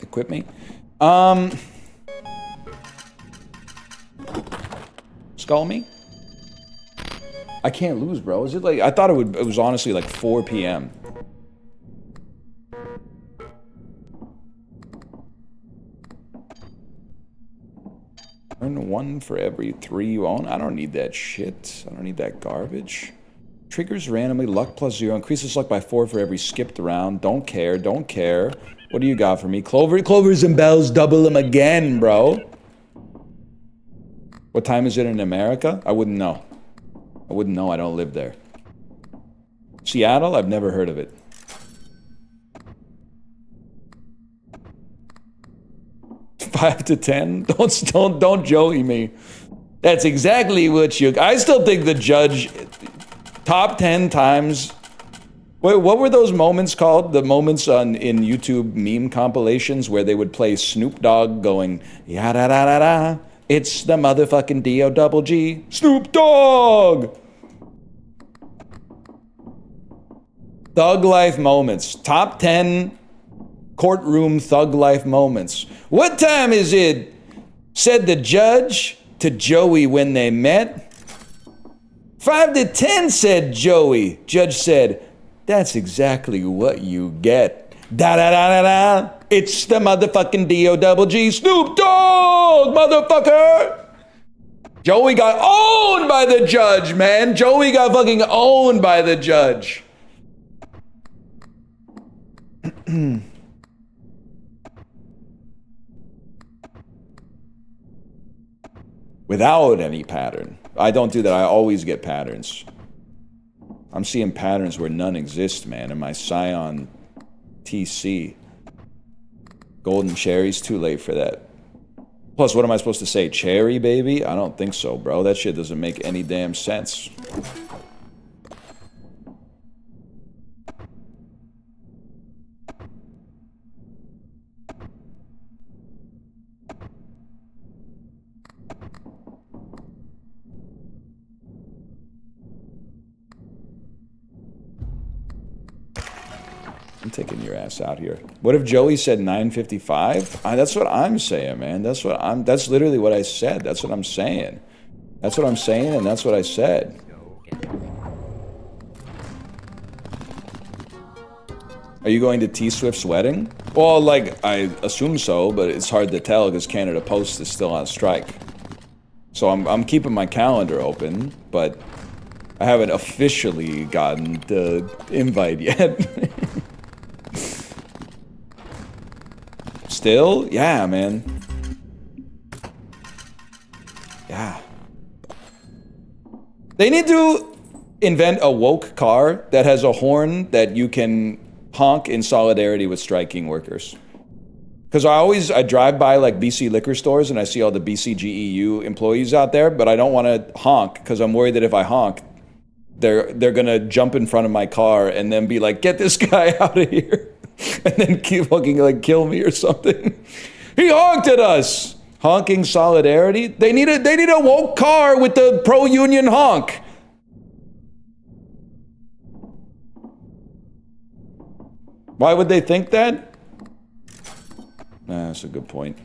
Speaker 1: Equip me. Skull me? I can't lose, bro. Is it like... I thought it was honestly like 4 p.m. Earn 1 for every 3 you own. I don't need that shit. I don't need that garbage. Triggers randomly. Luck plus 0. Increases luck by 4 for every skipped round. Don't care. Don't care. What do you got for me? Clovers and bells. Double them again, bro. What time is it in America? I wouldn't know. I wouldn't know. I don't live there. Seattle? I've never heard of it. Five to 10? Don't Joey me. That's exactly what you... I still think the judge... Top 10 times... Wait, what were those moments called? The moments in YouTube meme compilations where they would play Snoop Dogg going... Ya-da-da-da-da. It's the motherfucking D-O-double-G. Snoop Dogg! Thug life moments. Top 10 courtroom thug life moments. What time is it? Said the judge to Joey when they met. 5 to 10, said Joey. Judge said, that's exactly what you get. Da-da-da-da-da. It's the motherfucking D-O-double-G. Snoop Dogg, motherfucker! Joey got owned by the judge, man. Joey got fucking owned by the judge. Without any pattern. I don't do that. I always get patterns. I'm seeing patterns where none exist, man, in my Scion TC. Golden cherry's too late for that. Plus, what am I supposed to say? Cherry, baby? I don't think so, bro. That shit doesn't make any damn sense. I'm taking your ass out here. What if Joey said 9:55? That's what I'm saying, man. That's literally what I said. That's what I'm saying. That's what I'm saying, and that's what I said. Are you going to T-Swift's wedding? Well, like, I assume so, but it's hard to tell because Canada Post is still on strike. So I'm keeping my calendar open, but I haven't officially gotten the invite yet. Still? Yeah, man. Yeah. They need to invent a woke car that has a horn that you can honk in solidarity with striking workers. Because I drive by like BC liquor stores and I see all the BCGEU employees out there, but I don't want to honk because I'm worried that if I honk, they're gonna jump in front of my car and then be like, "Get this guy out of here," and then keep fucking like kill me or something. He honked at us. Honking solidarity. They need a woke car with the pro-union honk. Why would they think that? That's a good point.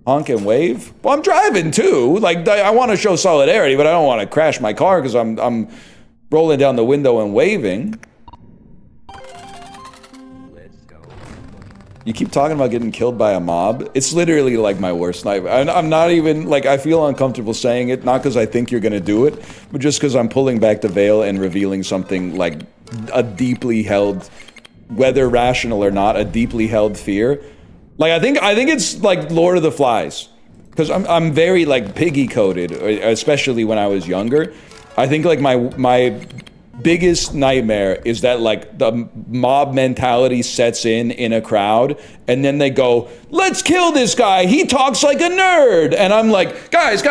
Speaker 1: Honk and wave? Well, I'm driving too. Like, I want to show solidarity, but I don't want to crash my car because I'm rolling down the window and waving. You keep talking about getting killed by a mob. It's literally like my worst nightmare. I'm not even, like, I feel uncomfortable saying it, not because I think you're gonna do it, but just because I'm pulling back the veil and revealing something like a deeply held, whether rational or not, a deeply held fear. Like, I think it's like Lord of the Flies. Because I'm very, like, piggy coded, especially when I was younger. I think, like, my biggest nightmare is that like the mob mentality sets in a crowd and then they go, "Let's kill this guy, he talks like a nerd," and I'm like, guys,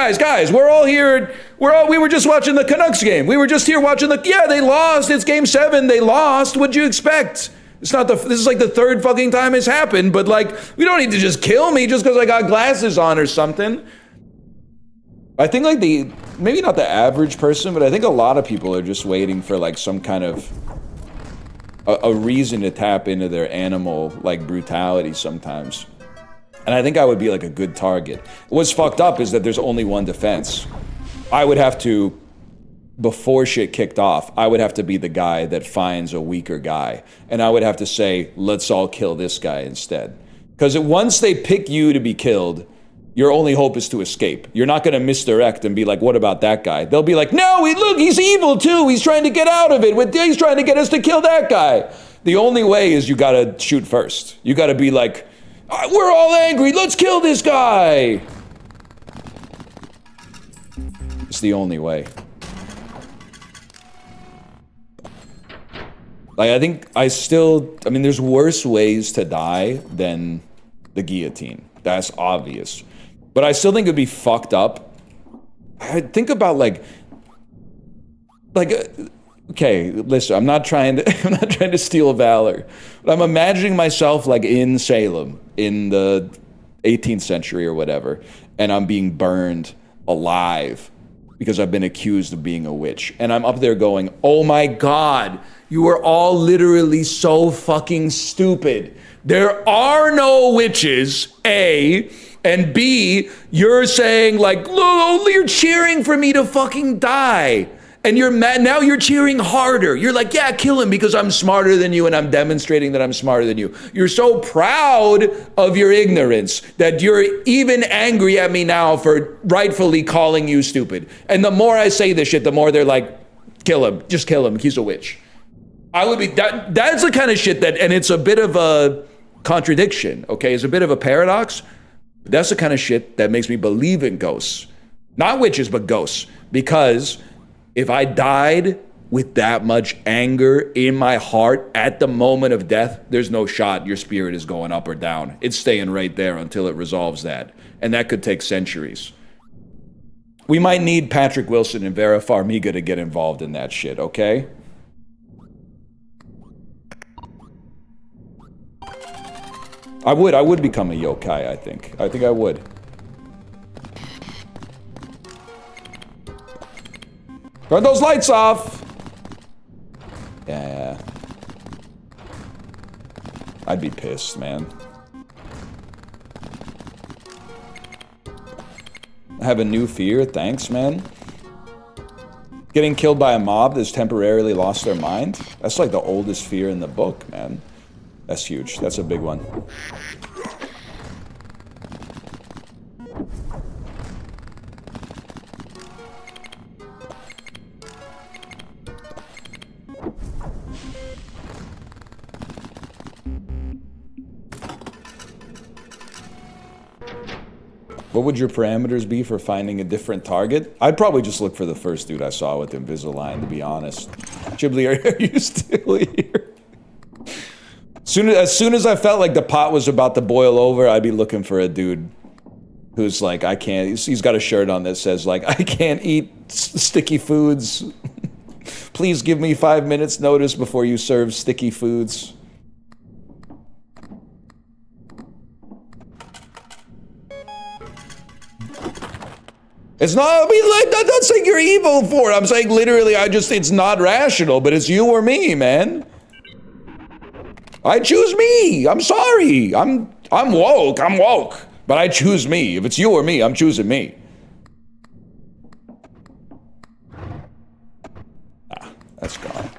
Speaker 1: we're all here, we were just watching the Canucks game, we were just here watching yeah, they lost, it's game 7, they lost, what'd you expect? This is like the third fucking time it's happened, but like, we don't need to just kill me just because I got glasses on or something. I think like maybe not the average person, but I think a lot of people are just waiting for like some kind of a reason to tap into their animal like brutality sometimes. And I think I would be like a good target. What's fucked up is that there's only one defense. I would have to, before shit kicked off, I would have to be the guy that finds a weaker guy. And I would have to say, let's all kill this guy instead. Because once they pick you to be killed, your only hope is to escape. You're not gonna misdirect and be like, what about that guy? They'll be like, no, look, he's evil too. He's trying to get out of it. He's trying to get us to kill that guy. The only way is you gotta shoot first. You gotta be like, we're all angry, let's kill this guy. It's the only way. Like, I think I mean, there's worse ways to die than the guillotine. That's obvious. But I still think it'd be fucked up. I think about like, okay, listen, I'm not trying to steal valor, but I'm imagining myself like in Salem in the 18th century or whatever, and I'm being burned alive because I've been accused of being a witch. And I'm up there going, oh my God, you are all literally so fucking stupid. There are no witches, A, and B, you're saying like, look, you're cheering for me to fucking die. And you're mad, now you're cheering harder. You're like, yeah, kill him because I'm smarter than you and I'm demonstrating that I'm smarter than you. You're so proud of your ignorance that you're even angry at me now for rightfully calling you stupid. And the more I say this shit, the more they're like, kill him, just kill him, he's a witch. I would be, that's the kind of shit that, and it's a bit of a contradiction, okay? It's a bit of a paradox. That's the kind of shit that makes me believe in ghosts. Not witches, but ghosts. Because if I died with that much anger in my heart at the moment of death, there's no shot your spirit is going up or down. It's staying right there until it resolves that. And that could take centuries. We might need Patrick Wilson and Vera Farmiga to get involved in that shit, okay? I would become a yokai, I think. I think I would. Turn those lights off! Yeah. I'd be pissed, man. I have a new fear, thanks, man. Getting killed by a mob that's temporarily lost their mind? That's like the oldest fear in the book, man. That's huge. That's a big one. What would your parameters be for finding a different target? I'd probably just look for the first dude I saw with Invisalign, to be honest. Ghibli, are you still here? As soon as I felt like the pot was about to boil over, I'd be looking for a dude who's like, I can't. He's got a shirt on that says like, I can't eat sticky foods. Please give me 5 minutes notice before you serve sticky foods. It's not, I mean, like, I'm not saying you're evil for it. I'm saying literally, it's not rational, but it's you or me, man. I choose me. I'm sorry. I'm woke. But I choose me. If it's you or me, I'm choosing me. Ah, that's gone.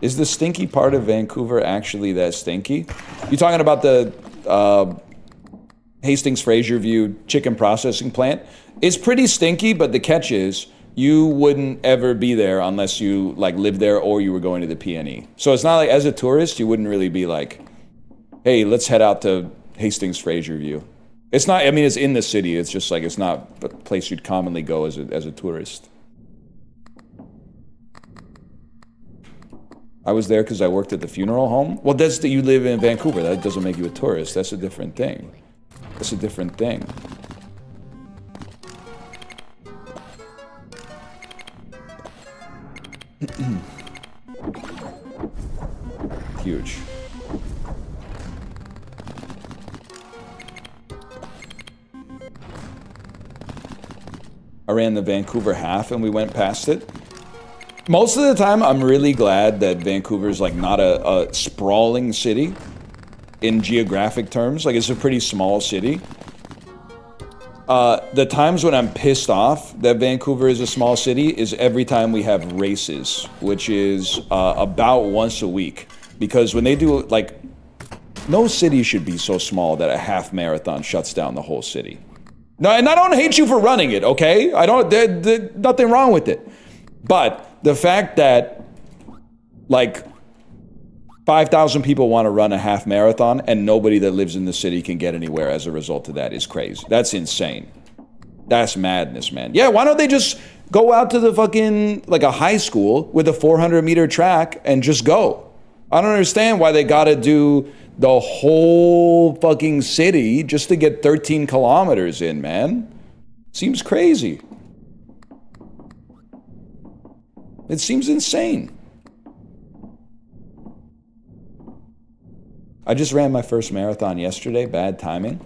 Speaker 1: Is the stinky part of Vancouver actually that stinky? You talking about the Hastings-Fraser View chicken processing plant? It's pretty stinky, but the catch is you wouldn't ever be there unless you like lived there or you were going to the PNE. So it's not like as a tourist, you wouldn't really be like, hey, let's head out to Hastings-Fraser View. It's not, I mean, it's in the city. It's just like, it's not a place you'd commonly go as a tourist. I was there because I worked at the funeral home. Well, that's that you live in Vancouver. That doesn't make you a tourist. That's a different thing. That's a different thing. Huge. I ran the Vancouver half and we went past it. Most of the time, I'm really glad that Vancouver's like not a sprawling city in geographic terms. Like it's a pretty small city. The times when I'm pissed off that Vancouver is a small city is every time we have races, which is about once a week. Because when they do, like, no city should be so small that a half marathon shuts down the whole city. No, and I don't hate you for running it, okay? I don't, there's nothing wrong with it. But the fact that, like, 5,000 people want to run a half marathon and nobody that lives in the city can get anywhere as a result of that is crazy. That's insane. That's madness, man. Yeah, why don't they just go out to the fucking, like a high school with a 400-meter track and just go? I don't understand why they gotta do the whole fucking city just to get 13 kilometers in, man. Seems crazy. It seems insane. I just ran my first marathon yesterday. Bad timing.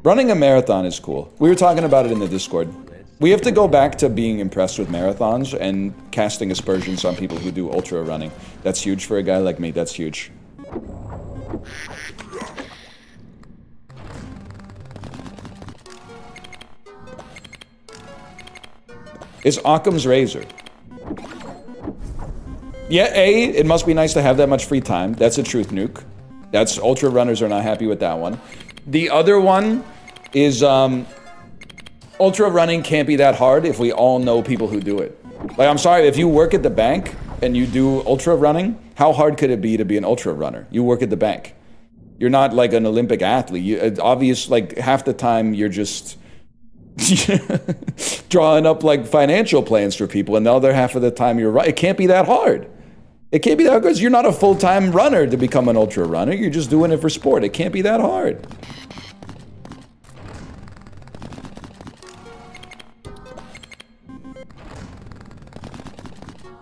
Speaker 1: Running a marathon is cool. We were talking about it in the Discord. We have to go back to being impressed with marathons and casting aspersions on people who do ultra running. That's huge for a guy like me. That's huge. Is Occam's razor? Yeah, A, it must be nice to have that much free time. That's a truth nuke. That's, ultra runners are not happy with that one. The other one is, ultra running can't be that hard if we all know people who do it. Like, I'm sorry, if you work at the bank and you do ultra running, how hard could it be to be an ultra runner? You work at the bank. You're not like an Olympic athlete. You, obvious, like half the time you're just drawing up like financial plans for people, and the other half of the time you're right. It can't be that hard. It can't be that hard because you're not a full-time runner to become an ultra runner. You're just doing it for sport. It can't be that hard.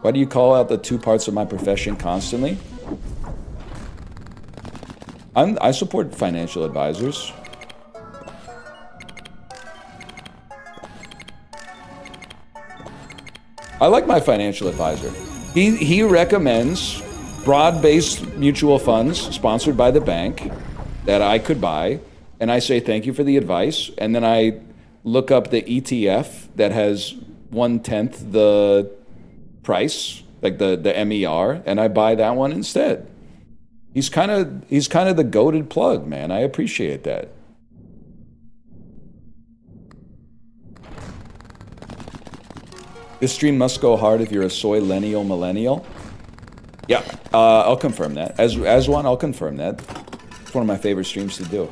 Speaker 1: Why do you call out the two parts of my profession constantly? I support financial advisors. I like my financial advisor. He recommends broad-based mutual funds sponsored by the bank that I could buy, and I say thank you for the advice, and then I look up the ETF that has 1/10 the price, like the MER, and I buy that one instead. He's kind of the goated plug, man. I appreciate that. This stream must go hard if you're a soy millennial. Yeah, I'll confirm that. As one, I'll confirm that. It's one of my favorite streams to do.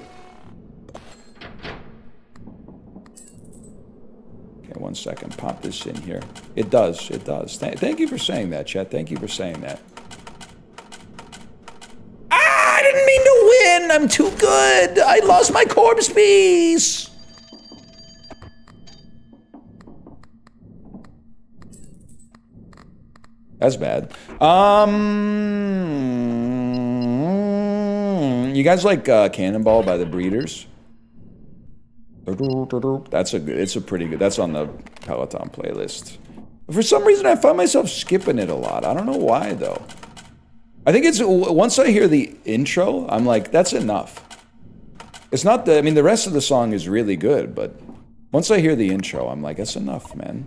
Speaker 1: Okay, 1 second. Pop this in here. It does. It does. Thank you for saying that, Chet. Thank you for saying that. Ah, I didn't mean to win. I'm too good. I lost my corpse piece. That's bad. You guys like Cannonball by the Breeders? It's a pretty good, that's on the Peloton playlist. For some reason, I find myself skipping it a lot. I don't know why, though. I think it's, once I hear the intro, I'm like, that's enough. It's not the, I mean, the rest of the song is really good, but once I hear the intro, I'm like, that's enough, man.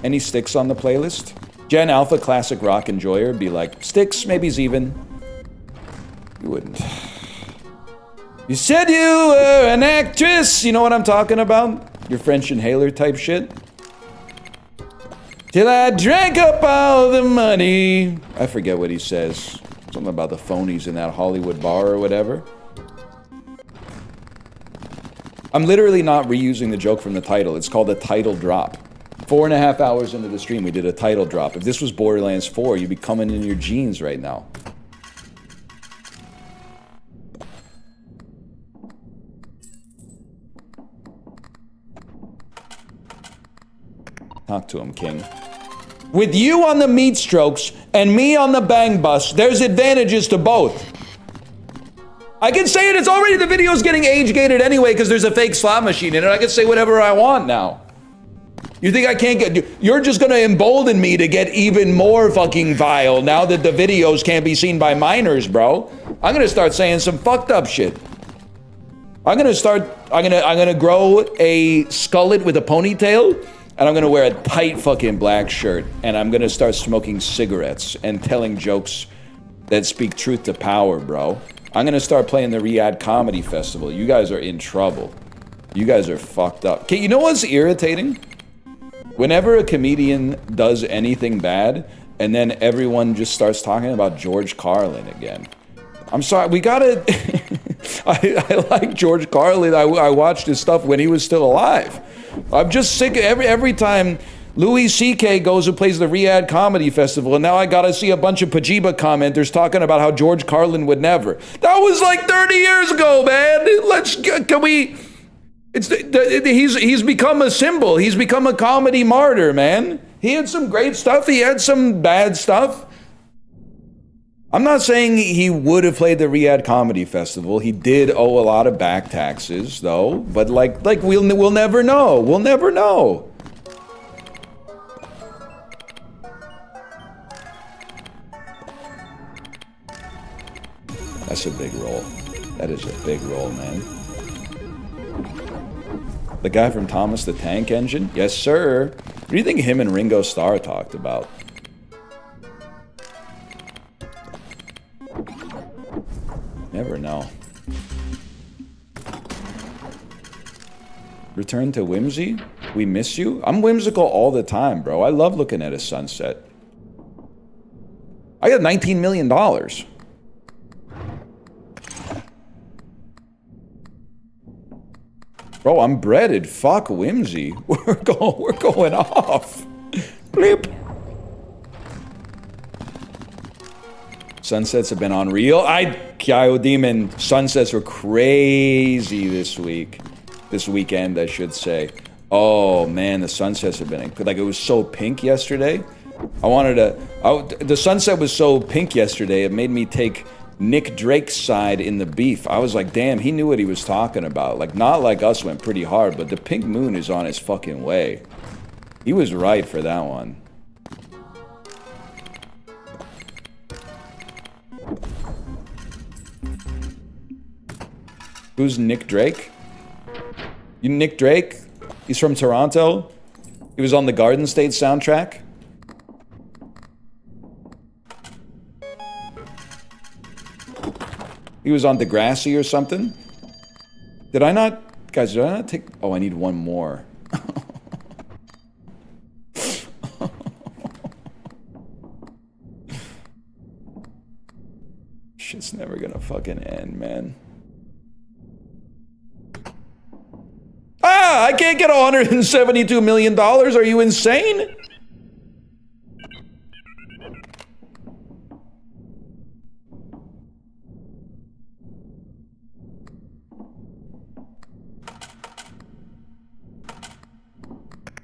Speaker 1: Any sticks on the playlist? Gen Alpha Classic Rock Enjoyer be like, sticks, maybe's even. You wouldn't. You said you were an actress! You know what I'm talking about? Your French inhaler type shit? Till I drank up all the money. I forget what he says. Something about the phonies in that Hollywood bar or whatever. I'm literally not reusing the joke from the title. It's called a title drop. 4.5 hours into the stream, we did a title drop. If this was Borderlands 4, you'd be coming in your jeans right now. Talk to him, King. With you on the meat strokes and me on the bang bus, there's advantages to both. I can say it, it's already, the video's getting age-gated anyway because there's a fake slot machine in it. I can say whatever I want now. You think I can't get, you're just gonna embolden me to get even more fucking vile now that the videos can't be seen by minors, bro. I'm gonna start saying some fucked up shit. I'm gonna grow a skullet with a ponytail, and I'm gonna wear a tight fucking black shirt, and I'm gonna start smoking cigarettes and telling jokes that speak truth to power, bro. I'm gonna start playing the Riyadh Comedy Festival. You guys are in trouble. You guys are fucked up. Okay, you know what's irritating? Whenever a comedian does anything bad, and then everyone just starts talking about George Carlin again. I'm sorry, we gotta... I like George Carlin. I watched his stuff when he was still alive. I'm just sick of every time Louis C.K. goes and plays the Riyadh Comedy Festival, and now I gotta see a bunch of Pajiba commenters talking about how George Carlin would never. That was like 30 years ago, man! Can we... He's become a symbol. He's become a comedy martyr, man. He had some great stuff. He had some bad stuff. I'm not saying he would have played the Riyadh Comedy Festival. He did owe a lot of back taxes, though. But like we'll never know. We'll never know. That's a big roll. That is a big roll, man. The guy from Thomas the Tank Engine? Yes, sir. What do you think him and Ringo Starr talked about? Never know. Return to whimsy? We miss you? I'm whimsical all the time, bro. I love looking at a sunset. I got $19 million. Bro, I'm breaded. Fuck whimsy. We're going off. Bleep. Sunsets have been unreal. Kyo Demon, sunsets were crazy this week. This weekend, I should say. Oh man, the sunsets have been, like, it was so pink yesterday. The sunset was so pink yesterday, it made me take Nick Drake's side in the beef. I was like, damn, he knew what he was talking about. Like, not like us went pretty hard, but the pink moon is on its fucking way. He was right for that one. Who's Nick Drake? You Nick Drake? He's from Toronto. He was on the Garden State soundtrack. He was on Degrassi or something. Did I not? Guys, did I not take... Oh, I need one more. Shit's never gonna fucking end, man. Ah, I can't get $172 million. Are you insane?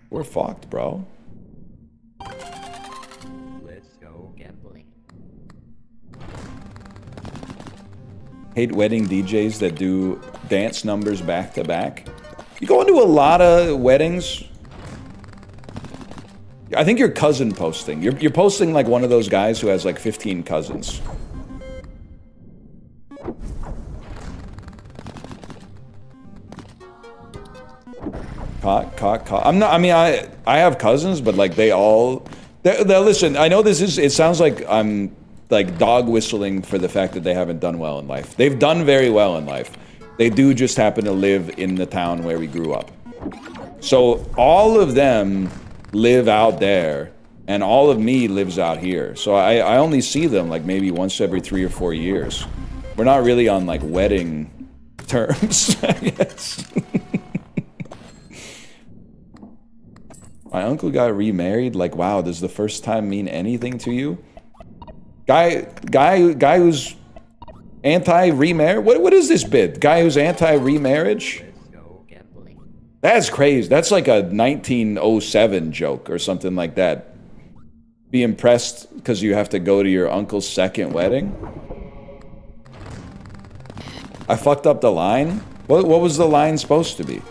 Speaker 1: We're fucked, bro.
Speaker 3: Let's go gambling.
Speaker 1: Hate wedding DJs that do dance numbers back to back. You go into a lot of weddings. I think your cousin posting. You're posting like one of those guys who has like 15 cousins. Caught. I'm not, I mean, I have cousins, but like they all, listen, I know it sounds like I'm like dog whistling for the fact that they haven't done well in life. They've done very well in life. They do just happen to live in the town where we grew up. So all of them live out there and all of me lives out here. So I only see them like maybe once every 3 or 4 years. We're not really on like wedding terms, I guess. My uncle got remarried. Like, wow, does the first time mean anything to you? Guy who's anti-remarriage? What is this bit? Guy who's anti-remarriage?
Speaker 3: Let's go gambling.
Speaker 1: That's crazy. That's like a 1907 joke or something like that. Be impressed because you have to go to your uncle's second wedding? I fucked up the line? What was the line supposed to be?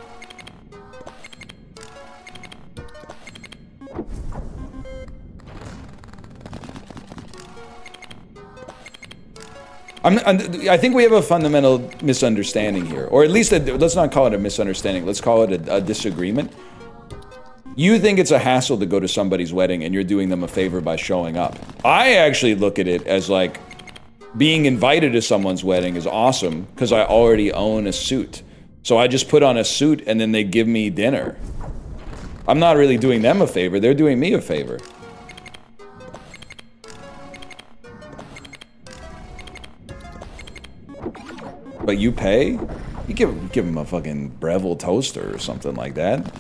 Speaker 1: I think we have a fundamental misunderstanding here, or at least let's not call it a misunderstanding. Let's call it a disagreement. You think it's a hassle to go to somebody's wedding and you're doing them a favor by showing up. I actually look at it as like being invited to someone's wedding is awesome because I already own a suit. So I just put on a suit and then they give me dinner. I'm not really doing them a favor, they're doing me a favor. But you pay? You give him a fucking Breville toaster or something like that.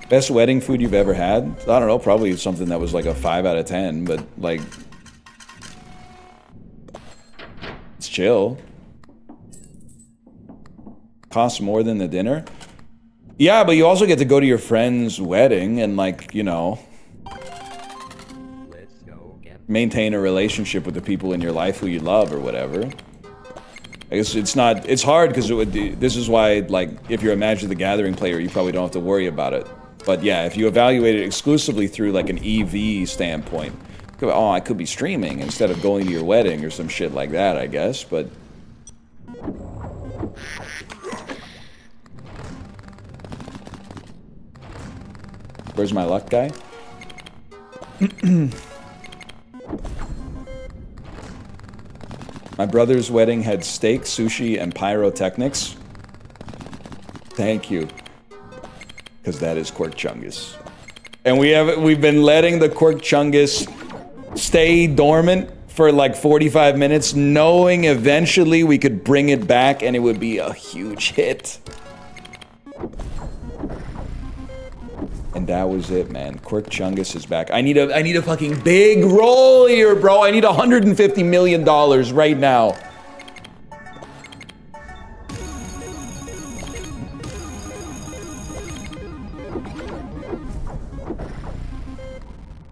Speaker 1: Best wedding food you've ever had? I don't know, probably something that was like a 5 out of 10, but like... it's chill. Costs more than the dinner? Yeah, but you also get to go to your friend's wedding and like, you know... maintain a relationship with the people in your life who you love or whatever. I guess it's hard because this is why, like, if you're a Magic the Gathering player, you probably don't have to worry about it. But yeah, if you evaluate it exclusively through like an EV standpoint, oh, I could be streaming instead of going to your wedding or some shit like that, I guess, but... Where's my luck guy? My brother's wedding had steak, sushi, and pyrotechnics. Thank you. Because that is Quirk Chungus. And we've been letting the Quirk Chungus stay dormant for like 45 minutes, knowing eventually we could bring it back and it would be a huge hit. And that was it, man. Quirk Chungus is back. I need a fucking big roll here, bro. I need $150 million right now.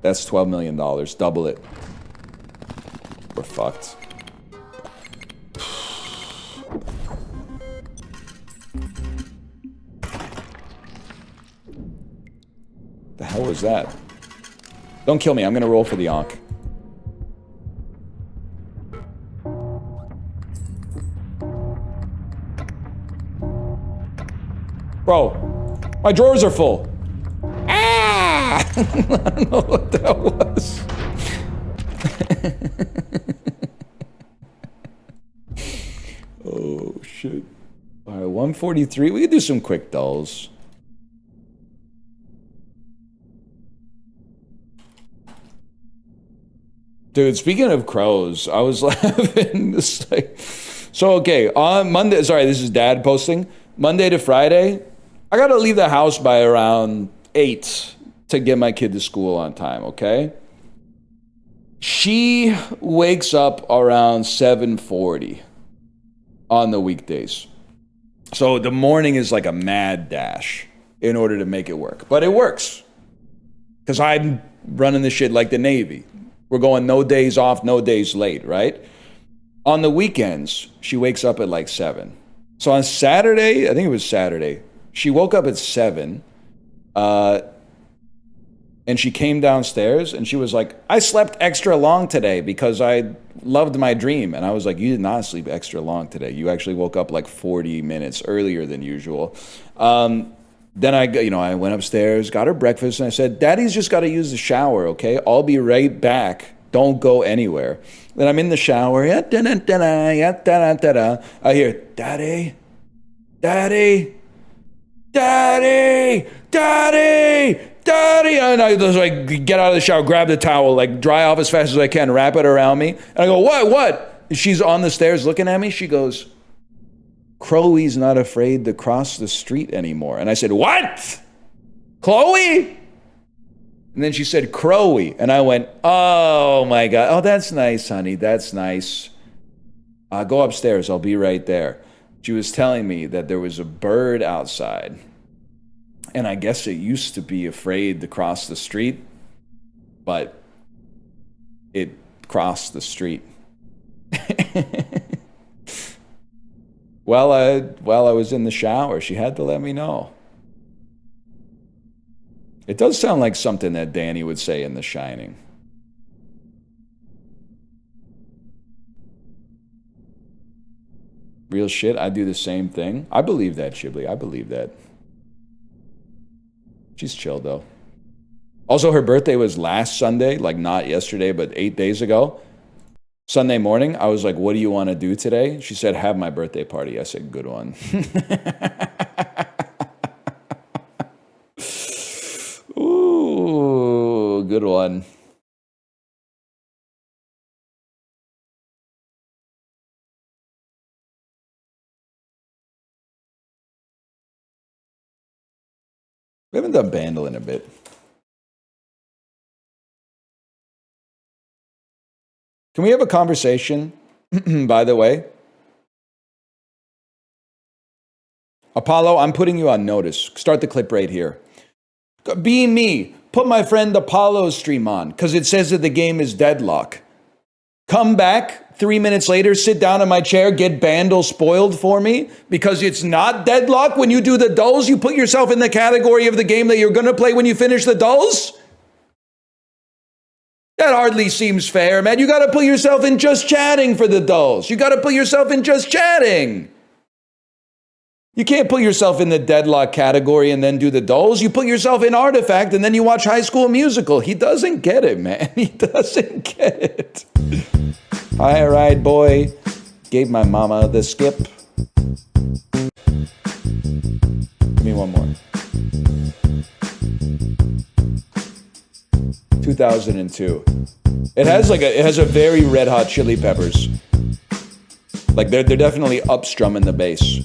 Speaker 1: That's $12 million. Double it. We're fucked. The hell was that? Don't kill me, I'm gonna roll for the Ankh. Bro, my drawers are full. Ah! I don't know what that was. Oh, shit. Alright, 143. We could do some quick dulls. Dude, speaking of crows, I was laughing. So, okay, on Monday, sorry, this is Dad posting. Monday to Friday, I got to leave the house by around 8 to get my kid to school on time, okay? She wakes up around 7:40 on the weekdays. So the morning is like a mad dash in order to make it work. But it works. Because I'm running this shit like the Navy. We're going no days off, no days late, right? On the weekends, she wakes up at like 7. So on Saturday, I think it was Saturday, she woke up at 7. And she came downstairs and she was like, I slept extra long today because I loved my dream. And I was like, you did not sleep extra long today. You actually woke up like 40 minutes earlier than usual. Then I went upstairs, got her breakfast, and I said, Daddy's just got to use the shower, okay? I'll be right back. Don't go anywhere. Then I'm in the shower. I hear, Daddy, Daddy, Daddy, Daddy, Daddy. And I just like get out of the shower, grab the towel, like dry off as fast as I can, wrap it around me. And I go, what? And she's on the stairs looking at me. She goes, Chloe's not afraid to cross the street anymore. And I said, what? Chloe? And then she said, Crowy. And I went, oh my God. Oh, that's nice, honey. That's nice. Go upstairs. I'll be right there. She was telling me that there was a bird outside. And I guess it used to be afraid to cross the street, but it crossed the street. While I was in the shower, she had to let me know. It does sound like something that Danny would say in The Shining. Real shit, I do the same thing. I believe that, Ghibli. I believe that. She's chill, though. Also, her birthday was last Sunday, like not yesterday, but 8 days ago. Sunday morning, I was like, what do you want to do today? She said, have my birthday party. I said, good one. Ooh, good one. We haven't done Bandle in a bit. Can we have a conversation, by the way? Apollo, I'm putting you on notice. Start the clip right here. Be me. Put my friend Apollo's stream on, because it says that the game is deadlock. Come back 3 minutes later, sit down in my chair, get Bandle spoiled for me, because it's not deadlock. When you do the dulls, you put yourself in the category of the game that you're going to play when you finish the dulls? That hardly seems fair, man. You got to put yourself in just chatting for the dulls. You got to put yourself in just chatting. You can't put yourself in the deadlock category and then do the dulls. You put yourself in Artifact and then you watch High School Musical. He doesn't get it, man. He doesn't get it. Hi, ride boy. Gave my mama the skip. Give me one more. 2002. It has a very Red Hot Chili Peppers. Like they're definitely upstrumming the bass.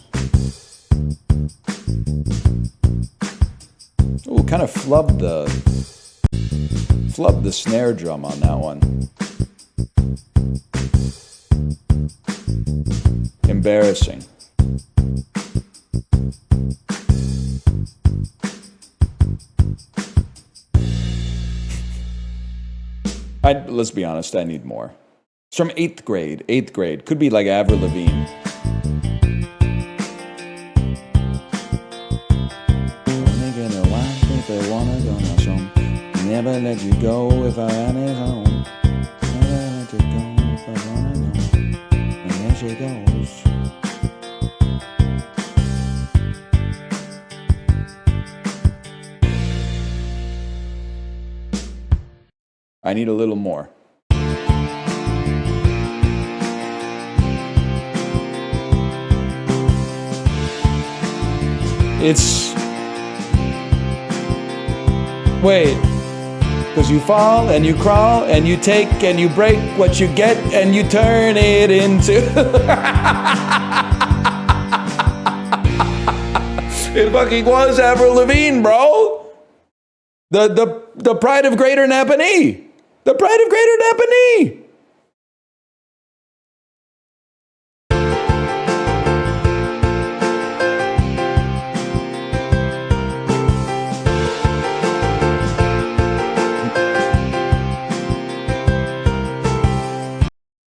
Speaker 1: Ooh, kind of flubbed the snare drum on that one. Embarrassing. Let's be honest, I need more. It's from 8th grade. 8th grade. Could be like Avril Lavigne. They wanna go now, some never let you go if I am at home. Never let you go if I wanna go. And there she goes. I need a little more. Wait, 'Cause you fall and you crawl and you take and you break what you get and you turn it into. It fucking was Avril Lavigne, bro. The pride of Greater Napanee. The pride of Greater Napanee.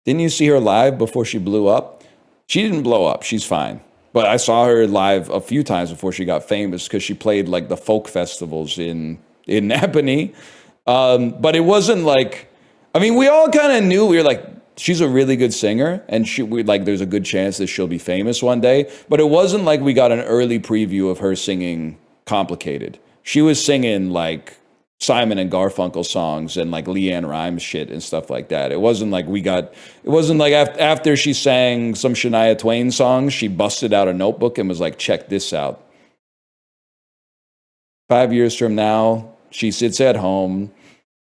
Speaker 1: Didn't you see her live before she blew up? She didn't blow up. She's fine. But I saw her live a few times before she got famous because she played like the folk festivals in Napanee. But it wasn't like, I mean, we all kind of knew, we were like, she's a really good singer and there's a good chance that she'll be famous one day. But it wasn't like we got an early preview of her singing Complicated. She was singing like Simon and Garfunkel songs and like Leanne Rimes shit and stuff like that. It wasn't like after she sang some Shania Twain songs, she busted out a notebook and was like, check this out. 5 years from now, she sits at home,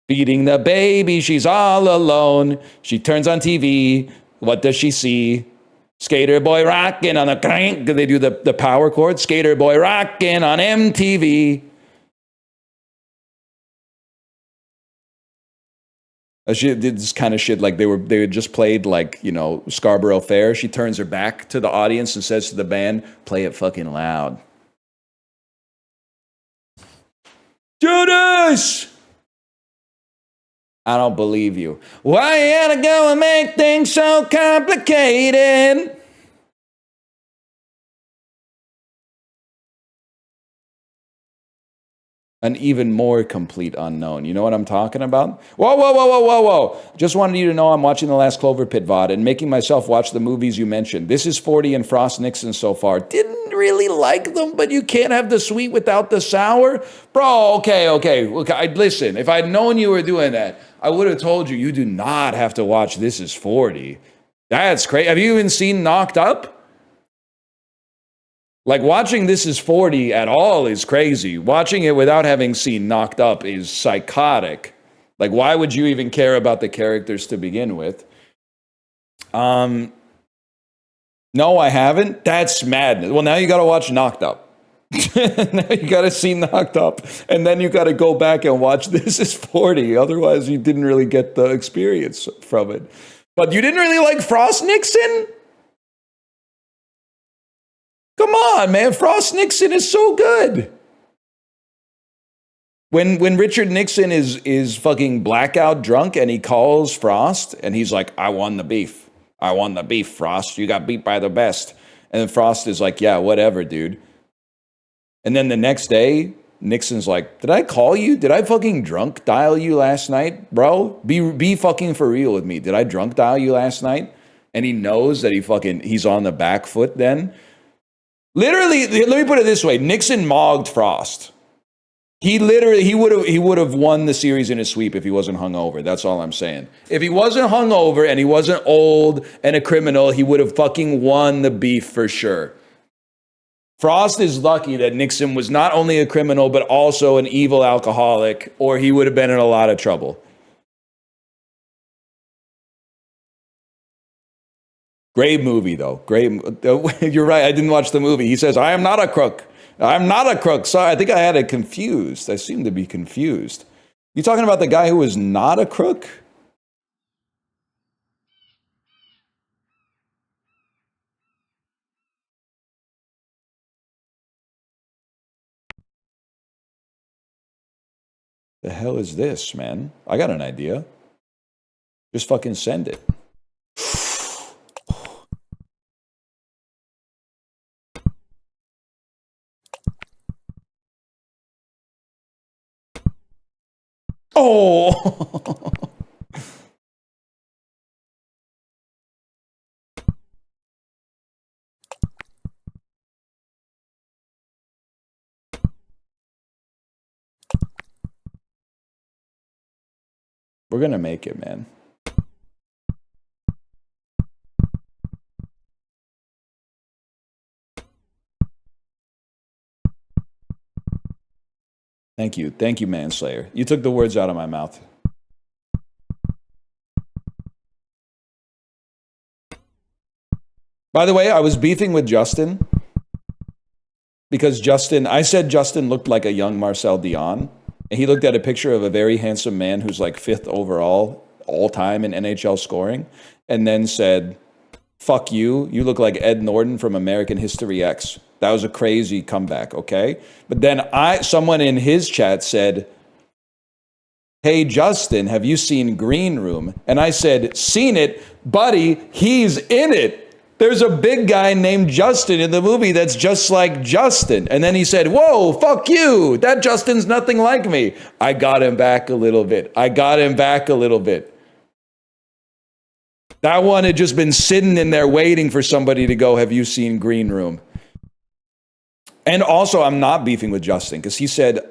Speaker 1: feeding the baby, she's all alone. She turns on TV, what does she see? Skater boy rocking on a crank, they do the power chord, skater boy rocking on MTV. She did this kind of shit like they had just played like, you know, Scarborough Fair. She turns her back to the audience and says to the band, play it fucking loud. Judas! I don't believe you. Why you gotta go and make things so complicated? An even more complete unknown. You know what I'm talking about? Whoa. Just wanted you to know I'm watching the last Cloverpit VOD and making myself watch the movies you mentioned. This is 40 and Frost Nixon so far. Didn't really like them, but you can't have the sweet without the sour. Bro, okay. Look, listen, if I'd known you were doing that, I would have told you do not have to watch This Is 40. That's crazy. Have you even seen Knocked Up? Like, watching This Is 40 at all is crazy. Watching it without having seen Knocked Up is psychotic. Like, why would you even care about the characters to begin with? No, I haven't. That's madness. Well, now you got to watch Knocked Up. Now you got to see Knocked Up. And then you got to go back and watch This Is 40. Otherwise, you didn't really get the experience from it. But you didn't really like Frost Nixon? Come on, man. Frost Nixon is so good. When Richard Nixon is fucking blackout drunk and he calls Frost and he's like, I won the beef. I won the beef, Frost. You got beat by the best. And then Frost is like, yeah, whatever, dude. And then the next day, Nixon's like, did I call you? Did I fucking drunk dial you last night, bro? Be fucking for real with me. Did I drunk dial you last night? And he knows that he's on the back foot then. Literally, let me put it this way. Nixon mogged Frost. He would have won the series in a sweep if he wasn't hungover. That's all I'm saying. If he wasn't hungover and he wasn't old and a criminal, he would have fucking won the beef for sure. Frost is lucky that Nixon was not only a criminal, but also an evil alcoholic, or he would have been in a lot of trouble. Great movie, though. Great. You're right. I didn't watch the movie. He says, I am not a crook. I'm not a crook. Sorry, I think I had it confused. I seem to be confused. You talking about the guy who was not a crook? The hell is this, man? I got an idea. Just fucking send it. Oh! We're gonna make it, man. Thank you, Manslayer. You took the words out of my mouth. By the way, I was beefing with Justin because I said Justin looked like a young Marcel Dion, and he looked at a picture of a very handsome man who's like 5th overall all time in NHL scoring, and then said, "Fuck you, you look like Ed Norton from American History X." That was a crazy comeback, okay? But then someone in his chat said, "Hey, Justin, have you seen Green Room?" And I said, "Seen it, buddy, he's in it. There's a big guy named Justin in the movie that's just like Justin." And then he said, "Whoa, fuck you. That Justin's nothing like me." I got him back a little bit. That one had just been sitting in there waiting for somebody to go, "Have you seen Green Room?" And also, I'm not beefing with Justin because he said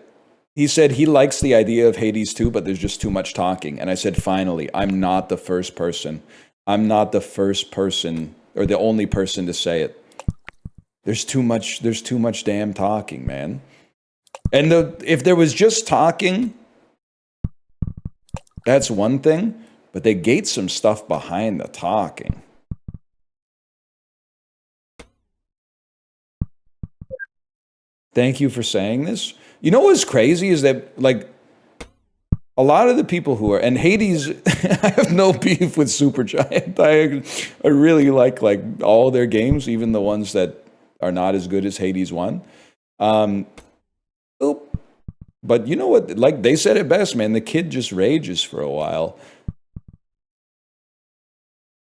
Speaker 1: he likes the idea of Hades 2, but there's just too much talking. And I said, finally, I'm not the first person or the only person to say it. There's too much damn talking, man. And if there was just talking, that's one thing, but they gate some stuff behind the talking. Thank you for saying this. You know what's crazy is that, like, a lot of the people who are, and Hades, I have no beef with Supergiant. I really like all their games, even the ones that are not as good as Hades 1. But you know what? Like they said it best, man. The kid just rages for a while.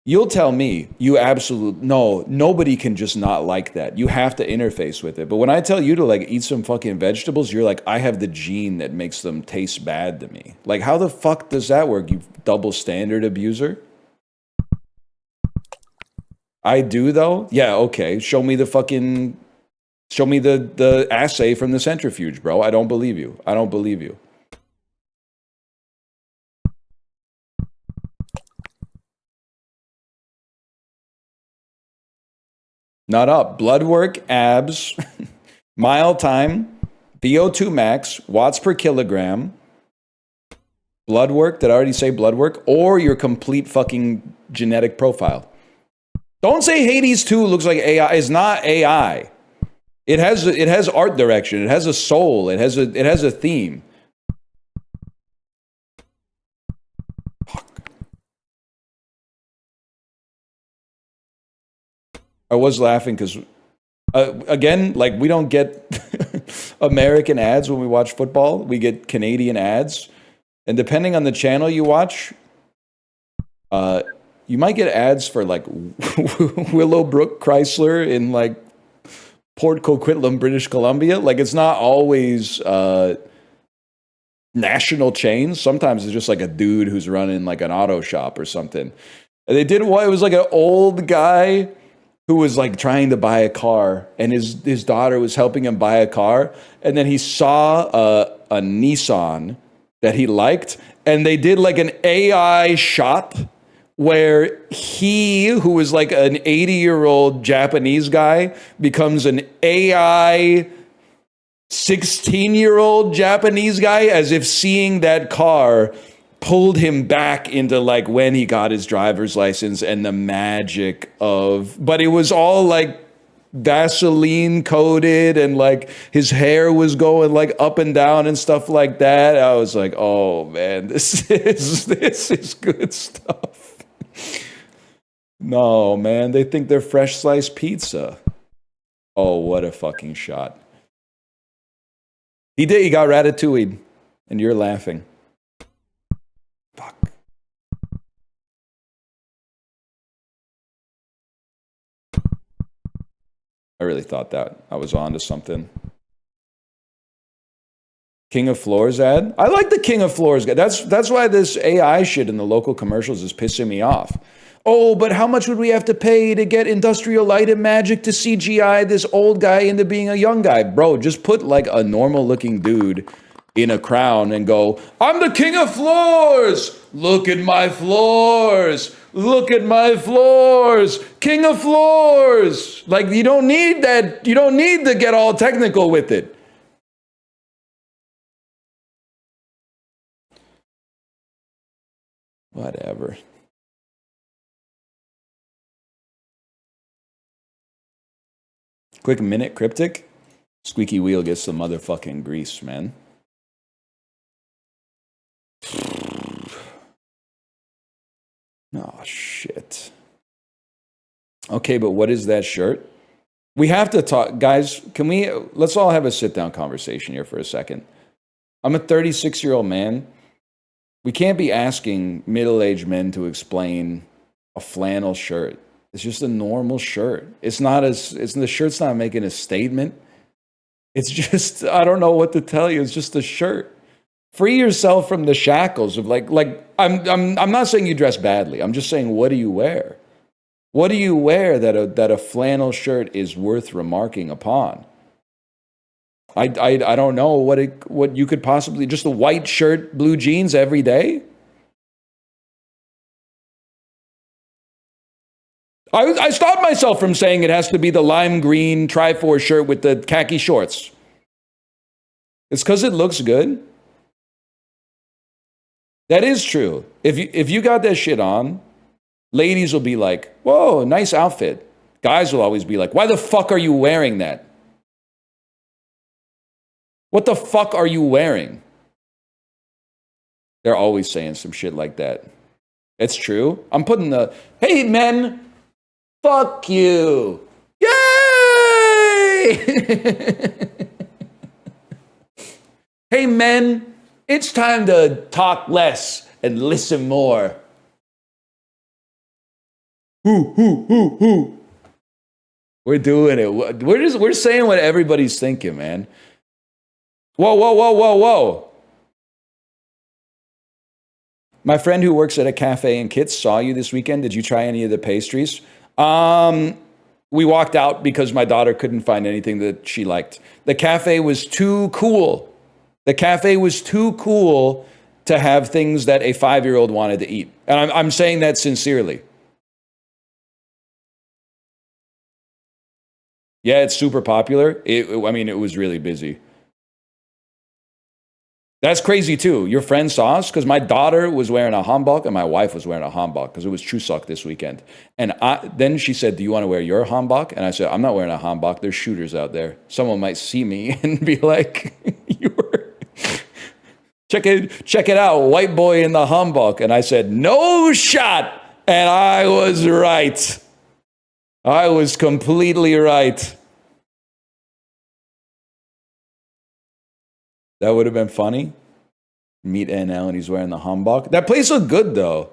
Speaker 1: You'll tell me, nobody can just not like that. You have to interface with it. But when I tell you to like eat some fucking vegetables, you're like, I have the gene that makes them taste bad to me. Like, how the fuck does that work, you double standard abuser? I do though? Yeah, okay. Show me the assay from the centrifuge, bro. I don't believe you. Not up. Blood work, abs, mile time, VO2 max, watts per kilogram, blood work. Did I already say blood work? Or your complete fucking genetic profile. Don't say Hades 2 looks like AI. It's not AI. It has art direction. It has a soul. It has a theme. I was laughing because, again, like we don't get American ads when we watch football. We get Canadian ads. And depending on the channel you watch, you might get ads for like Willowbrook Chrysler in like Port Coquitlam, British Columbia. Like it's not always national chains. Sometimes it's just like a dude who's running like an auto shop or something. And they did it was like an old guy who was like trying to buy a car, and his daughter was helping him buy a car, and then he saw a Nissan that he liked, and they did like an AI shot where he, who was like an 80-year-old Japanese guy, becomes an AI 16-year-old Japanese guy, as if seeing that car pulled him back into like when he got his driver's license and the magic of, but it was all like Vaseline coated and like his hair was going like up and down and stuff like that. I was like, oh man, this is good stuff. No, man, they think they're fresh sliced pizza. Oh, what a fucking shot. He got ratatouille'd, and you're laughing. Fuck. I really thought that I was on to something. King of Floors ad? I like the King of Floors guy. That's why this AI shit in the local commercials is pissing me off. Oh, but how much would we have to pay to get Industrial Light and Magic to CGI this old guy into being a young guy? Bro, just put like a normal looking dude in a crown and go, I'm the King of Floors! Look at my floors! Look at my floors! King of Floors! Like, you don't need that. You don't need to get all technical with it. Whatever. Quick minute cryptic. Squeaky wheel gets some motherfucking grease, man. Oh, shit. Okay, but what is that shirt? We have to talk, guys. Let's all have a sit down conversation here for a second. I'm a 36-year-old man. We can't be asking middle-aged men to explain a flannel shirt. It's just a normal shirt. The shirt's not making a statement. It's just, I don't know what to tell you. It's just a shirt. Free yourself from the shackles of I'm not saying you dress badly. I'm just saying, what do you wear? What do you wear that a flannel shirt is worth remarking upon? I don't know what you could possibly, just a white shirt, blue jeans every day? I stopped myself from saying it has to be the lime green Tri-Force shirt with the khaki shorts. It's because it looks good. That is true. If you got that shit on, ladies will be like, whoa, nice outfit. Guys will always be like, why the fuck are you wearing that? What the fuck are you wearing? They're always saying some shit like that. It's true. I'm putting hey men, fuck you. Yay! Hey men, it's time to talk less and listen more. Who. We're doing it. We're saying what everybody's thinking, man. Whoa. My friend who works at a cafe in Kits saw you this weekend. Did you try any of the pastries? We walked out because my daughter couldn't find anything that she liked. The cafe was too cool. The cafe was too cool to have things that a 5-year-old wanted to eat. And I'm saying that sincerely. Yeah, it's super popular. It was really busy. That's crazy too. Your friend saw us because my daughter was wearing a hanbok and my wife was wearing a hanbok because it was Chuseok this weekend. And then she said, do you want to wear your hanbok? And I said, I'm not wearing a hanbok. There's shooters out there. Someone might see me and be like, check it out, white boy in the hanbok. And I said, no shot. And I was right. I was completely right. That would have been funny. Meet NL and he's wearing the hanbok. That place looked good though.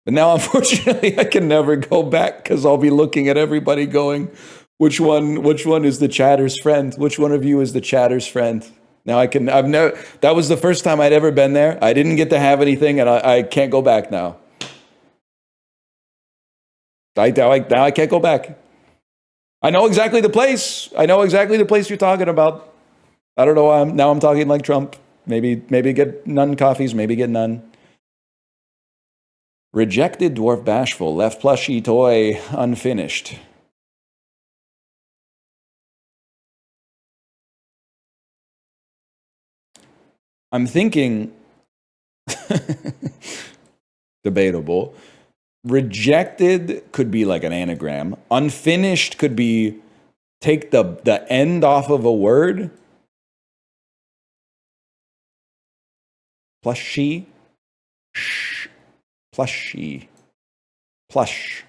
Speaker 1: But now unfortunately I can never go back because I'll be looking at everybody going, which one is the chatter's friend? Which one of you is the chatter's friend? Now that was the first time I'd ever been there. I didn't get to have anything and I can't go back now. Now I can't go back. I know exactly the place. You're talking about. I don't know. Now I'm talking like Trump. Maybe get none coffees. Maybe get none. Rejected dwarf bashful left plushy toy unfinished. I'm thinking debatable. Rejected could be like an anagram. Unfinished could be take the end off of a word. Plushy. Plushy. Plush.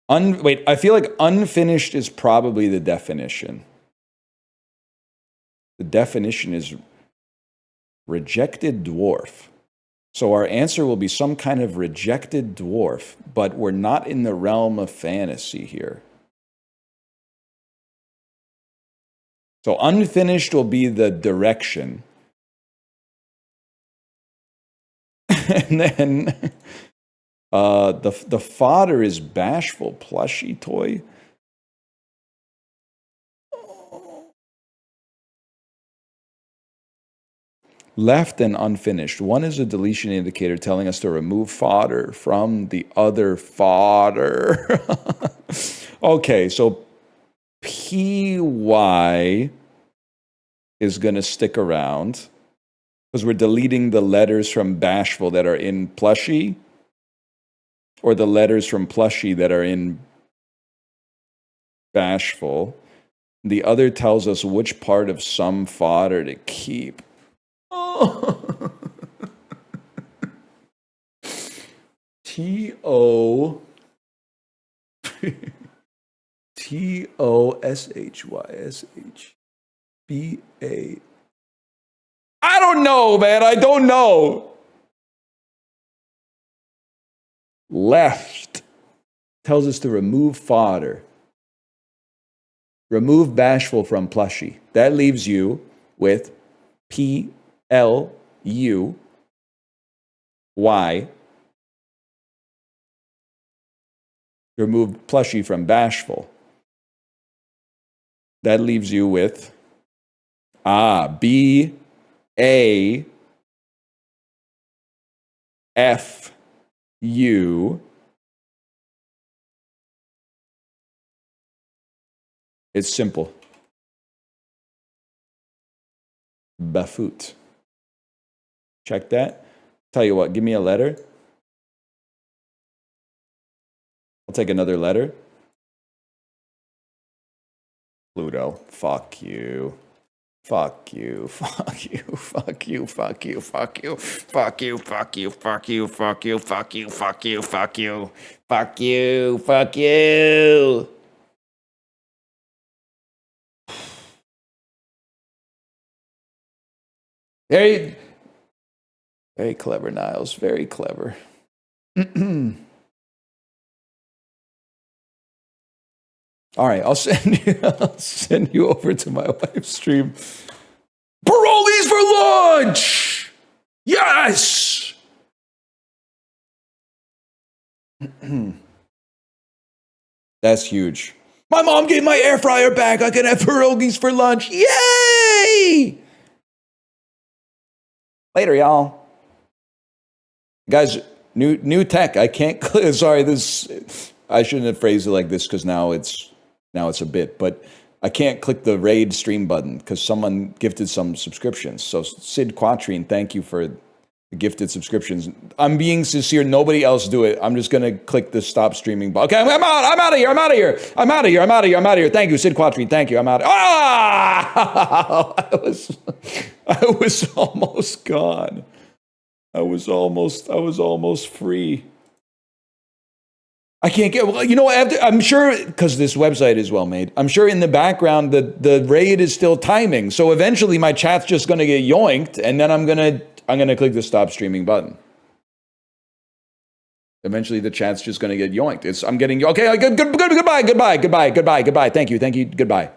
Speaker 1: Wait, I feel like unfinished is probably the definition. The definition is rejected dwarf. So our answer will be some kind of rejected dwarf, but we're not in the realm of fantasy here. So unfinished will be the direction. And then the fodder is bashful plushy toy. Left and unfinished. One is a deletion indicator telling us to remove fodder from the other fodder. Okay, so PY is going to stick around. Because we're deleting the letters from bashful that are in plushie, or the letters from plushie that are in bashful. The other tells us which part of some fodder to keep. Oh. T-O T-O-S-H-Y-S-H-B-A. I don't know, man. I don't know. Left tells us to remove fodder. Remove bashful from plushie. That leaves you with P-L-U-Y. Remove plushie from bashful. That leaves you with B-A-F-U. It's simple. Bafut. Check that. Tell you what, give me a letter. I'll take another letter. Pluto. Fuck you. Fuck you. Fuck you. Fuck you. Fuck you. Fuck you. Fuck you. Fuck you. Fuck you. Fuck you. Fuck you. Fuck you. Fuck you. Fuck you. Fuck you. Very, very clever, Niles. Very clever. All right, I'll send you over to my live stream. Parolees for lunch! Yes! That's huge. My mom gave my air fryer back. I can have pierogies for lunch. Yay! Later, y'all. Guys, new tech. I can't sorry, this I shouldn't have phrased it like this because now it's a bit, but I can't click the raid stream button because someone gifted some subscriptions. So Sid Quatrine, thank you for the gifted subscriptions. I'm being sincere. Nobody else do it. I'm just gonna click the stop streaming button. Okay, I'm out of here. Thank you, Sid Quatrine. Thank you. I'm out. Ah! I was almost gone. I was almost free. I can't get, well, you know, I'm sure, because this website is well made, I'm sure in the background the raid is still timing. So eventually my chat's just going to get yoinked, and then I'm going to click the stop streaming button. Eventually the chat's just going to get yoinked. I'm getting, okay, goodbye. Thank you, goodbye.